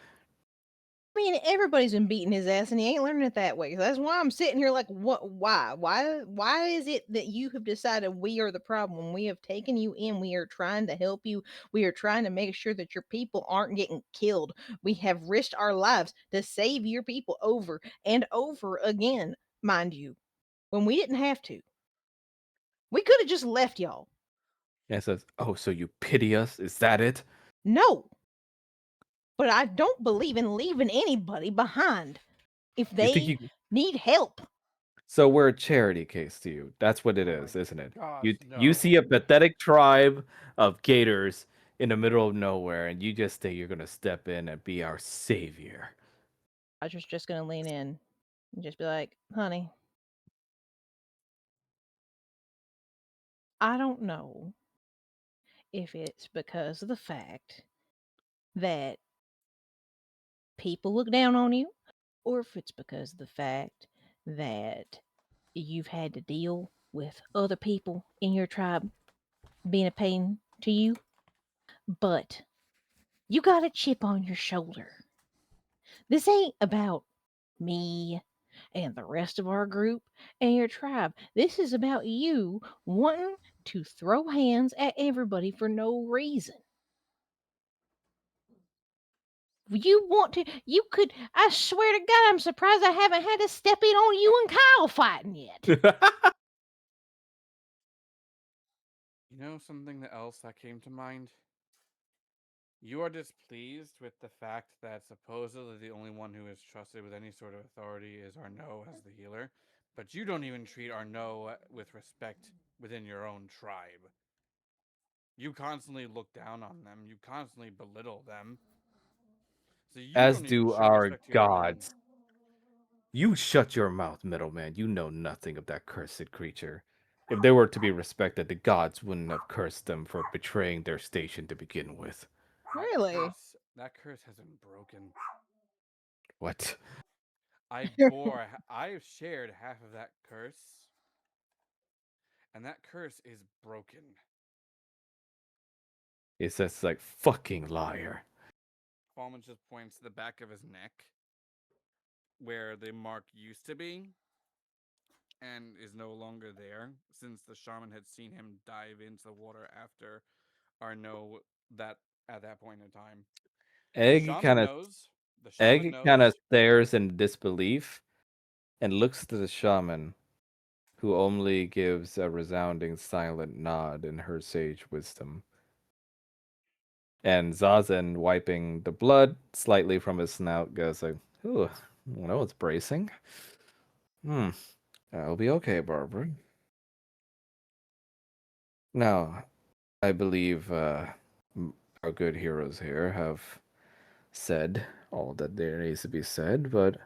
I mean, everybody's been beating his ass, and he ain't learning it that way. So that's why I'm sitting here like, what? Why? Why is it that you have decided we are the problem? We have taken you in. We are trying to help you. We are trying to make sure that your people aren't getting killed. We have risked our lives to save your people over and over again, mind you, when we didn't have to. We could have just left y'all. And says, "Oh, so you pity us? Is that it?" No, but I don't believe in leaving anybody behind if You think they you need help. So we're a charity case to you. That's what it Oh my is, isn't it? gosh, You see a no. pathetic tribe of gators in the middle of nowhere, and you just think you're gonna step in and be our savior. Roger's just gonna lean in and just be like, honey, I don't know if it's because of the fact that people look down on you or if it's because of the fact that you've had to deal with other people in your tribe being a pain to you, but you got a chip on your shoulder. This ain't about me and the rest of our group and your tribe. This is about you wanting to throw hands at everybody for no reason. You want to, you could, I swear to God, I'm surprised I haven't had to step in on you and Kyle fighting yet. You know something else that came to mind? You are displeased with the fact that supposedly the only one who is trusted with any sort of authority is Arnaud as the healer, but you don't even treat Arnaud with respect within your own tribe. You constantly look down on them, you constantly belittle them, so you As don't even do show our respect to your own. gods. You shut your mouth, middleman. You know nothing of that cursed creature. If they were to be respected, the gods wouldn't have cursed them for betraying their station to begin with. Really? That curse has been broken. What? I've shared half of that curse, and that curse is broken. It's just like fucking liar. Fallman just points to the back of his neck, where the mark used to be, and is no longer there, since the shaman had seen him dive into the water after Arnaud at that point in time. The Egg shaman kind of knows. The shaman Egg kind of knows. stares in disbelief and looks to the shaman, who only gives a resounding silent nod in her sage wisdom. And Zazen, wiping the blood slightly from his snout, goes like, "Ooh, no, it's bracing. Hmm, I'll be okay, Barbara." Now, I believe our good heroes here have said all that there needs to be said, but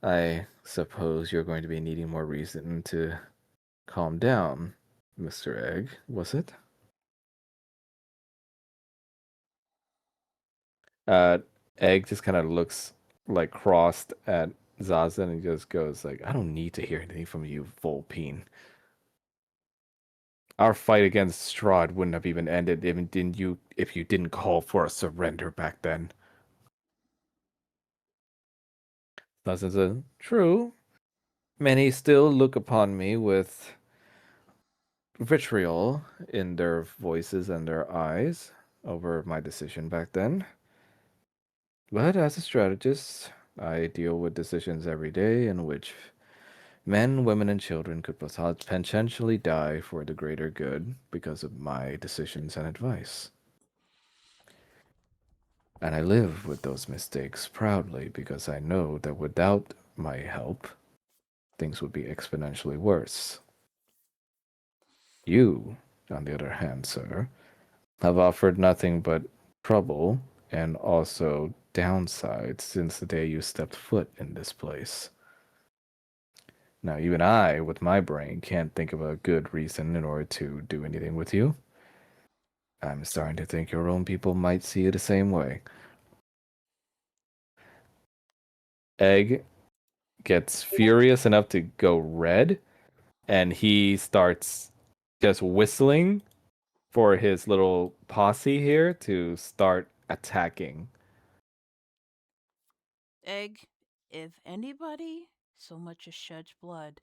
I suppose you're going to be needing more reason to calm down, Mr. Egg, was it? Uh, Egg just kind of looks like crossed at Zazen and just goes like, "I don't need to hear anything from you, Volpine. Our fight against Strahd wouldn't have even ended if you didn't call for a surrender back then." Zazen said, "True. Many still look upon me with vitriol in their voices and their eyes over my decision back then. But as a strategist, I deal with decisions every day in which men, women, and children could potentially die for the greater good because of my decisions and advice. And I live with those mistakes proudly because I know that without my help, things would be exponentially worse. You, on the other hand, sir, have offered nothing but trouble and also downsides since the day you stepped foot in this place. Now, even I, with my brain, can't think of a good reason in order to do anything with you. I'm starting to think your own people might see it the same way." Egg gets furious enough to go red, and he starts just whistling for his little posse here to start attacking. Egg, if anybody so much as sheds blood,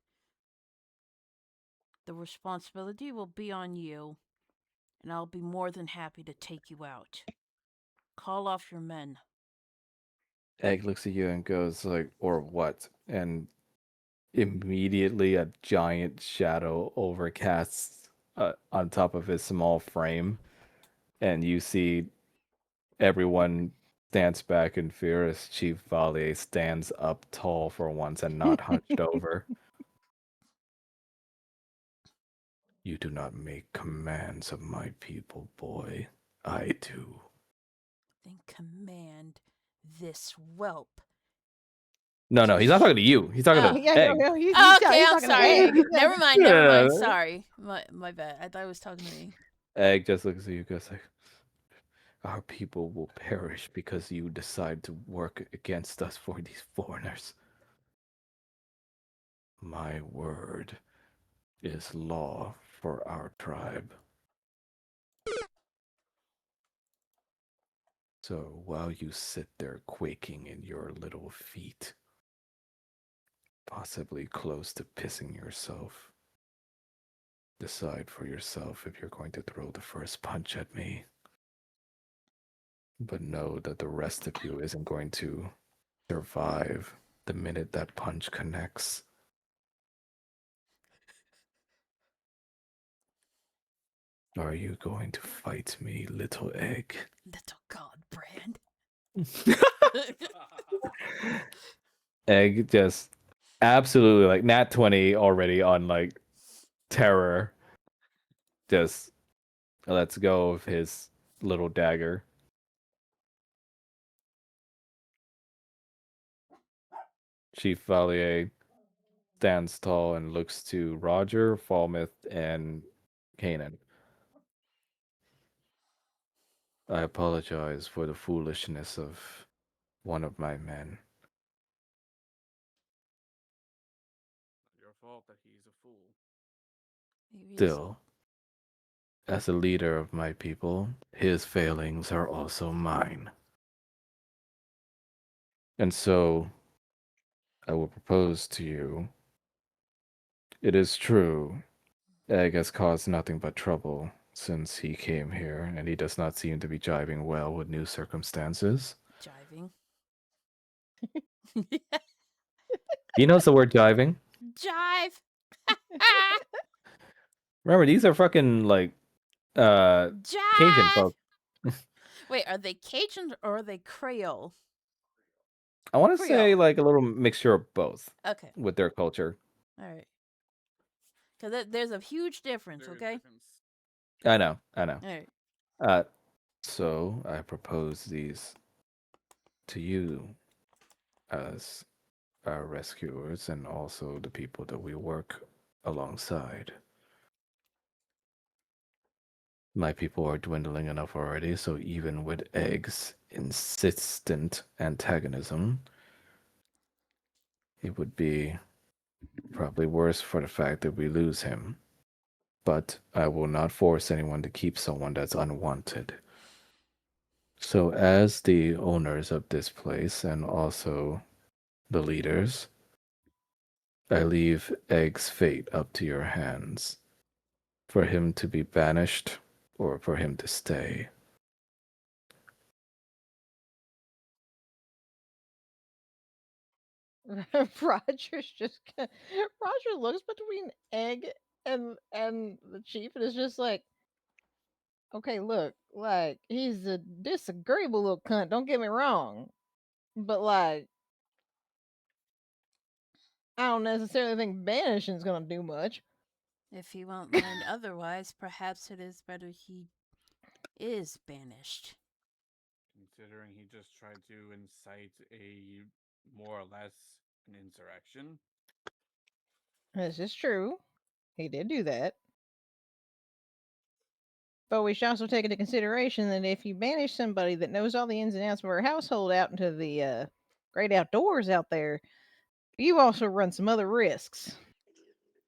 the responsibility will be on you, and I'll be more than happy to take you out. Call off your men. Egg looks at you and goes like, "Or what?" And immediately a giant shadow overcasts on top of his small frame, and you see everyone stands back in fear as Chief Valier stands up tall for once and not hunched over. "You do not make commands of my people, boy. I do." Then command this whelp. No, he's not talking to you. He's talking Oh. to Yeah, Egg. he's Okay, I'm talking to sorry. Egg. Never mind, never mind. Sorry. My bad. I thought it was talking to me. Egg just looks at you, goes like, Our people will perish because you decide to work against us for these foreigners. My word is law for our tribe. So while you sit there quaking in your little feet, possibly close to pissing yourself, decide for yourself if you're going to throw the first punch at me. But know that the rest of you isn't going to survive the minute that punch connects. Are you going to fight me, little egg? Little god brand. Egg just absolutely like nat 20 already on like terror. Just lets go of his little dagger. Chief Valier stands tall and looks to Roger, Falmouth, and Kanan. I apologize for the foolishness of one of my men. Your fault that he's a fool. Maybe it's- Still, as a leader of my people, his failings are also mine. And so, I will propose to you. It is true, Egg has caused nothing but trouble since he came here, and he does not seem to be jiving well with new circumstances. Jiving. He knows the word jiving. Jive. Remember, these are fucking like Cajun Jive. folk. Wait, are they Cajun or are they Creole? I want to say Creole. like a little mixture of both Okay. with their culture. All right. Because there's a huge difference, There is okay? difference. I know. All right. So I propose these to you as our rescuers and also the people that we work alongside. My people are dwindling enough already, so even with Egg's insistent antagonism, it would be probably worse for the fact that we lose him. But I will not force anyone to keep someone that's unwanted. So, as the owners of this place and also the leaders, I leave Egg's fate up to your hands. For him to be banished or for him to stay. Roger's just Roger looks between Egg and the chief and is just like, okay, look, like he's a disagreeable little cunt. Don't get me wrong, but like I don't necessarily think banishing's gonna do much. If he won't learn otherwise, perhaps it is better he is banished. Considering he just tried to incite a more or less an insurrection. This is true. He did do that. But we should also take into consideration that if you banish somebody that knows all the ins and outs of our household out into the great outdoors out there, you also run some other risks.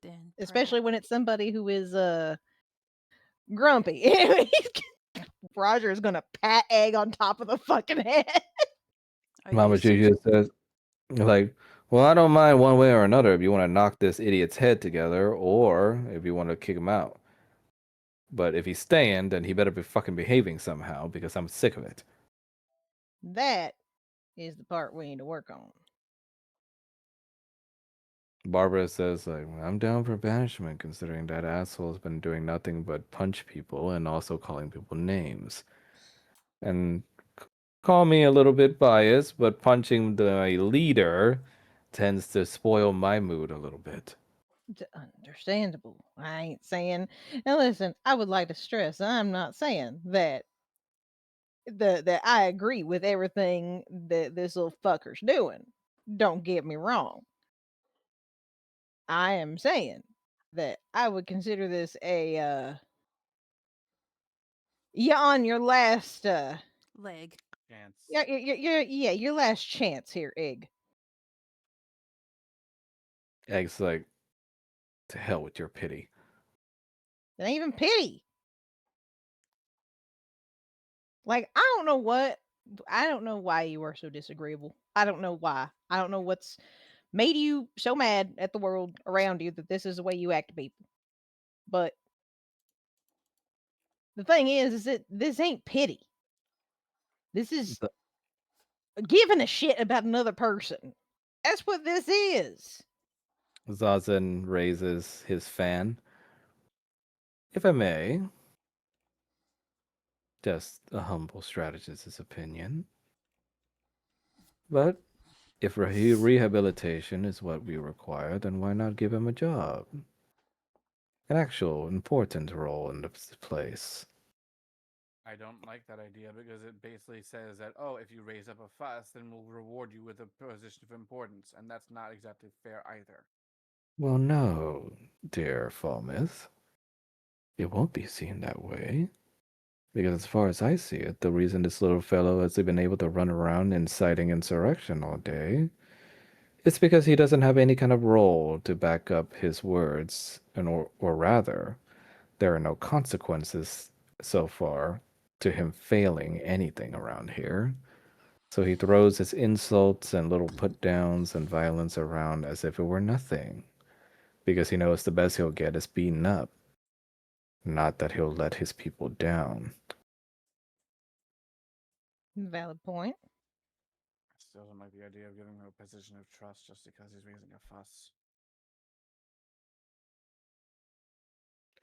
Then Especially when perhaps- it's somebody who is grumpy. Roger is gonna pat Egg on top of the fucking head. Are Mama you G just says, like, well, I don't mind one way or another if you want to knock this idiot's head together or if you want to kick him out. But if he's staying, then he better be fucking behaving somehow because I'm sick of it. That is the part we need to work on. Barbara says, like, I'm down for banishment considering that asshole's been doing nothing but punch people and also calling people names. And call me a little bit biased, but punching the leader tends to spoil my mood a little bit. Understandable. I ain't saying. And listen, I would like to stress, I'm not saying that that I agree with everything that this little fucker's doing. Don't get me wrong. I am saying that I would consider this a you're on your last Leg. Chance. yeah, your last chance here, Egg. Egg's like, to hell with your pity. It ain't even pity. Like, I don't know what. I don't know why you are so disagreeable. I don't know why. I don't know what's made you so mad at the world around you that this is the way you act to people. But the thing is that this ain't pity. This is Z- giving a shit about another person. That's what this is. Zazen raises his fan. If I may, just a humble strategist's opinion. But if rehabilitation is what we require, then why not give him a job? An actual important role in this place. I don't like that idea because it basically says that, oh, if you raise up a fuss, then we'll reward you with a position of importance, and that's not exactly fair either. Well, no, dear Falmouth. It won't be seen that way. Because as far as I see it, the reason this little fellow has been able to run around inciting insurrection all day is because he doesn't have any kind of role to back up his words, or rather, there are no consequences so far to him failing anything around here. So he throws his insults and little put downs and violence around as if it were nothing, because he knows the best he'll get is beaten up, not that he'll let his people down. Valid point. I still don't like the idea of giving him a position of trust just because he's raising a fuss.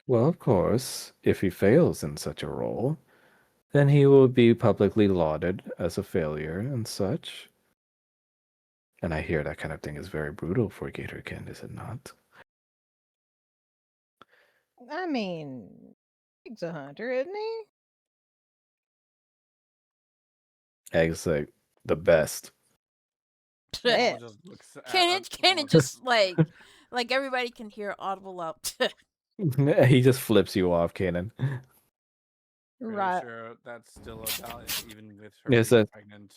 Well, of course, if he fails in such a role, then he will be publicly lauded as a failure and such. And I hear that kind of thing is very brutal for Gatorkind, is it not? I mean, he's a hunter, isn't he? Egg's like the best. Paul Yeah. just looks at Can it Paul. just like everybody can hear audible out? He just flips you off, Kanan. Pretty Right. sure that's still Odalia, even with her It being says, pregnant.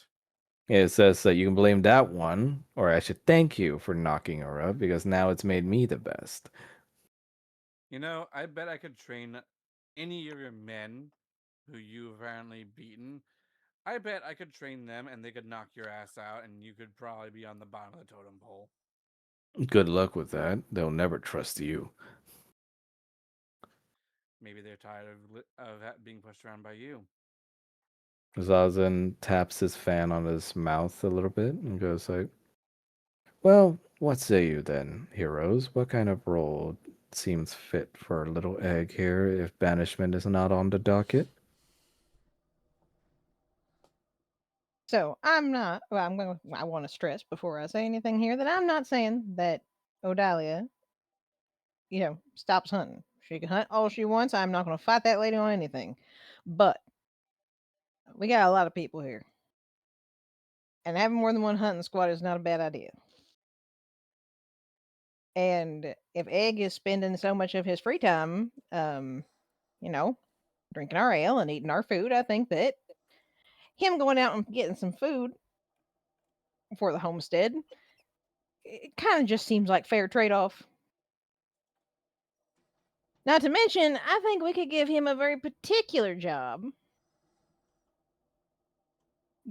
it says that you can blame that one, or I should thank you for knocking her up because now it's made me the best. You know, I bet I could train any of your men who you've apparently beaten. I bet I could train them and they could knock your ass out and you could probably be on the bottom of the totem pole. Good luck with that. They'll never trust you. Maybe they're tired of being pushed around by you. Zazen taps his fan on his mouth a little bit and goes like, well, what say you then, heroes? What kind of role seems fit for a little egg here if banishment is not on the docket? So I'm not. Well, I want to stress before I say anything here that I'm not saying that Odalia, stops hunting. She can hunt all she wants. I'm not going to fight that lady on anything. But we got a lot of people here, and having more than one hunting squad is not a bad idea. And if Egg is spending so much of his free time, drinking our ale and eating our food, I think that him going out and getting some food for the homestead, it kind of just seems like fair trade off. Not to mention, I think we could give him a very particular job,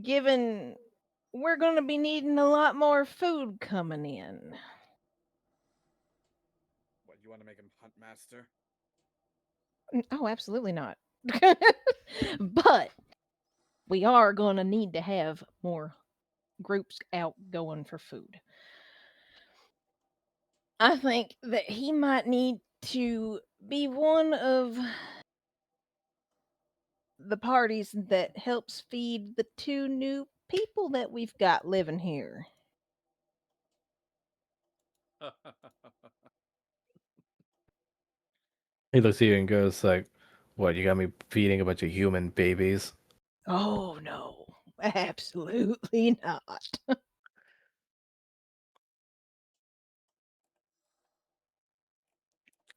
given we're going to be needing a lot more food coming in. What, you want to make him hunt master? Oh, absolutely not. But we are going to need to have more groups out going for food. I think that he might need to be one of the parties that helps feed the two new people that we've got living here. He looks at you and goes like, what, you got me feeding a bunch of human babies? Oh, no. Absolutely not.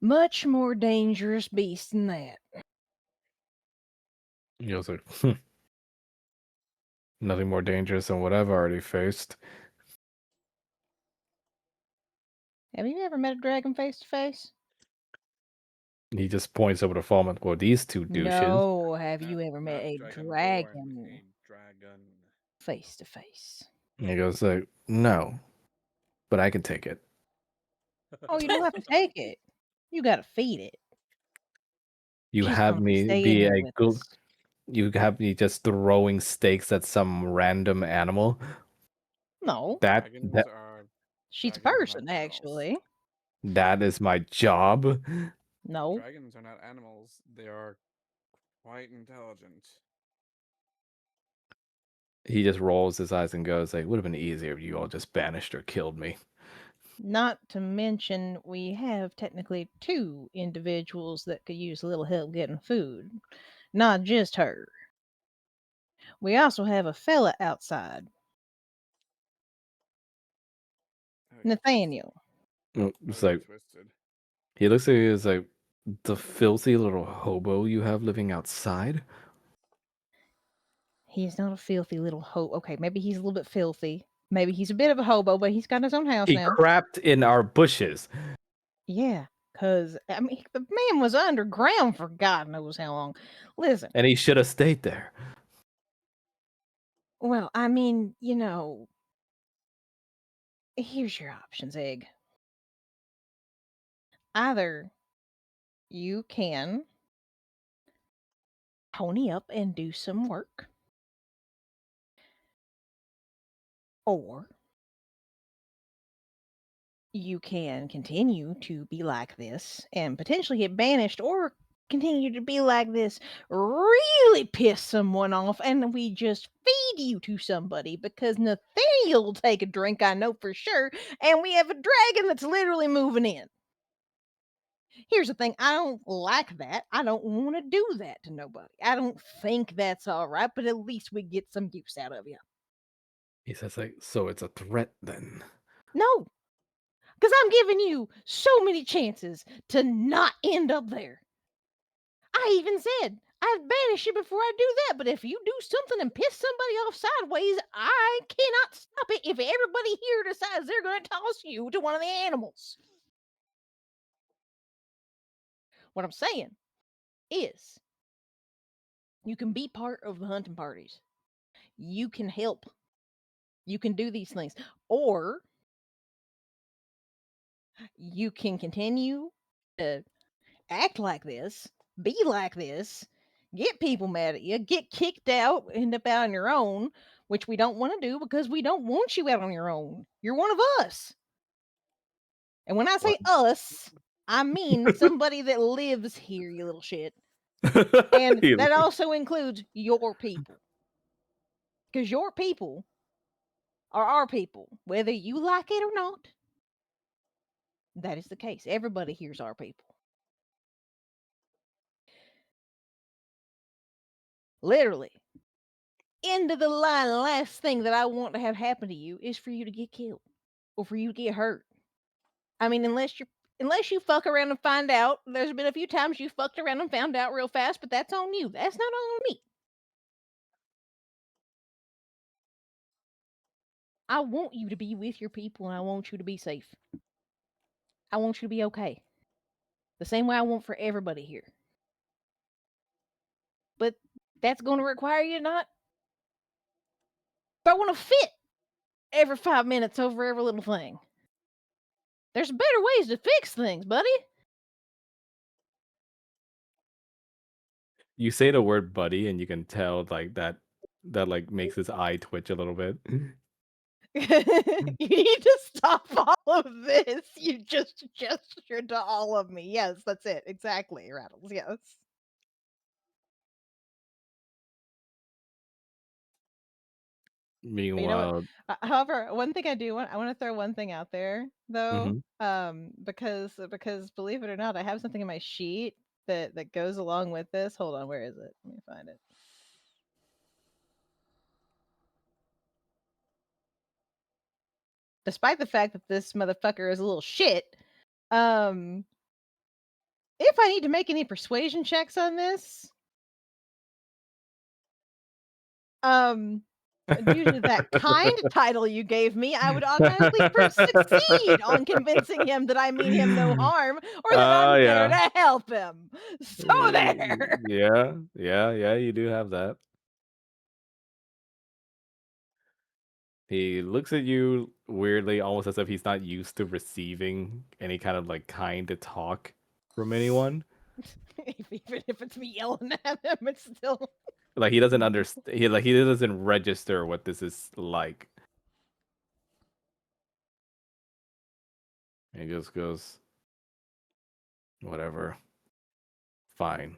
Much more dangerous beast than that. He goes like, nothing more dangerous than what I've already faced. Have you ever met a dragon face to face? He just points over to Fallman. Well, these two douches. No. Have you ever met Not a dragonborn, dragon a dragon. face to face? And he goes like, no, but I can take it. Oh, you don't have to take it. You gotta feed it. You She's have gonna me stay in be here a with good. us. You have me just throwing steaks at some random animal. No, That Dragons that are she's a dragons are not person animals. actually. that is my job. No, Dragons are not animals. They are quite intelligent. He just rolls his eyes and goes like, "Would have been easier if you all just banished or killed me." not to mention we have technically two individuals that could use a little help getting food. Not just her. We also have a fella outside, Oh, Nathaniel. It's you like twisted. he looks at you as like the filthy little hobo you have living outside. He's not a filthy little hobo. Okay, maybe he's a little bit filthy. Maybe he's a bit of a hobo, but he's got his own house He now. crapped in our bushes. Yeah, because, I mean, the man was underground for God knows how long. Listen, And he should have stayed there. well, I mean, here's your options, Egg. Either you can pony up and do some work, or you can continue to be like this and potentially get banished, or continue to be like this, really piss someone off, and we just feed you to somebody because Nathaniel will take a drink, I know for sure, and we have a dragon that's literally moving in. Here's the thing, I don't like that. I don't want to do that to nobody. I don't think that's all right, but at least we get some use out of you. He says like, so it's a threat then. No, because I'm giving you so many chances to not end up there. I even said I'd banish you before I do that, but if you do something and piss somebody off sideways, I cannot stop it if everybody here decides they're going to toss you to one of the animals. What I'm saying is, you can be part of the hunting parties. You can help. You can do these things. Or you can continue to act like this, be like this, get people mad at you, get kicked out, end up out on your own, which we don't want to do because we don't want you out on your own. You're one of us. And when I say us, I mean somebody that lives here, you little shit. And He- that also includes your people. Because your people are our people, whether you like it or not. That is the case. Everybody here's our people. Literally. End of the line, the last thing that I want to have happen to you is for you to get killed or for you to get hurt. I mean, unless you fuck around and find out. There's been a few times you fucked around and found out real fast, but that's on you. That's not on me. I want you to be with your people and I want you to be safe. I want you to be okay. The same way I want for everybody here. But that's going to require you not throwing a fit every 5 minutes over every little thing. There's better ways to fix things, buddy. You say the word buddy and you can tell like that like makes his eye twitch a little bit. You need to stop all of this. You just gestured to all of me. Yes, that's it. Exactly, Rattles. Yes. But you know what? Meanwhile, However, one thing I want to throw one thing out there though, mhm. because believe it or not, I have something in my sheet that goes along with this. Hold on, where is it? Let me find it. Despite the fact that this motherfucker is a little shit, um, if I need to make any persuasion checks on this, Due to that kind title you gave me, I would automatically succeed on convincing him that I mean him no harm or that I'm there Yeah. to help him. So there. Yeah, you do have that. He looks at you weirdly, almost as if he's not used to receiving any kind of like kind talk from anyone. Even if it's me yelling at him, it's still. Like he doesn't understand. He doesn't register what this is like. He just goes, whatever. Fine.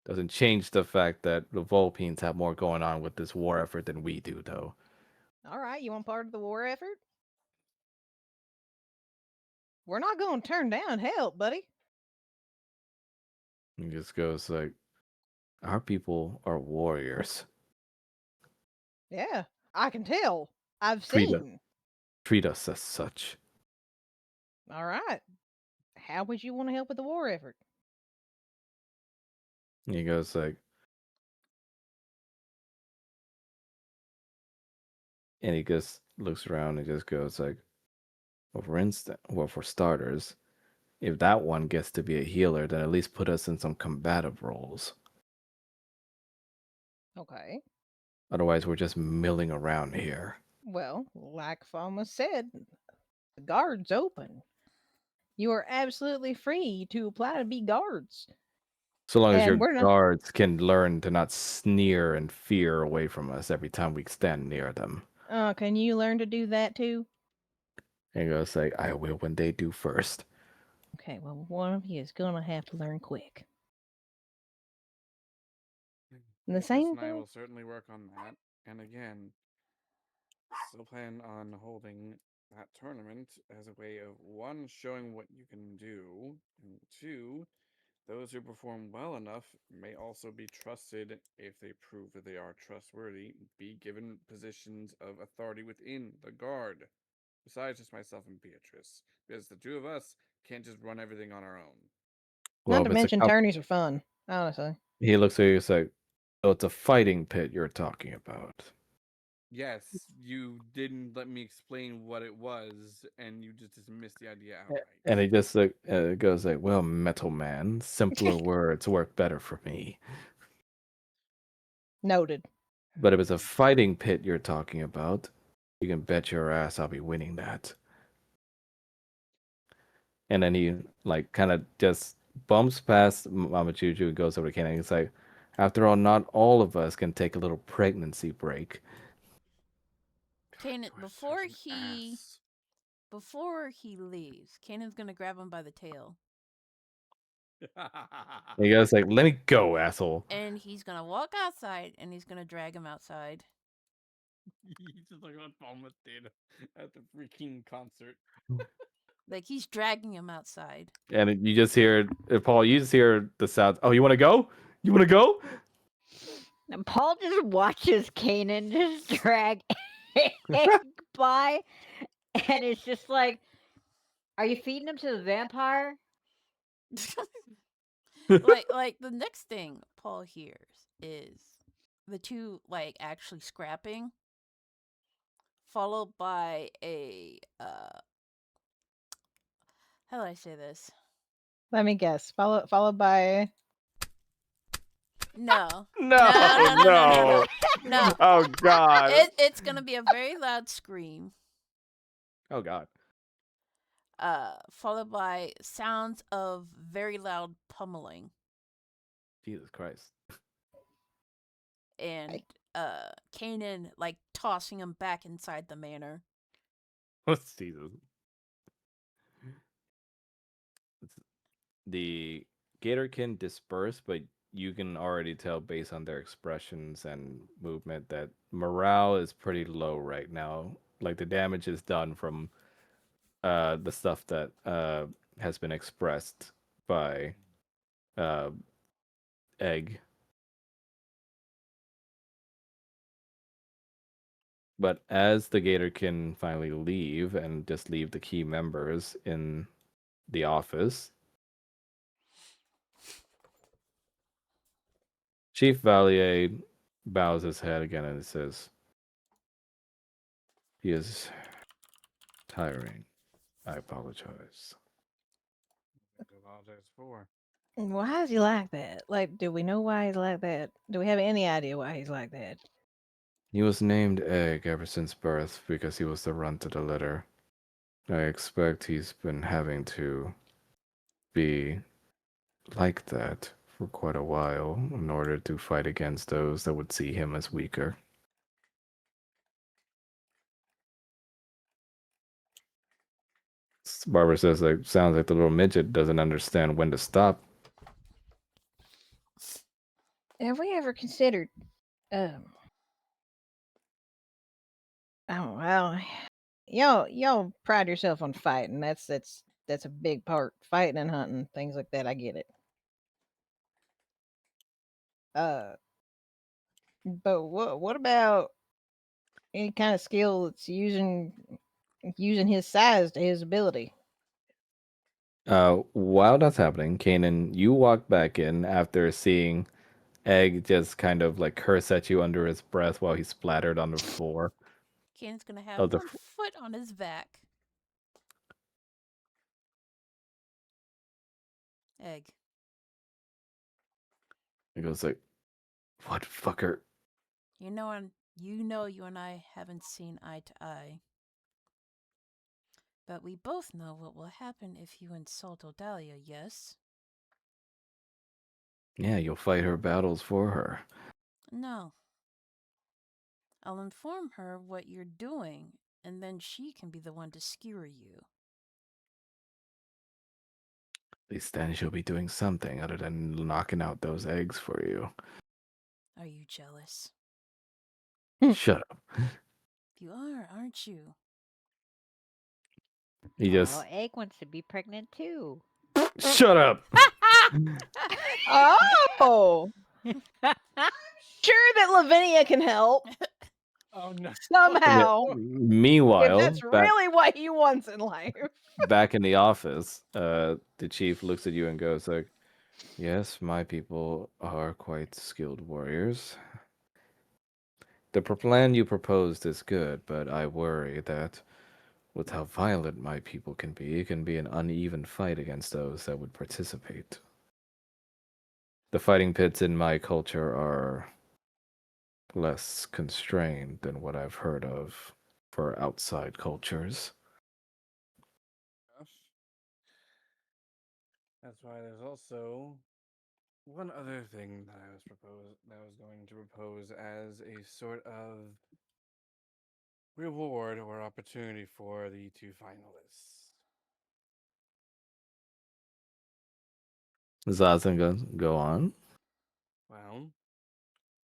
Doesn't change the fact that the Vulpines have more going on with this war effort than we do, though. All right, you want part of the war effort? We're not going to turn down help, buddy. He just goes like, our people are warriors. Yeah, I can tell. I've Treat us, seen. treat us as such. All right. How would you want to help with the war effort? He goes like, and he just looks around and just goes like, well, for starters, if that one gets to be a healer, then at least put us in some combative roles. Okay. Otherwise, we're just milling around here. Well, like Fama said, the guard's open. You are absolutely free to apply to be guards. So long as your And we're not. guards can learn to not sneer and fear away from us every time we stand near them. Can you learn to do that too? And he goes like, I will when they do first. Okay, well, one of you is gonna have to learn quick. And the Chris same and I thing. will certainly work on that. And again, still plan on holding that tournament as a way of one, showing what you can do, and two, those who perform well enough may also be trusted if they prove that they are trustworthy, be given positions of authority within the guard. Besides just myself and Beatrice, because the two of us can't just run everything on our own. Well, Not if to it's a mention tourneys are fun, honestly. he looks at you and like, so it's a fighting pit you're talking about. Yes, you didn't let me explain what it was, and you just dismissed the idea outright. And he just like goes like, well, metal man, simpler words work better for me. Noted. But if it's a fighting pit you're talking about, you can bet your ass I'll be winning that. And then he like kind of just bumps past Mama Juju and goes over to Ken and he's like, after all, not all of us can take a little pregnancy break. Kanan, You are such an ass. before he leaves, Kanan's gonna grab him by the tail, And he goes like, let me go, asshole. and he's gonna walk outside, and he's gonna drag him outside. You just like what Palma did at the freaking concert. Like he's dragging him outside. And you just hear, Paul, you just hear the sound. Oh, you want to go? You want to go? And Paul just watches Kanan just drag Egg by, and it's just like, are you feeding him to the vampire? like the next thing Paul hears is the two like actually scrapping, followed by a how do I say this? Let me guess. Followed by. No. No. No. Oh, God. It's gonna be a very loud scream, Oh, God. followed by sounds of very loud pummeling, Jesus Christ. and Kanan like tossing him back inside the manor. What's Jesus? The gator can disperse, but you can already tell based on their expressions and movement that morale is pretty low right now. Like the damage is done from the stuff that has been expressed by uh, Egg. But as the gator can finally leave and just leave the key members in the office, Chief Valier bows his head again and says, "He is tiring. I apologize." Apologize for. Why is he like that? Like, do we know why he's like that? Do we have any idea why he's like that? He was named Egg ever since birth because he was the runt of the litter. I expect he's been having to be like that for quite a while in order to fight against those that would see him as weaker. Barbara says, like, sounds like the little midget doesn't understand when to stop. Have we ever considered, um, oh well, y'all pride yourself on fighting. That's a big part. Fighting and hunting, things like that. I get it. Uh, but what about any kind of skill that's using his size to his ability? While that's happening, Kanan, you walk back in after seeing Egg just kind of like curse at you under his breath while he's splattered on the floor Ken's gonna have of the. one foot on his back. Egg. He goes like, "What fucker?" You know you and I haven't seen eye to eye. But we both know what will happen if you insult Odalia, yes? Yeah, you'll fight her battles for her. No. I'll inform her what you're doing, and then she can be the one to skewer you. At least then she'll be doing something other than knocking out those eggs for you. Are you jealous? Shut up. You are, aren't you? He Well, just Egg wants to be pregnant too. shut up. Oh, sure that Lavinia can help Oh no. somehow. If Meanwhile, that's really what he wants in life. back in the office, the chief looks at you and goes like, "Yes, my people are quite skilled warriors. The plan you proposed is good, but I worry that with how violent my people can be, it can be an uneven fight against those that would participate. The fighting pits in my culture are less constrained than what I've heard of for outside cultures." That's why there's also one other thing that I was going to propose as a sort of reward or opportunity for the two finalists. Zazen goes, "Go on." Well,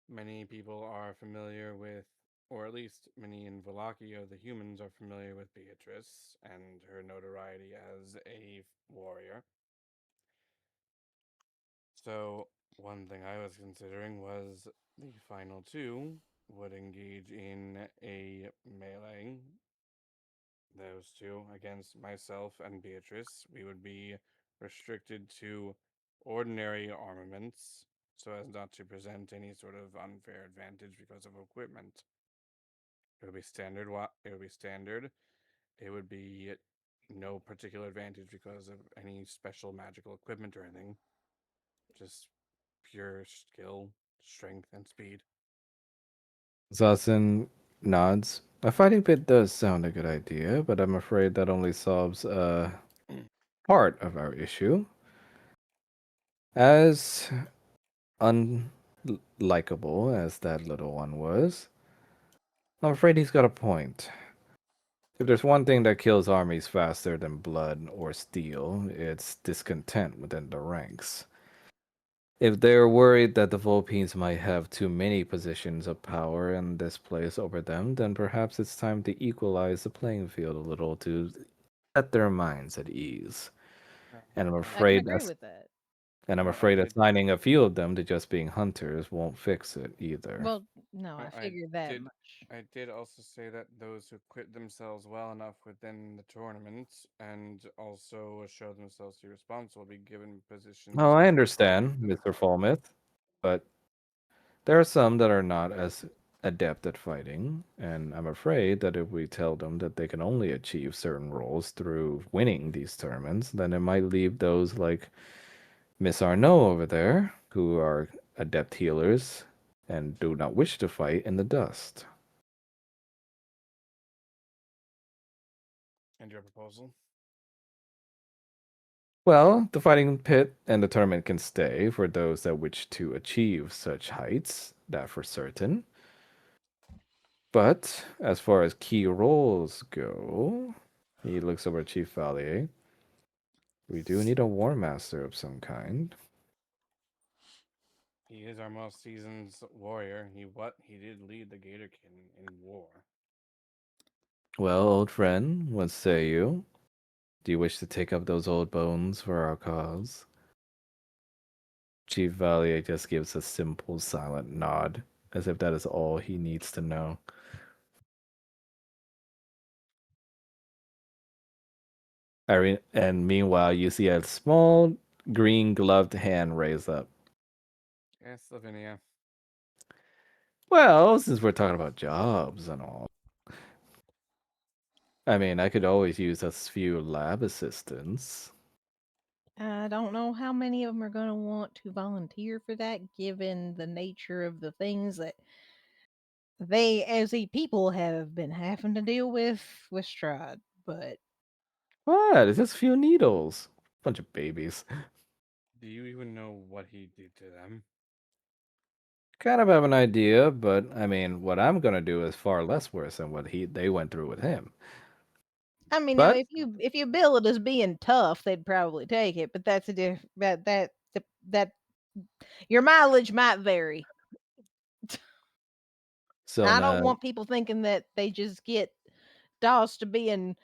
many people are familiar with, or at least many in Valakio, the humans are familiar with Beatrice and her notoriety as a warrior. So, one thing I was considering was the final two would engage in a melee. Those two against myself and Beatrice. We would be restricted to ordinary armaments so as not to present any sort of unfair advantage because of equipment. It would be standard. It would be standard. It would be no particular advantage because of any special magical equipment or anything. Just pure skill, strength, and speed. Zazen nods. A fighting pit does sound a good idea, but I'm afraid that only solves part of our issue. As unlikable as that little one was, I'm afraid he's got a point. If there's one thing that kills armies faster than blood or steel, it's discontent within the ranks. If they're worried that the Vulpines might have too many positions of power in this place over them, then perhaps it's time to equalize the playing field a little to set their minds at ease. And I'm I can afraid agree that's with that. and I'm Well, I afraid did. assigning a few of them to just being hunters won't fix it either. Well, no, I Well, figured that did. much. I did also say that those who quit themselves well enough within the tournament and also show themselves to be responsible be given positions Oh, to I take part understand, in the Mr. fight. Fallmouth, but There are some that are not as adept at fighting, and I'm afraid that if we tell them that they can only achieve certain roles through winning these tournaments, then it might leave those like Miss Arnaud over there, who are adept healers and do not wish to fight, in the dust. And your proposal? Well, the fighting pit and the tournament can stay for those that wish to achieve such heights, that for certain. But as far as key roles go, he looks over at Chief Valier. We do need a War Master of some kind. He is our most seasoned warrior. He did lead the Gatorkin in war. Well, old friend, what say you? Do you wish to take up those old bones for our cause? Chief Valier just gives a simple, silent nod, as if that is all he needs to know. Irene, and meanwhile, you see a small, green gloved hand raise up. Yes, Lavinia. Well, since we're talking about jobs and all, I mean, I could always use a few lab assistants. I don't know how many of them are going to want to volunteer for that, given the nature of the things that they, as a people, have been having to deal with Strahd. But What? It's just a few needles. Bunch of babies. Do you even know what he did to them? Kind of have an idea, but I mean, what I'm gonna do is far less worse than what they went through with him. I mean, now But if you bill it as being tough, they'd probably take it. But that's a that your mileage might vary. so I don't now, want people thinking that they just get DOS to being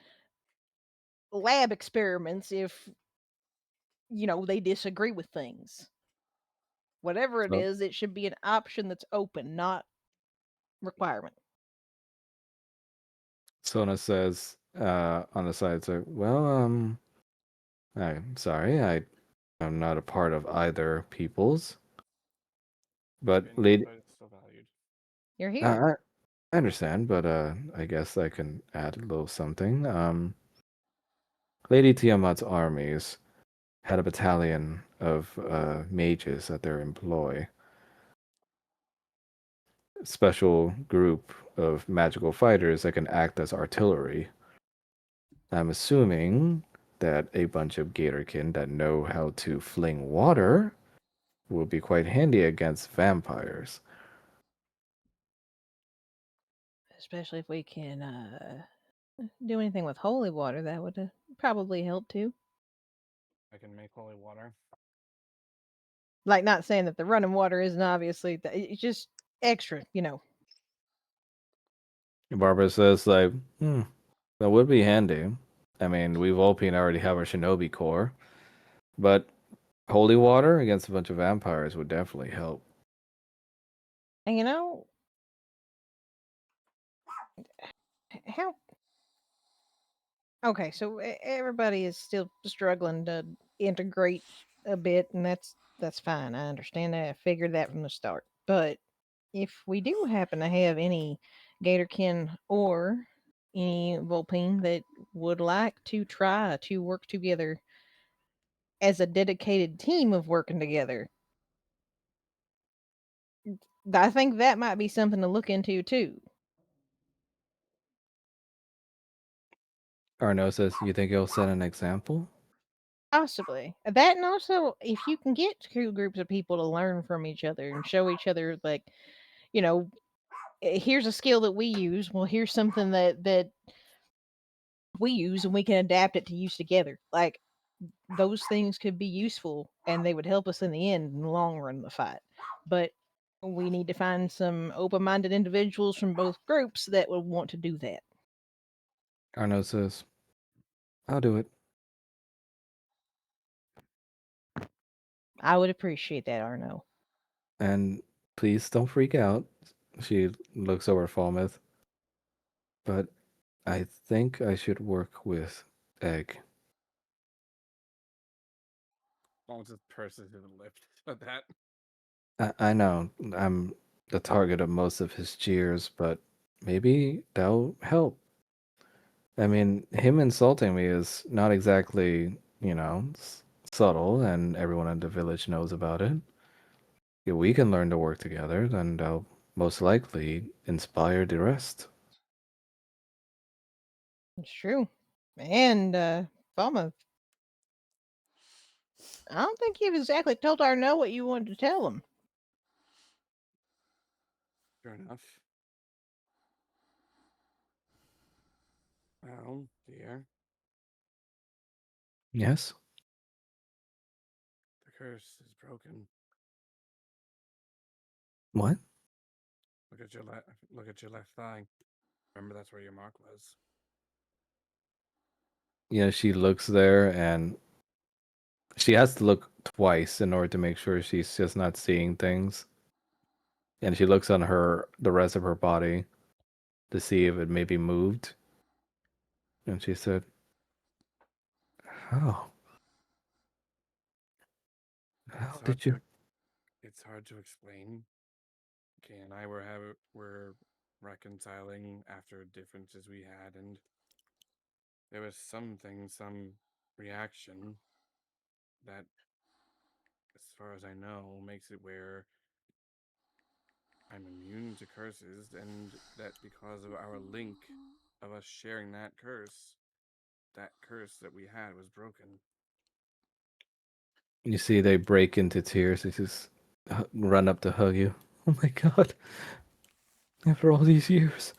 lab experiments if they disagree with things. Whatever it so is, it should be an option that's open, not requirement. Sona says on the side, it's like, well, I'm sorry, I'm not a part of either people's, but Your lady, input is still valued. You're here. I I understand, but I guess I can add a little something. Lady Tiamat's armies had a battalion of mages at their employ, special group of magical fighters that can act as artillery. I'm assuming that a bunch of Gatorkin that know how to fling water will be quite handy against vampires. Especially if we can do anything with holy water, that would probably help too. I can make holy water. Like, not saying that the running water isn't obviously, it's just extra. Barbara says, like, that would be handy. I mean, we Volpian already have our shinobi corps, but holy water against a bunch of vampires would definitely help. And how okay, so everybody is still struggling to integrate a bit, and that's fine. I understand that. I figured that from the start. But if we do happen to have any Gatorkin or any Volpine that would like to try to work together as a dedicated team of working together, I think that might be something to look into too. Arno says, you think he'll set an example? Possibly. That, and also if you can get two groups of people to learn from each other and show each other, like, you know, here's a skill that we use. Well, here's something that we use and we can adapt it to use together. Like, those things could be useful and they would help us in the end, in the long run of the fight. But we need to find some open-minded individuals from both groups that would want to do that. Arno says, I'll do it. I would appreciate that, Arno. And please don't freak out. She looks over at Falmouth. But I think I should work with Egg. Almost just purses his lips with that. I know. I'm the target of most of his jeers, but maybe that'll help. I mean, him insulting me is not exactly, subtle, and everyone in the village knows about it. If we can learn to work together, then that'll most likely inspire the rest. It's true. And Fama, I don't think you've exactly told Arno what you wanted to tell him. Fair enough. Well, dear, Yes? the curse is broken. What? Look at your left thigh. Remember that's where your mark was. She looks there and she has to look twice in order to make sure she's just not seeing things. And she looks on the rest of her body to see if it maybe moved. And she said, "How? How did you?" It's hard to explain. Kay and I were reconciling after differences we had, and there was some reaction that, as far as I know, makes it where I'm immune to curses, and that because of our link of us sharing that curse that we had was broken. You see, they break into tears. They just run up to hug you. Oh my god! After all these years.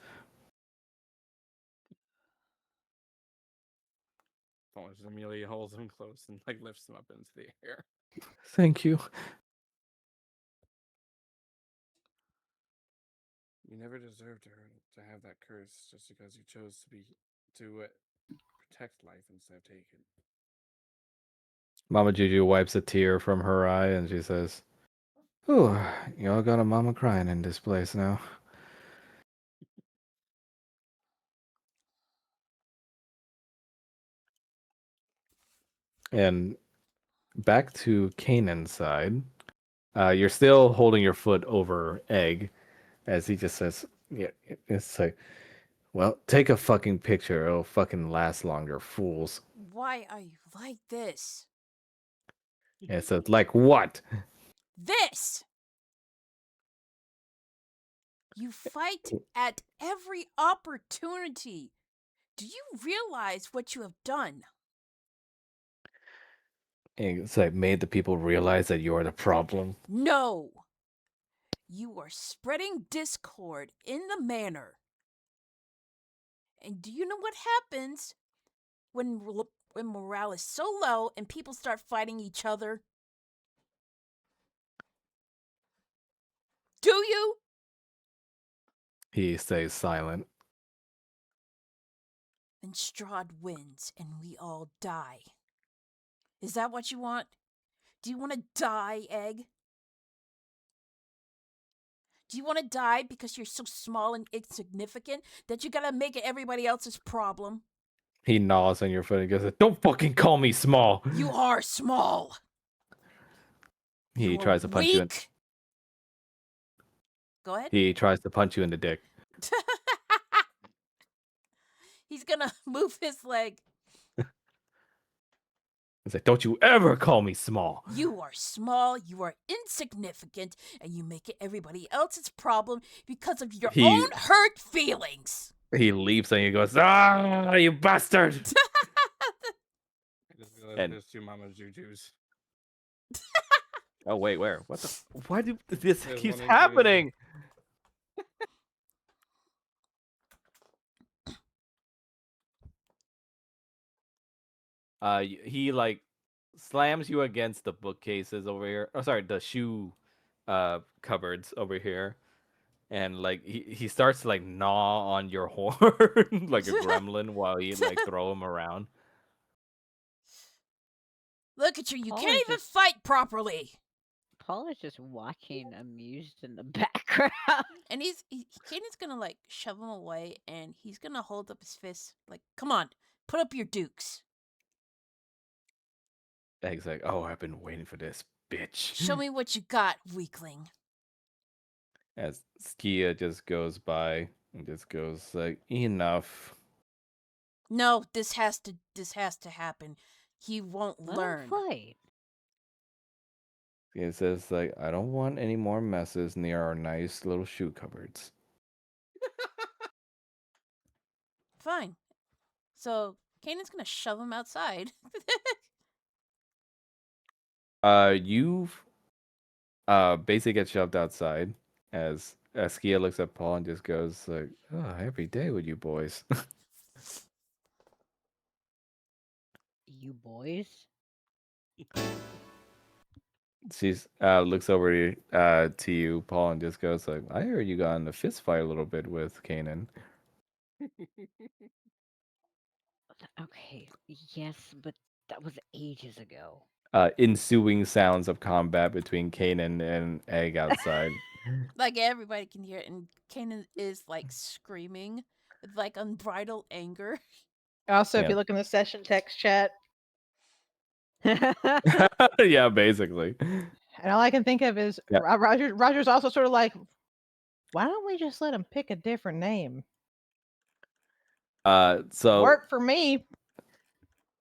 Almost Amelia holds him close and like lifts him up into the air. Thank you. You never deserved to have that curse just because you chose to protect life instead of take it. Mama Juju wipes a tear from her eye and she says, "Ooh, y'all got a mama crying in this place now." And back to Kanan's side, you're still holding your foot over Egg, as he just says, "Yeah, it's like, well, take a fucking picture. It'll fucking last longer, fools." Why are you like this? And it says, "Like what?" This! You fight at every opportunity. Do you realize what you have done? And it's like, made the people realize that you're the problem. No! You are spreading discord in the manor. And do you know what happens when morale is so low and people start fighting each other? Do you? He stays silent. Then Strahd wins and we all die. Is that what you want? Do you want to die, Egg? Do you want to die because you're so small and insignificant that you gotta make it everybody else's problem? He gnaws on your foot and goes, "Don't fucking call me small." You are small. He You're tries to punch you in. weak. Go ahead. He tries to punch you in the dick. He's gonna move his leg. He's like, "Don't you ever call me small." You are small, you are insignificant, and you make it everybody else's problem because of your own hurt feelings. He leaps and he goes, "Ah, you bastard!" I just realized And- there's two Mama Jujus. Oh wait, where? What the? Why do this There's keeps one in happening? He like slams you against the bookcases over here. Oh, sorry, the shoe cupboards over here. And like he starts to like gnaw on your horn like a gremlin while you like throw him around. Look at you, you Paul can't is even just- fight properly. Paul is just watching, amused in the background. And Caden's gonna like shove him away and he's gonna hold up his fist like, come on, put up your dukes. He's like, "Oh, I've been waiting for this, bitch." Show me what you got, weakling. As Skia just goes by and just goes like, enough. No, this has to happen. He won't Let him learn. fight. It says like, I don't want any more messes near our nice little shoe cupboards. Fine. So Kanan's gonna shove him outside. You basically get shoved outside as Skia looks at Paul and just goes like, oh, every day with you boys. You boys? She's looks over to you, Paul, and just goes like, I heard you got in a fist fight a little bit with Kanan. Okay, yes, but that was ages ago. Ensuing sounds of combat between Kanan and Egg outside. Like everybody can hear it, and Kanan is like screaming with like unbridled anger. Also, if Yeah. you look in the session text chat, Yeah, basically. and all I can think of is Yeah. Roger's also sort of like, why don't we just let him pick a different name? So Work for me.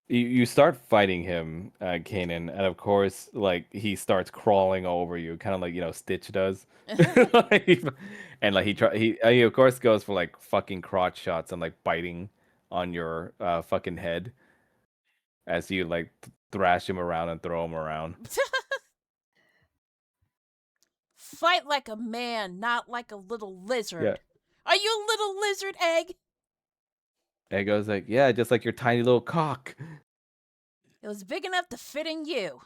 you start fighting him, Kanan, and of course, like he starts crawling over you, kind of like Stitch does. And like he of course goes for like fucking crotch shots and like biting on your fucking head as you like thrash him around and throw him around. Fight like a man, not like a little lizard. Yeah. Are you a little lizard, Egg? Egg goes like, yeah, just like your tiny little cock. It was big enough to fit in you.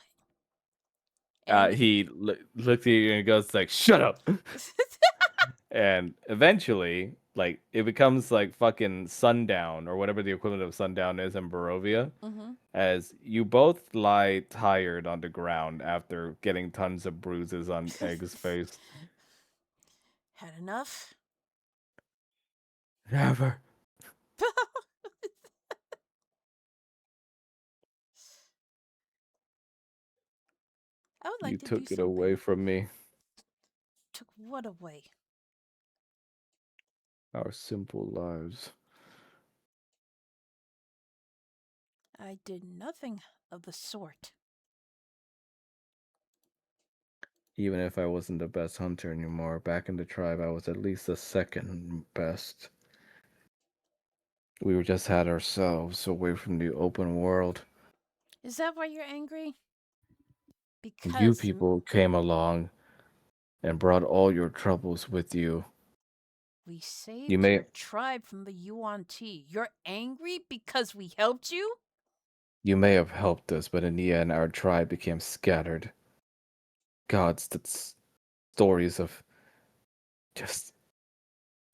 And He looks at you and goes like, shut up. And eventually, like, it becomes like fucking sundown or whatever the equivalent of sundown is in Barovia, Mhm. as you both lie tired on the ground after getting tons of bruises on Egg's face. Had enough? Never. I would You like to do took it something. away from me. Took what away? Our simple lives. I did nothing of the sort. Even if I wasn't the best hunter anymore, back in the tribe, I was at least the second best. We were just had ourselves away from the open world. Is that why you're angry? Because You people came along and brought all your troubles with you. we saved You may your tribe from the Yuan Ti. You're angry because we helped you? you may have helped us, but in the end our tribe became scattered. Gods, that's stories of just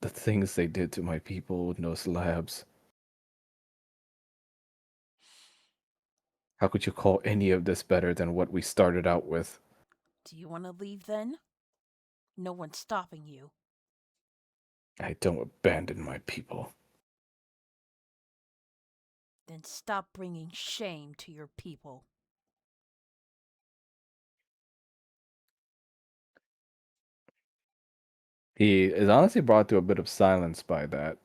the things they did to my people in those labs. How could you call any of this better than what we started out with? Do you want to leave then? No one's stopping you. I don't abandon my people. Then stop bringing shame to your people. He is honestly brought to a bit of silence by that.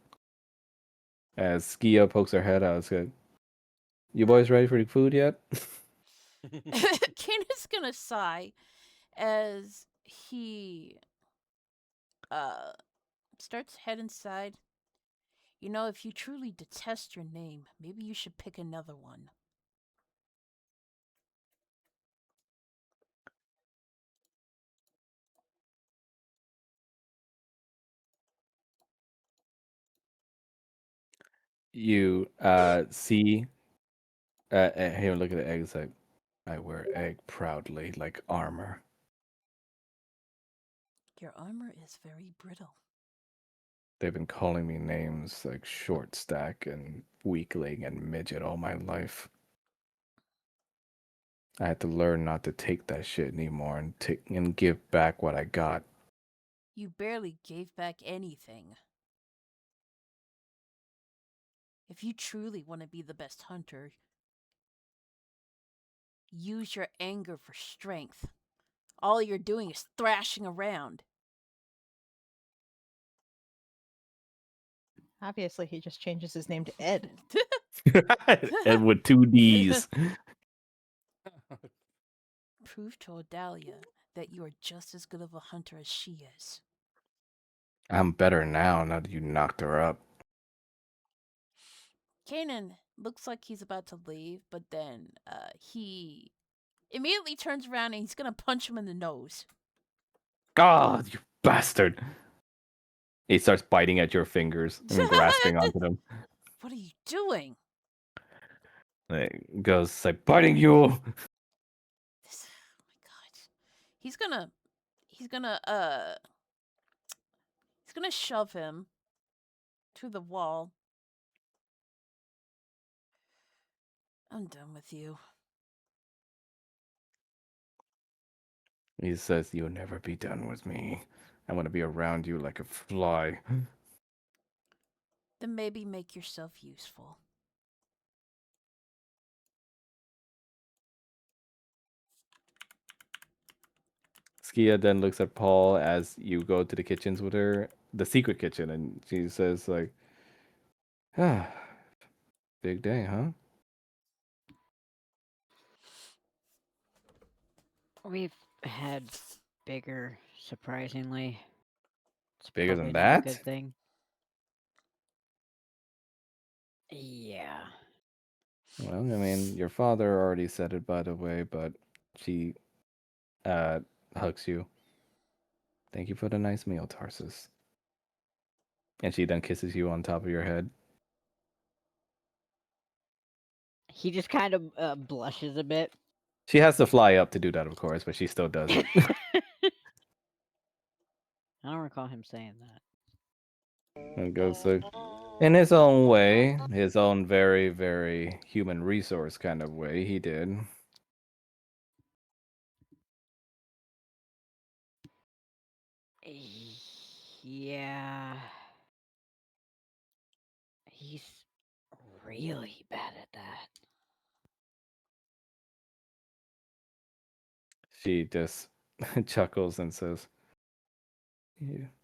As Skia pokes her head out, it's good. You boys ready for the food yet? Kana's gonna sigh as he starts head inside. You know, if you truly detest your name, maybe you should pick another one. You see him look at the eggs like, I wear egg proudly like armor. Your armor is very brittle. They've been calling me names like short stack and weakling and midget all my life. I had to learn not to take that shit anymore and give back what I got. You barely gave back anything. If you truly want to be the best hunter, use your anger for strength. All you're doing is thrashing around. Obviously, he just changes his name to Ed. And with two D's. Prove to Odalia that you are just as good of a hunter as she is. I'm better now that you knocked her up. Kanan looks like he's about to leave, but then he immediately turns around and he's gonna punch him in the nose. God, you bastard. He starts biting at your fingers and grasping onto them. What are you doing? It goes like biting you. This, oh my god. He's gonna he's gonna uh he's gonna shove him to the wall. I'm done with you. He says, "You'll never be done with me. I want to be around you like a fly." Then maybe make yourself useful. Skia then looks at Paul as you go to the kitchens with her, the secret kitchen, and she says, like, "Ah, big day, huh?" We've had bigger, surprisingly. It's Bigger probably than not a that? good thing. Yeah. Well, I mean, your father already said it, by the way, but she uh hugs you. Thank you for the nice meal, Tarsus. And she then kisses you on top of your head. He just kind of blushes a bit. She has to fly up to do that, of course, but she still does it. I don't recall him saying that. And goes like, in his own way, his own very, very human resource kind of way, he did. Yeah. He's really bad at that. She just chuckles and says,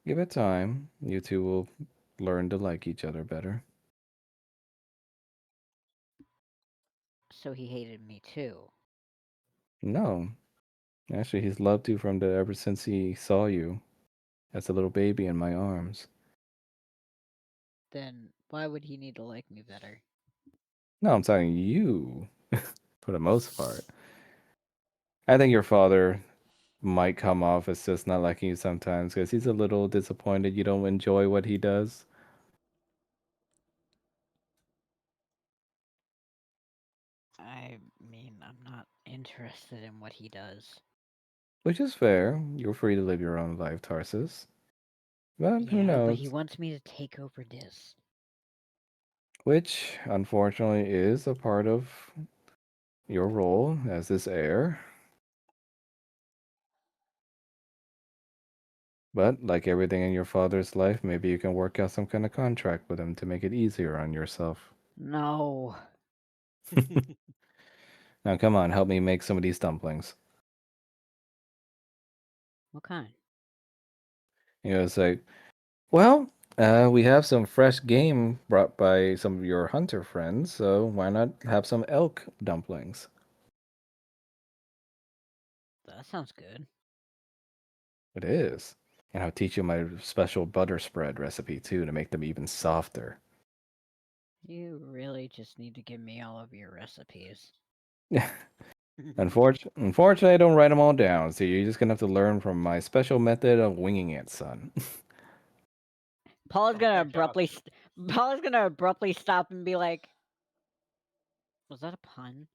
Give it time. You two will learn to like each other better." So he hated me too. No. Actually, he's loved you from the ever since he saw you as a little baby in my arms. Then why would he need to like me better? No, I'm talking you, for the most part. I think your father might come off as just not liking you sometimes because he's a little disappointed you don't enjoy what he does. I mean, I'm not interested in what he does. Which is fair. You're free to live your own life, Tarsus. But who Yeah, but he knows? wants me to take over this. Which, unfortunately, is a part of your role as this heir. But, like everything in your father's life, maybe you can work out some kind of contract with him to make it easier on yourself. No. Now, come on, help me make some of these dumplings. What kind? He goes like, well, we have some fresh game brought by some of your hunter friends, so why not have some elk dumplings? That sounds good. It is. And I'll teach you my special butter spread recipe too to make them even softer. You really just need to give me all of your recipes. Unfortunately, I don't write them all down, so you're just gonna have to learn from my special method of winging it, son. Paul is Oh, gonna thank God. Paul is gonna abruptly stop and be like, "Was that a pun?"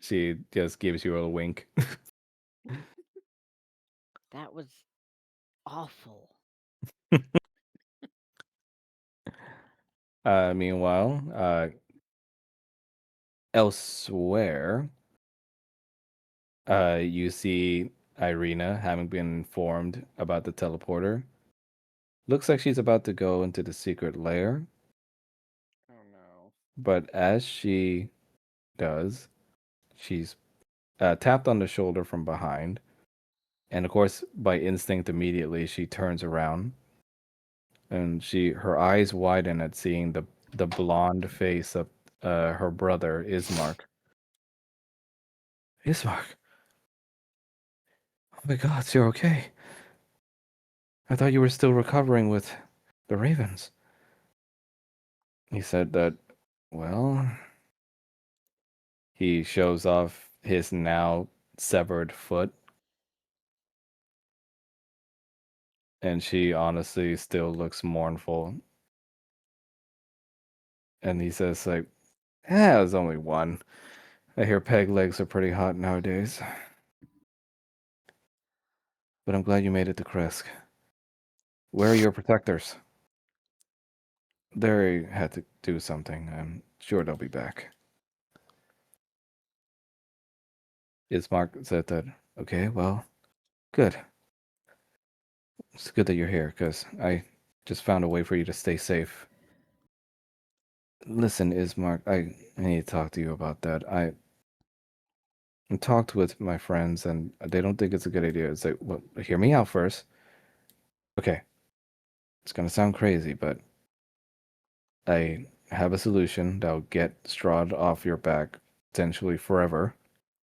She just gives you a wink. That was awful. Meanwhile, elsewhere, you see Irina having been informed about the teleporter. Looks like she's about to go into the secret lair, Oh no. but as she does, she's tapped on the shoulder from behind. And of course, by instinct, immediately she turns around and her eyes widen at seeing the blonde face of her brother Ismark. Ismark, oh my God, you're okay. I thought you were still recovering with the ravens. He said that, well, he shows off his now severed foot, and she honestly still looks mournful. And he says, like, there's only one. I hear peg legs are pretty hot nowadays. But I'm glad you made it to Kresk. Where are your protectors? They had to do something. I'm sure they'll be back. Ismark said that, okay, well, good. It's good that you're here, because I just found a way for you to stay safe. Listen, Ismark, I need to talk to you about that. I talked with my friends, and they don't think it's a good idea. It's like, well, hear me out first. Okay, it's gonna sound crazy, but I have a solution that'll get Strahd off your back, potentially forever,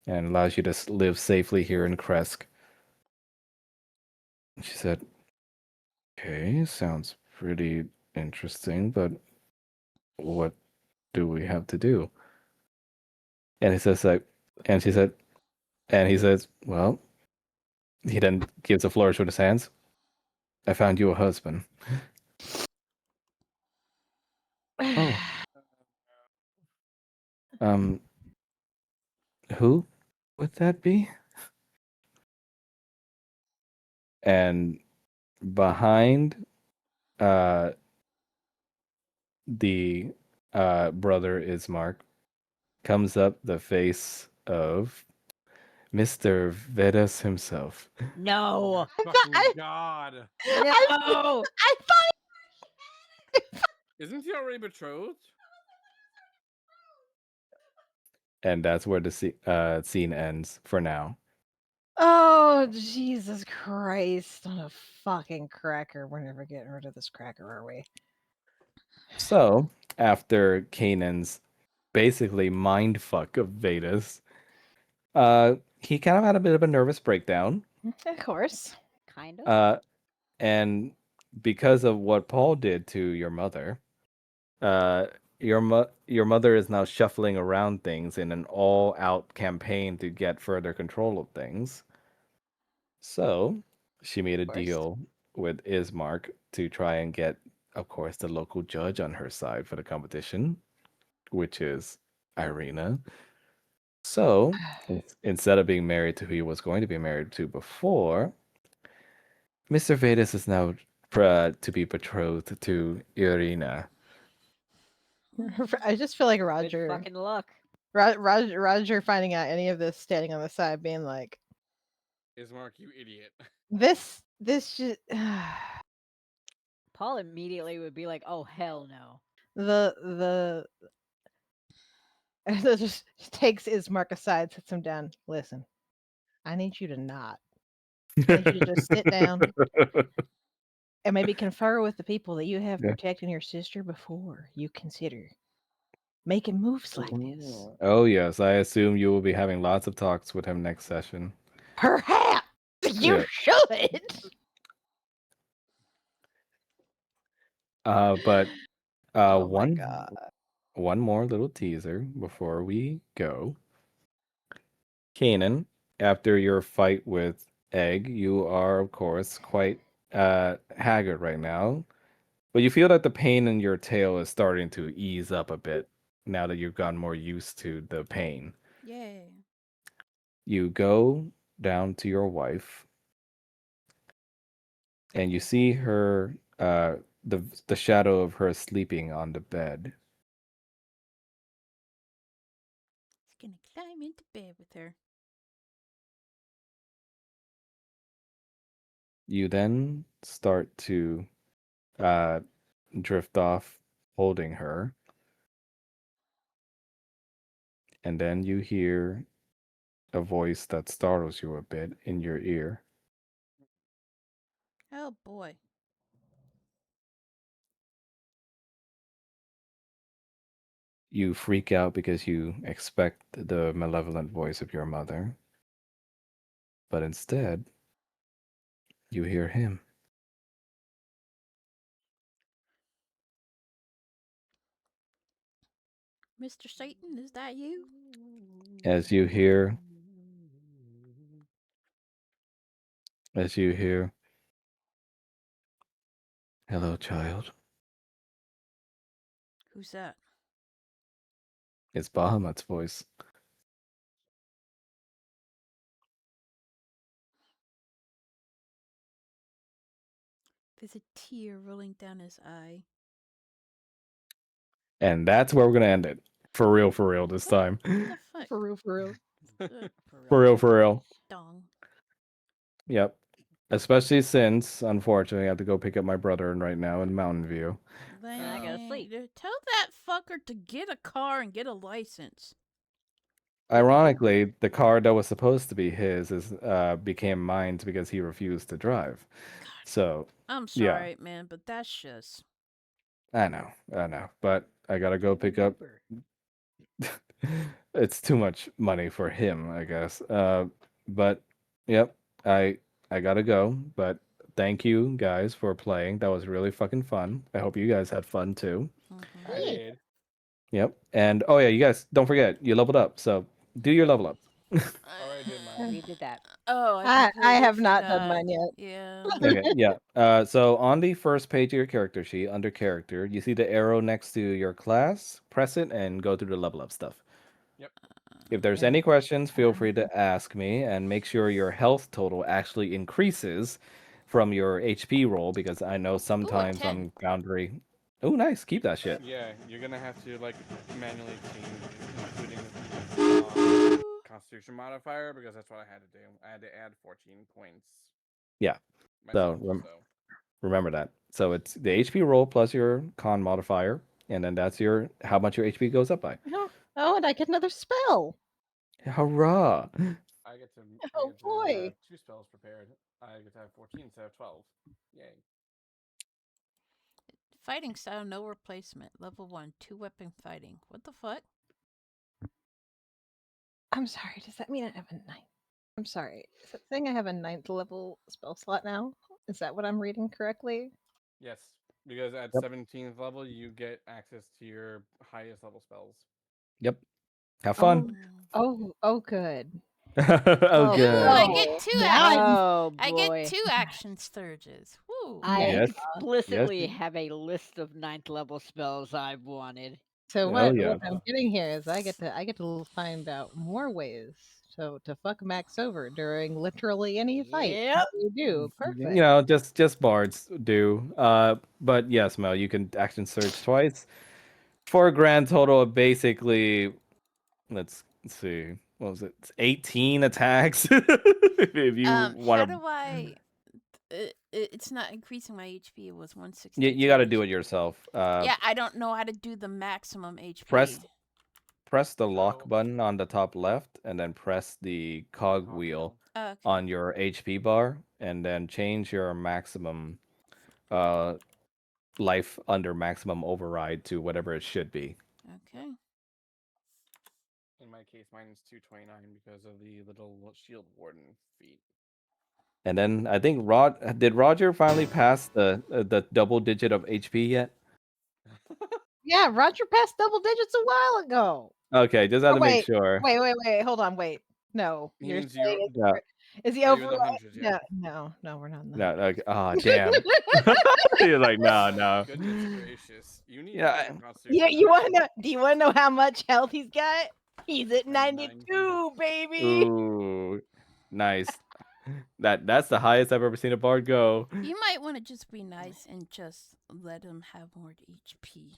and allows you to live safely here in Kresk. She said, okay, sounds pretty interesting, but what do we have to do? And he says, like, and she said, and he says, well, he then gives a flourish with his hands. I found you a husband. Oh, um, who would that be? And behind uh the brother Ismark comes up the face of Mr. Vedas himself. No. Fucking I, God. No. I thought Isn't he already betrothed? And that's where the scene ends for now. Oh, Jesus Christ. On a fucking cracker. We're never getting rid of this cracker, are we? So, after Kanan's basically mind fuck of Vedas, he kind of had a bit of a nervous breakdown. Of course. Kind of. And because of what Paul did to your mother, uh, your mother is now shuffling around things in an all-out campaign to get further control of things. So she made a Of course. deal with Ismark to try and get, of course, the local judge on her side for the competition, which is Irina. So instead of being married to who he was going to be married to before, Mr. Vedas is now to be betrothed to Irina. I just feel like Good Roger. fucking luck. Roger finding out any of this, standing on the side, being like, Ismark, you idiot. this just Paul immediately would be like, "Oh hell no." the it just takes Ismark aside, sits him down. Listen, I need you to not. I need you to just sit down and maybe confer with the people that you have Yeah. protecting your sister before you consider making moves like this. Oh yes, I assume you will be having lots of talks with him next session. Perhaps you Yeah. should. But Oh my one god. one more little teaser before we go. Kanan, after your fight with Egg, you are of course quite haggard right now. But you feel that the pain in your tail is starting to ease up a bit now that you've gotten more used to the pain. Yay. You go down to your wife and you see her the shadow of her sleeping on the bed. He's gonna climb into bed with her. You then start to uh drift off holding her, and then you hear a voice that startles you a bit in your ear. Oh boy. You freak out because you expect the malevolent voice of your mother, but instead, you hear him. Mr. Satan, is that you? As you hear, as you hear, hello, child. Who's that? It's Bahamut's voice. There's a tear rolling down his eye. And that's where we're gonna end it. For real this time. What the fuck? For real, for real. For real. Dong. Yep. Especially since, unfortunately, I have to go pick up my brother right now in Mountain View. I gotta sleep. Tell that fucker to get a car and get a license. Ironically, the car that was supposed to be his became mine because he refused to drive. So, I'm yeah, sorry, man, but that's just. I know, but I gotta go pick up. It's too much money for him, I guess. But yep, I I gotta go. But thank you guys for playing. That was really fucking fun. I hope you guys had fun too. Mm-hmm. I did. Yep. And oh yeah, you guys don't forget you leveled up. So do your level ups. Already did mine. We did that. Oh, I I completely have not forgot. done mine yet. Yeah. Okay, yeah. So on the first page of your character sheet, under character, you see the arrow next to your class. Press it and go through the level up stuff. Yep. If there's any questions, feel free to ask me, and make sure your health total actually increases from your HP roll because I know sometimes 10. on Boundary. Oh, nice. Keep that shit. Yeah, you're gonna have to like manually change, including the Constitution modifier, because that's what I had to do. I had to add 14 points. Yeah. Myself, So remember that. So it's the HP roll plus your con modifier, and then that's your how much your HP goes up by. Oh, and I get another spell. Hurrah! I get to Oh, boy. have 2 spells prepared. I get to have 14 instead of 12. Yay. Fighting style, no replacement. Level 1, 2-weapon fighting. What the fuck? I'm sorry. Does that mean I have a ninth? I'm sorry. Is that saying I have a ninth level spell slot now? Is that what I'm reading correctly? Yes, because at Yep. 17th level, you get access to your highest level spells. Yep. Have fun. Oh, good. Oh, Ooh, good. I get 2 now actions. Oh I boy. get 2 action surges. Woo. I Yes. explicitly Yes. have a list of 9th level spells I've wanted. So Oh, what yeah. I'm getting here is I get to find out more ways to fuck Max over during literally any fight. Yep. How do you do? Perfect. You know, just bards do. But yes, Mel, you can action search twice for a grand total of basically, let's see, what was it? It's 18 attacks. If you How want do to, I? It's not increasing my HP. It was 162. you got to do it yourself. Yeah, I don't know how to do the maximum HP. Press the lock So- button on the top left, and then press the cog wheel Okay. on your HP bar, and then change your maximum life under maximum override to whatever it should be. Okay. In my case, mine is 229 because of the little shield warden feat. And then I think did Roger finally pass the double digit of HP yet? Yeah, Roger passed double digits a while ago. Okay, just had Oh, to make sure. wait. Hold on, wait. No, He you're means you. saying Yeah. is he Are you over? in the hundreds No, yet? no, we're not in the No, okay. Oh, damn. You're like, no. Goodness gracious! You need Yeah. to get some Yeah, Constitution. you want to know? Do you want to know how much health he's got? He's at 92. 92, baby. Ooh, nice. That's the highest I've ever seen a bard go. You might want to just be nice and just let him have more HP.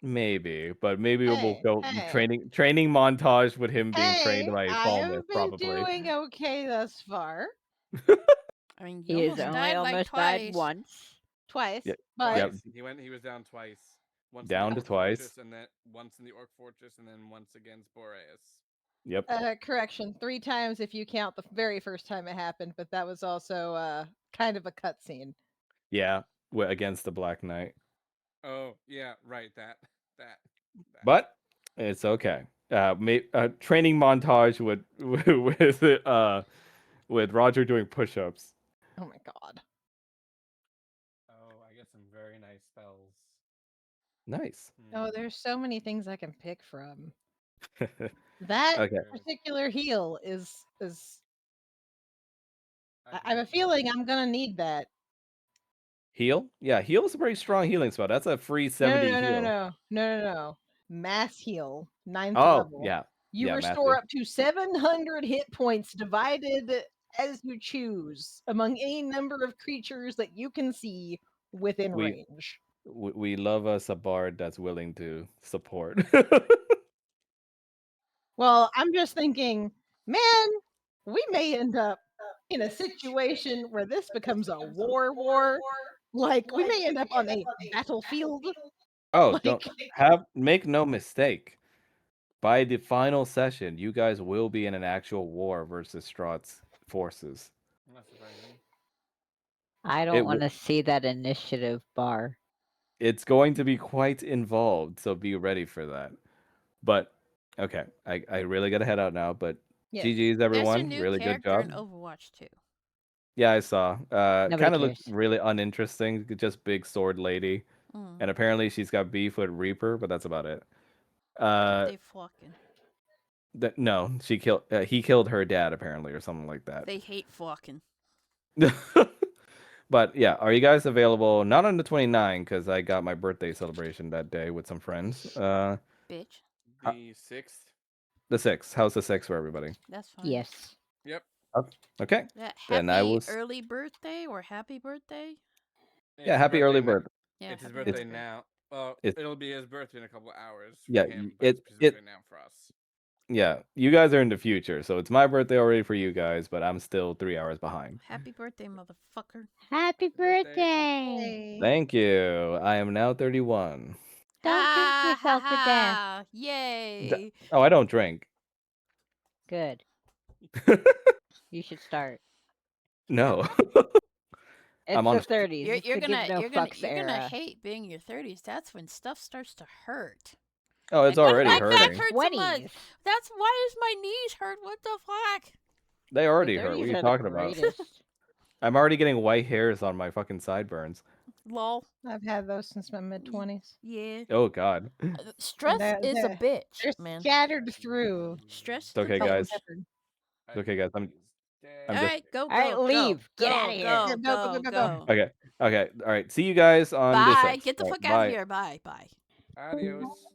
Maybe, but maybe we'll go Hey. training montage with him being trained Hey, by I Falmouth, have been probably. doing okay thus far. I mean, you He almost has only died like almost twice. died once. Twice, Yep. but Yep. Twice. He was down twice. Once Down in to the Orc twice. Fortress, and then once in the Orc Fortress, and then once against Boreas. Yep. correction, 3 times if you count the very first time it happened, but that was also kind of a cutscene. Yeah. Against the Black Knight. Oh yeah, right. That. but it's okay. Training montage with with Roger doing push-ups. Oh my god. Oh, I get some very nice spells. Nice. Oh, there's so many things I can pick from. That Okay. particular heal is I can have a get feeling I'm gonna need that. Heal? Yeah, heal is a pretty strong healing spell. That's a free 70 heal. No. Mass heal, 9th Oh, level. yeah. You Yeah, restore Matthew. up to 700 hit points divided as you choose among any number of creatures that you can see within We range. we love us a bard that's willing to support. Well, I'm just thinking, man, we may end up in a situation where this becomes a war. Like, we may end up on a battlefield. Oh, Like, make no mistake. By the final session, you guys will be in an actual war versus Strahd's forces. Not surprising. I don't It want w- to see that initiative bar. it's going to be quite involved, so be ready for that. But okay, I really gotta head out now. But yes. GG's There's a everyone, new really good character job. in Overwatch too. Yeah, I saw. Nobody Kind of looked cares. really uninteresting, just big sword lady, Mm. and apparently she's got beef with Reaper, but that's about it. They fucking. No, he killed her dad apparently, or something like that. They hate fucking. But yeah, are you guys available? Not on the 29th because I got my birthday celebration that day with some friends. Bitch. The 6th. The 6th. How's the 6th for everybody? That's fine. Yes. Yep. Okay. Yeah, Then I happy will. early birthday or happy birthday? Yeah, It's happy his early birthday birthday. Yeah, It's his happy birthday birthday. now. Well, It's it'll be his birthday in a couple hours for yeah, him, but it's his it birthday now for us. yeah. You guys are in the future, so it's my birthday already for you guys, but I'm still 3 hours behind. Happy birthday, motherfucker. Happy birthday! Hey. Thank you. I am now 31. Don't drink yourself to death. Yay. Oh, I don't drink. Good. You should start. No. It's I'm the on. 30s. You're, It's you're the gonna give no you're gonna fucks you're gonna era. hate being in your 30s. That's when stuff starts to hurt. Oh, it's Like, already my back hurting. hurts so much. 20s. That's why does my knees hurt? What the fuck? They The already hurt. What 30s are you are the talking about? greatest. I'm already getting white hairs on my fucking sideburns. Lol. I've had those since my mid 20s. Yeah. Oh God. Stress is a bitch, They're man. scattered through. Stress is It's okay, a bitch. guys. Peppered. It's okay, guys. I'm All just right, go, All right, go, leave. go, Get go, outta here. go, Yeah, go, go. go. okay. Okay. All right. See you guys on this. Bye. Get the fuck out of here. Bye, bye. Adios.